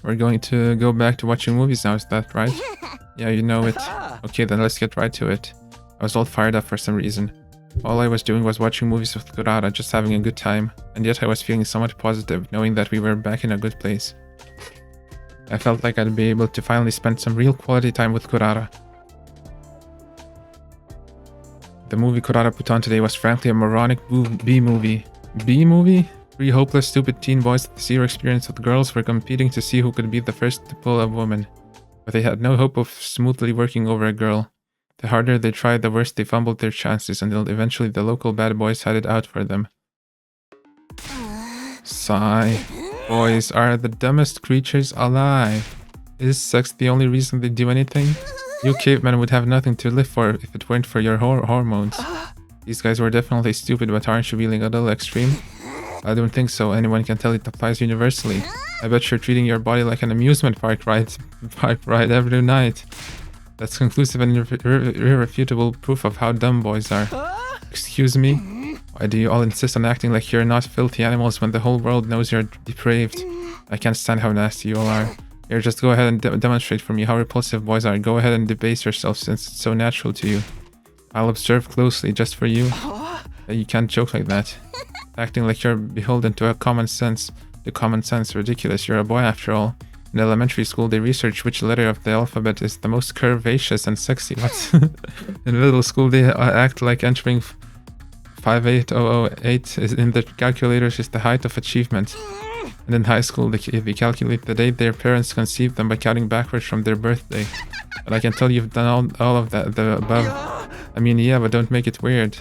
Speaker 1: We're going to go back to watching movies now, is that right? Yeah, you know it. Okay, then let's get right to it. I was all fired up for some reason. All I was doing was watching movies with Kurara, just having a good time, and yet I was feeling somewhat positive, knowing that we were back in a good place. I felt like I'd be able to finally spend some real quality time with Kurara. The movie Kurara put on today was frankly a moronic B-movie. B-movie? 3 hopeless, stupid teen boys with zero experience with girls were competing to see who could be the first to pull a woman. But they had no hope of smoothly working over a girl. The harder they tried, the worse they fumbled their chances, until eventually the local bad boys had it out for them. Sigh. Boys are the dumbest creatures alive. Is sex the only reason they do anything? You cavemen would have nothing to live for if it weren't for your hormones. These guys were definitely stupid, but aren't you feeling a little extreme? I don't think so. Anyone can tell it applies universally. I bet you're treating your body like an amusement park ride every night. That's conclusive and irrefutable proof of how dumb boys are. Excuse me? Why do you all insist on acting like you're not filthy animals when the whole world knows you're depraved? I can't stand how nasty you all are. Here, just go ahead and demonstrate for me how repulsive boys are. Go ahead and debase yourself since it's so natural to you. I'll observe closely just for you. You can't joke like that. Acting like you're beholden to a common sense. The common sense, ridiculous. You're a boy after all. In elementary school, they research which letter of the alphabet is the most curvaceous and sexy. What? In middle school, they act like entering 58,008 is in the calculators is the height of achievement. And in high school, they calculate the date their parents conceived them by counting backwards from their birthday. But I can tell you've done all of that, the above. I mean, yeah, but don't make it weird.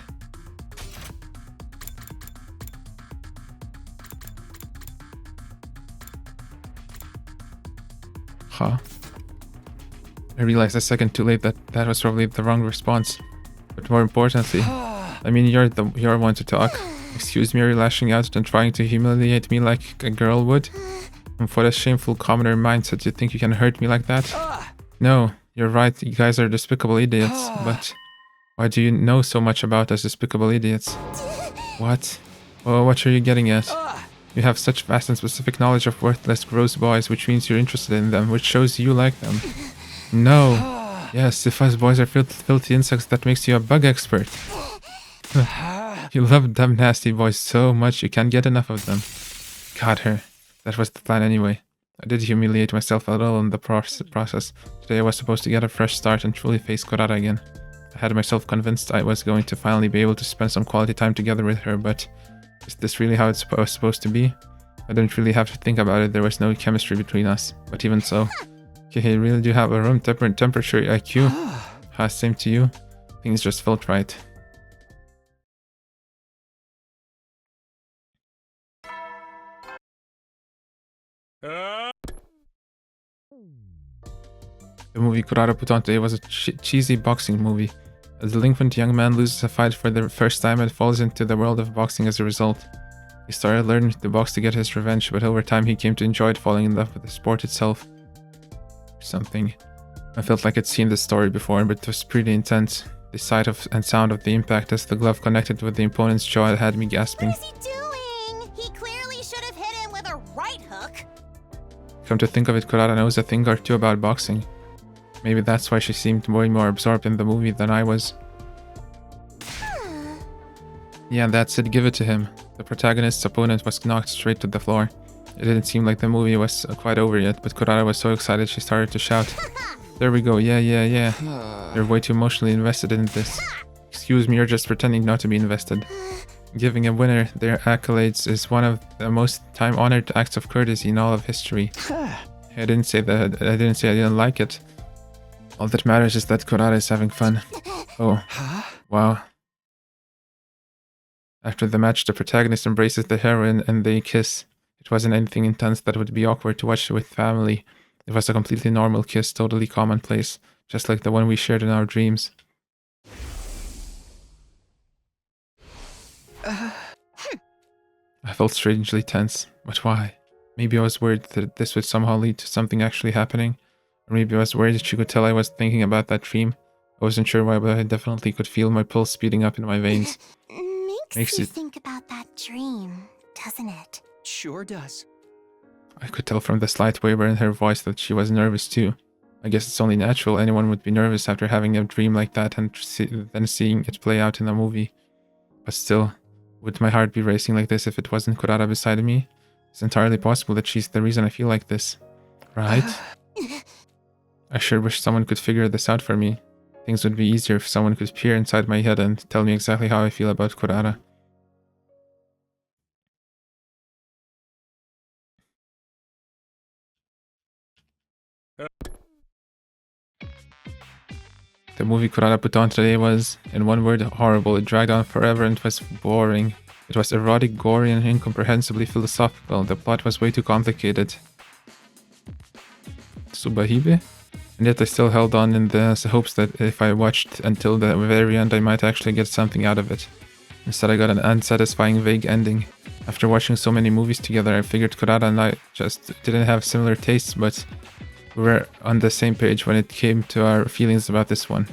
Speaker 1: Huh. I realized a second too late that that was probably the wrong response. But more importantly, I mean, you're one to talk. Excuse me, are you lashing out and trying to humiliate me like a girl would? And for a shameful commoner mindset, you think you can hurt me like that? No, you're right, you guys are despicable idiots, but why do you know so much about us despicable idiots? What? Oh, what are you getting at? You have such vast and specific knowledge of worthless, gross boys, which means you're interested in them, which shows you like them. No. Yes, if us boys are filthy insects, that makes you a bug expert. You love them nasty boys so much you can't get enough of them. Got her. That was the plan anyway. I did humiliate myself a little in the process. Today I was supposed to get a fresh start and truly face Kurata again. I had myself convinced I was going to finally be able to spend some quality time together with her, but is this really how it's supposed to be? I didn't really have to think about it, there was no chemistry between us. But even so, you really do have a room temperature IQ. Same to you. Things just felt right. The movie Kurata put on today was a cheesy boxing movie. A delinquent young man loses a fight for the first time and falls into the world of boxing as a result. He started learning to box to get his revenge, but over time he came to enjoy it, falling in love with the sport itself. Something. I felt like I'd seen this story before, but it was pretty intense. The sight of and sound of the impact as the glove connected with the opponent's jaw had me gasping.
Speaker 2: What is he doing? He clearly should have hit him with a right hook.
Speaker 1: Come to think of it, Kurata knows a thing or two about boxing. Maybe that's why she seemed way more absorbed in the movie than I was. Yeah, that's it, give it to him. The protagonist's opponent was knocked straight to the floor. It didn't seem like the movie was quite over yet, but Kurata was so excited she started to shout. There we go, yeah. You're way too emotionally invested in this. Excuse me, you're just pretending not to be invested. Giving a winner their accolades is one of the most time-honored acts of courtesy in all of history. I didn't say that. I didn't say I didn't like it. All that matters is that Kurata is having fun. Oh, wow. After the match, the protagonist embraces the heroine and they kiss. It wasn't anything intense that would be awkward to watch with family. It was a completely normal kiss, totally commonplace, just like the one we shared in our dreams. I felt strangely tense, but why? Maybe I was worried that this would somehow lead to something actually happening. Or maybe I was worried that she could tell I was thinking about that dream. I wasn't sure why, but I definitely could feel my pulse speeding up in my veins.
Speaker 2: Makes you think about that dream, doesn't it?
Speaker 13: Sure does.
Speaker 1: I could tell from the slight waver in her voice that she was nervous too. I guess it's only natural anyone would be nervous after having a dream like that and then seeing it play out in a movie. But still, would my heart be racing like this if it wasn't Kurata beside me? It's entirely possible that she's the reason I feel like this. Right? I sure wish someone could figure this out for me. Things would be easier if someone could peer inside my head and tell me exactly how I feel about Kurata. The movie Kurata put on today was, in one word, horrible. It dragged on forever and was boring. It was erotic, gory, and incomprehensibly philosophical. The plot was way too complicated. Subahibe? And yet I still held on in the hopes that if I watched until the very end I might actually get something out of it. Instead I got an unsatisfying, vague ending. After watching so many movies together I figured Kurata and I just didn't have similar tastes, but we were on the same page when it came to our feelings about this one.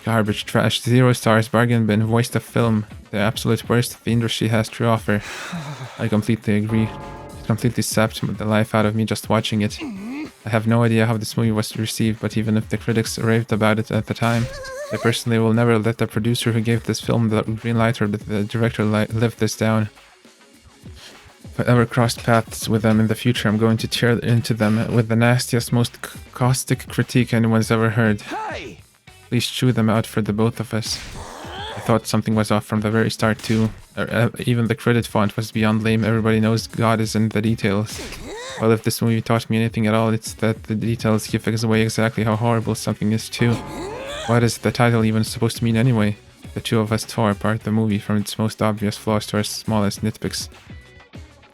Speaker 1: Garbage, trash, 0 stars, bargain bin, waste of film, the absolute worst the industry has to offer. I completely agree. It completely sapped the life out of me just watching it. I have no idea how this movie was received, but even if the critics raved about it at the time, I personally will never let the producer who gave this film the green light or the director live this down. If I ever crossed paths with them in the future, I'm going to tear into them with the nastiest, most caustic critique anyone's ever heard. Please chew them out for the both of us. I thought something was off from the very start too. Even the credit font was beyond lame. Everybody knows God is in the details. Well, if this movie taught me anything at all, it's that the details give away exactly how horrible something is too. What is the title even supposed to mean anyway? The two of us tore apart the movie from its most obvious flaws to our smallest nitpicks.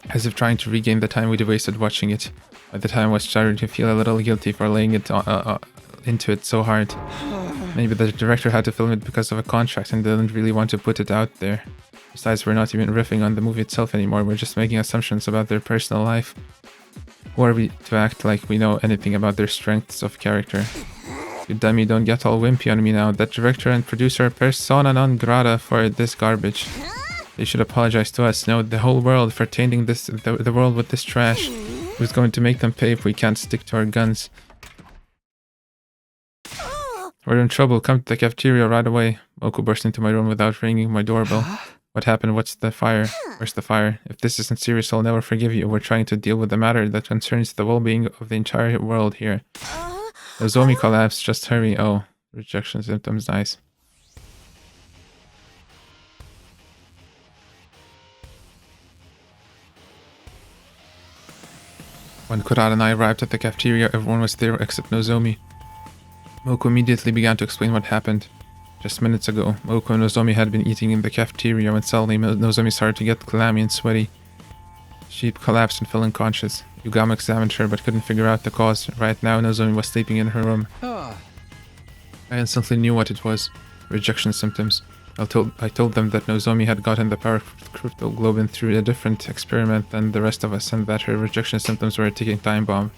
Speaker 1: As if trying to regain the time we'd wasted watching it. By the time I was starting to feel a little guilty for laying it into it so hard. Maybe the director had to film it because of a contract and didn't really want to put it out there. Besides, we're not even riffing on the movie itself anymore, we're just making assumptions about their personal life. Who are we to act like we know anything about their strengths of character? You dummy, don't get all wimpy on me now. That director and producer are persona non grata for this garbage. They should apologize to us, no, the whole world, for tainting the world with this trash. Who's going to make them pay if we can't stick to our guns? We're in trouble, come to the cafeteria right away. Moko burst into my room without ringing my doorbell. What happened? What's the fire? Where's the fire? If this isn't serious, I'll never forgive you. We're trying to deal with a matter that concerns the well-being of the entire world here. Nozomi collapsed, just hurry. Oh, rejection symptoms, nice. When Kurata and I arrived at the cafeteria, everyone was there except Nozomi. Moko immediately began to explain what happened. Just minutes ago, Moko and Nozomi had been eating in the cafeteria when suddenly Nozomi started to get clammy and sweaty. She collapsed and fell unconscious. Yugama examined her but couldn't figure out the cause. Right now, Nozomi was sleeping in her room. I instantly knew what it was. Rejection symptoms. I told them that Nozomi had gotten the power cryptoglobin through a different experiment than the rest of us and that her rejection symptoms were a ticking time bomb.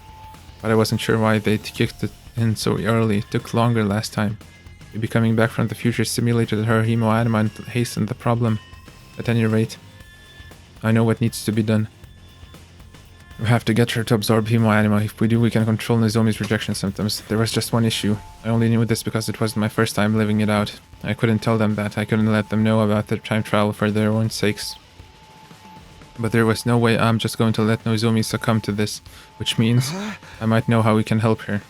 Speaker 1: But I wasn't sure why they kicked it in so early. It took longer last time. Maybe coming back from the future simulated her hemoanima and hastened the problem. At any rate, I know what needs to be done. We have to get her to absorb hemoanima. If we do, we can control Nozomi's rejection symptoms. There was just one issue. I only knew this because it wasn't my first time living it out. I couldn't tell them that. I couldn't let them know about their time travel for their own sakes. But there was no way I'm just going to let Nozomi succumb to this. Which means I might know how we can help her.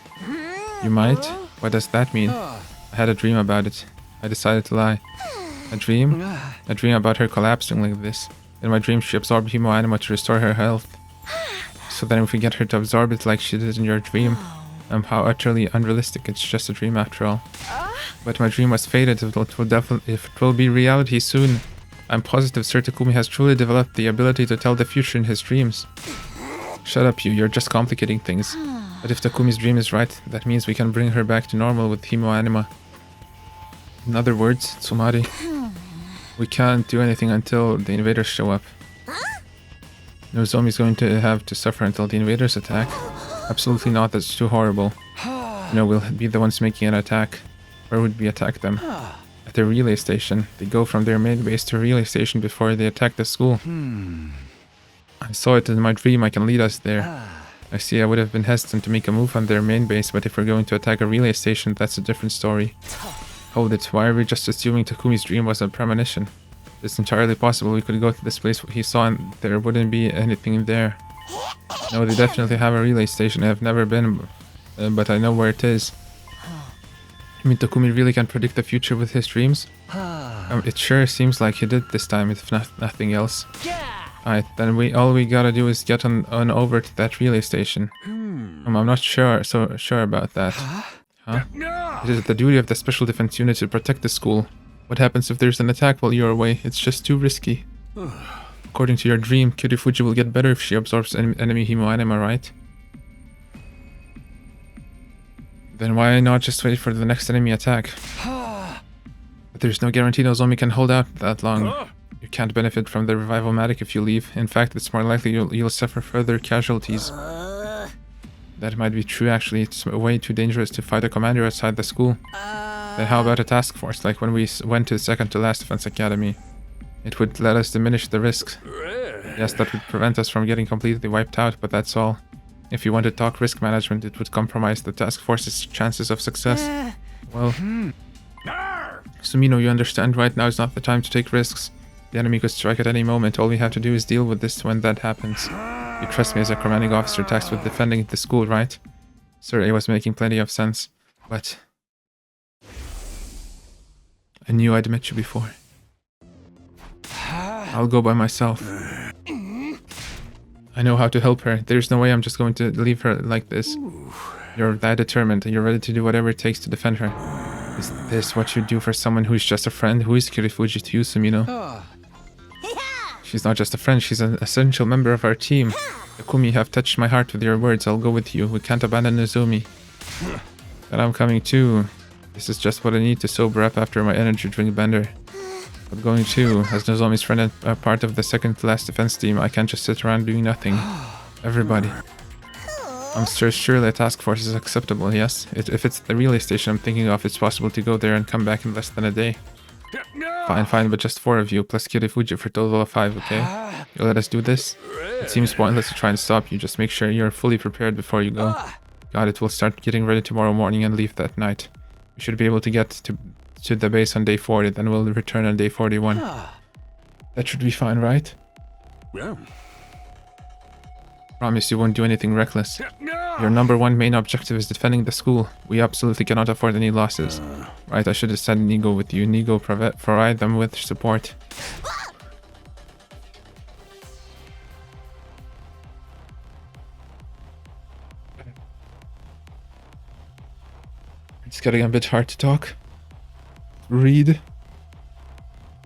Speaker 1: You might? What does that mean? I had a dream about it. I decided to lie. A dream? A dream about her collapsing like this. In my dream, she absorbed hemoanima to restore her health. So then if we get her to absorb it like she did in your dream, how utterly unrealistic, it's just a dream after all. But my dream was faded, it will be reality soon. I'm positive Sir Takumi has truly developed the ability to tell the future in his dreams. Shut up, you're just complicating things. But if Takumi's dream is right, that means we can bring her back to normal with hemoanima. In other words, Tsumari, we can't do anything until the invaders show up. Nozomi's going to have to suffer until the invaders attack. Absolutely not, that's too horrible. No, we'll be the ones making an attack. Where would we attack them? At the relay station. They go from their main base to a relay station before they attack the school. I saw it in my dream, I can lead us there. I see, I would have been hesitant to make a move on their main base, but if we're going to attack a relay station, that's a different story. Hold it, why are we just assuming Takumi's dream was a premonition? It's entirely possible we could go to this place he saw and there wouldn't be anything there. No, they definitely have a relay station. I have never been, but I know where it is. You mean Takumi really can predict the future with his dreams? It sure seems like he did this time, if nothing else. Alright, then all we gotta do is get on over to that relay station. I'm not so sure about that. Huh? It is the duty of the Special Defense Unit to protect the school. What happens if there's an attack while you're away? It's just too risky. According to your dream, Kirifuji will get better if she absorbs enemy hemoanima, right? Then why not just wait for the next enemy attack? But there's no guarantee Nozomi can hold out that long. You can't benefit from the revival-matic if you leave. In fact, it's more likely you'll suffer further casualties. That might be true actually. It's way too dangerous to fight a commander outside the school. Then how about a task force, like when we went to the second to last defense academy? It would let us diminish the risks. Yes, that would prevent us from getting completely wiped out, but that's all. If you want to talk risk management, it would compromise the task force's chances of success. Well, Sumino, you understand right now is not the time to take risks. The enemy could strike at any moment. All we have to do is deal with this when that happens. You trust me as a commanding officer tasked with defending the school, right? Sir, it was making plenty of sense, but I knew I'd met you before. I'll go by myself. I know how to help her. There's no way I'm just going to leave her like this. You're that determined, and you're ready to do whatever it takes to defend her. Is this what you do for someone who's just a friend? Who is Kirifuji to you, Sumino? She's not just a friend, she's an essential member of our team. Takumi, you have touched my heart with your words. I'll go with you. We can't abandon Nozomi. But I'm coming too. This is just what I need to sober up after my energy drink bender. I'm going too. As Nozomi's friend and a part of the second to last defense team, I can't just sit around doing nothing. Everybody. I'm sure surely a task force is acceptable, yes? If it's the relay station I'm thinking of, it's possible to go there and come back in less than a day. Fine, but just 4 of you, plus Kirifuji for a total of 5, okay? You'll let us do this? It seems pointless to try and stop you, just make sure you're fully prepared before you go. Got it, we'll start getting ready tomorrow morning and leave that night. We should be able to get to the base on day 40, then we'll return on day 41. That should be fine, right?
Speaker 8: Yeah.
Speaker 1: Promise you won't do anything reckless. Your #1 main objective is defending the school. We absolutely cannot afford any losses. Right, I should have sent Nigo with you. Nigo, provide them with support. It's getting a bit hard to talk. Read.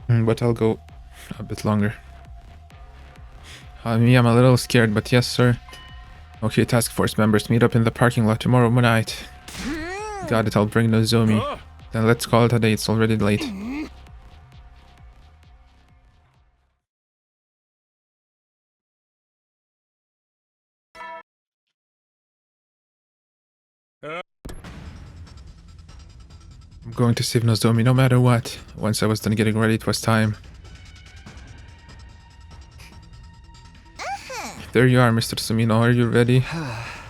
Speaker 1: But I'll go a bit longer. I'm a little scared, but yes, sir. Okay, task force members, meet up in the parking lot tomorrow night. Got it, I'll bring Nozomi. Then let's call it a day, it's already late. I'm going to save Nozomi no matter what. Once I was done getting ready, it was time. There you are, Mr. Sumino. Are you ready?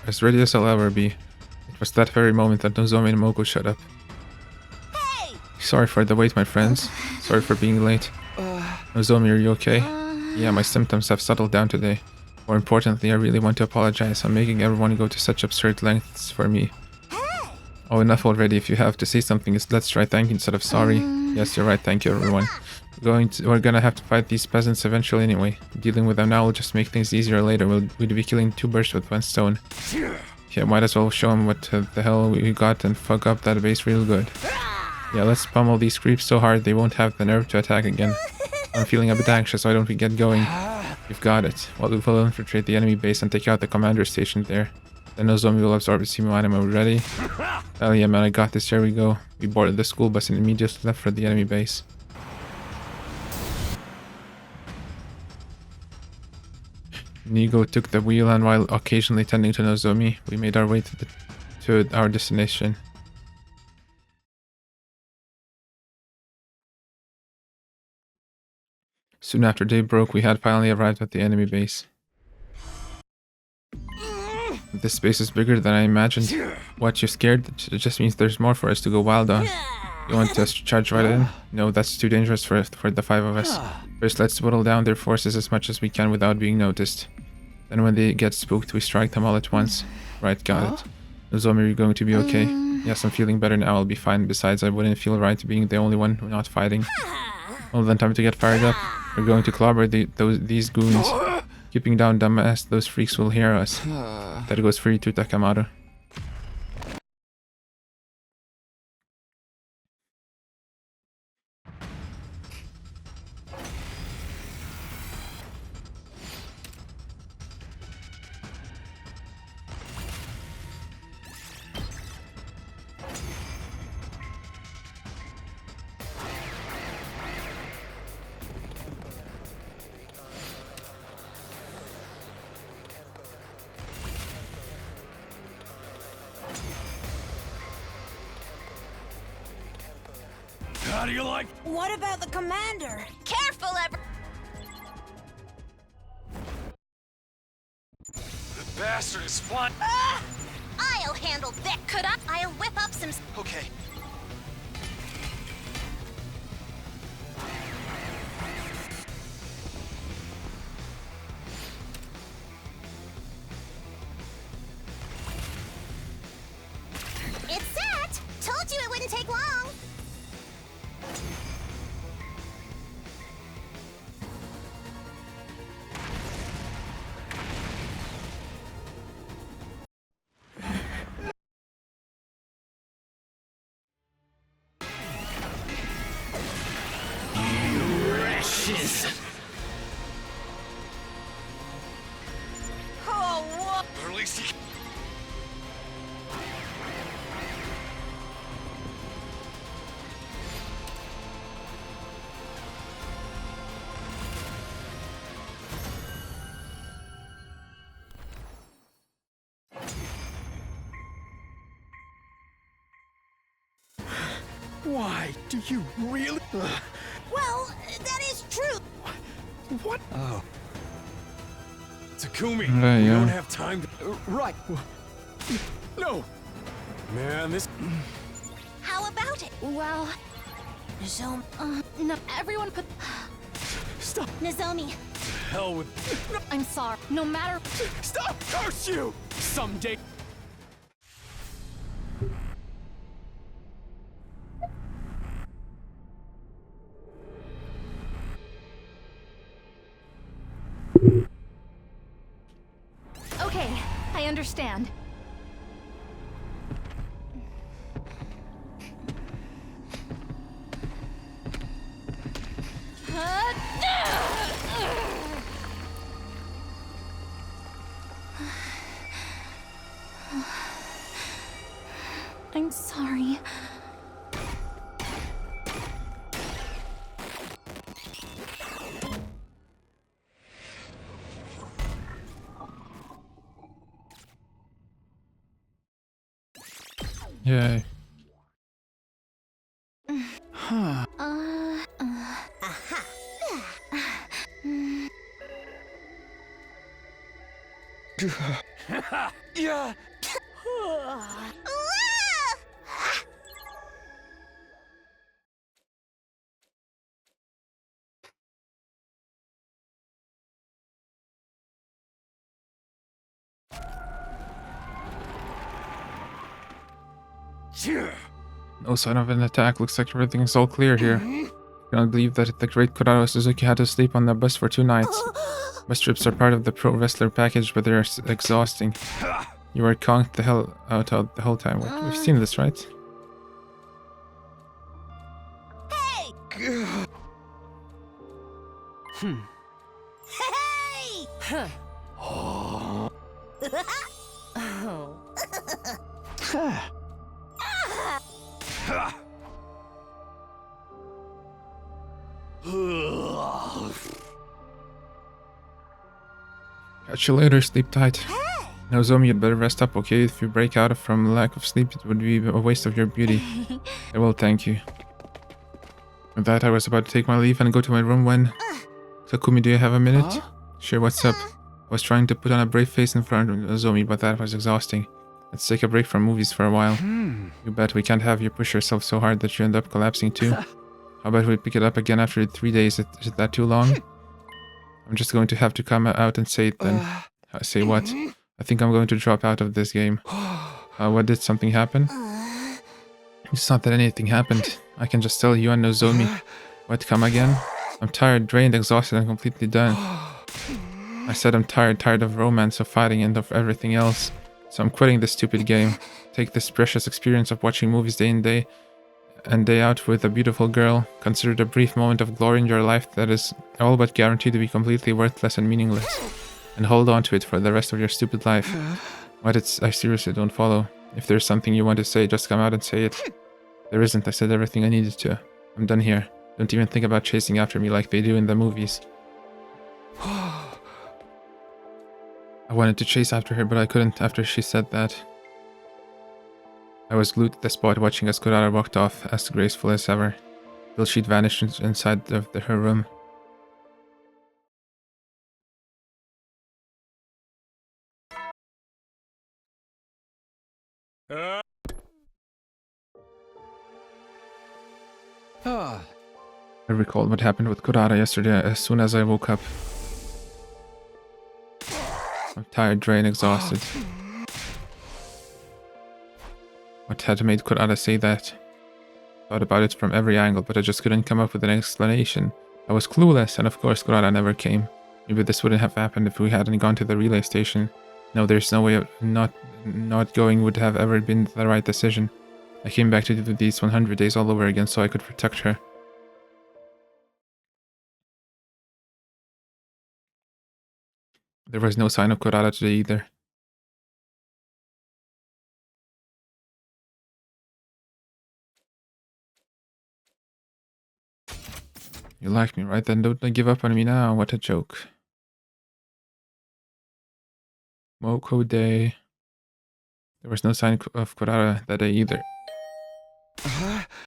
Speaker 1: As ready as I'll ever be. It was that very moment that Nozomi and Moko showed up. Hey! Sorry for the wait, my friends. Sorry for being late. Nozomi, are you okay? Yeah, my symptoms have settled down today. More importantly, I really want to apologize. I'm making everyone go to such absurd lengths for me. Oh, enough already. If you have to say something, let's try thank you instead of sorry. Yes, you're right. Thank you, everyone. We're gonna have to fight these peasants eventually anyway. Dealing with them now will just make things easier later. We'd be killing 2 birds with 1 stone. Yeah, might as well show them what the hell we got and fuck up that base real good. Yeah, let's pummel these creeps so hard they won't have the nerve to attack again. I'm feeling a bit anxious, why don't we get going? You've got it. Well, we will infiltrate the enemy base and take out the commander station there. Then Nozomi will absorb the Simu anime. Are we ready? Hell yeah, man, I got this. Here we go. We boarded the school bus and immediately left for the enemy base. Nigo took the wheel, and while occasionally tending to Nozomi, we made our way to our destination. Soon after day broke, we had finally arrived at the enemy base. This space is bigger than I imagined. What, you scared? It just means there's more for us to go wild on. You want us to charge right in? No, that's too dangerous for the 5 of us. First, let's whittle down their forces as much as we can without being noticed. Then when they get spooked, we strike them all at once. Right, got it. Nozomi, are you going to be okay? Yes, I'm feeling better now, I'll be fine. Besides, I wouldn't feel right being the only one not fighting. Well then, time to get fired up. We're going to clobber these goons. Keeping down dumbass, those freaks will hear us. That goes for you too, Takamaru.
Speaker 8: How do you like?
Speaker 2: What about the commander? Careful,
Speaker 8: The bastard is flying.
Speaker 2: I'll handle that. I'll whip up some...
Speaker 13: Okay.
Speaker 2: It's set! Told you it wouldn't take long!
Speaker 9: Oh, what?
Speaker 8: Or at least he...
Speaker 11: Why do you really?
Speaker 2: Well, that is true.
Speaker 11: What?
Speaker 8: Oh. Takumi,
Speaker 1: Yeah,
Speaker 8: we
Speaker 1: yeah.
Speaker 8: don't have time to...
Speaker 13: Right.
Speaker 8: No! Man, this...
Speaker 2: How about it?
Speaker 5: Well,
Speaker 2: Nozomi.
Speaker 5: no, everyone put.
Speaker 11: Stop!
Speaker 2: Nozomi.
Speaker 8: Hell with...
Speaker 5: I'm sorry. No matter.
Speaker 11: Stop! Curse you!
Speaker 8: Someday...
Speaker 5: Okay, I understand. I'm sorry.
Speaker 1: Yay.
Speaker 11: Huh.
Speaker 8: Yeah!
Speaker 1: No sign of an attack. Looks like everything's all clear here. Cannot believe that the great Kurao Suzuki had to sleep on the bus for 2 nights. Bus trips are part of the pro wrestler package, but they're exhausting. You were conked the hell out the whole time. We've seen this, right?
Speaker 2: Hey! Hey!
Speaker 5: Oh.
Speaker 1: Catch you later, sleep tight. Nozomi, you'd better rest up, okay? If you break out from lack of sleep, it would be a waste of your beauty. I will thank you. With that, I was about to take my leave and go to my room when... Takumi, do you have a minute?
Speaker 11: Huh?
Speaker 1: Sure, what's up? I was trying to put on a brave face in front of Nozomi, but that was exhausting. Let's take a break from movies for a while. You bet we can't have you push yourself so hard that you end up collapsing too. How about we pick it up again after 3 days? Is that too long? I'm just going to have to come out and say it then. Say what? I think I'm going to drop out of this game. What, did something happen? It's not that anything happened. I can just tell you and Nozomi. What, come again? I'm tired, drained, exhausted, and completely done. I said I'm tired of romance, of fighting, and of everything else. So I'm quitting this stupid game. Take this precious experience of watching movies day in day out with a beautiful girl. Consider it a brief moment of glory in your life that is all but guaranteed to be completely worthless and meaningless. And hold on to it for the rest of your stupid life. What, I seriously don't follow. If there's something you want to say, just come out and say it. There isn't. I said everything I needed to. I'm done here. Don't even think about chasing after me like they do in the movies. I wanted to chase after her, but I couldn't after she said that. I was glued to the spot watching as Kurara walked off, as graceful as ever, till she'd vanished inside of her room. I recalled what happened with Kurara yesterday as soon as I woke up. I'm tired, drained, exhausted. What had made Kurara say that? Thought about it from every angle, but I just couldn't come up with an explanation. I was clueless, and of course Kurara never came. Maybe this wouldn't have happened if we hadn't gone to the relay station. No, there's no way of not going would have ever been the right decision. I came back to do these 100 days all over again so I could protect her. There was no sign of Kurara today either. You like me, right? Then don't give up on me now. What a joke. Moko Day. There was no sign of Kurara that day either.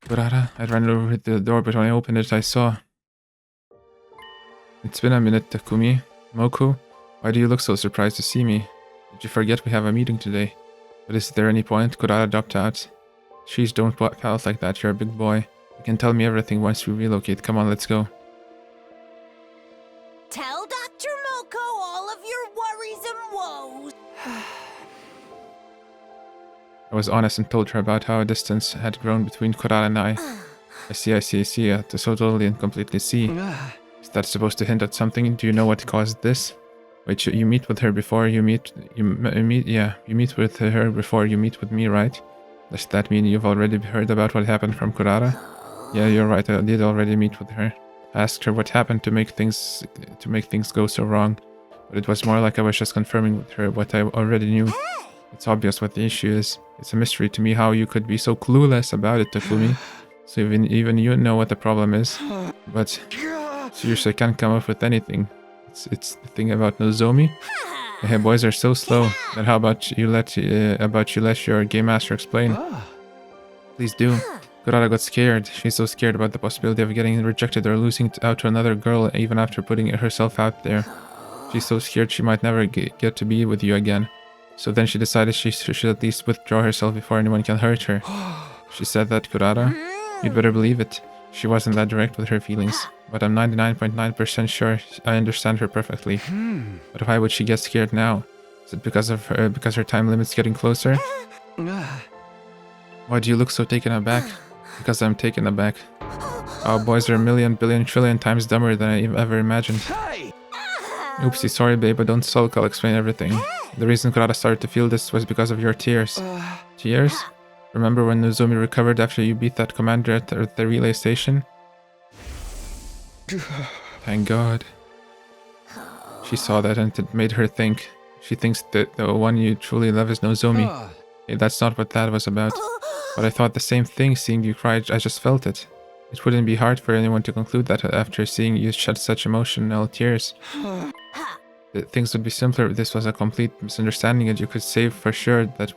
Speaker 1: Kurara? I ran over to the door, but when I opened it, I saw... It's been a minute, Takumi. Moko, why do you look so surprised to see me? Did you forget we have a meeting today? But is there any point? Kurara dropped out. Sheesh, don't walk out like that. You're a big boy. You can tell me everything once we relocate. Come on, let's go.
Speaker 2: Tell Dr. Moko all of your worries and woes.
Speaker 1: I was honest and told her about how a distance had grown between Kurara and I. I see. To so totally and completely see. Is that supposed to hint at something? Do you know what caused this? Wait, you meet with her before you meet with her before you meet with me, right? Does that mean you've already heard about what happened from Kurara? Yeah, you're right. I did already meet with her. I asked her what happened to make things go so wrong, but it was more like I was just confirming with her what I already knew. It's obvious what the issue is. It's a mystery to me how you could be so clueless about it, Takumi. So even you know what the problem is, but seriously, I can't come up with anything. It's the thing about Nozomi. Hey, boys are so slow. Then how about you let your game master explain? Please do. Kurara got scared. She's so scared about the possibility of getting rejected or losing out to another girl even after putting herself out there. She's so scared she might never get to be with you again. So then she decided she should at least withdraw herself before anyone can hurt her. She said that, Kurara. You'd better believe it. She wasn't that direct with her feelings, but I'm 99.9% sure I understand her perfectly. But why would she get scared now? Is it because her time limit's getting closer? Why do you look so taken aback? Because I'm taken aback. Our boys are a million, billion, trillion times dumber than I ever imagined. Oopsie, sorry babe, but don't sulk, I'll explain everything. The reason Kurara started to feel this was because of your tears. Tears? Remember when Nozomi recovered after you beat that commander at the relay station? Thank God. She saw that and it made her think. She thinks that the one you truly love is Nozomi. Hey, that's not what that was about. But I thought the same thing, seeing you cry, I just felt it. It wouldn't be hard for anyone to conclude that after seeing you shed such emotional tears. Things would be simpler if this was a complete misunderstanding and you could say for sure that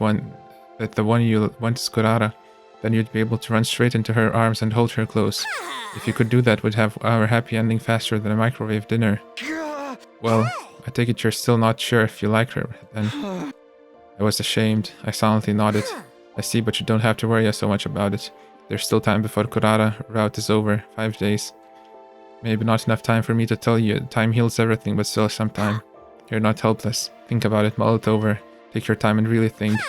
Speaker 1: the one you want is Kurara. Then you'd be able to run straight into her arms and hold her close. If you could do that, we'd have our happy ending faster than a microwave dinner. Well, I take it you're still not sure if you like her, then. I was ashamed. I silently nodded. I see, but you don't have to worry so much about it. There's still time before Kurara route is over. 5 days. Maybe not enough time for me to tell you. Time heals everything, but still some time. You're not helpless. Think about it, mull it over. Take your time and really think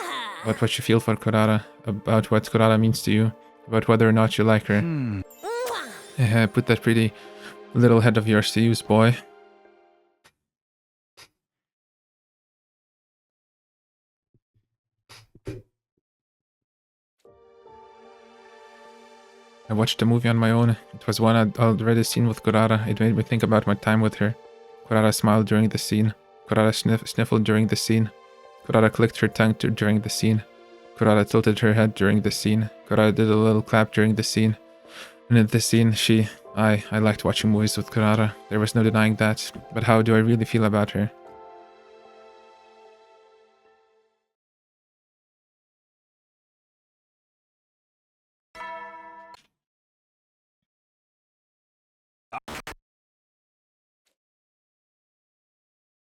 Speaker 1: about what you feel for Kurara, about what Kurara means to you, about whether or not you like her. Put that pretty little head of yours to use, boy. I watched the movie on my own. It was one I'd already seen with Kurara. It made me think about my time with her. Kurara smiled during the scene. Kurara sniffled during the scene. Kurara clicked her tongue during the scene. Kurara tilted her head during the scene. Kurara did a little clap during the scene. And in this scene, I liked watching movies with Kurara. There was no denying that. But how do I really feel about her?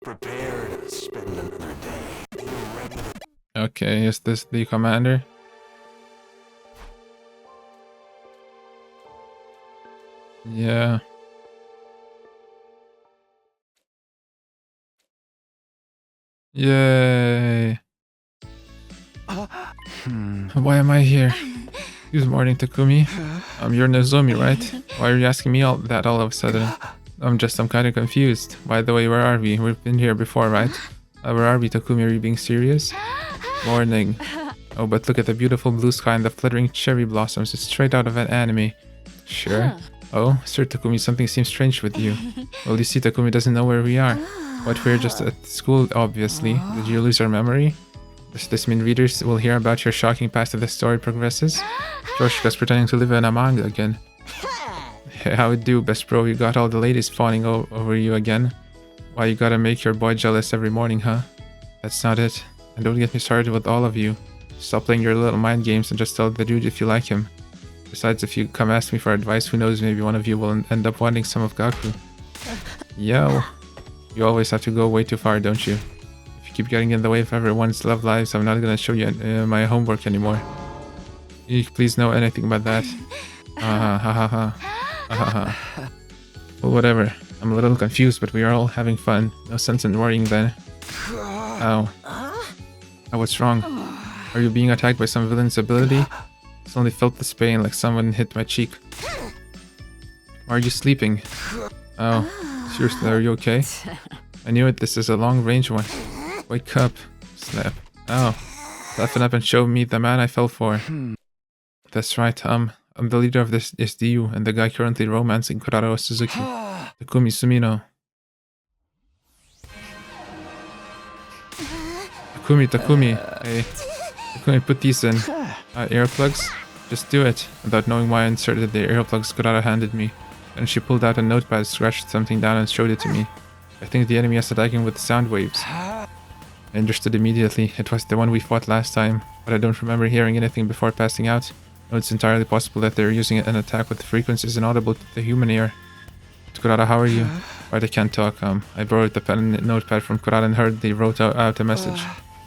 Speaker 15: Prepare to spend another day.
Speaker 1: Okay, is this the commander? Yeah. Yay. Why am I here? Good morning, Takumi. I'm your Nozomi, right? Why are you asking me all that all of a sudden? I'm kind of confused. By the way, where are we? We've been here before, right? Where are we, Takumi? Are you being serious? Morning. Oh, but look at the beautiful blue sky and the fluttering cherry blossoms. It's straight out of an anime. Sure. Oh, Sir Takumi, something seems strange with you. Well, you see, Takumi doesn't know where we are. What, we're just at school, obviously. Did you lose your memory? Does this mean readers will hear about your shocking past as the story progresses? Georgica's pretending to live in a manga again. Hey, how it do, best bro? You got all the ladies fawning over you again? Why you gotta make your boy jealous every morning, huh? That's not it. And don't get me started with all of you. Stop playing your little mind games and just tell the dude if you like him. Besides, if you come ask me for advice, who knows, maybe one of you will end up wanting some of Gaku. Yo. You always have to go way too far, don't you? If you keep getting in the way of everyone's love lives, I'm not gonna show you my homework anymore. Please know anything about that. Ha ha ha ha. Well, whatever. I'm a little confused, but we are all having fun. No sense in worrying then. Ow. Oh, what's wrong? Are you being attacked by some villain's ability? I suddenly felt this pain, like someone hit my cheek. Why are you sleeping? Oh, seriously, are you okay? I knew it, this is a long-range one. Wake up. Snap. Oh. Toughen up and show me the man I fell for. That's right, I'm the leader of this SDU and the guy currently romancing Kurara Suzuki. Takumi Sumino. Takumi. Hey. Takumi, put these in. Earplugs? Just do it. Without knowing why I inserted the earplugs Kurara handed me. And she pulled out a notepad, scratched something down and showed it to me. I think the enemy is attacking with sound waves. I understood immediately. It was the one we fought last time, but I don't remember hearing anything before passing out. No, it's entirely possible that they're using an attack with frequencies inaudible to the human ear. Kurara, how are you? Right, I can't talk. I borrowed the pen and notepad from Kurara and heard they wrote out a message.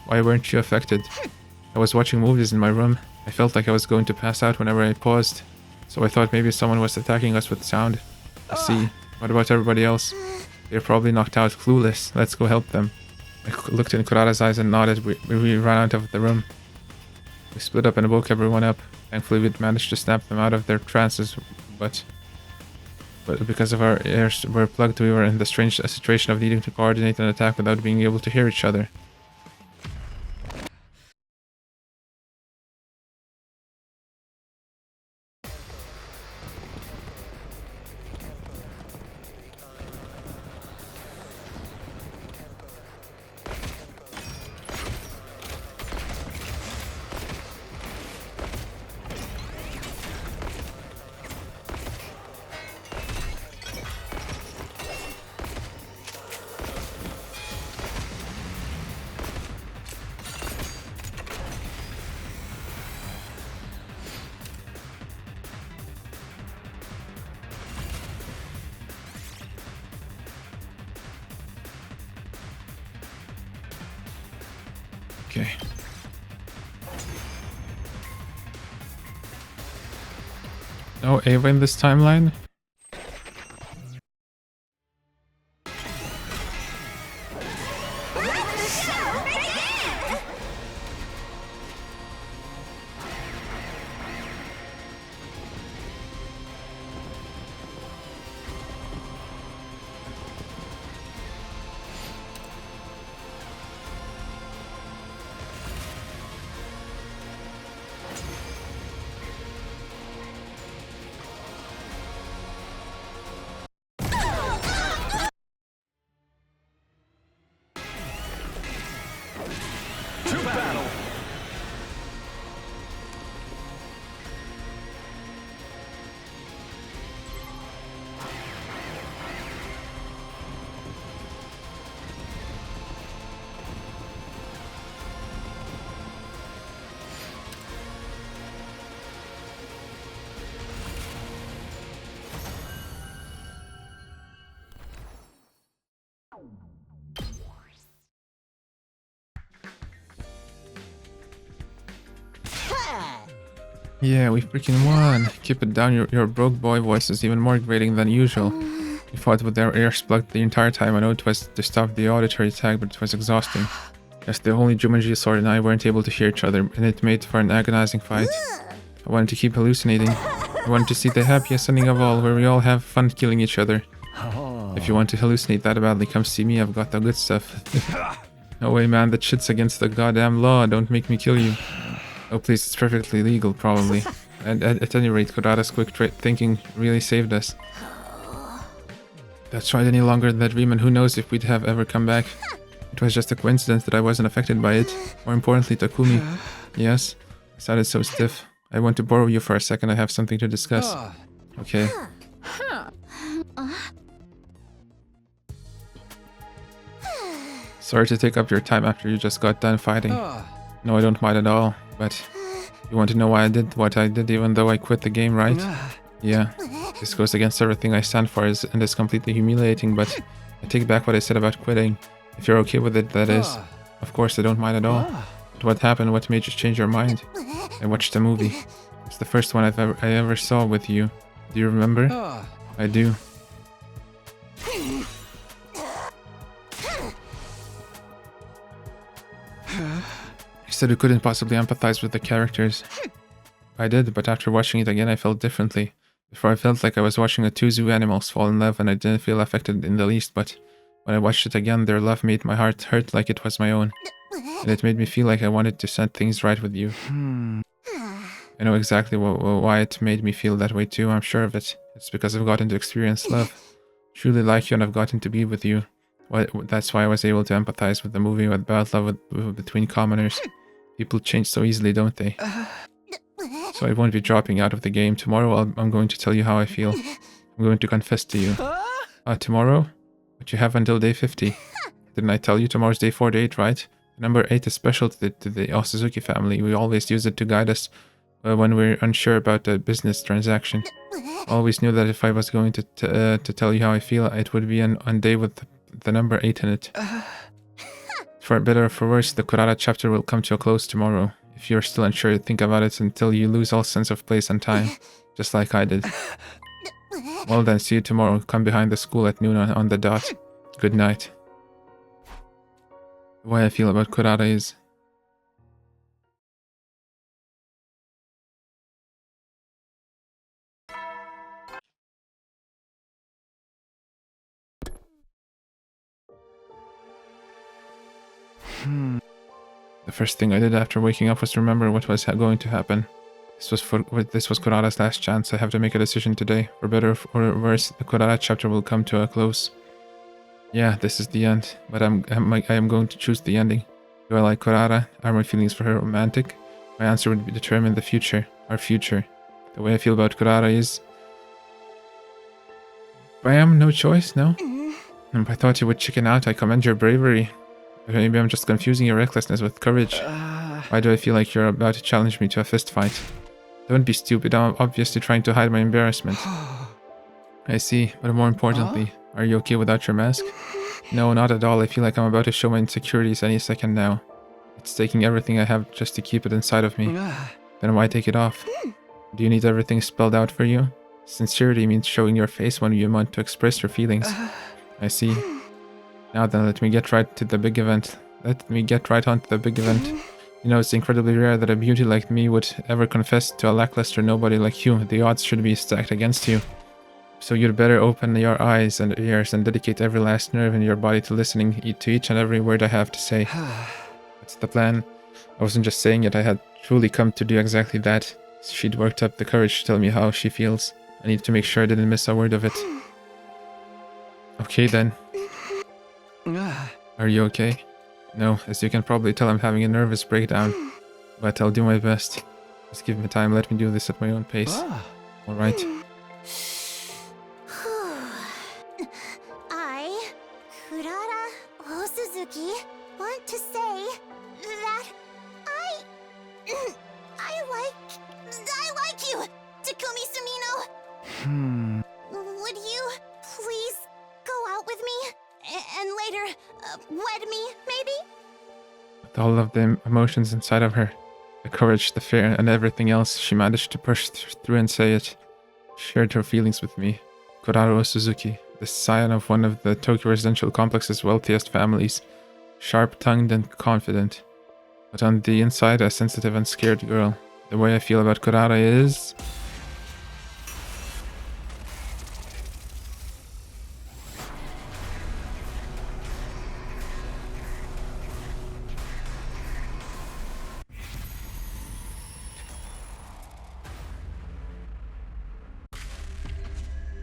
Speaker 1: Why weren't you affected? I was watching movies in my room. I felt like I was going to pass out whenever I paused. So I thought maybe someone was attacking us with sound. I see. What about everybody else? They're probably knocked out, clueless. Let's go help them. I looked in Kurara's eyes and nodded. We ran out of the room. We split up and woke everyone up. Thankfully, we'd managed to snap them out of their trances, but because of our ears were plugged, we were in the strange situation of needing to coordinate an attack without being able to hear each other. Okay. No Ava in this timeline? Yeah, we freaking won. Keep it down, your broke boy voice is even more grating than usual. We fought with our ears plugged the entire time. I know it was to stop the auditory attack, but it was exhausting. Yes, the only Jumanji sword and I weren't able to hear each other, and it made for an agonizing fight. I wanted to keep hallucinating. I wanted to see the happiest ending of all, where we all have fun killing each other. If you want to hallucinate that badly, come see me, I've got the good stuff. No way, man, that shit's against the goddamn law, don't make me kill you. Oh please, it's perfectly legal, probably. And at any rate, Kurara's quick thinking really saved us. That's right, any longer than that dream, and who knows if we'd have ever come back. It was just a coincidence that I wasn't affected by it. More importantly, Takumi. Yes? I sounded so stiff. I want to borrow you for a second. I have something to discuss. Okay. Sorry to take up your time after you just got done fighting. No, I don't mind at all, but you want to know why I did what I did even though I quit the game, right? Yeah. This goes against everything I stand for and is completely humiliating, but I take back what I said about quitting. If you're okay with it, that is. Of course, I don't mind at all. But what happened? What made you change your mind? I watched the movie. It's the first one I ever saw with you. Do you remember? I do. You said you couldn't possibly empathize with the characters. I did, but after watching it again, I felt differently. Before I felt like I was watching the two zoo animals fall in love and I didn't feel affected in the least, but when I watched it again, their love made my heart hurt like it was my own. And it made me feel like I wanted to set things right with you. I know exactly why it made me feel that way too, I'm sure of it. It's because I've gotten to experience love. Truly like you and I've gotten to be with you. That's why I was able to empathize with the movie about love between commoners. People change so easily, don't they? So I won't be dropping out of the game. Tomorrow I'm going to tell you how I feel. I'm going to confess to you. Tomorrow? But you have until day 50. Didn't I tell you tomorrow's day 48, right? Number 8 is special to the Osuzuki family. We always use it to guide us when we're unsure about a business transaction. I always knew that if I was going to tell you how I feel, it would be on day with the number 8 in it. For better or for worse, the Kurara chapter will come to a close tomorrow. If you're still unsure, think about it until you lose all sense of place and time, just like I did. Well then, see you tomorrow. Come behind the school at noon on the dot. Good night. The way I feel about Kurara is... The first thing I did after waking up was to remember what was going to happen. This was Kurara's last chance. I have to make a decision today. For better or worse, the Kurara chapter will come to a close. Yeah, this is the end, but I am going to choose the ending. Do I like Kurara? Are my feelings for her romantic? My answer would determine the future, our future. The way I feel about Kurara is... Bam, no choice, no? If I thought you would chicken out, I commend your bravery. Maybe I'm just confusing your recklessness with courage. Why do I feel like you're about to challenge me to a fist fight? Don't be stupid, I'm obviously trying to hide my embarrassment. I see, but more importantly, are you okay without your mask? No, not at all. I feel like I'm about to show my insecurities any second now. It's taking everything I have just to keep it inside of me. Then why take it off? Do you need everything spelled out for you? Sincerity means showing your face when you want to express your feelings. I see. Now then, let me get right to the big event. Let me get right on to the big event. You know, it's incredibly rare that a beauty like me would ever confess to a lackluster nobody like you. The odds should be stacked against you. So you'd better open your eyes and ears and dedicate every last nerve in your body to listening to each and every word I have to say. That's the plan. I wasn't just saying it, I had truly come to do exactly that. She'd worked up the courage to tell me how she feels. I need to make sure I didn't miss a word of it. Okay then. Are you okay? No, as you can probably tell, I'm having a nervous breakdown. But I'll do my best. Just give me time, let me do this at my own pace. Alright.
Speaker 2: I, Kurara Osuzuki, want to say that I like you, Takumi Sumino. Would you please go out with me? And later, wed me, maybe?
Speaker 1: With all of the emotions inside of her, the courage, the fear, and everything else, she managed to push through and say it. She shared her feelings with me. Kurara Osuzuki, the scion of one of the Tokyo residential complex's wealthiest families, sharp-tongued and confident, but on the inside a sensitive and scared girl. The way I feel about Kurara is...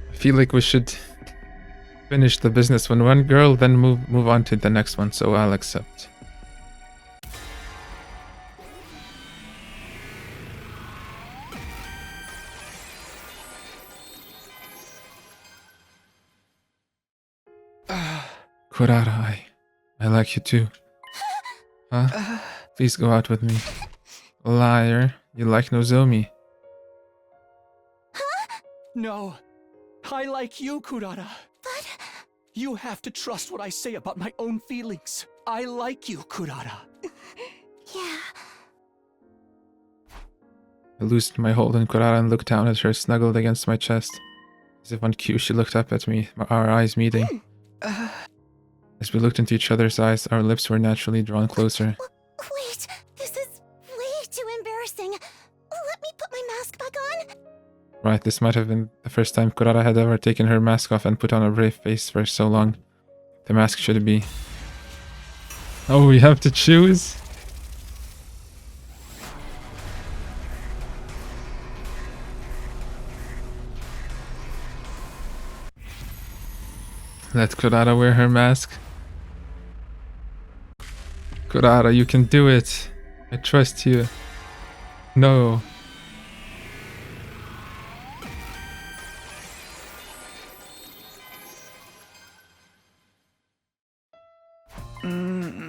Speaker 1: I feel like we should Finish the business when one girl, then move on to the next one, so I'll accept. Kurara, I like you too. Huh? Please go out with me. Liar, you like Nozomi.
Speaker 13: No, I like you, Kurara.
Speaker 2: But...
Speaker 13: You have to trust what I say about my own feelings. I like you, Kurara.
Speaker 2: Yeah.
Speaker 1: I loosened my hold on Kurara and looked down at her, snuggled against my chest. As if on cue, she looked up at me, our eyes meeting. As we looked into each other's eyes, our lips were naturally drawn closer.
Speaker 2: Wait, this is way too embarrassing. Let me put my mask back on.
Speaker 1: Right, this might have been the first time Kurara had ever taken her mask off and put on a brave face for so long. The mask should be... Oh, we have to choose? Let Kurara wear her mask. Kurara, you can do it. I trust you. No.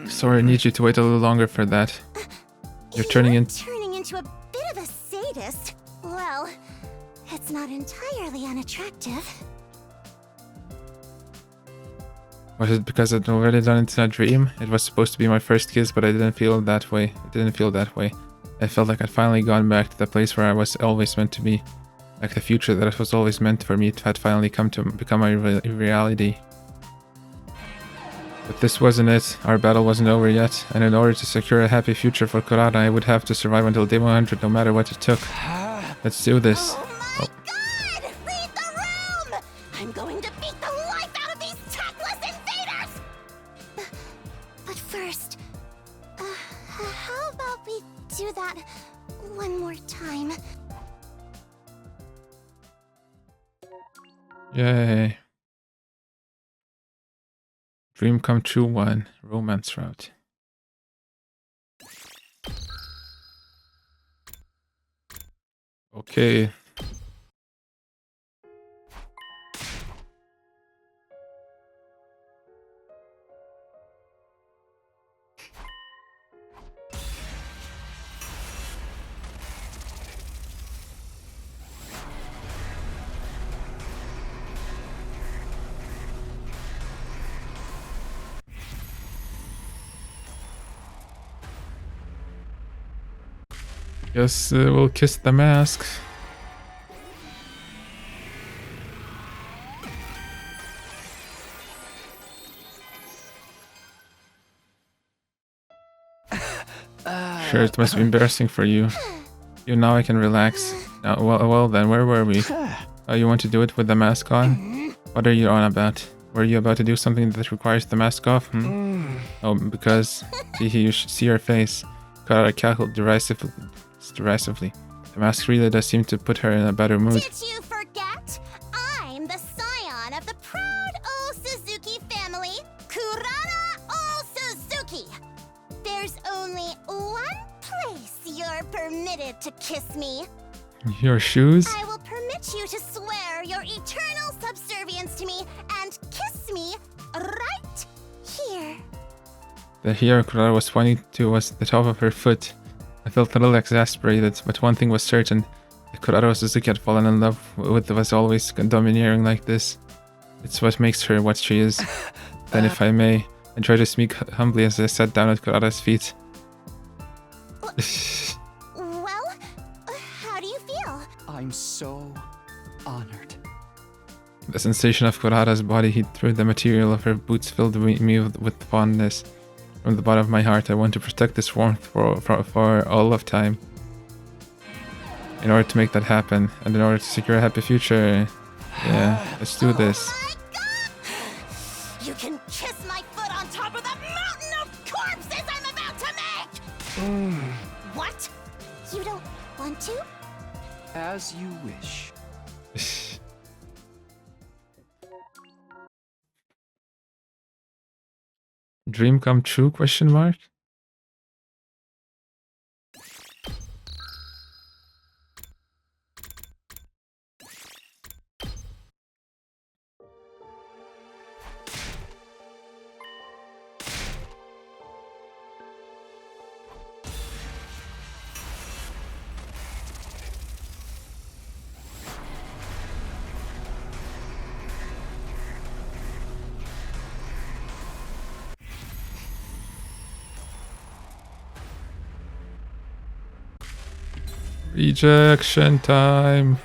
Speaker 1: Sorry, I need you to wait a little longer for that. You're turning
Speaker 2: into a bit of a sadist. Well, it's not entirely unattractive.
Speaker 1: Was it because I'd already done it in a dream? It was supposed to be my first kiss, but I didn't feel that way. It didn't feel that way. I felt like I'd finally gone back to the place where I was always meant to be. Like the future that was always meant for me had finally come to become a reality. But this wasn't it. Our battle wasn't over yet, and in order to secure a happy future for Kurara, I would have to survive until day 100 no matter what it took. Let's do this.
Speaker 2: God! Leave the room! I'm going to beat the life out of these tactless invaders! But first, how about we do that one more time?
Speaker 1: Yay. Dream come true 1. Romance route. Okay. Guess we'll kiss the mask. Sure, it must be embarrassing for you. Now I can relax. Now, well then, where were we? Oh, you want to do it with the mask on? What are you on about? Were you about to do something that requires the mask off? Oh, because... you should see her face. Kurara cackled derisively. The mask really does seem to put her in a better mood.
Speaker 2: Did you forget? I'm the scion of the proud old Suzuki family, Kurara Old Suzuki. There's only one place you're permitted to kiss me.
Speaker 1: Your shoes?
Speaker 2: I will permit you to swear your eternal subservience to me and kiss me right here.
Speaker 1: The here Kurara was pointing to was the top of her foot. I felt a little exasperated, but one thing was certain. If Kurara Suzuki had fallen in love with was always domineering like this. It's what makes her what she is. Then if I may, I tried to speak humbly as I sat down at Kurara's feet.
Speaker 2: Well, how do you feel?
Speaker 13: I'm so honored.
Speaker 1: The sensation of Kurara's body heat through the material of her boots filled me with fondness. From the bottom of my heart, I want to protect this warmth for all of time. In order to make that happen, and in order to secure a happy future, yeah, let's do this.
Speaker 2: You can kiss my foot on top of the mountain of corpses I'm about to make! What? You don't want to?
Speaker 13: As you wish.
Speaker 1: Dream come true, question mark? Rejection time.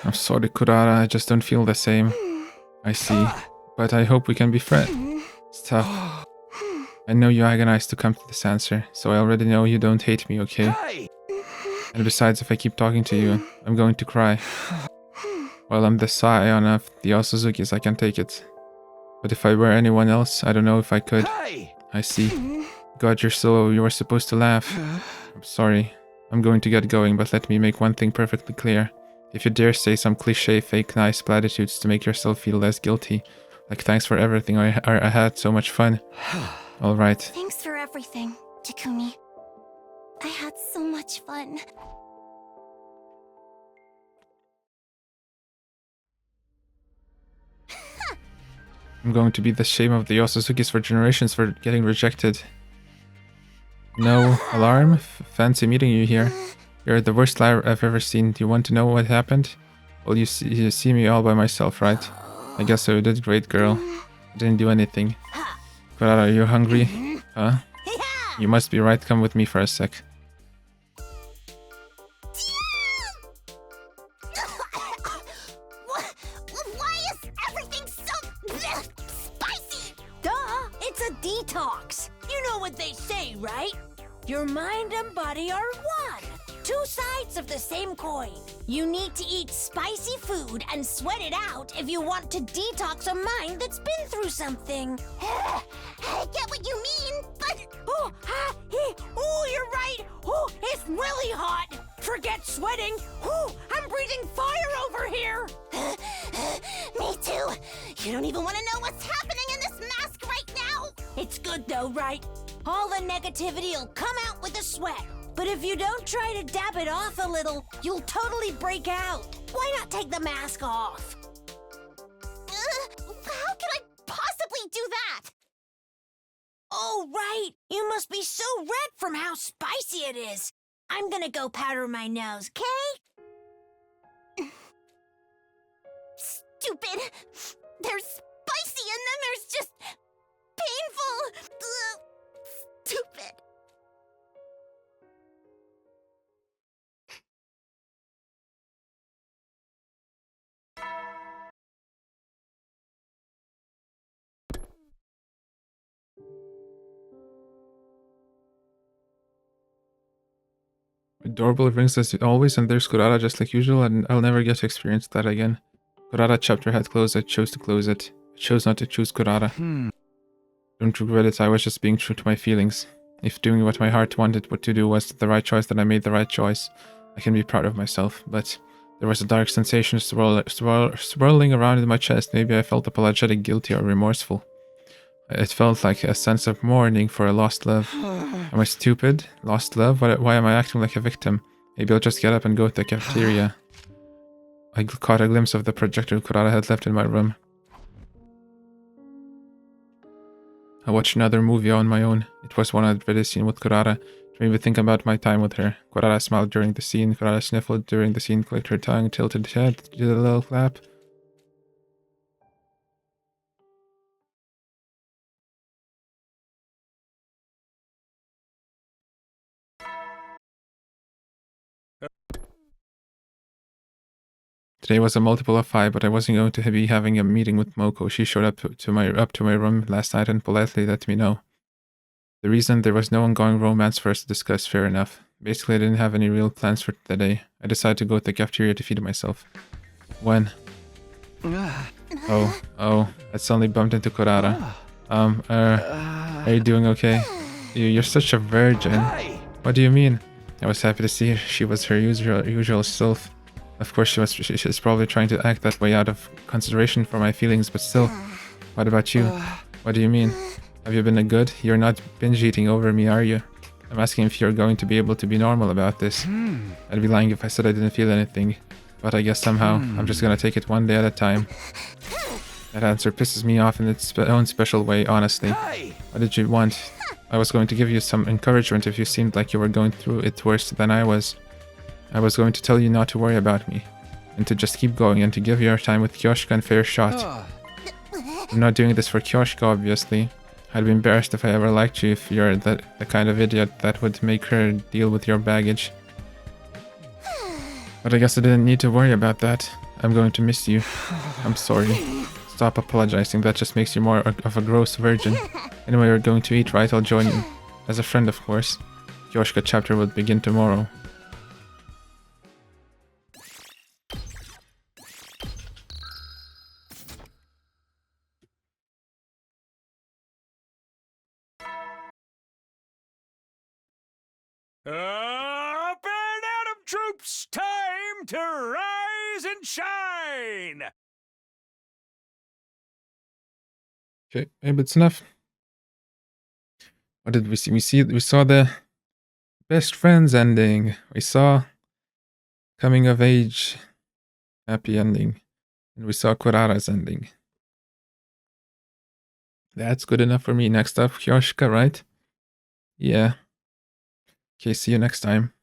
Speaker 1: I'm sorry, Kurara, I just don't feel the same. I see. But I hope we can be friends. Stop. I know you agonized to come to this answer, so I already know you don't hate me, okay? And besides, if I keep talking to you, I'm going to cry. While I'm the scion of the Osuzukis, I can take it. But if I were anyone else, I don't know if I could. I see. God, you were supposed to laugh. I'm sorry. I'm going to get going, but let me make one thing perfectly clear. If you dare say some cliché, fake, nice platitudes to make yourself feel less guilty, like thanks for everything, I had so much fun. Alright.
Speaker 2: Thanks for everything, Takumi. I had so much fun.
Speaker 1: I'm going to be the shame of the Osuzukis for generations for getting rejected. No alarm? Fancy meeting you here. You're the worst liar I've ever seen. Do you want to know what happened? Well, you see me all by myself, right? I guess so. You did great, girl. I didn't do anything. Kurara, are you hungry? Huh? You must be right. Come with me for a sec.
Speaker 2: Why is everything so spicy? Duh, it's a detox. You know what they say, right? Your mind and body are one. Two sides of the same coin. You need to eat spicy food and sweat it out if you want to detox a mind that's been through something. I get what you mean, but... Oh, you're right. Oh, it's really hot. Forget sweating. Oh, I'm breathing fire over here. Me too. You don't even want to know what's happening in this mask right now. It's good though, right? All the negativity will come out with a sweat. But if you don't try to dab it off a little, you'll totally break out. Why not take the mask off? How can I possibly do that? Oh, right. You must be so red from how spicy it is. I'm gonna go powder my nose, okay? Stupid. There's spicy and then there's just painful. Stupid.
Speaker 1: My doorbell rings as always, and there's Kurara just like usual, and I'll never get to experience that again. Kurara chapter had closed. I chose to close it. I chose not to choose Kurara. Don't regret it. I was just being true to my feelings. If doing what my heart wanted to do was the right choice, then I made the right choice. I can be proud of myself, but there was a dark sensation swirling around in my chest. Maybe I felt apologetic, guilty, or remorseful. It felt like a sense of mourning for a lost love. Am I stupid? Lost love? Why am I acting like a victim? Maybe I'll just get up and go to the cafeteria. I caught a glimpse of the projector Kurara had left in my room. I watched another movie on my own. It was one I'd already seen with Kurara. It made me think about my time with her. Kurara smiled during the scene. Kurara sniffled during the scene, clicked her tongue, tilted her head, did a little clap. Today was a multiple of 5, but I wasn't going to be having a meeting with Moko. She showed up to my room last night and politely let me know. The reason there was no ongoing romance for us to discuss, fair enough. Basically, I didn't have any real plans for the day. I decided to go to the cafeteria to feed myself. When? Oh, I suddenly bumped into Kurara. Are you doing okay? You're such a virgin. What do you mean? I was happy to see she was her usual self. Of course, she's probably trying to act that way out of consideration for my feelings, but still. What about you? What do you mean? Have you been a good? You're not binge eating over me, are you? I'm asking if you're going to be able to be normal about this. I'd be lying if I said I didn't feel anything. But I guess somehow, I'm just gonna take it one day at a time. That answer pisses me off in its own special way, honestly. What did you want? I was going to give you some encouragement if you seemed like you were going through it worse than I was. I was going to tell you not to worry about me, and to just keep going and to give your time with Kyoshka a fair shot. I'm not doing this for Kyoshka, obviously. I'd be embarrassed if I ever liked you if you're the kind of idiot that would make her deal with your baggage. But I guess I didn't need to worry about that. I'm going to miss you. I'm sorry. Stop apologizing, that just makes you more of a gross virgin. Anyway, you're going to eat, right? I'll join you. As a friend, of course. Kyoshka chapter will begin tomorrow.
Speaker 8: Up and Atom troops, time to rise and shine!
Speaker 1: Okay, maybe it's enough. What did we see? We saw the best friends ending. We saw coming of age happy ending. And we saw Kurara's ending. That's good enough for me. Next up, Kyoshka, right? Yeah. Okay, see you next time.